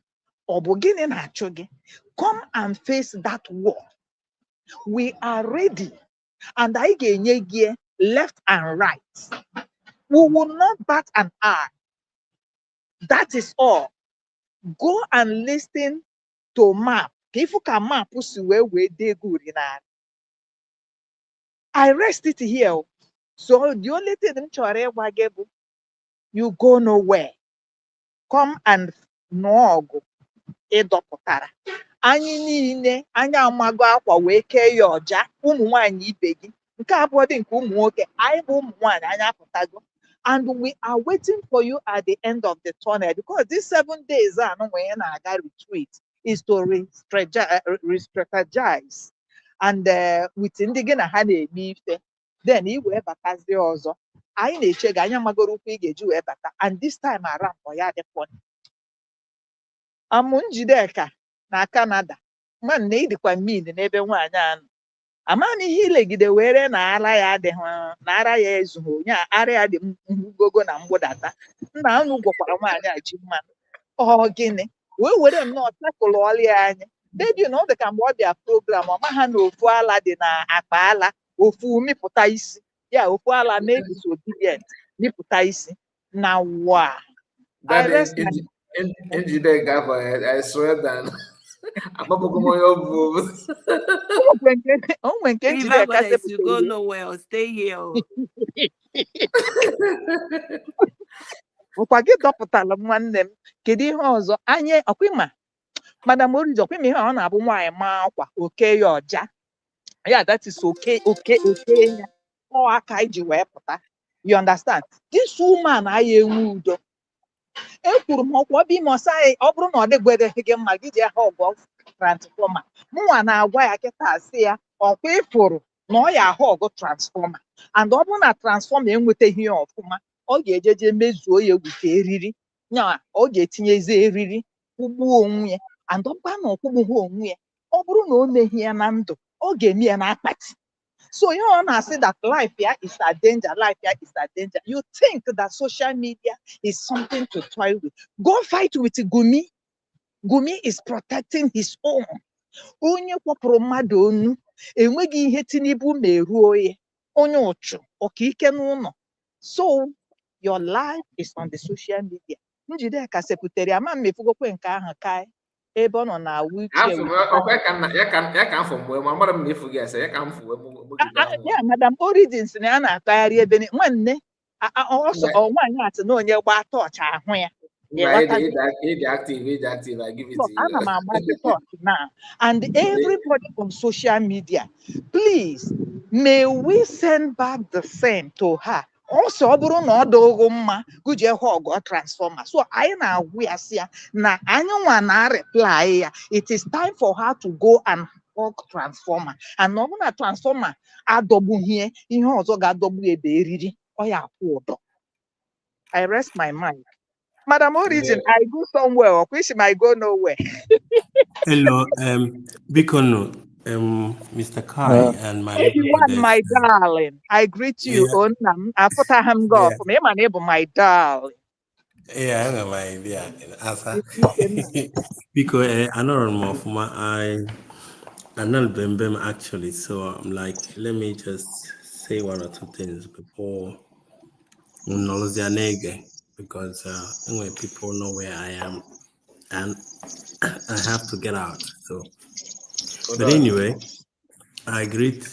Ọ bụ gịnị na-achụ gị? Come and face that war. We are ready. And anyị ga-enye gị left and right. We will not bat an eye. That is all. Go and listen to MAP. Ka ifu ka MAP si wee dee gị na. I rest it here. So the only thing m chọrọ ịgwa gị bụ, you go nowhere. Come and nụọ ọgụ ịdọpụtara. Anyị niile anyị amago akwa wee kee ya ọja, ụmụ nwanyị ibe gị. Nke abụọ dị nke ụmụ nwoke, anyị bụ ụmụ nwanyị anyị apụtago. And we are waiting for you at the end of the tunnel, because these 7 days when I retreat is to re-strategize. And with Indigena Hane Mife, then he will baptize the other. I need check I am magoro pig and this time around for ya the phone. Amunjideka na Canada. Man need the mean in every one. Amani hilegide were na ara ya de na ara ya ezuho nya ara ya de mgogo na mgbodata nna unu gwokwara nwaanyị aji mma ọ gịnị were nnọọ takụlụ ọlị anya baby na ọ dị ka mgbe ọ bịa program ọ ma ha na ofu ala dị na akpa ala ofu mịpụta isi ya ofu ala na disobedient mịpụta isi na wa I swear that you go nowhere or stay here. Ụkwa gị dọpụtara nwanne m kedu ihe ọzọ anyị ọkwịma Madam Orizo ọkwịma ihe ọ na-abụ nwaanyị ma akwa oke ya ọja ya that is okay ya ọ aka iji wee pụta you understand this woman anyị enwe udo ekwuru m ọkwa obi m ọsa ọ bụrụ na ọ dịgwere gị mma gị ji aha ọgọ transfọma mụnwa na-agwa ya kịta asị ya ọkwa ịfụrụ na ọ ya ahụ ọgụ transfọma and ọ bụrụ na transfọma enwetaghị ya ọfụma ọ ga-ejeje mezuo ya wute eriri nya ọ ga-etinyezi eriri kwụgbuo onwe ya and ọ bụrụ na ọkwụgbughi onwe ya ọ bụrụ na o meghị ya na ndụ ọ ga-eme ya na akpati. So you want to say that life here is a danger, life here is a danger. You think that social media is something to toy with. Go fight with Gumi. Gumi is protecting his own. Onye kwapụrụ mmadụ onu, enweghị ihe Tinubu meruo ya. Onye ụchụ, ọkaike n'ụlọ. So your life is on the social media. Njideka seputere ama mmefugokwe nke ahụ kai. Ebe ọ nọ na wheelchair. Yeah, Madam Origins na ya na-atagharị ebe nwanne ọsọ nwaanyị atị na onye gba tọọchị ahụ ya. Ana m agba the torch now. And everybody on social media, please, may we send back the same to her. Also, ọ bụrụ na ọ dịghị mma gụjee ọgụ transformer. So anyị na-agwụ ya sị ya na anyị nwa na-reply ya. It is time for her to go and hug transformer. And ọ bụrụ na transformer adọgbughị ihe ọzọ ga-adọgbu ebe eriri ọ ya akwụ ụdọ. I rest my mind. Madam Origin, I go somewhere or which I go nowhere. Hello, Bikono, Mr. Kai and my everyone, my darling. I greet you, Onam. I put a ham go for me, my neighbor, my darling. Yeah, I know my idea. Because I know more for my I'm not Bembem actually, so I'm like, let me just say one or two things before because when people know where I am and I have to get out. So, but anyway, I greet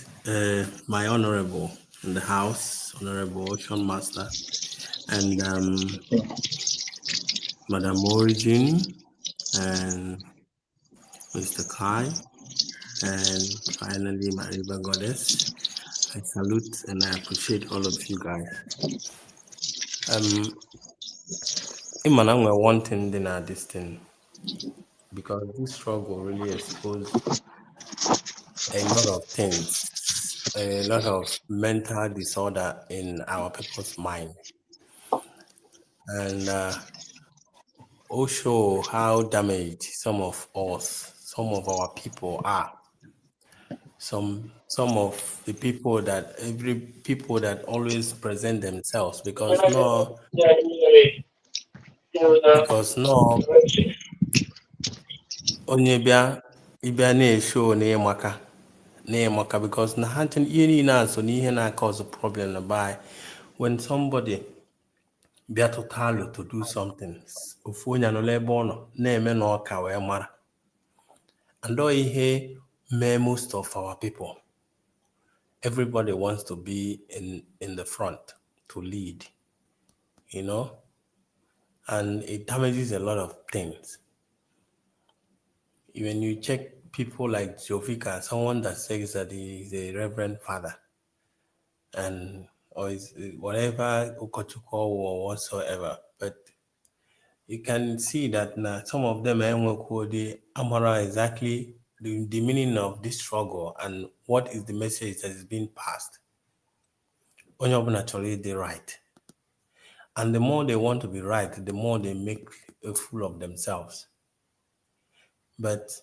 my honorable in the house, Honorable Ocean Master, and Madam Origin and Mr. Kai, and finally my River Goddess. I salute and I appreciate all of you guys. Iman, we're wanting this thing because this struggle really exposed a lot of things, a lot of mental disorder in our people's mind, and also how damaged some of us, some of our people are. Some of the people that always present themselves because no onye bịa ịbịa na-eshow na-ịmaka because na ha ihe niile a so n'ihe na-cause problem na by when somebody bịa tụtalụ to do something ofu onye anọla ebe ọ nọ na-eme na ọka wee mara and ihe mee most of our people. Everybody wants to be in the front to lead, and it damages a lot of things. When you check people like Jovika, someone that says that he is a reverend father, or is whatever Ukochuko or whatsoever, but you can see that now some of them they amara exactly the meaning of this struggle and what is the message that is being passed. Naturally they right. And the more they want to be right, the more they make a fool of themselves. But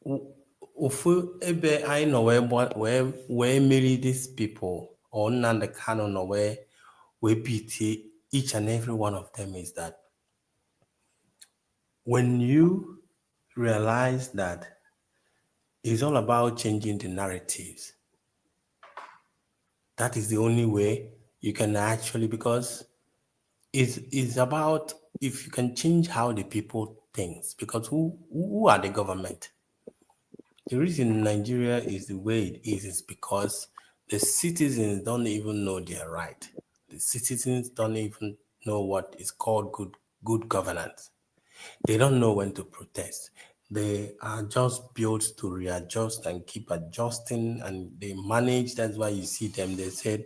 I know where marry these people or the canon or where we pity each and every one of them is that when you realize that it's all about changing the narratives, that is the only way you can actually, because it's about if you can change how the people think, because who are the government? The reason Nigeria is the way it is because the citizens don't even know their right. The citizens don't even know what is called good governance. They don't know when to protest. They are just built to readjust and keep adjusting, and they manage. That's why you see them. They said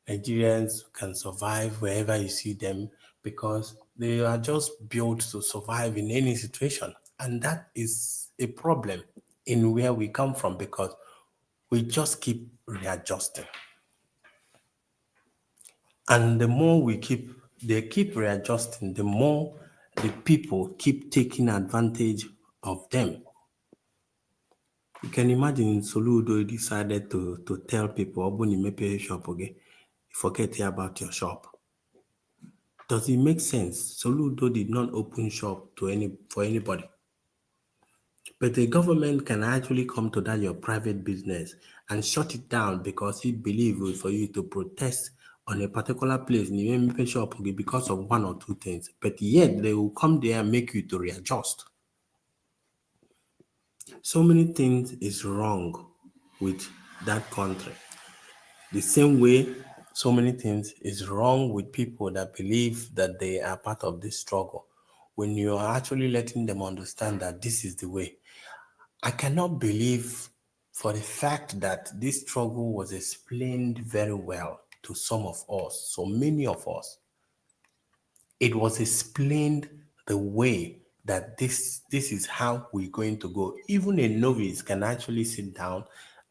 Nigerians can survive wherever you see them because they are just built to survive in any situation. And that is a problem in where we come from because we just keep readjusting. And the more they keep readjusting, the more the people keep taking advantage of them. You can imagine Soludo decided to tell people, Obuni mepe shop again, forget about your shop. Does it make sense? Soludo did not open shop for anybody. But the government can actually come to that your private business and shut it down because it believes for you to protest on a particular place in the MP shop because of one or two things. But yet they will come there and make you to readjust. So many things is wrong with that country. The same way, so many things is wrong with people that believe that they are part of this struggle. When you are actually letting them understand that this is the way. I cannot believe for the fact that this struggle was explained very well to some of us, so many of us. It was explained the way that this is how we're going to go. Even a novice can actually sit down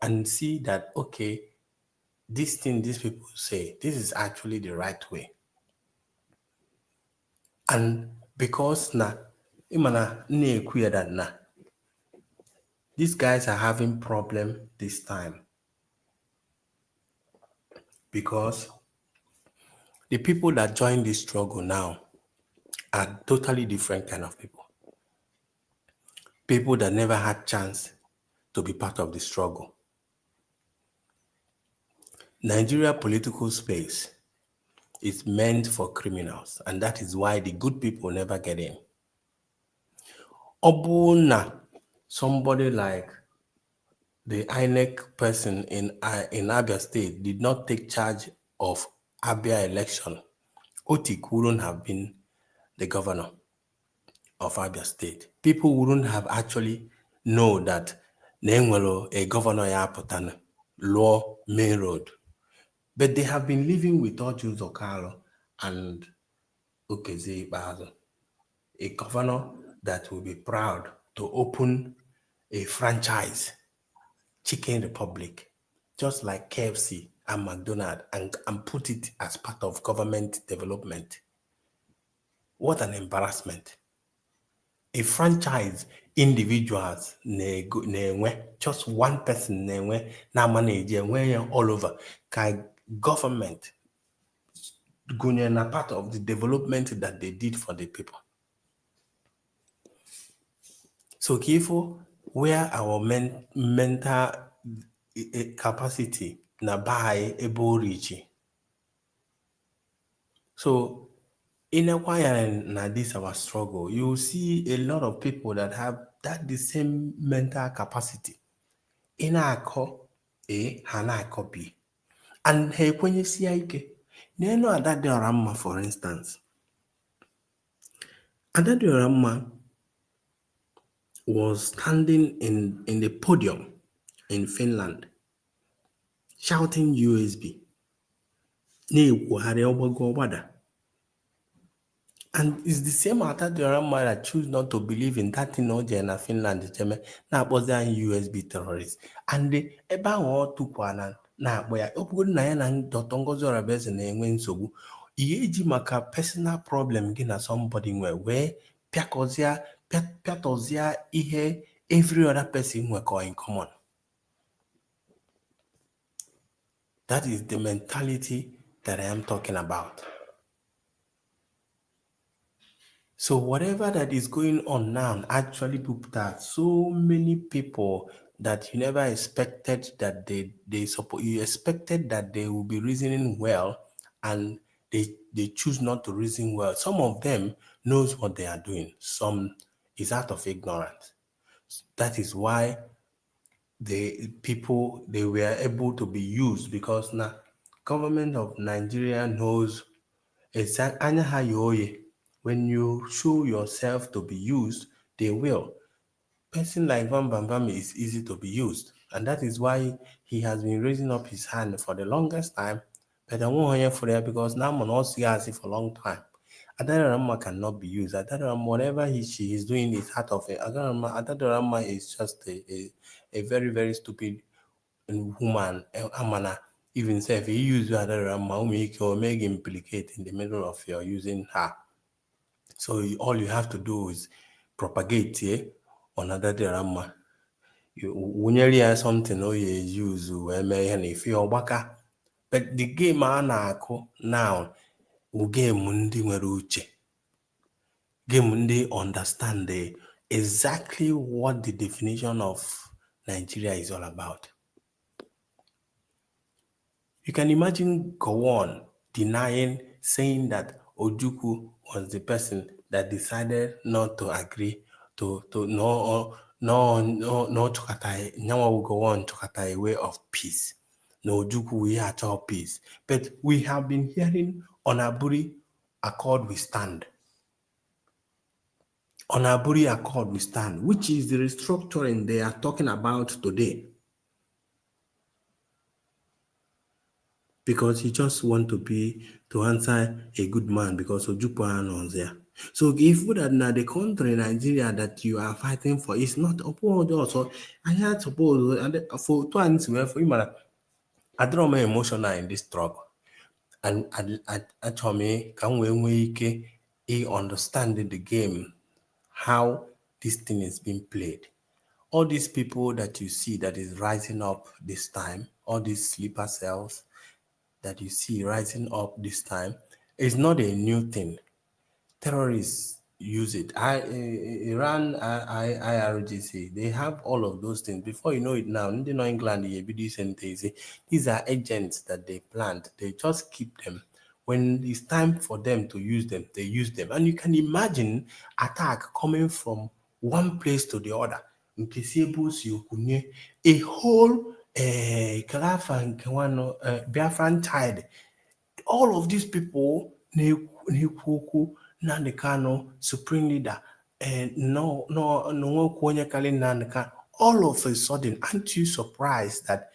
and see that, okay, this thing these people say, this is actually the right way. And because these guys are having problem this time because the people that join this struggle now are totally different kind of people. People that never had chance to be part of the struggle. Nigeria political space is meant for criminals, and that is why the good people never get in. Obuna, somebody like the INEC person in Abia State did not take charge of Abia election, Otik wouldn't have been the governor of Abia State. People wouldn't have actually know that Nenwelo, a governor Yapotana, law main road. But they have been living with Orjun Zokalo and Okeze Ibazo, a governor that will be proud to open a franchise, Chicken Republic, just like KFC and McDonald's, and put it as part of government development. What an embarrassment. A franchise individuals just one person na manage all over. Government na part of the development that they did for the people. So Kifo, where our mental capacity na by able reach. So in a this our struggle, you see a lot of people that have the same mental capacity. In a co A, Hana copy. And hey, when you see Ike, Neno Adadorama, for instance. Adadorama was standing in the podium in Finland, shouting USB. And it's the same Adadorama that choose not to believe in that in Ojena Finland, now was there USB terrorists. And the Eba or Tukwana, now where Open Nayan and Dotongozo Rabes and Engwen Sobu, Yeji Maka personal problem gina somebody where Piakozia, Piatozia, Ihe, every other person were going common. That is the mentality that I am talking about. So whatever that is going on now actually put out so many people that you never expected that you expected that they will be reasoning well, and they choose not to reason well. Some of them knows what they are doing. Some is out of ignorance. That is why they were able to be used, because now government of Nigeria knows exactly when you show yourself to be used, they will. Person like Van Bambam is easy to be used, and that is why he has been raising up his hand for the longest time. But I won't hear for that because now I'm not see as for a long time. Adarama cannot be used. Adarama, whatever she is doing is out of it. Adarama is just a very, very stupid woman. Amana, even say if you use Adarama, you make implicate in the middle of your using her. So all you have to do is propagate another drama. When you hear something, you use if you're baka. But the game now will game mundi meruche. Game mundi understand exactly what the definition of Nigeria is all about. You can imagine Gowon denying, saying that Ojukwu was the person that decided not to agree to no Chokatai. Now we go on Chokatai way of peace. No Ojukwu we at all peace. But we have been hearing on Aburi Accord we stand. On Aburi Accord we stand, which is the restructuring they are talking about today. Because he just want to answer a good man because Ojukwu is there. So if that now the country Nigeria that you are fighting for is not upward also, I had suppose for to answer for him, I draw my emotional in this struggle. And actually can we understand the game, how this thing is being played. All these people that you see that is rising up this time, all these sleeper cells that you see rising up this time is not a new thing. Terrorists use it. Iran, IRGC, they have all of those things. Before you know it now, in England, these are agents that they plant. They just keep them. When it's time for them to use them, they use them. And you can imagine attack coming from one place to the other. A whole Biafran child. All of these people, Nnamdi Kanu, supreme leader, and all of a sudden, aren't you surprised that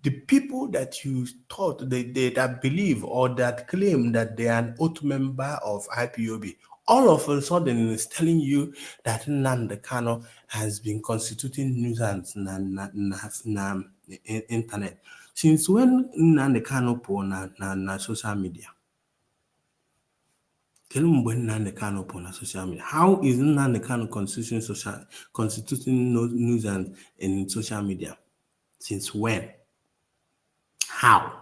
the people that you thought they that believe or that claim that they are an oath member of IPOB, all of a sudden is telling you that Nnamdi Kanu has been constituting nuisance na internet. Since when Nnamdi Kanu put na social media? On social media. How is Nnamdi Kanu constituting nuisance in social media? Since when? How?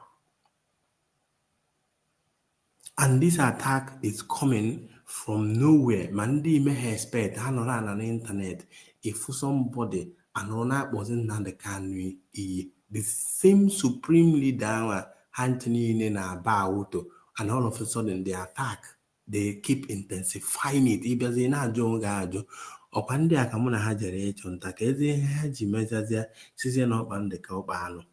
And this attack is coming from nowhere. Mandi may expect on the internet if somebody and wasn't Nnamdi Kanu, the same supreme leader Anthony na Bauto, and all of a sudden the attack. They keep intensifying it. Ịbịazi na-ajụ onwe ajụ ọkwa ndị a ka mụ na ha jere ịchụ nta ka ezi ihe ha ji mezazie sizie na ọkpa ndị ka ọkpa anụ.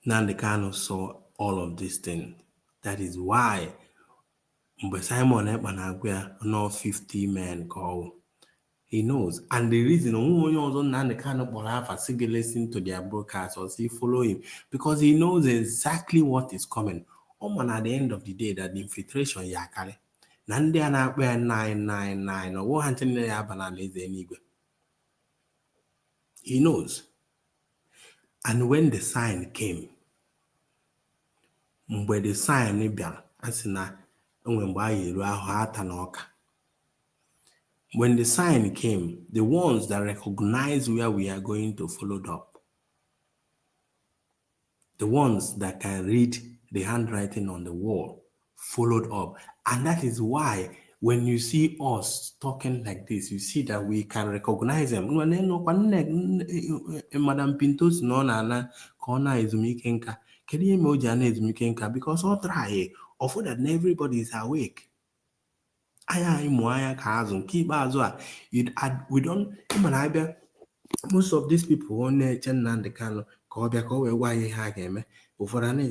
Nnamdi Kanu saw all of these things. That is why mgbe Simon Ekpa na-agwa ya no 50 men call. He knows. And the reason Nnamdi Kanu kpọrọ afa si listen to their broadcast or see follow him because he knows exactly what is coming. At the end of the day that the infiltration ya carry. Na ndị a na-akpọ ya 999 ọwụ ha nchenere ya aba n'ala eze eluigwe. He knows. And when the sign came, mgbe the sign bịara, asị na enwe mgbe a yiru ahụ ata na ọka. When the sign came, the ones that recognize where we are going to followed up. The ones that can read the handwriting on the wall followed up. And that is why when you see us talking like this, you see that we can recognize them. Madam Pinto's nona kona ezumike nka. Kedi eme oji ana ezumike nka because all try offer that everybody is awake. We don't most of these people on Nnamdi Kanu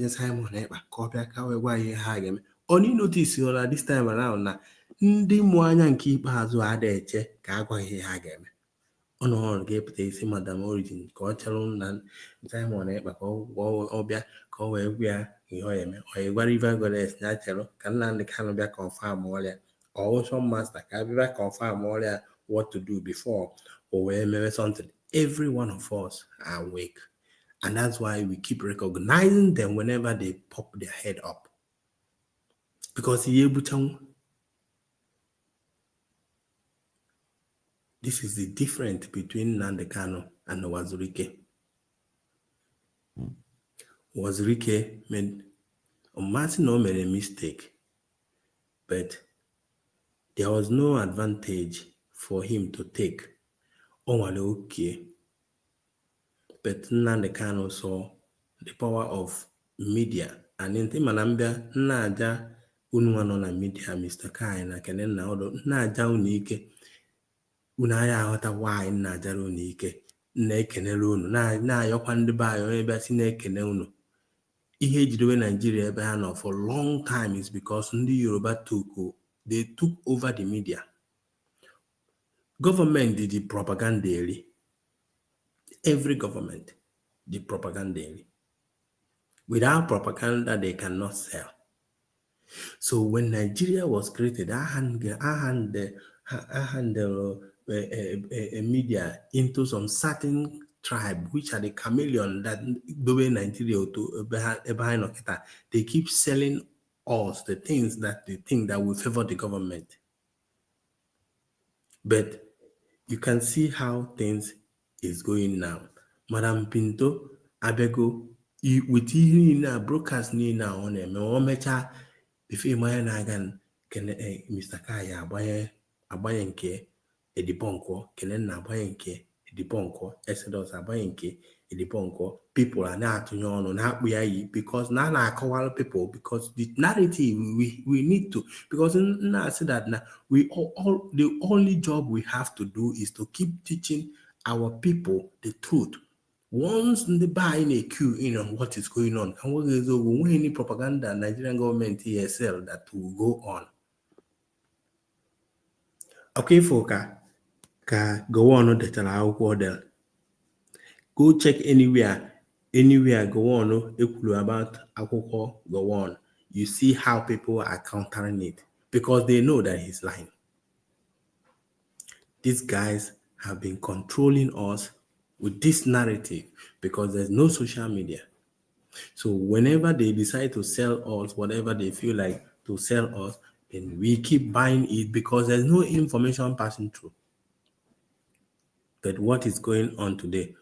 Simon Ekpa only notice this time around na ndị mwanya nke ikpeazụ ada eche ka agwa ihe ha ga-eme ọnụ ga-epụta isi Madam Origin ka ọ chọrọ na Simon Ekpa ka ọ bịa ka ọ wee gwa ya ihe ọ eme ọ gwara River Goddess na chọrọ ka Nnamdi Kanu bịa confirm ọrịa or some master can be confirm all what to do before or maybe something. Every one of us are awake. And that's why we keep recognizing them whenever they pop their head up. Because this is the difference between Nnamdi Kanu and Wazirike. Wazirike made a mistake, but there was no advantage for him to take. Okay. But Nnamdi Kanu saw the power of media. And in Timanambia, Naja Unwanona media, Mr. Kai, na Kenen na odo, Naja unike, Unaya hota why Naja unike, Nekenelunu, na yokwandeba, or maybe I see Nekenelu. Ihe ejiriwe Nigeria ebe ha nọ for long time is because ndị Yoruba they took over the media. Government did the propaganda. Every government did propaganda. Without propaganda, they cannot sell. So when Nigeria was created, I hand a media into some certain tribe, which are the chameleon that the way Nigeria to they keep selling us the things that they think that will favor the government. But you can see how things is going now. Madam Pinto, Abego, with you broadcast now on a mecha if you can Mr. Kaya abayenke edibonko, kenen abayenke edibonko, Exodus abayenke edibonko. People are not because now I call people because the narrative we need to because now I say that now we all the only job we have to do is to keep teaching our people the truth. Once they buy in a queue on what is going on, and what is over any propaganda Nigerian government ESL that will go on. Okay, Foka. ka go on detara akwụkwọ del. Go check anywhere go on ekwuru about akwụkwọ go on. You see how people are countering it because they know that he's lying. These guys have been controlling us with this narrative because there's no social media. So whenever they decide to sell us whatever they feel like to sell us, then we keep buying it because there's no information passing through. But what is going on today?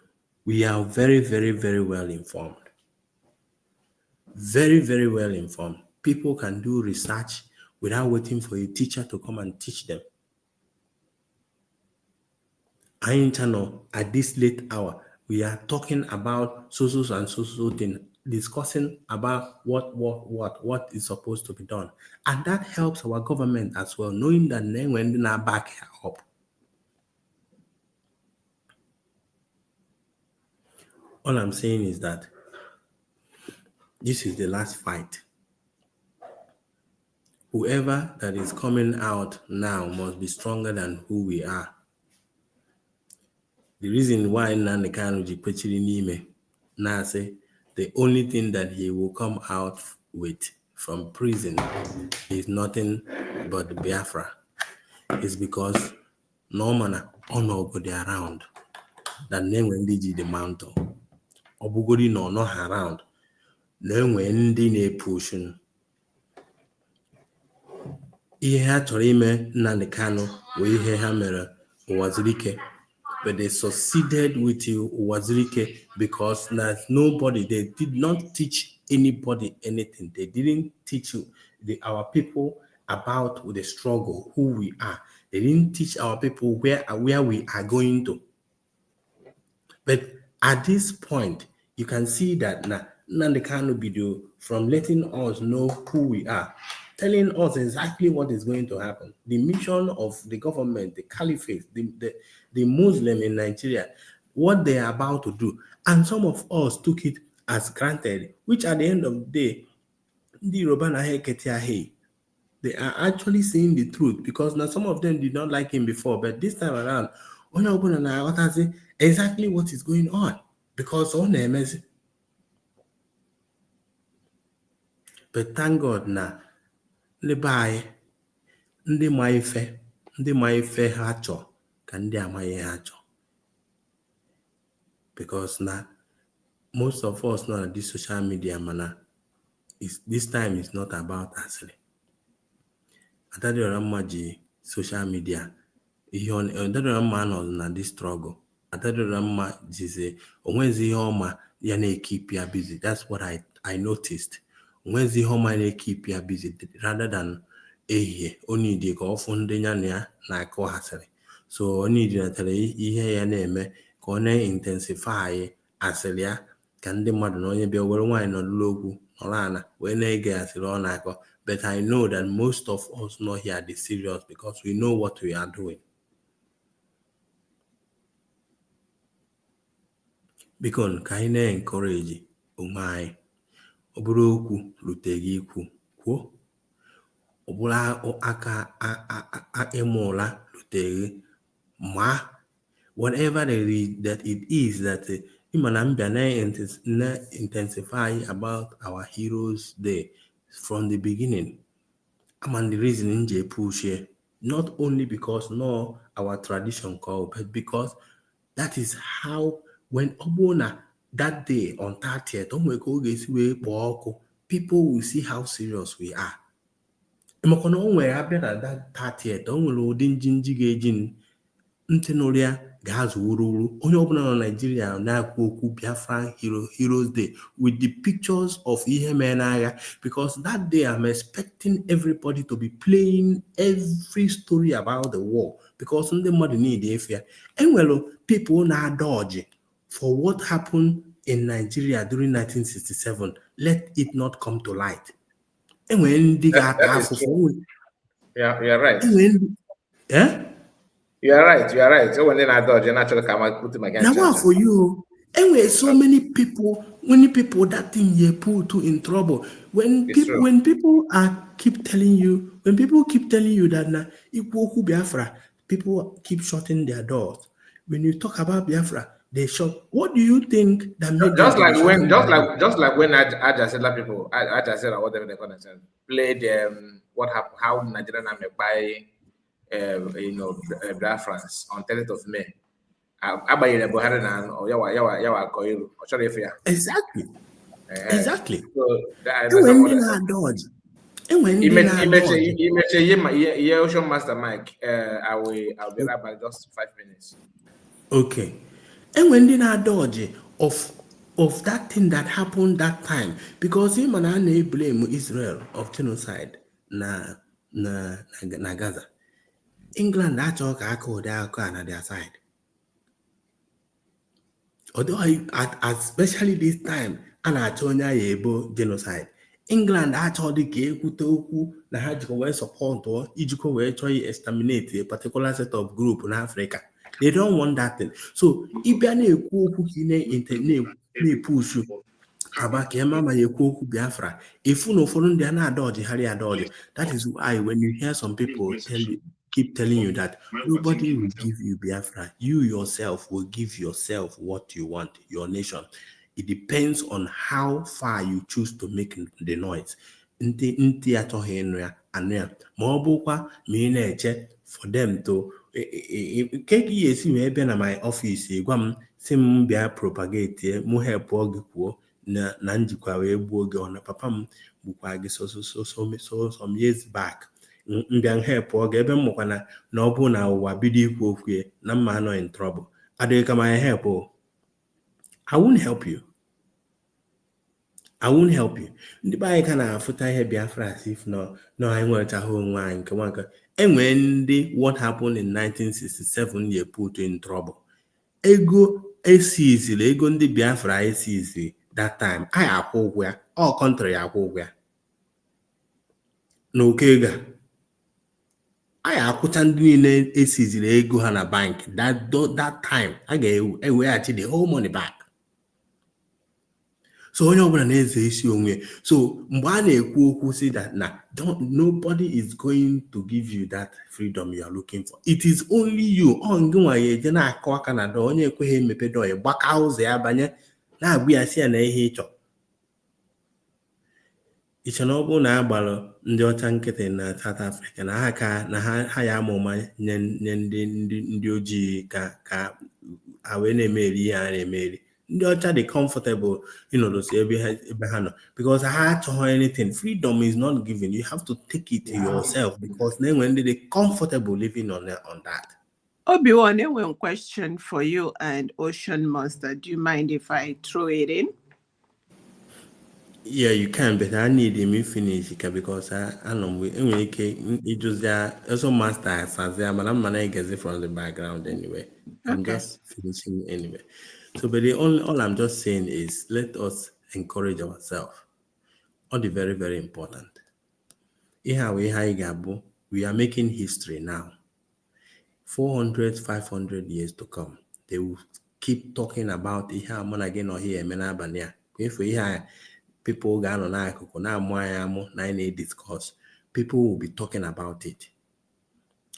We are very, very, very well informed. Very, very well informed. People can do research without waiting for a teacher to come and teach them. I know at this late hour, we are talking about so and so thing, discussing about what is supposed to be done. And that helps our government as well, knowing that then when they are back up. All I'm saying is that this is the last fight. Whoever that is coming out now must be stronger than who we are. The reason why Nnamdi Kanu Jipechiri Nime now say the only thing that he will come out with from prison is nothing but Biafra is because no man nobody around that name when they the mountain. Obugodi no around. Then when they pushing ihe ha chọrọ ime Nnamdi Kanu wee ihe ha mere Ụwazirike, but they succeeded with Ụwazirike because there's nobody, they did not teach anybody anything. They didn't teach our people about the struggle, who we are. They didn't teach our people where we are going to. But at this point, you can see that Nnamdi Kanu video from letting us know who we are, telling us exactly what is going to happen. The mission of the government, the caliphate, the Muslim in Nigeria, what they are about to do. And some of us took it as granted, which at the end of the day, the Yoruba they are actually saying the truth because now some of them did not like him before, but this time around, exactly what is going on because all them is. But thank God now, ndị be anyị ndị ma ife ha chọ ka ndị amaghị ha chọ, because now most of us know that this social media mana this time is not about asịrị. Atadịọra mma ji social media ihe Atadịọra mma nọ na this struggle. Atadịọra mma jize onwezi ihe ọma ya na-keep ya busy. That's what I noticed. Onwezi ihe ọma na-keep ya busy rather than only the ka ọfụ ndị ya na-akọ hasịrị. So only the natara ihe ya na-eme ka ọ na-intensify asịrị ya ka ndị mmadụ na onye bịa were nwaanyị nọlụlụ okwu nọrọ ana wee na-ege asịrị ọ na-akọ. But I know that most of us not here are serious because we know what we are doing. Because ka anyị na-encourage onwe anyị, ọ bụrụ okwu ruteghị ikwu kwuo, ọ bụrụ aka ịmụla ruteghị ma whatever that it is that Imanambia na intensify about our heroes there from the beginning. And the reason in J push here, not only because no our tradition call, but because that is how when Obona that day on 30th, people will see how serious we are. Emokono onwe abịa that 30th, onwere ụdị njinji ga-eji ntenoria ga-azụ ururu onye ọbụla na Nigeria na-akwu okwu Biafra Heroes Day with the pictures of ihe mere n'agha, because that day I'm expecting everybody to be playing every story about the war because ndị mmadụ need efe. Enwere people na-dodge for what happened in Nigeria during 1967. Let it not come to light. Enwere ndị ga-ata afụfụ. Yeah, you're right. Yeah? You are right. So when they are dodging, naturally come and put him against. Now for you, anyway, so many people that thing you put in trouble. When people keep telling you that na Ikwoku Biafra, People keep shutting their doors. When you talk about Biafra, they shut. What do you think that made them Just to be like when, shutting their doors? just like when Ajasela people, Ajasela, whatever they call themselves, played what happened, how Nigerian army by Biafrans on 30th of May. Abayere Buhari na yawa Koiru. Exactly. Exactly. So Enwe ndị na-adọji. Enwe ndị na-adọji. Yeah, Ocean Master Mike. I'll be right back just 5 minutes. Okay. Enwe ndị na-adọji of that thing that happened that time, because him and I blame Israel of genocide na Gaza. England achọ ka aka ụdị akụkọ na their side. Although especially this time a na-achọ onye agha ebo genocide, England achọghị ka ekwute okwu na ha jikwa wee sọpọtụ ijikwa wee chọọ exterminate a particular set of group in Africa. They don't want that thing. So ịbịa na-ekwu okwu ka na-epushu aba ka ema ma ya ekwu okwu Biafra, ifu na ụfọdụ ndị a na-adọjigharị adọji. That is why when you hear some people keep telling you that nobody will give you Biafra, you yourself will give yourself what you want, your nation. It depends on how far you choose to make the noise. Nti achọghị ịnụ ya anụ ya, ma ọ bụkwa ma ị na-eche for them to nke ka ị esi wee bịa na my office gwa m si m bịa propagate mụ help gị kwuo na njikwa wee gbuo gị, ọ na papa m gbukwa gị so some years back. Mbịa help oge ebe m mụkwa na ọ bụ na ụwa bido ikwu okwu na mma anọ in trouble. Adịghị ka my help. I won't help you. I won't help you. Ndị be anyị ka na-afụta ihe Biafra as if no anyị nwetahụ onwe anyị nke nwanka. Enwe ndị what happened in 1967 ye put in trouble. Ego esizili, ego ndị Biafra esizili that time, anyị akwụ ụgwọ ya, all country akwụ ụgwọ ya. N'okega anyị akwụcha ndị niile esizili ego ha na bank that time, a ga-eweghachi the whole money back. So onye ọbụla na-eze isi onwe. So mgbe a na-ekwu okwu si that nobody is going to give you that freedom you are looking for. It is only you. Ngị nwa ya eje na-akụ aka na dọọ, onye ekweghị emepe dọọ ya gbaka ụzọ ya banye na-agwụ ya si ya na ihe ịchọ. Iche na ọ bụrụ na agbalụ ndị ọcha nkịtị na South Africa na ha ya amụma nye ndị ojii ka ha wee na-emeri ihe ha na-emeri. Ndị ọcha dị comfortable si ebe ha nọ because ha achọghị anything. Freedom is not given. You have to take it to yourself because na enwe ndị dị comfortable living on that. Obi-Wan, I have a question for you and Ocean Master. Do you mind if I throw it in? Yeah, you can, but I need him to finish because I know it was there. Also, Master as but I'm not getting from the background anyway. I'm just finishing anyway. So, but all I'm just saying is let us encourage ourselves. All the very, very important. We are making history now. 400, 500 years to come. They will keep talking about people discuss. People will be talking about it.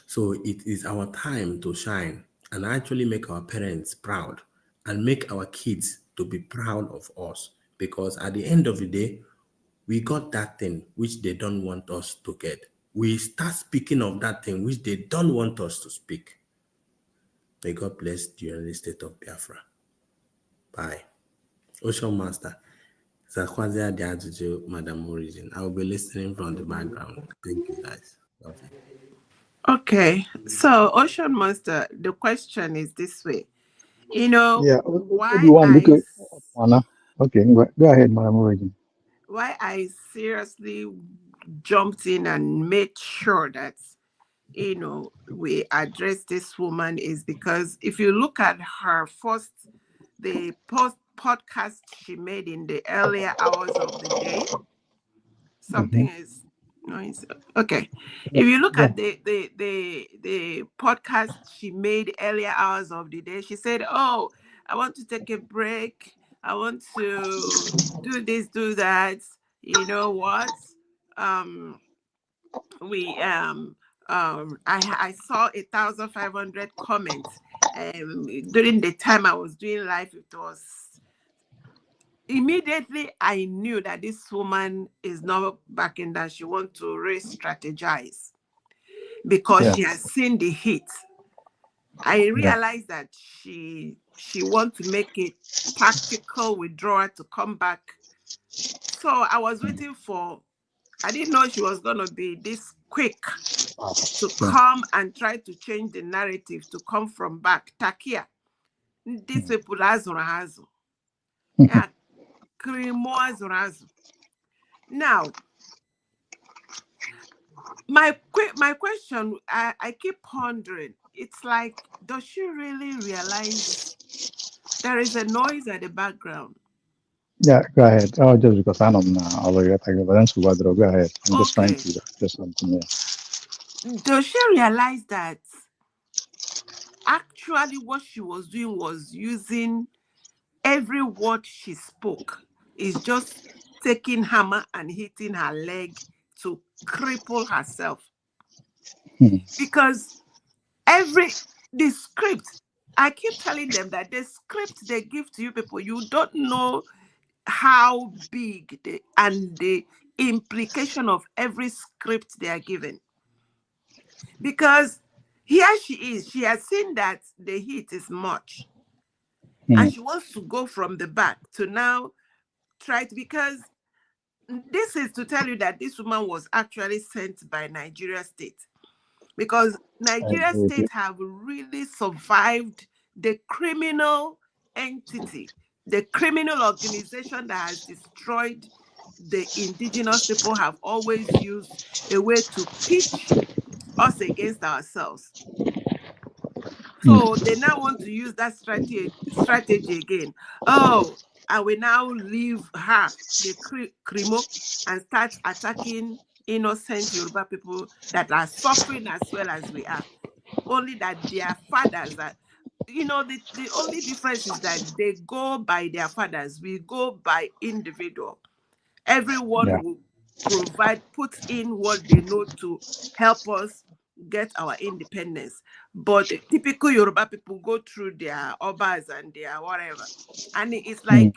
So it is our time to shine and actually make our parents proud and make our kids to be proud of us, because at the end of the day, we got that thing which they don't want us to get. We start speaking of that thing which they don't want us to speak. May God bless the United States of Biafra. Bye. Ocean Master. Madam Origin. I will be listening from the background. Thank you guys. Love you. Okay. So Ocean Master, the question is this way. Why okay, go ahead, Madam Origin. Why I seriously jumped in and made sure that we address this woman is because if you look at her the podcast she made in the earlier hours of the day, something is noise. Okay. If you look at the podcast she made earlier hours of the day, she said, "Oh, I want to take a break. I want to do this, do that. You know what? I saw 1,500 comments during the time I was doing live. It was immediately I knew that this woman is not backing down. She wants to re-strategize because she has seen the heat. I realized that she wants to make it tactical withdrawal to come back. So I was waiting for, I didn't know she was going to be this quick to come and try to change the narrative to come from back. Takia, these people azurazu. Yeah, krimo azurazu. Now, my question, I keep pondering. It's like, does she really realize there is a noise at the background? Yeah, go ahead. Oh, just because I don't know. I'll let you go ahead. I'm just trying to just something. Yeah. Does she realize that actually what she was doing was using every word she spoke is just taking hammer and hitting her leg to cripple herself? Because the script, I keep telling them that the script they give to you people, you don't know how big the implication of every script they are given. Because here she is, she has seen that the heat is much. And she wants to go from the back to now try to, because this is to tell you that this woman was actually sent by Nigeria State. Because Nigeria State have really survived the criminal entity, the criminal organization that has destroyed the indigenous people have always used a way to pitch us against ourselves. So they now want to use that strategy again. Oh, I will now leave her, the Krimo, and start attacking innocent Yoruba people that are suffering as well as we are. Only that their fathers are, the only difference is that they go by their fathers. We go by individual. Everyone will put in what they know to help us get our independence. But the typical Yoruba people go through their obas and their whatever. And it's like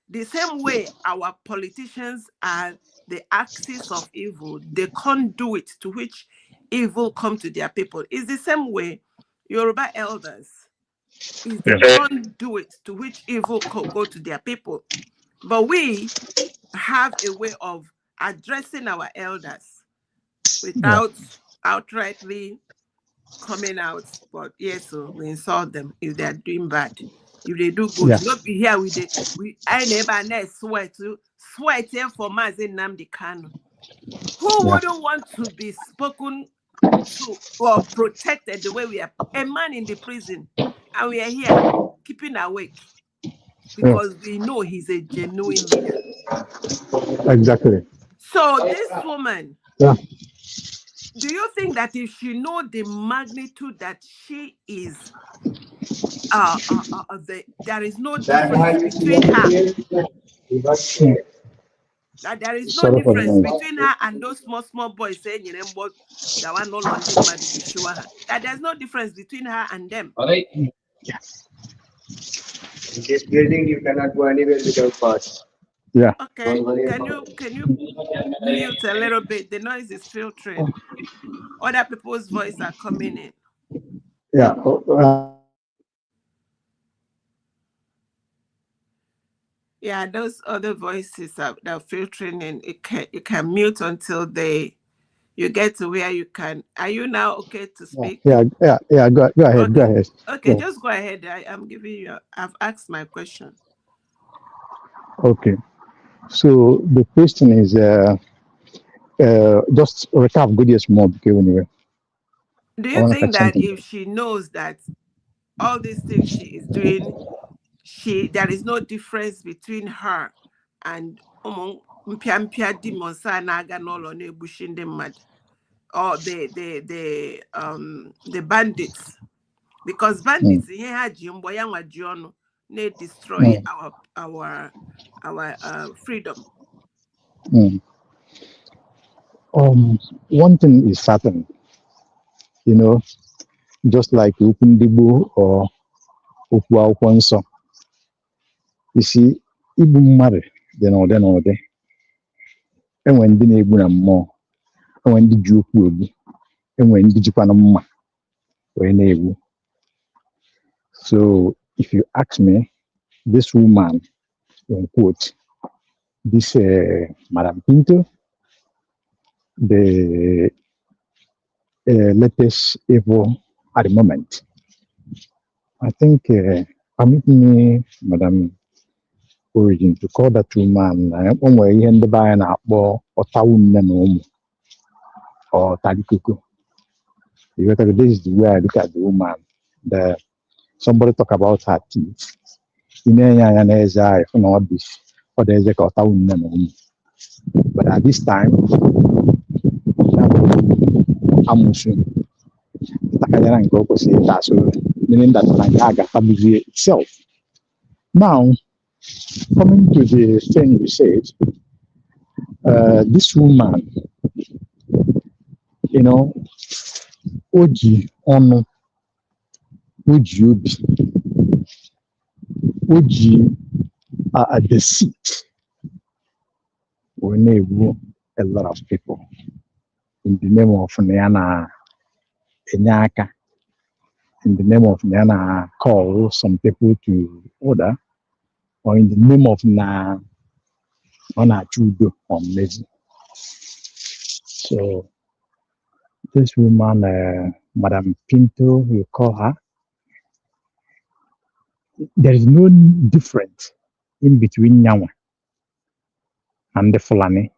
the same way our politicians are the axis of evil, the conduit to which evil come to their people. It's the same way Yoruba elders is the conduit to which evil go to their people. But we have a way of addressing our elders without outrightly coming out. But yes, so we insult them if they are doing bad. If they do good, not be here with I never sweat here for Mazi Nnamudi Kanu. Who wouldn't want to be spoken to or protected the way we are? A man in the prison, and we are here keeping awake because we know he's a genuine leader. Exactly. So this woman, do you think that if she know the magnitude that she is, there is no difference between her? That there is no difference between her and those small boys saying, that there's no difference between her and them. In this building, you cannot go anywhere without pass. Yeah. Okay. Can you mute a little bit? The noise is filtering. Other people's voices are coming in. Yeah. Yeah, those other voices are filtering in. You can mute until you get to where you can. Are you now okay to speak? Yeah. Go ahead. Okay. Go ahead. Okay, just go ahead. I'm giving you. I've asked my question. Okay. So the question is, just recap good yes more anyway. Do you think that if she knows that all these things she is doing, there is no difference between her and or the bandits? Because bandits they destroy our freedom. One thing is certain. you know, just like Ukundibu or Ukwa. You see, Ibu mmadụ dị n'ụdị n'ụdị. Enwe ndị na-egbu na mmụọ, enwe ndị ji okwu egbu, enwe ndị jikwa na mma wee na-egbu. So if you ask me, this woman, in quote, this Madam Pinto, the latest evil at the moment, I think, permit me, Madam Origin, to call that woman, onwe ihe ndị be anyị na-akpọ ọtawu nne na ụmụ or talikuku. This is the way I look at the woman. Somebody talk about her teeth. But at this time, meaning that family itself. Now, coming to the thing you said, this woman, you know, Oji Ono, Oji Obi, Oji are deceit will enable a lot of people in the name of Nyana Enyaka, in the name of Nyana call some people to order, or in the name of Na Chudo or Mazi. So this woman, Madam Pinto, we call her, there is no difference in between Nyawa and the Fulani.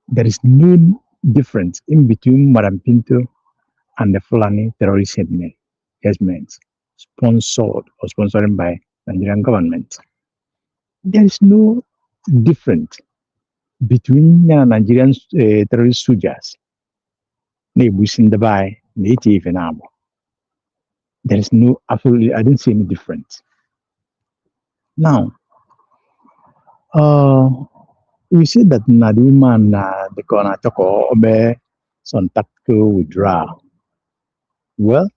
There is no difference in between Madam Pinto and the Fulani terrorist headsmen sponsored or sponsored by Nigerian government. There is no difference between Nigerian terrorist soldiers. There is no, absolutely, I don't see any difference. Now, we see that Naduma the corner talk or some tactical withdrawal. Well,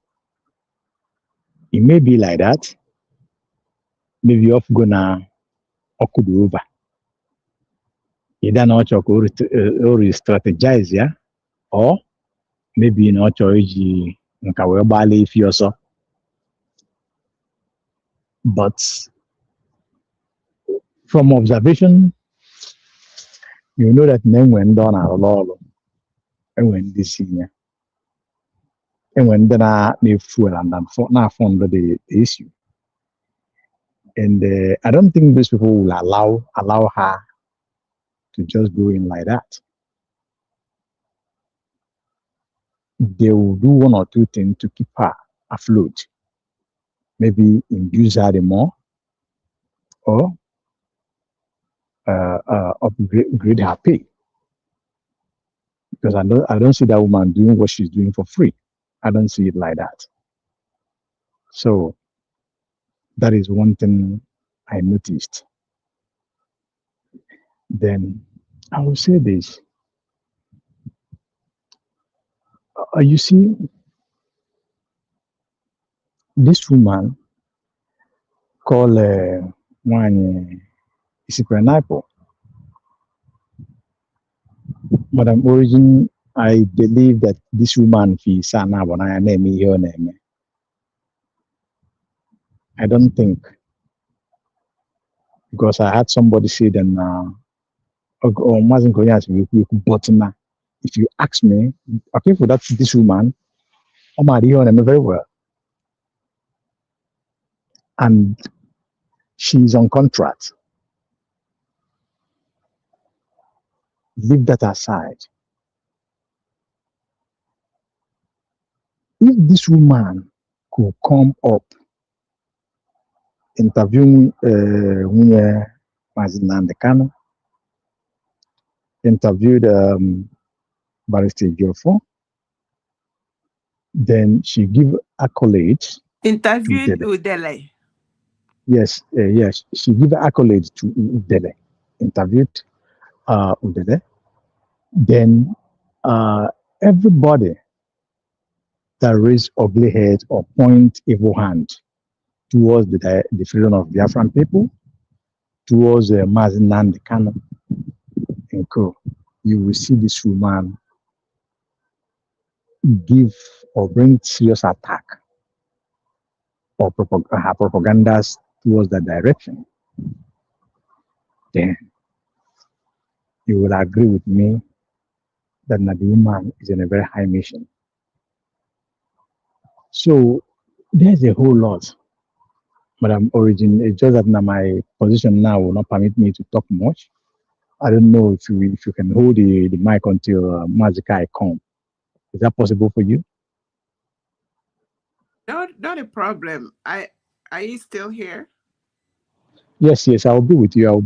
it may be like that. Maybe off gonna okudu over. You don't know or strategize, yeah, or maybe you know choice if you also. But from observation, you know that name went down a lot and when this senior. And when then I fuel and I'm now found the issue. And I don't think these people will allow her to just go in like that. They will do one or two things to keep her afloat. Maybe induce her more, or upgrade her pay. Because I don't see that woman doing what she's doing for free. I don't see it like that. So that is one thing I noticed. Then I will say this. You see, this woman called one Isiprenipo. Madam Origin, I believe that this woman is Sana Bonaya name your name. I don't think, because I had somebody say that but if you ask me, okay, for that this woman, I'm very well. And she's on contract. Leave that aside. If this woman could come up interviewing Mazi and Kanu, interviewed Barrister Jofo, then she give accolades. Interviewed Udele. Yes, yes, she give accolades to Udele. Interviewed Udele. Then everybody that raise ugly head or point evil hand towards the freedom of Biafran people, towards Mazi Nnamdi Kanu and co. You will see this woman give or bring serious attack or her propagandas towards that direction. Then you will agree with me that the woman is in a very high mission. So there's a whole lot, Madam Origin. It's just that my position now will not permit me to talk much. I don't know if you can hold the mic until Mazika come. Is that possible for you? Not a problem. Are you still here? Yes, I'll be with you.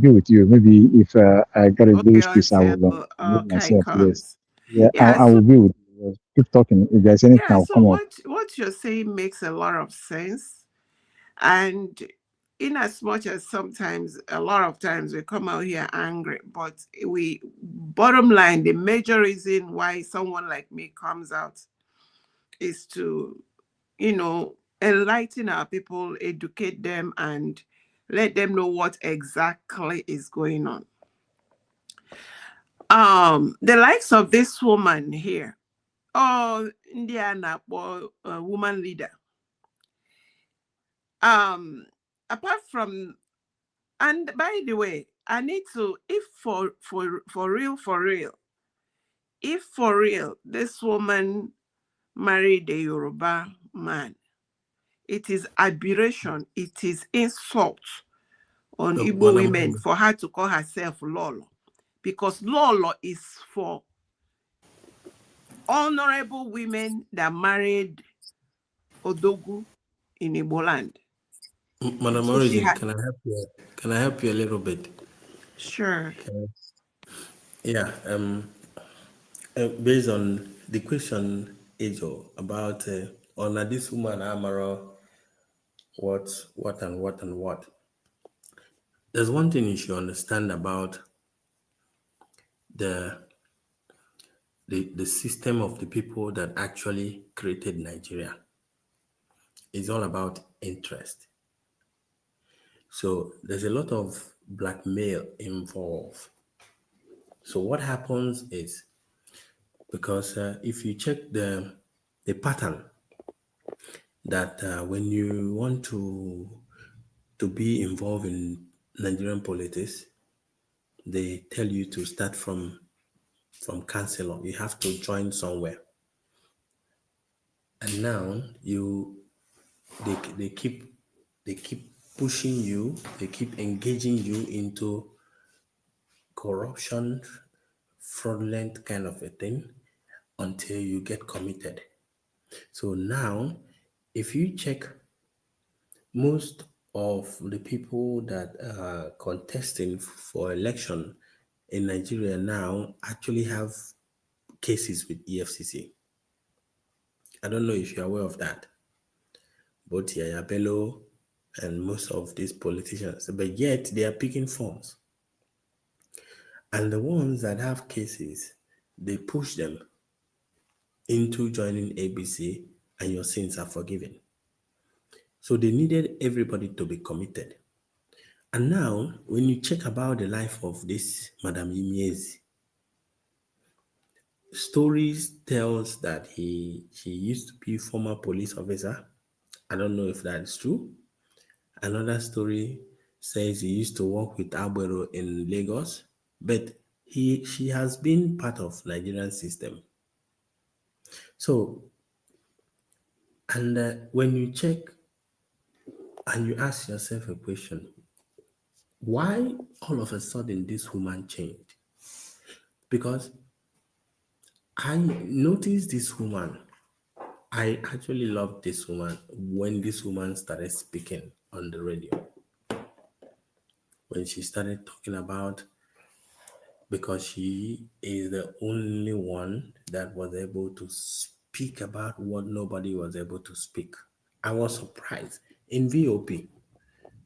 Maybe if I got a little space, I will move okay myself. comes. Yes. Yeah, I will be with you. Keep talking. If there's anything, I'll so come up. what you're saying makes a lot of sense. And in as much as sometimes, a lot of times we come out here angry, but bottom line, the major reason why someone like me comes out is to, enlighten our people, educate them, and let them know what exactly is going on. The likes of this woman here, Indiana, woman leader. Apart from, and by the way, I need to, if for real, if for real, this woman married a Yoruba man, it is aberration, it is insult on Igbo women for her to call herself Lolo, because Lolo is for honorable women that married Odogu in Igbo land. Madam Origin, can I help you? Can I help you a little bit? Sure. Yeah. Based on the question, Ejo, about on this woman Amaro, what. There's one thing you should understand about the system of the people that actually created Nigeria. It's all about interest. So there's a lot of blackmail involved. So what happens is, because if you check the pattern, that when you want to be involved in Nigerian politics, they tell you to start from councillor. You have to join somewhere, and now they keep pushing you. They keep engaging you into corruption, fraudulent kind of a thing, until you get committed. So now, if you check, most of the people that are contesting for election in Nigeria now actually have cases with EFCC. I don't know if you're aware of that. Both Yaya Bello and most of these politicians, but yet they are picking forms. And the ones that have cases, they push them into joining ABC, and your sins are forgiven. So they needed everybody to be committed. And now, when you check about the life of this Madam Imiezi, stories tells that she used to be former police officer. I don't know if that is true. Another story says he used to work with Agbero in Lagos, but she has been part of Nigerian system. So, and when you check and you ask yourself a question, why all of a sudden this woman changed? Because I noticed this woman. I actually loved this woman when this woman started speaking on the radio. When she started talking about, because she is the only one that was able to speak about what nobody was able to speak. I was surprised. In VOP,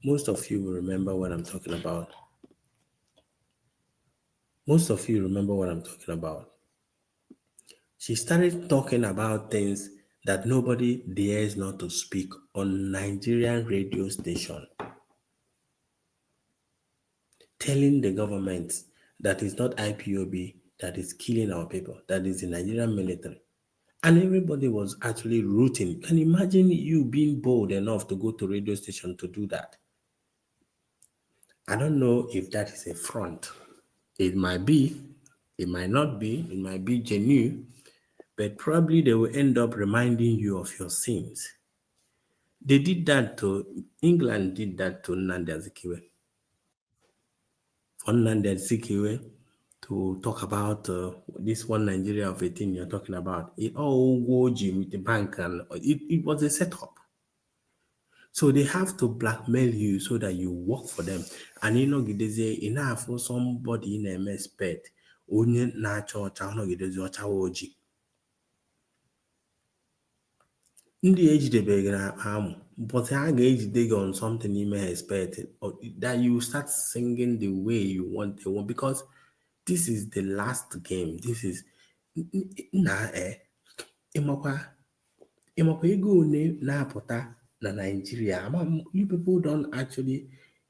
most of you will remember what I'm talking about. Most of you remember what I'm talking about. She started talking about things that nobody dares not to speak on Nigerian radio station, telling the government that it's not IPOB that is killing our people, that is the Nigerian military. And everybody was actually rooting. Can you imagine you being bold enough to go to radio station to do that? I don't know if that is a front. It might be, it might not be, it might be genuine, but probably they will end up reminding you of your sins. They did that to, England did that to Nnamdi Azikiwe. For Nnamdi Azikiwe to talk about this one Nigeria of 18 you're talking about, it all Woji with the bank, and it was a setup. So they have to blackmail you so that you work for them. And you know, enough for somebody in a MS pet, only natural oji. Ndị ejidebere amụ, but ha ga-ejide gị on something you may expect, or that you start singing the way you want, because this is the last game. This is ịmakwa ego one na-apụta na Nigeria. You people don't actually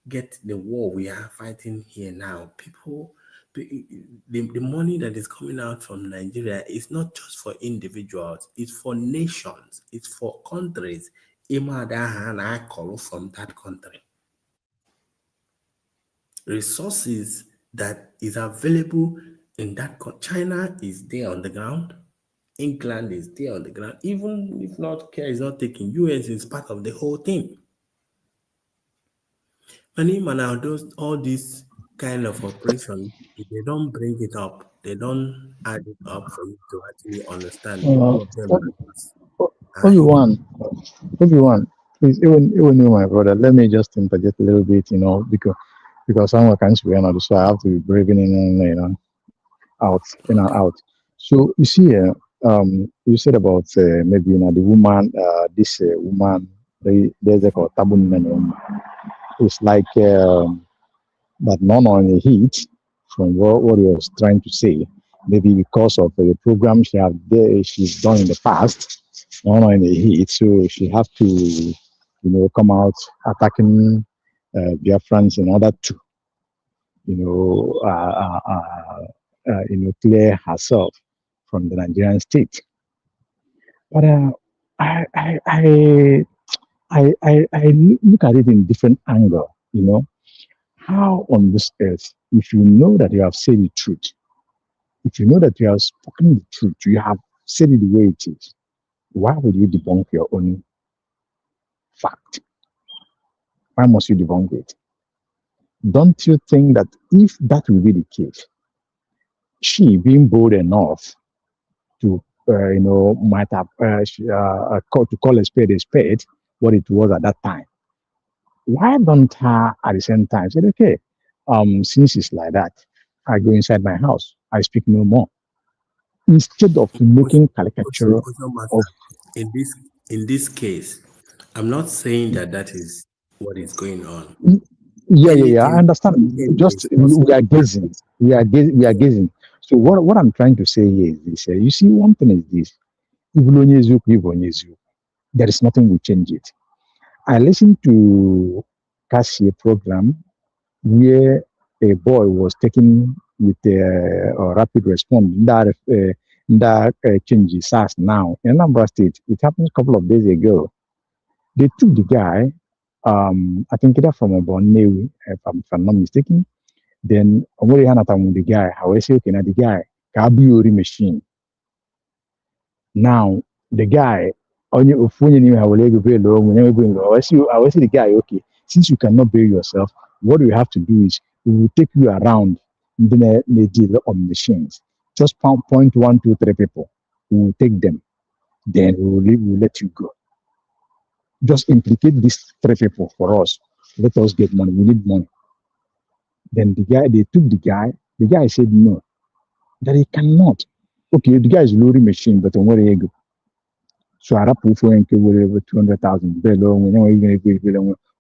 get the war we are fighting here now. People, the money that is coming out from Nigeria is not just for individuals, it's for nations, it's for countries. I call from that country. Resources that is available in that China is there on the ground. England is there on the ground. Even if not care is not taken, US is part of the whole thing. And even now, all this kind of operation, if they don't bring it up, they don't add it up for you to actually understand. All of them Obi-Wan, please, even you, my brother, let me just interject a little bit, because someone can swear on, so I have to be braving in and out. So you see, you said about maybe the woman, this woman, there's a called tabu woman. It's like that none on the heat from what he was trying to say. Maybe because of the program she's done in the past, none on the heat, so she has to, come out attacking Biafrans in order to, clear herself from the Nigerian state. But I look at it in different angle. How on this earth, if you know that you have said the truth, if you know that you have spoken the truth, you have said it the way it is, why would you debunk your own fact? Why must you debunk it? Don't you think that if that will be the case, she being bold enough to, might have to call a spade, what it was at that time? Why don't her at the same time say, okay, since it's like that, I go inside my house, I speak no more, instead of making caricature of. In this case, I'm not saying that is what is going on. Yeah. I understand. Just we are gazing. We are gazing. So what I'm trying to say here is this. You see, one thing is this: there is nothing will change it. I listened to Cassie program where a boy was taken with a rapid response that changes us now in Anambra State. It happened a couple of days ago. They took the guy, I think either from a Borneo, if I'm not mistaken. Then the guy, how I say, okay, now the guy, Kabiori machine. Now the guy, on your phone, I will see the guy, okay, since you cannot bail yourself, what we have to do is we will take you around the deal on machines. Just point 1, 2, 3 people. We will take them. Then we will let you go. Just implicate these 3 people for us. Let us get money. We need money. Then they took the guy. The guy said no, that he cannot. Okay, the guy is loading machine, but where you go? So I rapped for whatever 200,000.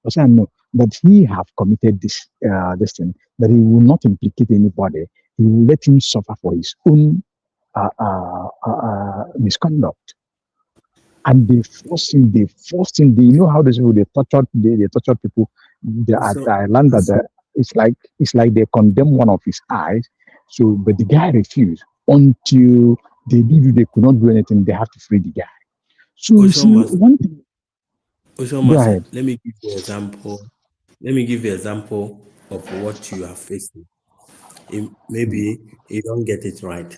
I said no, but he have committed this thing that he will not implicate anybody. He will let him suffer for his own misconduct. and they force him. You know how these people they torture people. They are So, I learned that it's like they condemn one of his eyes. So, but the guy refused until they could not do anything. They have to free the guy. So you see, one thing. Go Master, ahead. let me give you example. Let me give you example of what you are facing. Maybe you don't get it right.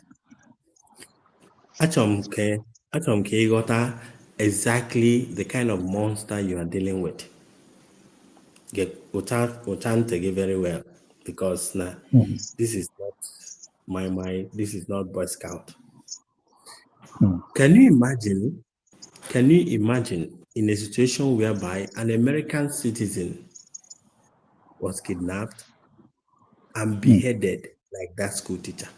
Achomke got exactly the kind of monster you are dealing with. Get Utante very well, because now Mm, this is not this is not Boy Scout. mm, Can you imagine? Can you imagine in a situation whereby an American citizen was kidnapped and mm, beheaded like that school teacher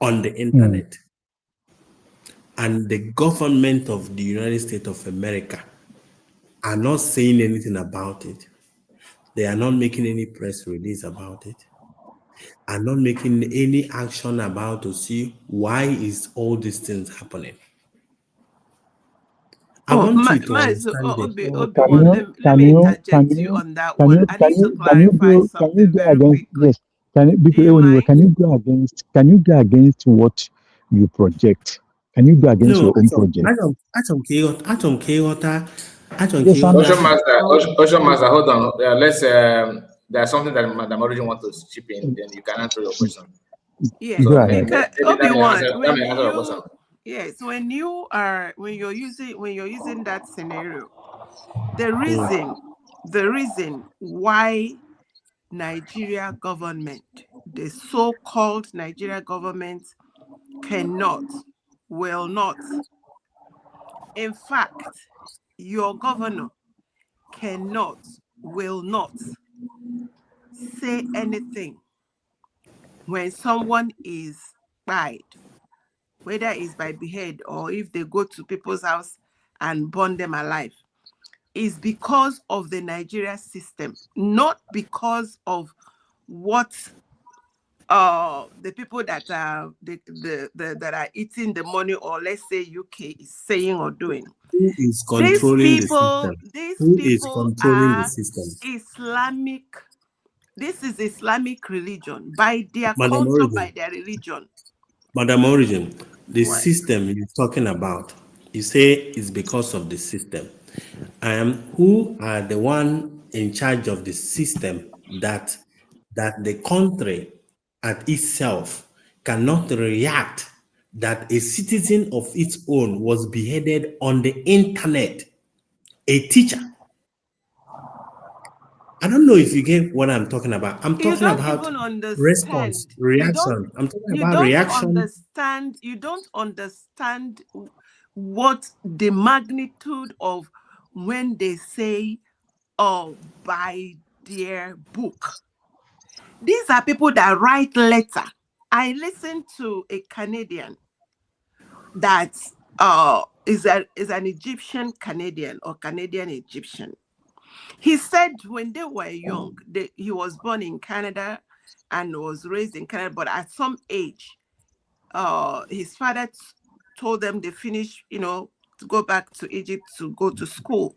on the mm. internet, and the government of the United States of America are not saying anything about it? They are not making any press release about it, are not making any action about to see why is all these things happening. I Oh, want you to Mazi, understand this. So Obi-Wan, let me interject you on that one. I need to clarify can you something go very against, quickly. yes, can you, Do because you anyway, mind? can you go against what you project? Can you go against No, your own project? Atom Keota, Yes, I'm Ocean Master, Oh, Ocean Master, hold on. Let's there's something that Madam Origin wants to chip in, then you can answer your question. yes, go So ahead. because let me answer Obi-Wan, let me answer your question. yes, when you're using that scenario, the reason why Nigeria government, the so-called Nigeria government, cannot, will not, in fact, your governor cannot, will not say anything when someone is died, whether it's by behead or if they go to people's house and burn them alive, is because of the Nigeria system, not because of what the people that are that are eating the money, or let's say UK, is saying or doing. Who is controlling the system? These Who is people controlling the are system? Islamic. This is Islamic religion by their Madam culture, Origin, by their religion. Madam Origin, the What? system you're talking about, you say it's because of the system. Who are the one in charge of the system that the country at itself cannot react that a citizen of its own was beheaded on the internet, a teacher? I don't know if you get what I'm talking about. I'm You talking don't about even response, understand. reaction. I'm talking about reaction. You don't understand what the magnitude of when they say, oh, by their book. These are people that write letter. I listened to a Canadian that is an Egyptian Canadian or Canadian Egyptian. He said when they were young, he was born in Canada and was raised in Canada, but at some age, his father told them they finish, to go back to Egypt to go to school.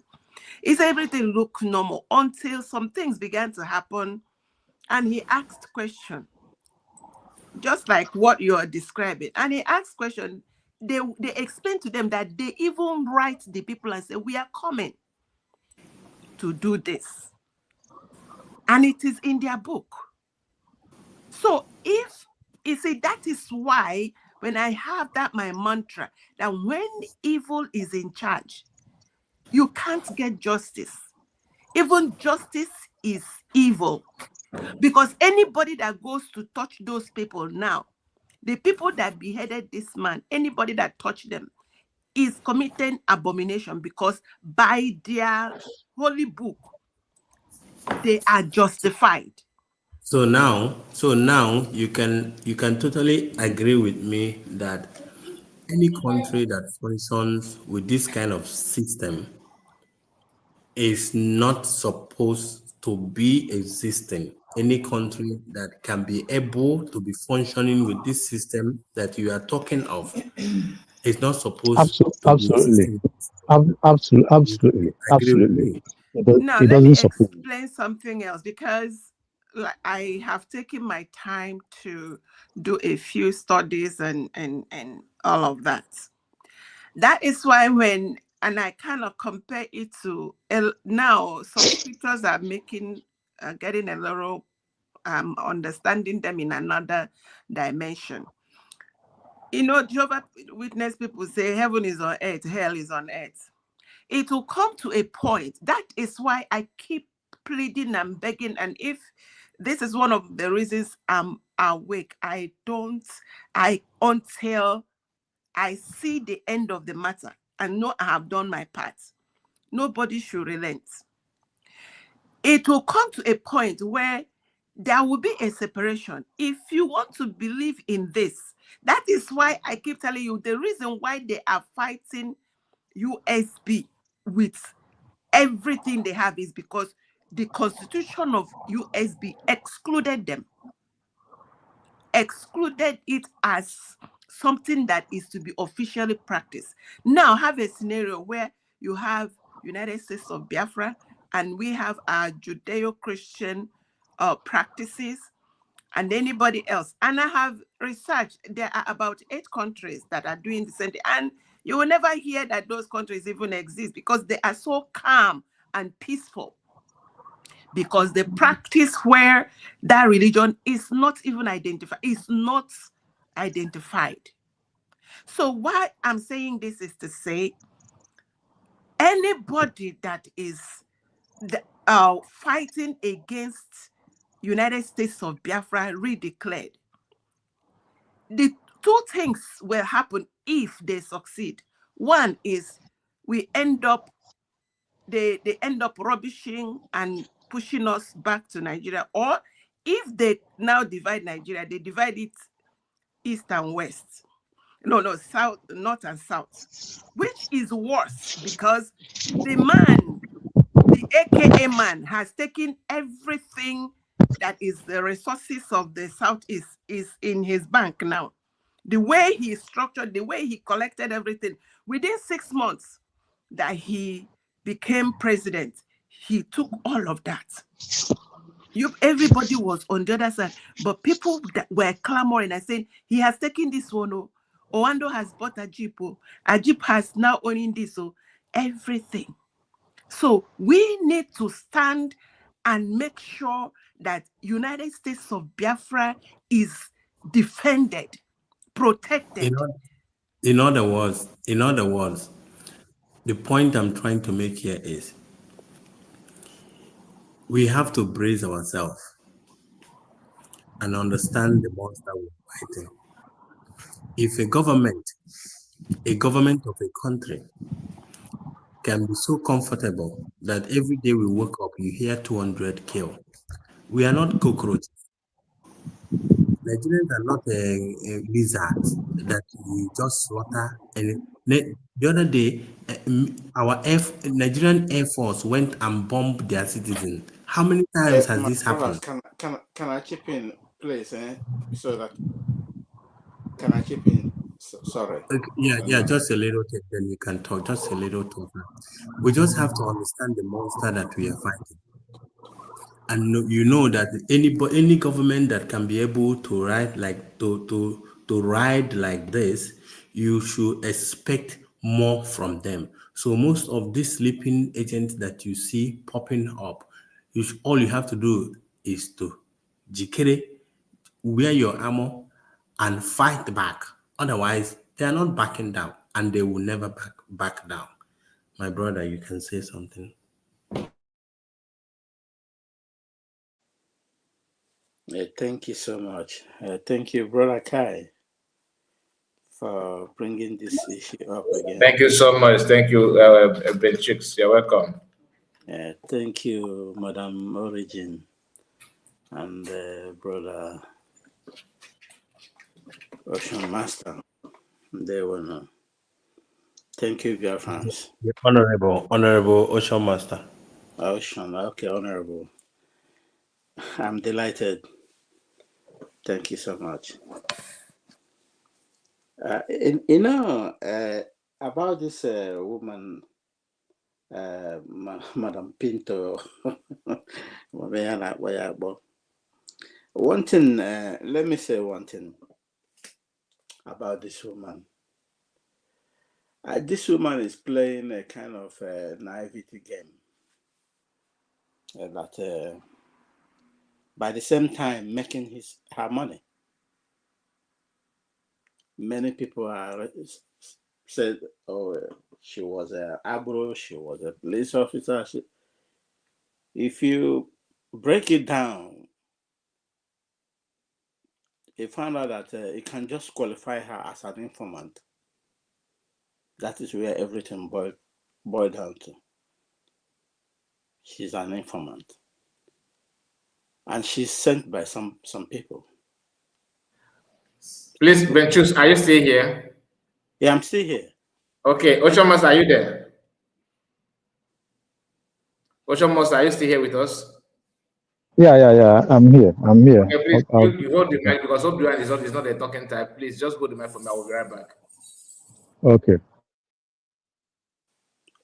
He said everything looked normal until some things began to happen, and he asked question, just like what you are describing. And he asked question. They explained to them that they even write the people and say, we are coming to do this. And it is in their book. So if you see, that is why when I have that my mantra, that when evil is in charge, you can't get justice. Even justice is evil. Because anybody that goes to touch those people now, the people that beheaded this man, anybody that touched them is committing abomination, because by their holy book, they are justified. So now you can totally agree with me that any country that functions with this kind of system is not supposed to be existing. Any country that can be able to be functioning with this system that you are talking of It's not supposed to be Absolutely. existing. Absolutely. I agree with Absolutely. you. Now, It let me doesn't support. explain something else because I have taken my time to do a few studies and all of that. That is why and I kind of compare it to now some scriptures are getting a little understanding them in another dimension. You know, Jehovah's Witness people say heaven is on earth, hell is on earth. It will come to a point. That is why I keep pleading and begging. And if this is one of the reasons I'm awake, until I see the end of the matter and know I have done my part. Nobody should relent. It will come to a point where there will be a separation. If you want to believe in this, that is why I keep telling you the reason why they are fighting USB with everything they have is because the constitution of USB excluded them, excluded it as something that is to be officially practiced. Now have a scenario where you have United States of Biafra and we have our Judeo-Christian practices and anybody else. And I have researched, there are about 8 countries that are doing the same thing. And you will never hear that those countries even exist because they are so calm and peaceful. Because the practice where that religion is not even identified, is not identified. So why I'm saying this is to say, anybody that is fighting against United States of Biafra redeclared, the 2 things will happen if they succeed. One is they end up rubbishing and pushing us back to Nigeria. Or if they now divide Nigeria, they divide it east and west. No, south, north and south, which is worse because the AKA man has taken everything that is the resources of the Southeast is in his bank now. The way he structured, the way he collected everything, within 6 months that he became president, he took all of that. Everybody was on the other side, but people that were clamoring and saying, he has taken this one, Oando has bought a Jeep, a Jeep has now owning this, everything. So we need to stand and make sure that United States of Biafra is defended, protected. In other words, the point I'm trying to make here is we have to brace ourselves and understand the monster we're fighting. If a government of a country can be so comfortable that every day we wake up, you hear 200 kill. We are not cockroaches. Nigerians are not a lizards that we just slaughter. And the other day, our Nigerian Air Force went and bombed their citizens. How many times has this happened? Can I chip in, please? So that can I chip in? Sorry. Okay, yeah, just a little bit, then you can talk. Just a little talk. We just have to understand the monster that we are fighting. And you know that any government that can be able to ride like to ride like this, you should expect more from them. So most of these sleeping agents that you see popping up, all you have to do is to jikere, wear your armor, and fight back. Otherwise, they are not backing down, and they will never back down. My brother, you can say something. Thank you so much. Thank you, Brother Kai, for bringing this issue up again. Thank you so much. Thank you, Ben Chicks. You're welcome. Thank you, Madam Origin, and Brother Ocean Master. They will know. Thank you, Biafrans. Honorable Ocean Master. Ocean, okay, Honorable. I'm delighted. Thank you so much. About this woman, Madam Pinto, one thing, let me say one thing about this woman. This woman is playing a kind of naivety game. That by the same time making her money. Many people are said, oh, she was an abro, she was a police officer. If you break it down, you found out that it can just qualify her as an informant. That is where everything boiled down to. She's an informant. And she's sent by some people. Please, Benchus, are you still here? Yeah, I'm still here. Okay, Ochomas, are you there? Ochomas, are you still here with us? Yeah. I'm here. Okay, please, you hold the mic because Obiwan is not a talking type. Please just hold the mic for me. I will be right back. Okay.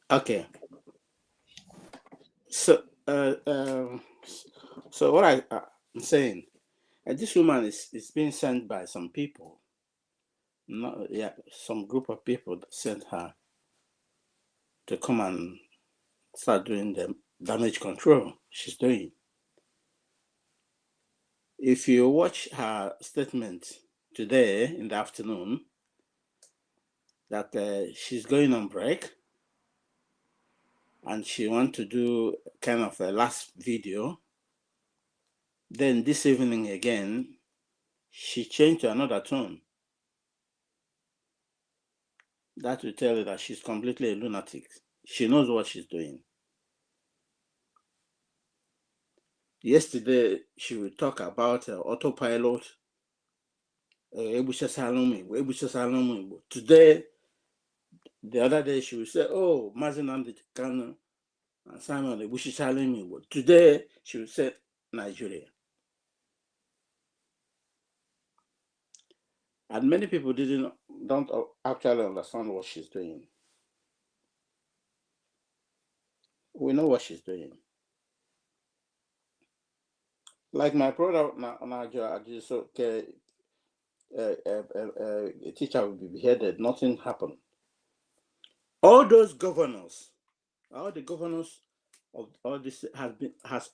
Okay. So, so what I'm saying, this woman is being sent by some people. Some group of people that sent her to come and start doing the damage control she's doing. If you watch her statement today in the afternoon, that she's going on break and she wants to do kind of a last video. Then this evening again, she changed to another tone. That will tell you that she's completely a lunatic. She knows what she's doing. Yesterday, she would talk about autopilot. Today, the other day, she would say, oh, Mazi, Nnamudi, Kanu, and Simon, today, she would say Nigeria. And many people don't actually understand what she's doing. We know what she's doing. Like my brother, a teacher will be beheaded, nothing happened. All those governors, all the governors of all this has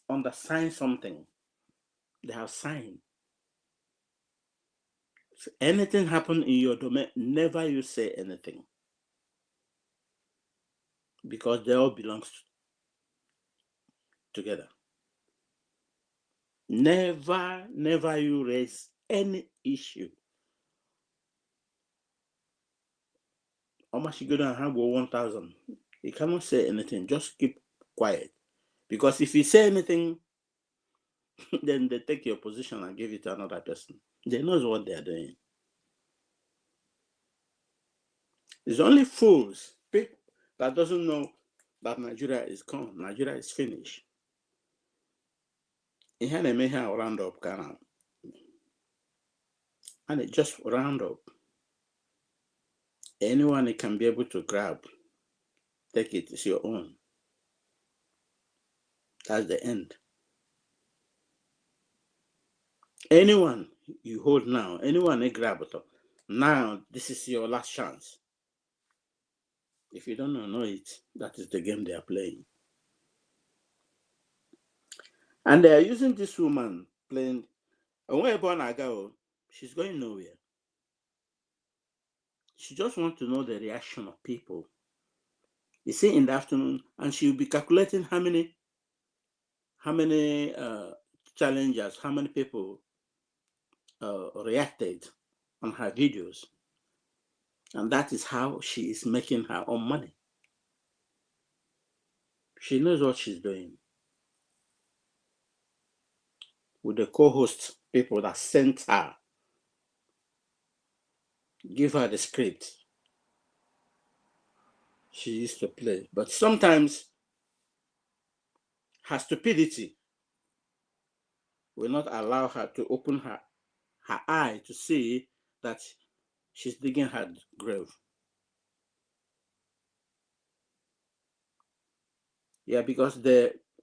undersigned something. They have signed. So anything happen in your domain, never you say anything. Because they all belong together. Never you raise any issue. How much you go down have 1,000? You cannot say anything. Just keep quiet. Because if you say anything, then they take your position and give it to another person. They know what they are doing. It's only fools, people that doesn't know that Nigeria is gone. Nigeria is finished. It had a round up, Ghana. And it just round up. Anyone it can be able to grab, take it, it's your own. That's the end. Anyone you hold now, anyone they grab it up, now this is your last chance. If you don't know it, that is the game they are playing. And they are using this woman playing, and where born ago, she's going nowhere. She just wants to know the reaction of people. You see, in the afternoon, and she'll be calculating how many challengers, how many people reacted on her videos. And that is how she is making her own money. She knows what she's doing. With the co-host people that sent her, give her the script. She used to play. But sometimes her stupidity will not allow her to open her eye to see that She's digging her grave. Yeah, because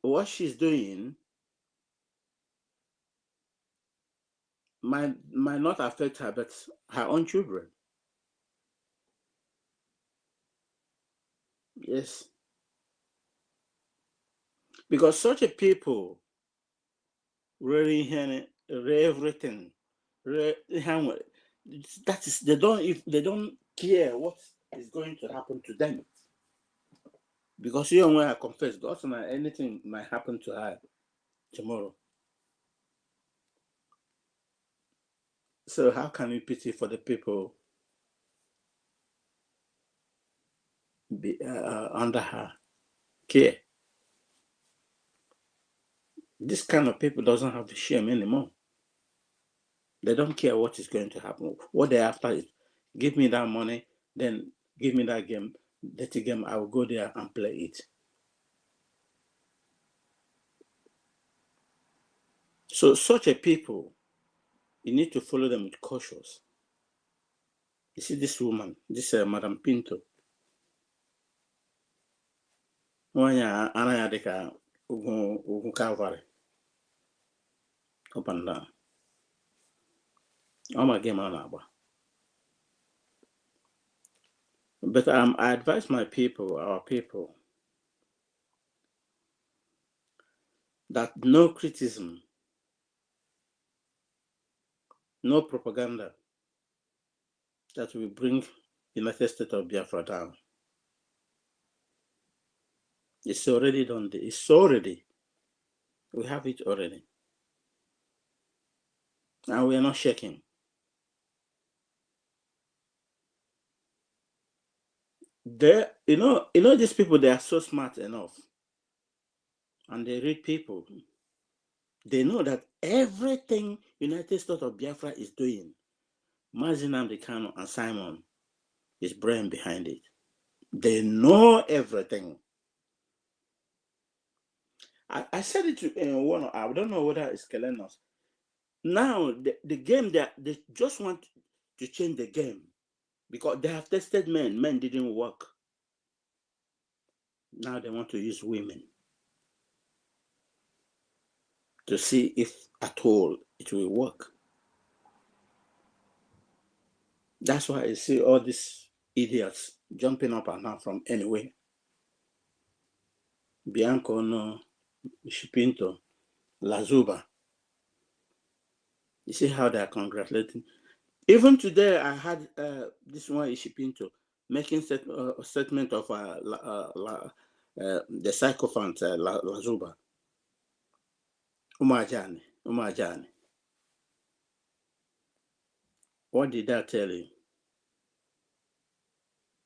what she's doing might not affect her, but her own children. Yes. Because such a people really hear everything. That is, they don't care what is going to happen to them. Because you and I confess, God, anything might happen to her tomorrow. So how can we pity for the people under her care? This kind of people doesn't have the shame anymore. They don't care what is going to happen. What they're after is, give me that money, then give me that game, dirty game, I will go there and play it. So such a people, you need to follow them with cautious. You see this woman, this Madam Pinto. Wanya anaya deka ugu Calvary. Up and down. Oh my game on. But I advise my people, our people, that no criticism, no propaganda that will bring United States of Biafra down. It's already done. It's already. We have it already. And we are not shaking. You know, these people, they are so smart enough. And they read people. They know that everything United States of Biafra is doing, Mazi, Nnamudi Kanu, and Simon is brain behind it. They know everything. I said it to one. I don't know whether it's Kelenos. Now the game they just want to change the game because they have tested men. Men didn't work. Now they want to use women to see if at all it will work. That's why I see all these idiots jumping up and down from anywhere. Bianco, no, Shipinto, Lazuba. You see how they are congratulating. Even today, I had this one Ishipinto making statement of the sycophant Lazuba. Umajani. What did that tell you?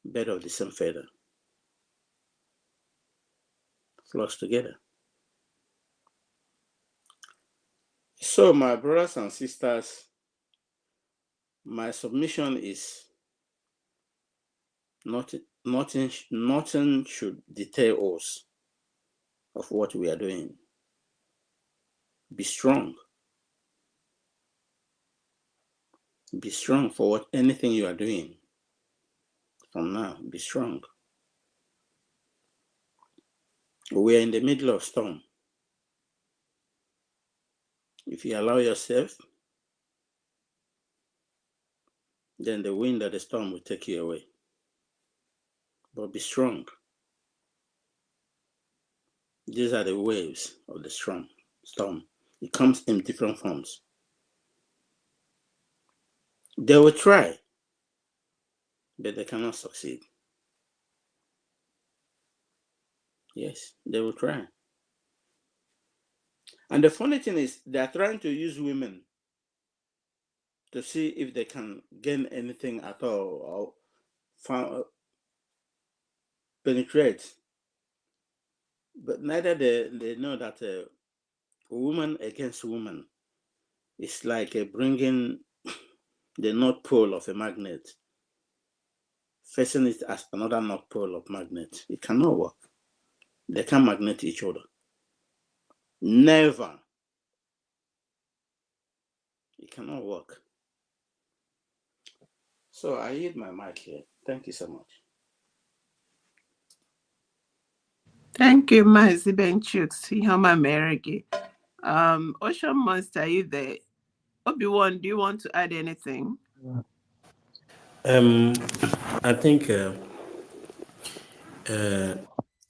Bird of the same feather. Flocks together. So, my brothers and sisters, my submission is nothing should deter us of what we are doing. Be strong. Be strong for anything you are doing. From now, be strong. We are in the middle of storm. If you allow yourself, then the wind of the storm will take you away. But be strong. These are the waves of the storm. It comes in different forms. They will try, but they cannot succeed. Yes, they will try. And the funny thing is, they are trying to use women to see if they can gain anything at all or penetrate. But neither they know that a woman against woman is like bringing the North Pole of a magnet, facing it as another North Pole of magnet. It cannot work. They can't magnet each other. Never. It cannot work. So I yield my mic here. Thank you so much. Thank you, Mazi Benchuk, Homa Merigi. Ocean Monster, are you there? Obi-Wan, do you want to add anything? I think it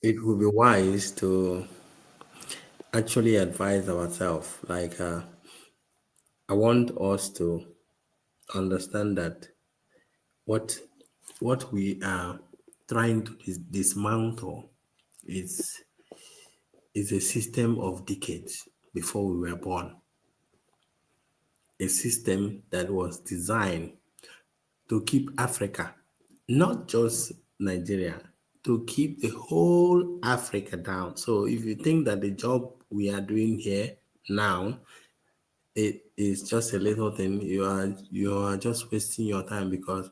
would be wise to actually advise ourselves. Like, I want us to understand that what we are trying to dismantle is a system of decades before we were born. A system that was designed to keep Africa, not just Nigeria, to keep the whole Africa down. So if you think that the job we are doing here now, it is just a little thing, you are just wasting your time, because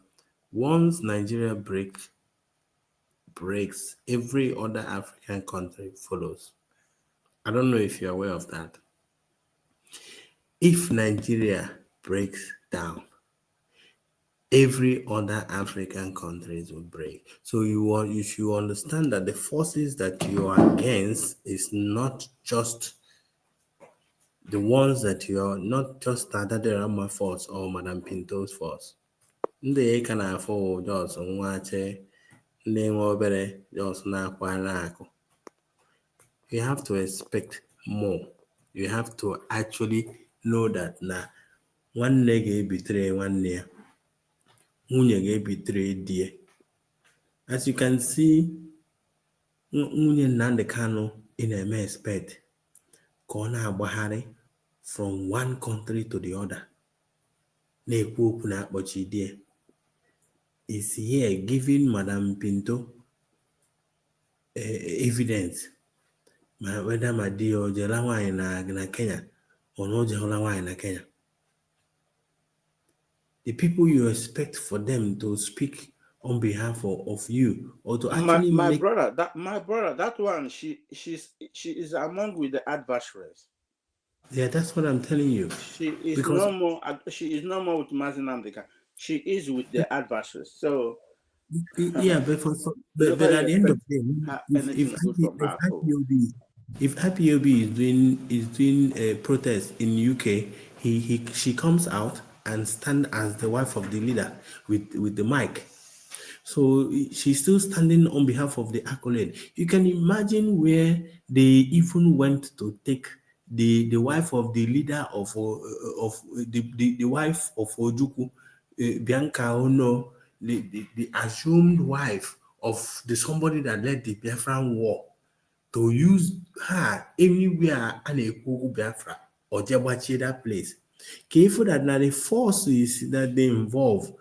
once Nigeria breaks, every other African country follows. I don't know if you're aware of that. If Nigeria breaks down, every other African countries will break. So you should understand that the forces that you are against is not just the ones that you are not just Tadaderama force or Madam Pinto's force. Ndị ka na-afọ just nwache ndị nwe obere just na-akwara akụ. You have to expect more. You have to actually know that na nwanne ga-ebitere nwanne ya, nwunye ga-ebitere di ya. As you can see, nwunye Nnamdi Kanu na-eme expect ka ọ na-agbagharị from one country to the other, na-ekwu okwu na-akpọchi di ya. Is here giving Madam Pinto evidence whether my di o jela nwaanyị na Kenya or na o jehụla nwaanyị na Kenya. The people you expect for them to speak on behalf of you, or to actually my brother, that one, she is among with the adversaries. Yeah, that's what I'm telling you. She is no more with Mazi Nnamdi. She is with the adversaries. So yeah, but at the end of the day, if IPOB is doing a protest in UK, she comes out and stand as the wife of the leader with the mic. So she's still standing on behalf of the accolade. You can imagine where they even went to take the wife of the leader of the wife of Ojukwu, Bianca Ono, the assumed wife of the somebody that led the Biafran war, to use her anywhere and a Biafra or Jabachi that place. Careful that now the forces that they involve.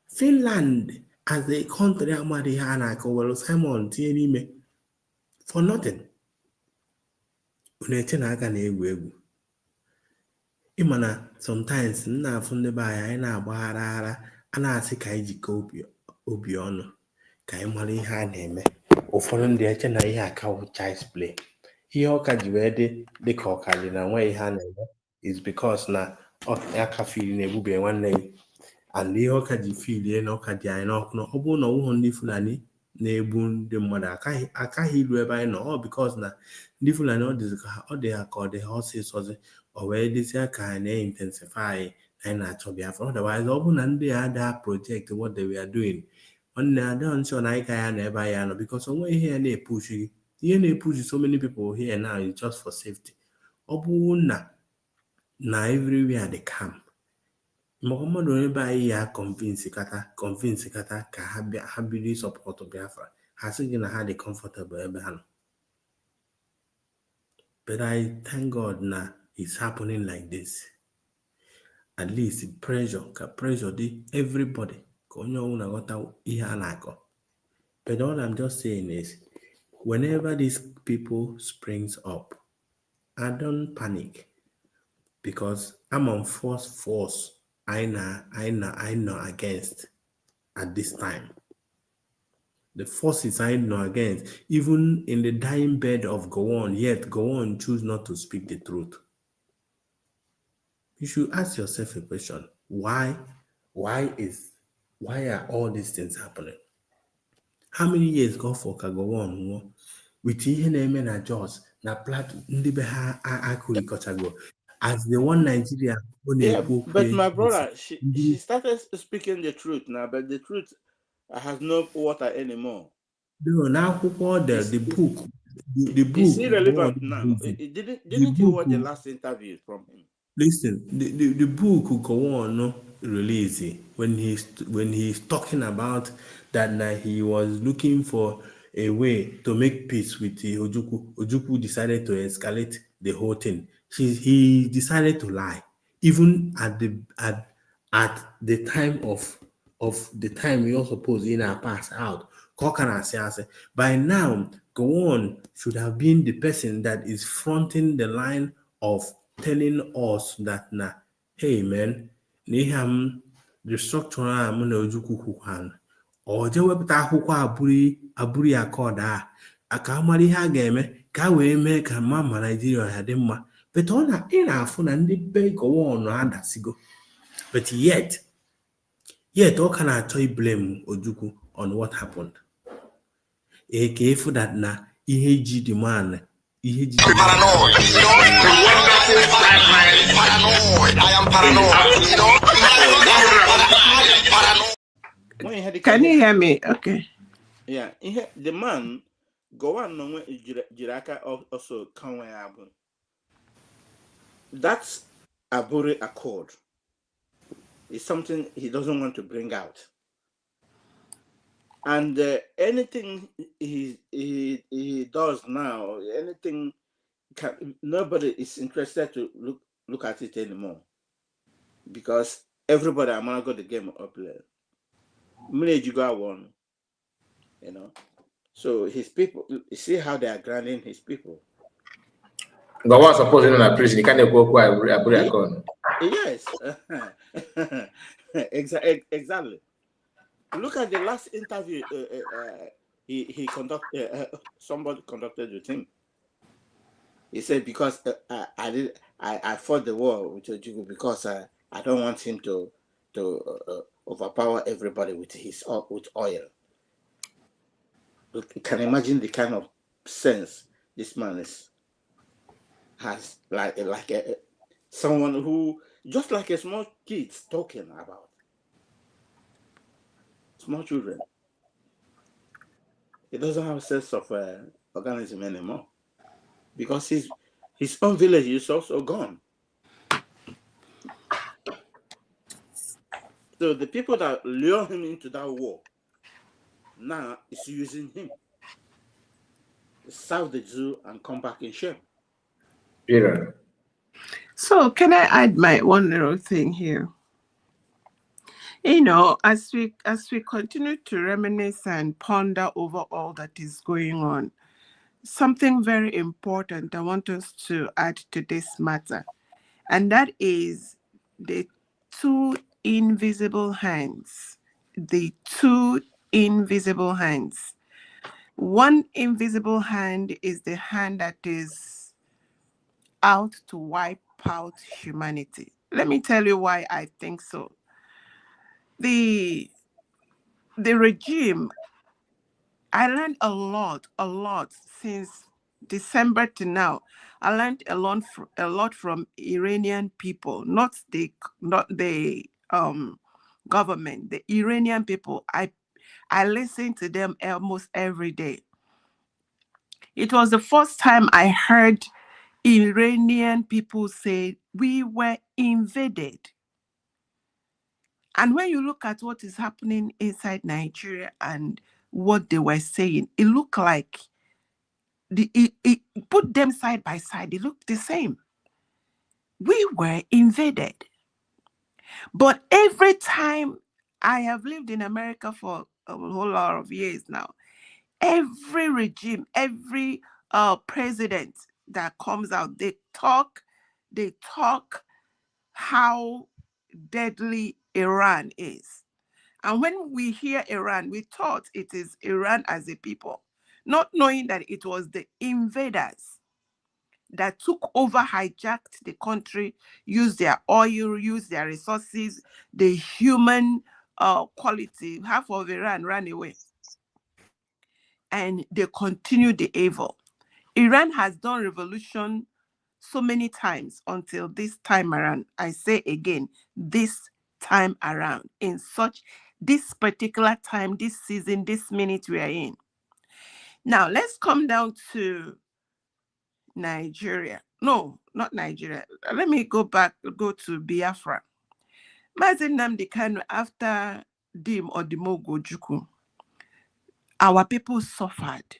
Finland as a country Simon for nothing. Imana sometimes na ndị be anyị na-agbaghara a na-asị ka anyị jikọ obi ọnụ ka anyị mara ihe a na-eme. Ụfọdụ ndị eche na ihe akawo child's play. Ihe ọka ji wee dị ka ọka dị na nwe ihe a na-eme is because na aka fili na-ebube nwanne gị. And ihe ọka ji filie na ọka dị anyị n'ọkụ na ọ bụrụ na ọwụghụ ndị Fulani na-egbu ndị mmadụ akaghị iru ebe anyị nọ. Ọ because na ndị Fulani ọ dị ha ka ọ dị ha ọsịsọzi, o wee dịzịa ka anyị na-intensify anyị na-achọ Biafra. Otherwise ọ bụ na ndị a ada project what they were doing, nwanne ada nsọ na anyị ka ya na ebe anyị anọ, because onwe ihe ya na-epush gị. Ihe na-epush so many people here now is just for safety. Ọ bụ na everywhere dị calm, mmadụ ebe anyị ya convince kata ka ha bido support Biafra, ha sị gị na ha dị comfortable ebe ha nọ. But I thank God na it's happening like this. At least pressure dị everybody ka onye ọbụla ghọta ihe a na-akọ. But all I'm just saying is, whenever these people springs up, I don't panic, because I'm on force I know against at this time. The forces I know against, even in the dying bed of Gowon, yet Gowon choose not to speak the truth. You should ask yourself a question. Why why are all these things happening? How many years go for ka go on with ihe na-eme na Jos na Plateau ndị be ha akụrịkọtago as the one Nigeria Yeah, but my brother, she started speaking the truth now, but the truth has no water anymore. No, now the book. It's irrelevant now. Didn't you watch the last interview from him? Listen, the book will go on release when he's talking about that he was looking for a way to make peace with the Ojukwu. Ojukwu decided to escalate the whole thing. He decided to lie, even at the time of the time we all supposed in our pass out. By now, Gowon should have been the person that is fronting the line of telling us that hey man, the structure na Ojukwu kwukwana ọ je wepụta akwụkwọ abụrụ ya kọda aka amara ihe a ga-eme ka a wee mee ka ma Nigeria ha dị mma, but ị na-afụ na ndị be Gowon adasigo, but yet ọ ka na-achọ blame Ojukwu on what happened. Ekefu that na ihe ji the man ihe ji paranoid. I am paranoid. Can you hear me? Okay. Yeah, the man go on no jiraka also kanwe abu. That's Abure Accord. It's something he doesn't want to bring out. And anything he does now, anything nobody is interested to look at it anymore, because everybody I'm gonna go the game up there. You got one, you know. So his people, you see how they are grounding his people. But what's supposed in a prison? You can't go quite Abure Accord. Yes, exactly. Look at the last interview he conducted. Somebody conducted with him. He said, because I fought the war with Ojukwu because I don't want him to overpower everybody with oil. Look, you can imagine the kind of sense this man has, like someone who just like a small kid talking about small children. He doesn't have a sense of organism anymore, because his own village is also gone. So the people that lure him into that war now is using him to serve the Jew and come back in shame. Yeah. So can I add my one little thing here? You know, as we continue to reminisce and ponder over all that is going on, something very important I want us to add to this matter, and that is the two invisible hands. The two invisible hands. One invisible hand is the hand that is out to wipe out humanity. Let me tell you why I think so. The regime, I learned a lot since December to now. I learned a lot from Iranian people, not the government, the Iranian people. I listen to them almost every day. It was the first time I heard Iranian people say we were invaded. And when you look at what is happening inside Nigeria and what they were saying, it looked like it put them side by side. They looked the same. We were invaded. But every time, I have lived in America for a whole lot of years now, every regime, every president that comes out, they talk how deadly Iran is. And when we hear Iran, we thought it is Iran as a people, not knowing that it was the invaders. that took over, hijacked the country, used their oil, used their resources, the human quality. Half of Iran ran away. And they continue the evil. Iran has done revolution so many times until this time around. I say again, this time around, in such this particular time, this season, this minute we are in. Now, let's come down to Nigeria. No, not Nigeria. Let me go to Biafra. Mazi Nnamdi Kanu, after Dim or Dimogo Juku, our people suffered,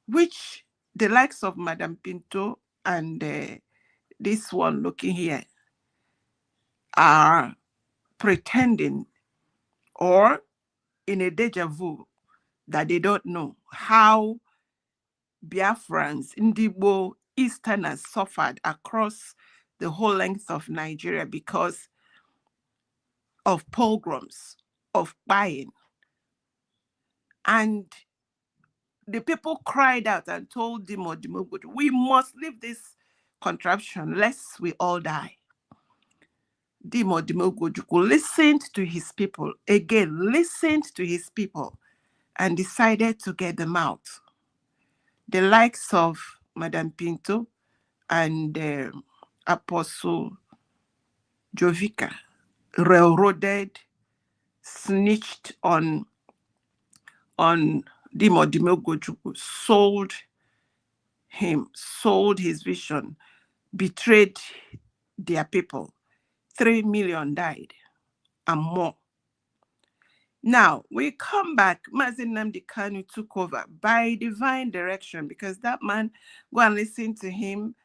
which the likes of Madam Pinto and this one looking here are pretending or in a deja vu that they don't know how Biafrans, Ndibo, Easterners suffered across the whole length of Nigeria because of pogroms, of buying. And the people cried out and told Dimo, we must leave this contraption lest we all die. Dimo Dimogojuku listened to his people, again, listened to his people and decided to get them out. The likes of Madam Pinto and Apostle Jovica railroaded, snitched on Dimo Dimogojuku, sold him, sold his vision, betrayed their people. 3 million died and more. Now, we come back, Mazi Nnamdi Kanu took over by divine direction, because that man, go and listen to him,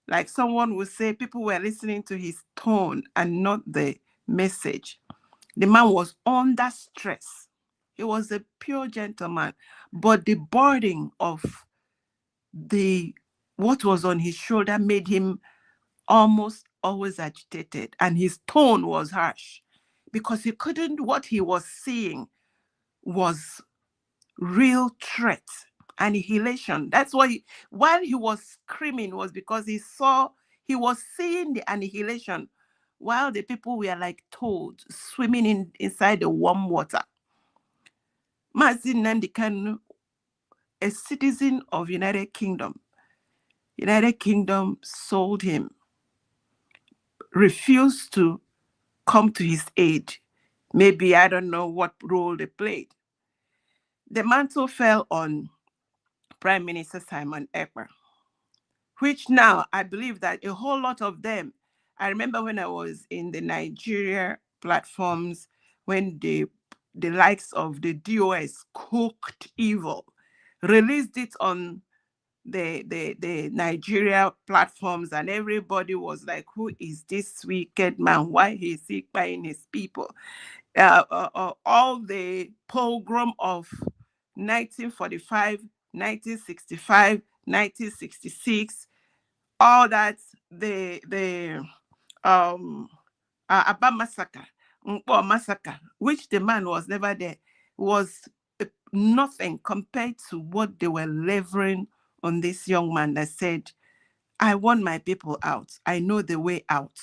like someone would say, people were listening to his tone and not the message. The man was under stress. He was a pure gentleman, but the burden of what was on his shoulder made him almost always agitated, and his tone was harsh because he couldn't, what he was seeing was real threat, annihilation. That's why while he was screaming was because he was seeing the annihilation while the people were like toads swimming inside the warm water. Mazi Nnamdi Kanu, a citizen of United Kingdom sold him, refused to come to his aid. Maybe, I don't know what role they played. The mantle fell on Prime Minister Simon Ekpa, which now I believe that a whole lot of them, I remember when I was in the Nigeria platforms, when the likes of the DOS cooked evil, released it on the Nigeria platforms, and everybody was like, who is this wicked man? Why is he buying his people? All the pogrom of 1945, 1965, 1966, all that, the Aba massacre, Nkpo massacre, which the man was never there, was nothing compared to what they were levering on this young man that said, I want my people out. I know the way out.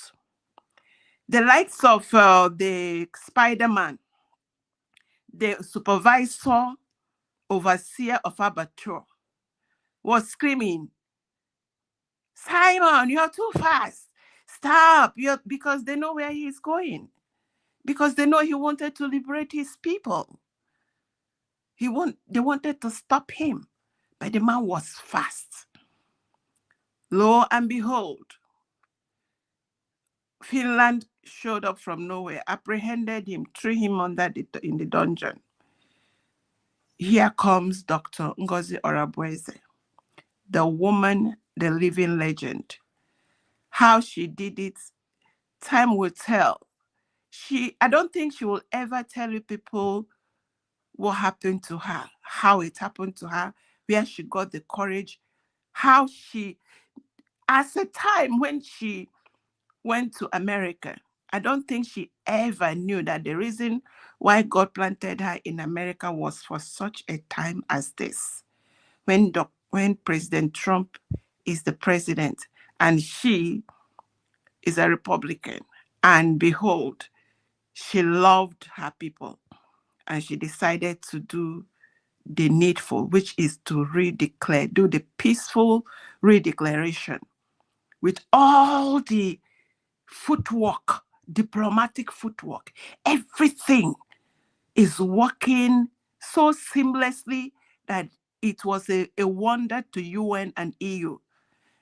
The likes of the Spider-Man, the supervisor, overseer of Abattoir, was screaming, Simon, you're too fast. Stop. Because they know where he's going. Because they know he wanted to liberate his people. They wanted to stop him. But the man was fast. Lo and behold, Finland showed up from nowhere, apprehended him, threw him in the dungeon. Here comes Dr. Ngozi Orabueze, the woman, the living legend. How she did it, time will tell. I don't think she will ever tell you people what happened to her, how it happened to her, where she got the courage, how she, as a time when she went to America, I don't think she ever knew that the reason why God planted her in America was for such a time as this, when President Trump is the president, and she is a Republican. And behold, she loved her people, and she decided to do the needful, which is to do the peaceful redeclaration with all the footwork, diplomatic footwork. Everything is working so seamlessly that it was a wonder to UN and EU.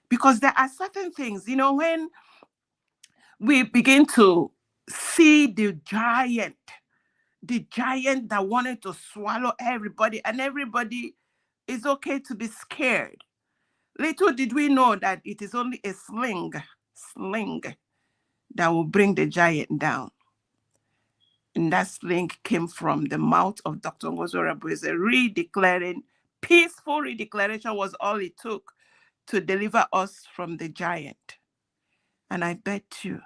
Because there are certain things, when we begin to see the giant that wanted to swallow everybody, and everybody is okay to be scared. Little did we know that it is only a sling that will bring the giant down. And that sling came from the mouth of Dr. Ngozi. Peaceful redeclaration was all it took to deliver us from the giant. And I bet you,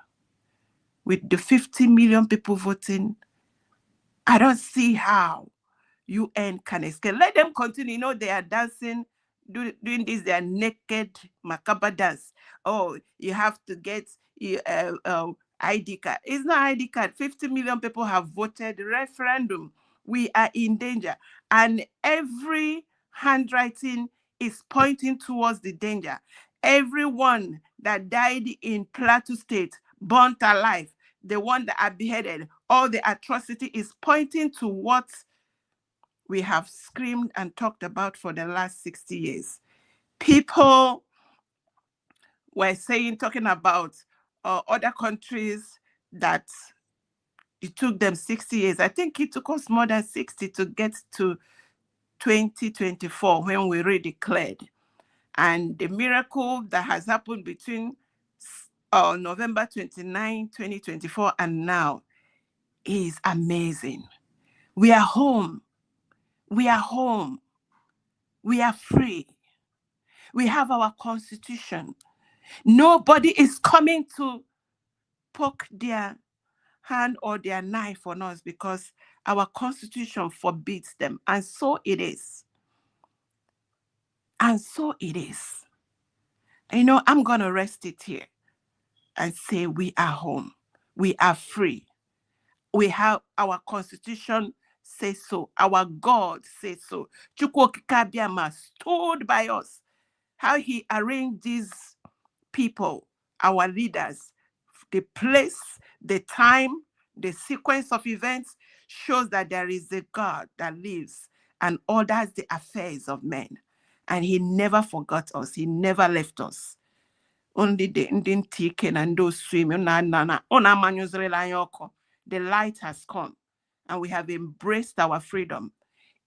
with the 50 million people voting, I don't see how UN can escape. Let them continue. They are dancing, doing this, their naked macabre dance. Oh, you have to get ID card. It's not ID card. 50 million people have voted referendum. We are in danger. And every handwriting is pointing towards the danger. Everyone that died in Plateau State, burnt alive, the one that are beheaded, all the atrocity is pointing to what we have screamed and talked about for the last 60 years. People were talking about other countries that it took them 60 years. I think it took us more than 60 to get to 2024 when we redeclared. And the miracle that has happened between November 29, 2024 and now is amazing. We are home. We are home. We are free. We have our constitution. Nobody is coming to poke their hand or their knife on us because our constitution forbids them. And so it is. And so it is. I'm going to rest it here and say we are home. We are free. We have our constitution say so. Our God says so. Chukwuokike Abiama stood by us. How he arranged these people, our leaders, the place, the time, the sequence of events shows that there is a God that lives and orders the affairs of men. And he never forgot us. He never left us. Only the Indian taken and those swimming. The light has come and we have embraced our freedom.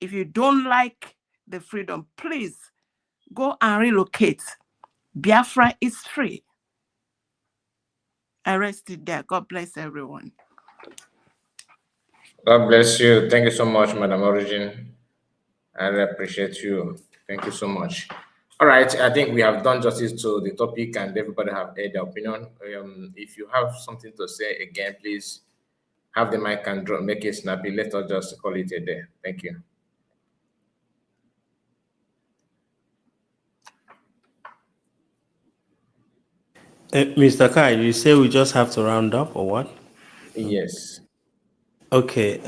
If you don't like the freedom, please go and relocate. Biafra is free. I rest it there. God bless everyone. God bless you. Thank you so much, Madam Origin. I really appreciate you. Thank you so much. All right, I think we have done justice to the topic and everybody have heard their opinion. If you have something to say again, please have the mic and make it snappy. Let us just call it a day. Thank you. Mr. Kai, you say we just have to round up or what? Yes. Okay.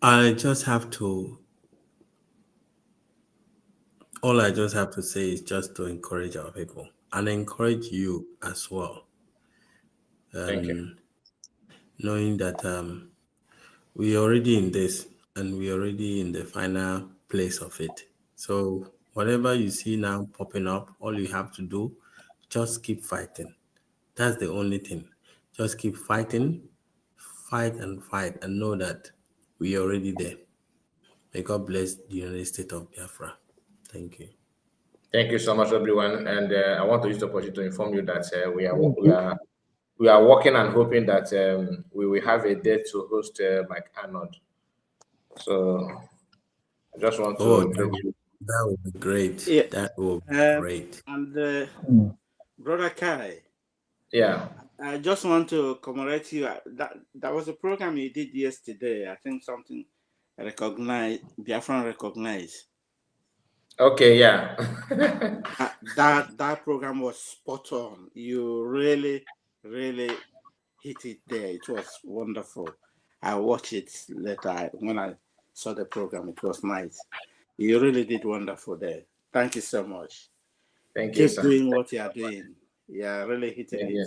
I just have to. All I just have to say is just to encourage our people and encourage you as well. Thank you. Knowing that we're already in this and we're already in the final place of it. So whatever you see now popping up, all you have to do, just keep fighting. That's the only thing. Just keep fighting, fight and know that we're already there. May God bless the United States of Biafra. Thank you. Thank you so much, everyone. And I want to use the opportunity to inform you that we are working and hoping that we will have a date to host Mike Arnold. So I just want to. That would be great. Yeah. That would be great. And Brother Kai. Yeah. I just want to commemorate you. That was a program you did yesterday. I think something Biafran recognized. Okay, yeah. that program was spot on. You really hit it there. It was wonderful. I watched it later when I saw the program. It was nice. You really did wonderful there. Thank you so much. Thank you, Keep sir. doing what you are doing. Yeah, really hitting it. Yeah.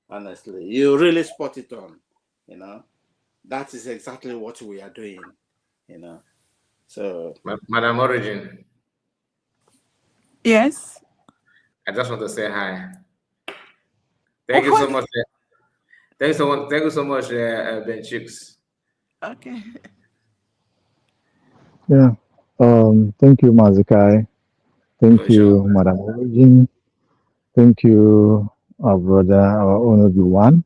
Honestly, you really spot it on. You know, that is exactly what we are doing. You know, so Madam Origin. Yes. I just want to say hi. Thank you so much. Thank you so much, Ben Chicks. Okay. Yeah. Thank you, Mazikai. Thank you, Madam Origin. Thank you, our brother, our honorable one,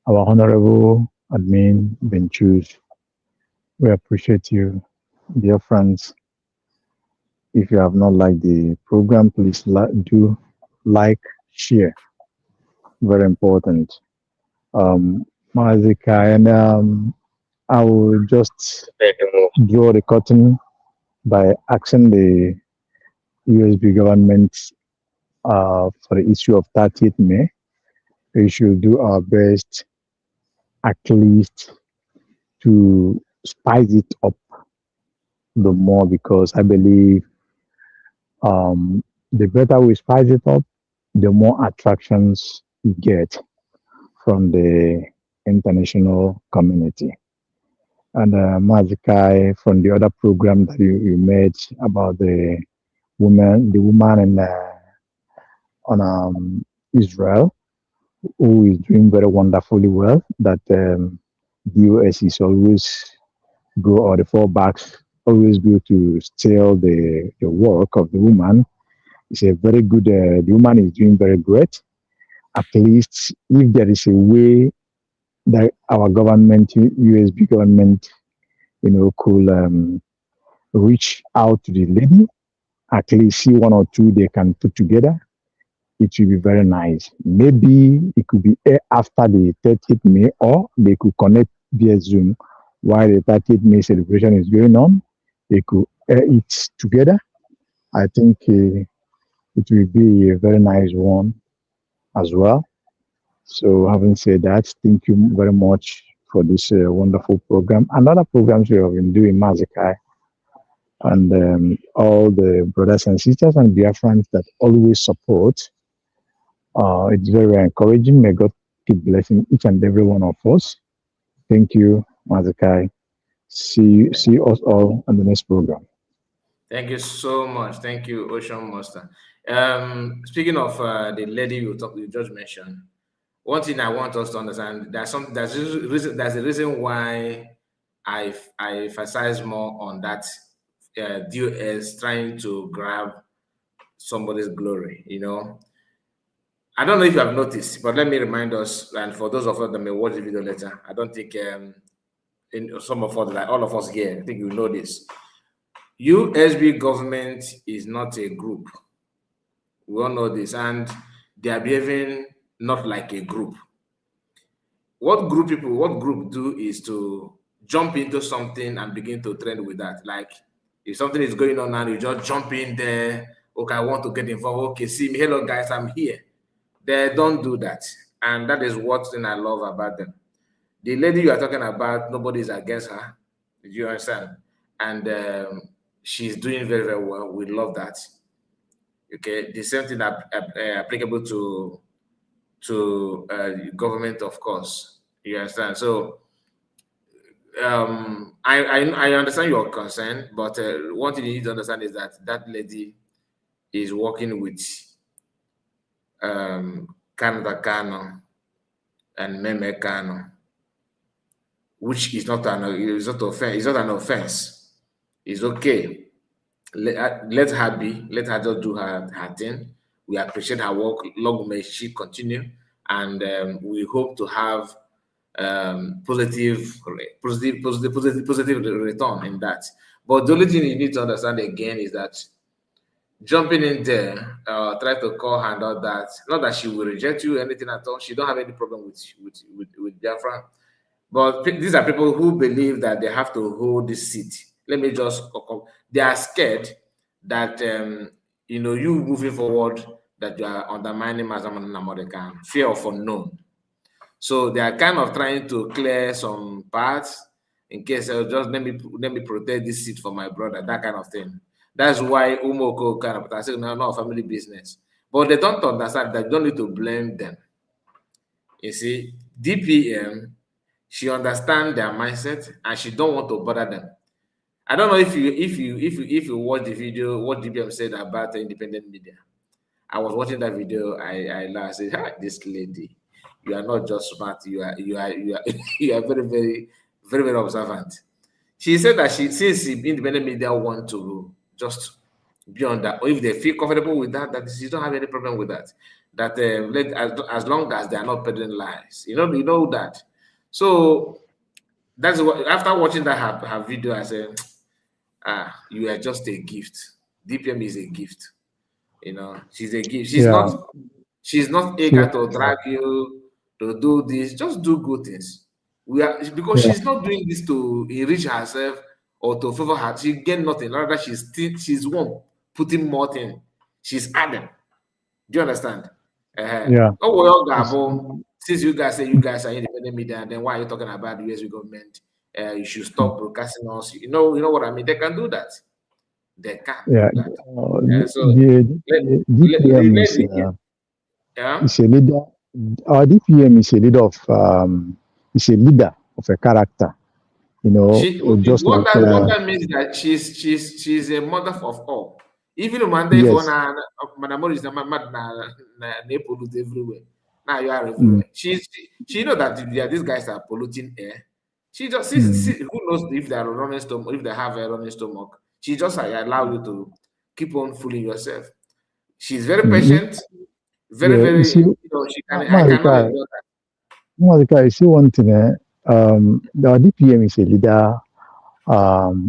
our honorable admin, Benchus. We appreciate you, dear friends. If you have not liked the program, please do like, share. Very important. Mazikai, and I will just draw the curtain by asking the USB government for the issue of 30th May. We should do our best at least to spice it up the more, because I believe the better we spice it up, the more attractions we get from the international community. And Mazikai, from the other program that you made about the woman in on Israel, who is doing very wonderfully well, that the US is always go, or the fallbacks always go to steal the work of the woman. It's a very good, the woman is doing very great. At least if there is a way that our government, USB government, could reach out to the lady, at least see one or two they can put together, it will be very nice. Maybe it could be after the 30th May, or they could connect via Zoom while the 30th May celebration is going on. They could air it together. I think it will be a very nice one as well. So, having said that, thank you very much for this wonderful program. Another programs we have been doing, Mazikai, and all the brothers and sisters and dear friends that always support. It's very, very encouraging. May God keep blessing each and every one of us. Thank you, Mazikai. See us all on the next program. Thank you so much. Thank you, Ocean Master. Speaking of the lady you just mentioned, one thing I want us to understand, there's a reason why I emphasize more on that DOS trying to grab somebody's glory. I don't know if you have noticed, but let me remind us, and for those of us that may watch the video later, I don't think in some of us, like all of us here, I think you know this. USB government is not a group. We all know this, and they are behaving not like a group. What group do is to jump into something and begin to trend with that. Like if something is going on now, you just jump in there. Okay, I want to get involved. Okay, see me. Hello guys, I'm here. They don't do that. And that is what thing I love about them. The lady you are talking about, nobody is against her. Do you understand? And she's doing very, very well. We love that. Okay, the same thing applicable to government, of course. You understand? So I understand your concern, but one thing you need to understand is that that lady is working with Kanu and Meme Kanu, which is not an offense. It's not an offense. It's okay. Let her be. Let her just do her thing. We appreciate her work. Long may she continue, and we hope to have positive return in that. But the only thing you need to understand again is that jumping in there, try to call her and all that. Not that she will reject you, anything at all. She don't have any problem with Biafra. But these are people who believe that they have to hold this seat. Let me just, they are scared that you know, you moving forward, that you are undermining Mazi Nnamdi Kanu, fear of unknown. So they are kind of trying to clear some parts in case just let me protect this seat for my brother, that kind of thing. That's why Umoko kind of said, no, not family business. But they don't understand that you don't need to blame them. You see, DPM, she understands their mindset and she don't want to bother them. I don't know if you watch the video, what DPM said about the independent media. I was watching that video. I laughed. I said, "Ah, this lady, you are not just smart. You are you are very very observant." She said that since the independent media want to just be on that, or if they feel comfortable with that, that she don't have any problem with that. That as long as they are not peddling lies, you know that. So that's what, after watching that her video, I said, you are just a gift. DPM is a gift. You know, she's a gift. Yeah. She's not She, eager to drag you to do this. Just do good things. We are, because yeah. she's not doing this to enrich herself or to favor her. She get nothing. Rather, she's one putting more thing. She's adding. Do you understand? Yeah. Oh well, Gabo. Since you guys say you guys are independent media, then why are you talking about the US government? You should stop broadcasting us. You know what I mean? They can do that. They can Yeah. do that. So The DPM yeah. is a leader. Our DPM is a leader of is a leader of a character. You know, just What like that means that she's a mother of all. Even Monday for yes. Madam is na pollute everywhere. Now you are Mm, everywhere. She know that these guys are polluting air. She just mm, who knows if they are running stomach, if they have a running stomach. She just allow you to keep on fooling yourself. She's very mm. patient, Yeah. You very see, she can I cannot Marika, endure that. Marika, you see one thing. The DPM is a leader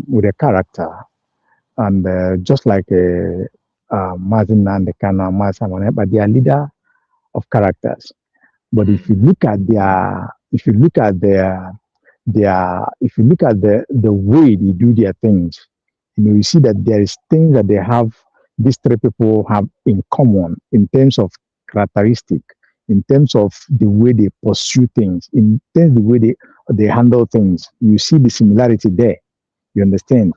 with a character, and just like Mazi Nnamdi Kanu, but they are leader of characters. But if you look at if you look at the way they do their things, you see that there is things that they have, these three people have in common in terms of characteristic, in terms of the way they pursue things, in terms of the way they handle things. You see the similarity there. You understand?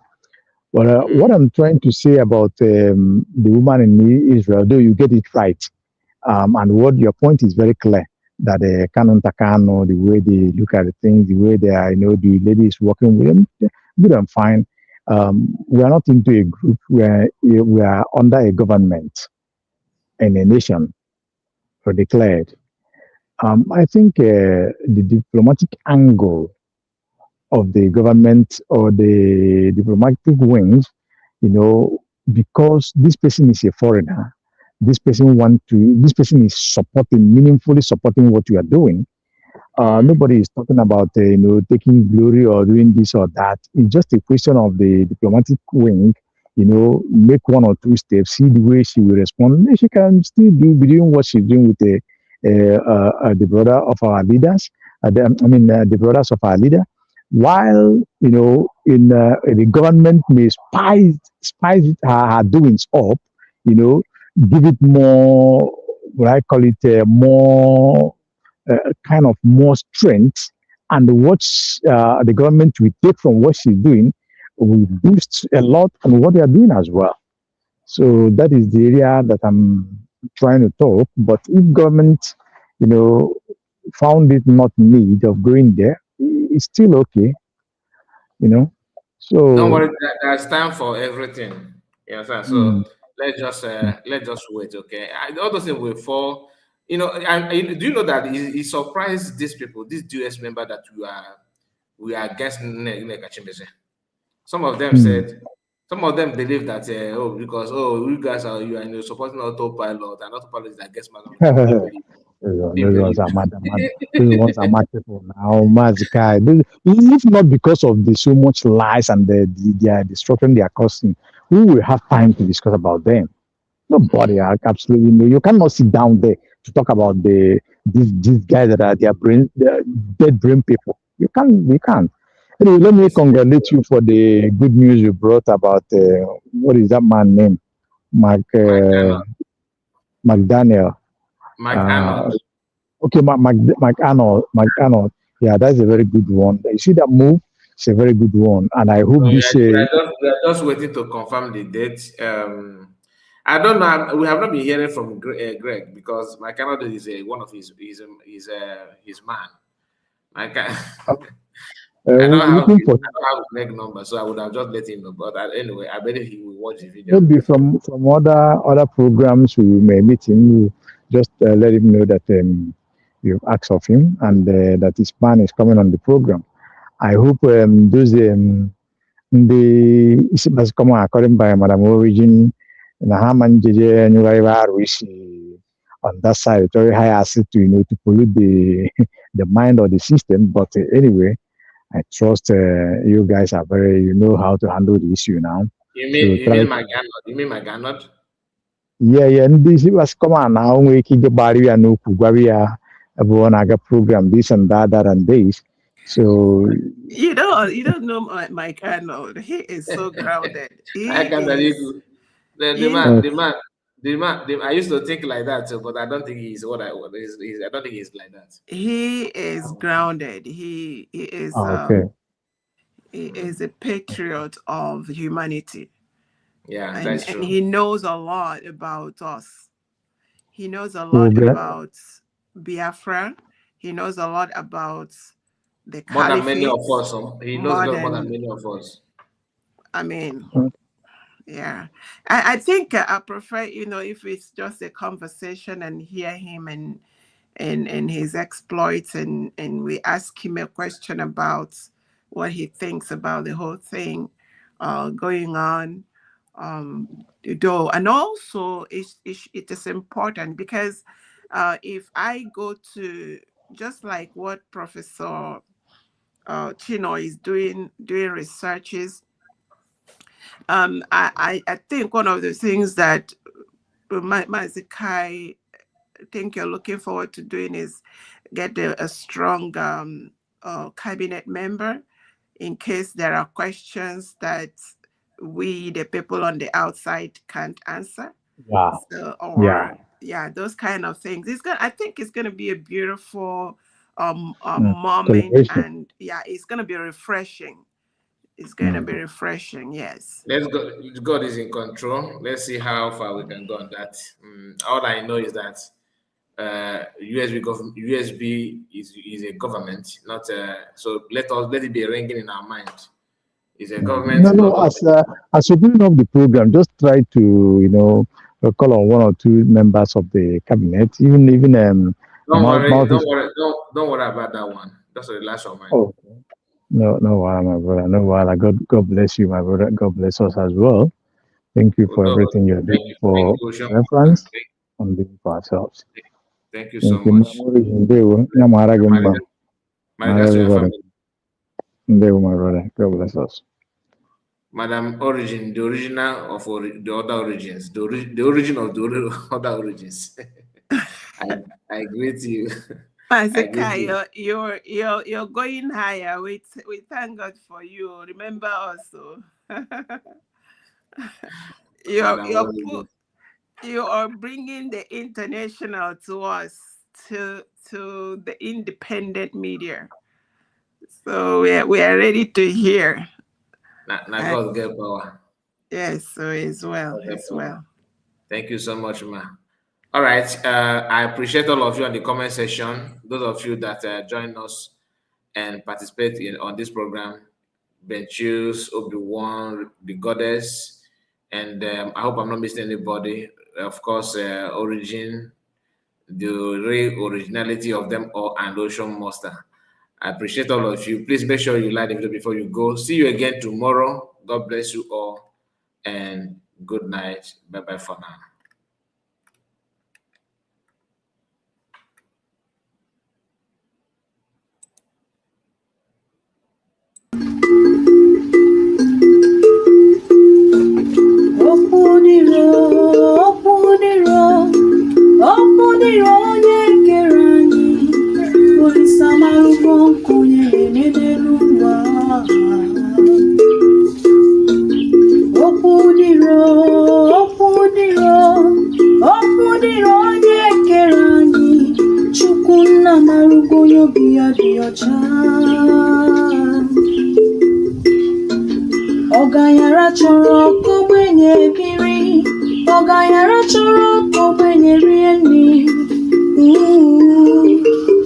But what I'm trying to say about the woman in Israel, though you get it right, and what your point is very clear that Kanu Takano, the way they look at the things, the way they are, the lady is working with them, good and fine. We are not into a group where we are under a government and a nation or declared. I think the diplomatic angle of the government or the diplomatic wings, because this person is a foreigner, this person is meaningfully supporting what you are doing. Nobody is talking about, taking glory or doing this or that. It's just a question of the diplomatic wing, make one or two steps, see the way she will respond. Then she can still be doing what she's doing with the brother of our leaders, the brothers of our leader. While, the government may spice her doings up, give it more, what I call it, more kind of more strength, and what the government will take from what she's doing will boost a lot on what they are doing as well. So that is the area that I'm trying to talk. But if government, found it not need of going there, it's still okay, Don't worry, So there's time for everything. You understand? mm, So let's just wait, okay? All those things will fall. Do you know that he surprised these people, this US member that we are against Nekachimbese? Some of them mm. said, some of them believe that because you guys are supporting autopilot, and autopilot is against Madam. They didn't believe. They Those believe. ones are mad. Those ones are mad people now. Mazikai. If not because of the so much lies and the destruction they are causing, who will have time to discuss about them? Nobody. Absolutely no. You cannot sit down there to talk about these guys that are their dead brain people. You can't. Anyway, let me congratulate you for the good news you brought about what is that man name? McDaniel. McArnold. Okay, McArnold. Yeah, that's a very good one. You see that move? It's a very good one, and I hope this. We are just waiting to confirm the date. I don't know. We have not been hearing from Greg because McArnold is one of his man. I don't have Greg number, so I would have just let him know. But anyway, I believe he will watch the video. Maybe from other programs we may meet him. We'll just let him know that you've asked of him and that his man is coming on the program. I hope those the come according by Madam Origin and Haman JJ on that side, it's very high asset to to pollute the the mind of the system. But anyway, I trust you guys are you know how to handle the issue now. You mean McArnold? Yeah, and this was come on now. We keep the barrier no Kugwabia Abuanaga program, this and that and this. So you don't know Mike Arnold. He is so grounded. The man. I used to think like that, but I don't think he's I don't think he's like that. He is grounded. He is. Okay. He is a patriot of humanity. Yeah, that's true. And he knows a lot about us. He knows a lot about Biafra. He knows a lot about the more than many of caliphate. us. He knows more than many of us. I mean, yeah. I think I prefer, if it's just a conversation and hear him and his exploits and we ask him a question about what he thinks about the whole thing going on. And also it is important because if I go to, just like what Professor Chino is doing researches, I think one of the things that Mazi, I think you're looking forward to doing is get a strong cabinet member in case there are questions that we, the people on the outside, can't answer. Yeah. Those kind of things. I think it's gonna be a beautiful moment, and it's gonna be refreshing. It's gonna be refreshing. Yes. Let's go. God is in control. Let's see how far we can go on that. All I know is that USB is a government, not so let it be ringing in our mind. It's a government. No. As opening up the program, just try to call on one or two members of the cabinet, even don't worry about that one. That's the last of mine. Oh, no, my brother, no. God bless you, my brother. God bless us as well. Thank you for everything you're doing for reference and doing for ourselves. Thank you so much. My brother. God bless us. Madam Origin, the original of the other origins, the origin of the other origins. I greet you. Mazika, you're going higher. We thank God for you. Remember also, you are bringing the international to us, to the independent media. So we are ready to hear. God get power. Yes, so as well. Thank you so much, ma. All right. I appreciate all of you in the comment section. Those of you that join us and participate on this program, Benchus, Obi-Wan, the Goddess, and I hope I'm not missing anybody. Of course, Origin, the real originality of them all, and Ocean Master. I appreciate all of you. Please make sure you like the video before you go. See you again tomorrow. God bless you all, and good night. Bye-bye for now. Onye kere anyị, Olisa malụgo nkụ nyere n'elu ụwa. Ugonyo biya diyocha Oganyara choro kogbenye biri Oganyara choro kogbenye rieni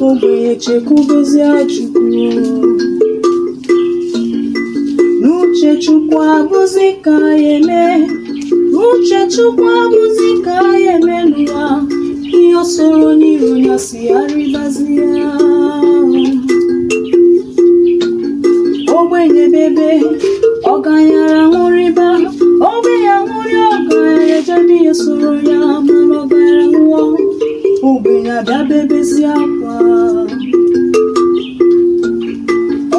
Ogbenye chekubezi achukwu N'uche chukwu abụzi ka eme N'uche chukwu abụzi ka eme n'ụwa Iyo soro n'iru ya si arribazi ya Ogbenye bebe Oganyara nwụrịba Ogbenye nwụrị oganyara jedi ya soro ya Mana oganyara nwụọ Ogbenye abịabebezi akwa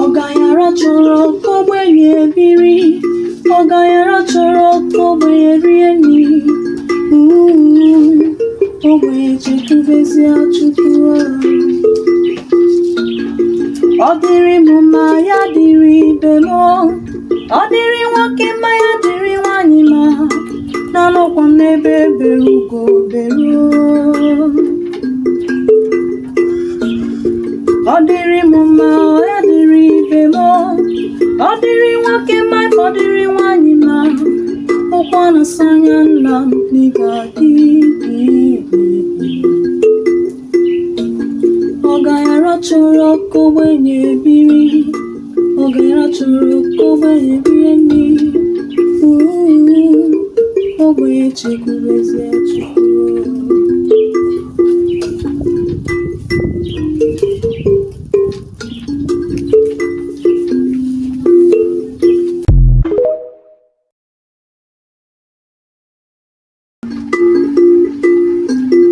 Oganyara chọrọ kogbenye biri Oganyara chọrọ kogbenye rie nri Ogbenye chekubezi achukwu Ọ dịrị m mma ya dịrị ibe m Ọ dịrị nwoke mma ya dịrị nwanyị ma N'anọkwa m n'ebe bere ugo bere Ọ dịrị m mma ya dịrị ibe m Ọ dịrị nwoke mma ọ dịrị nwanyị ma Ụkwa na-asanya nna m n'ịga Oganyara chọrọ kogbenye biri Oganyara chọrọ kogbenye biri nri Ogbenye chekubezi achukwu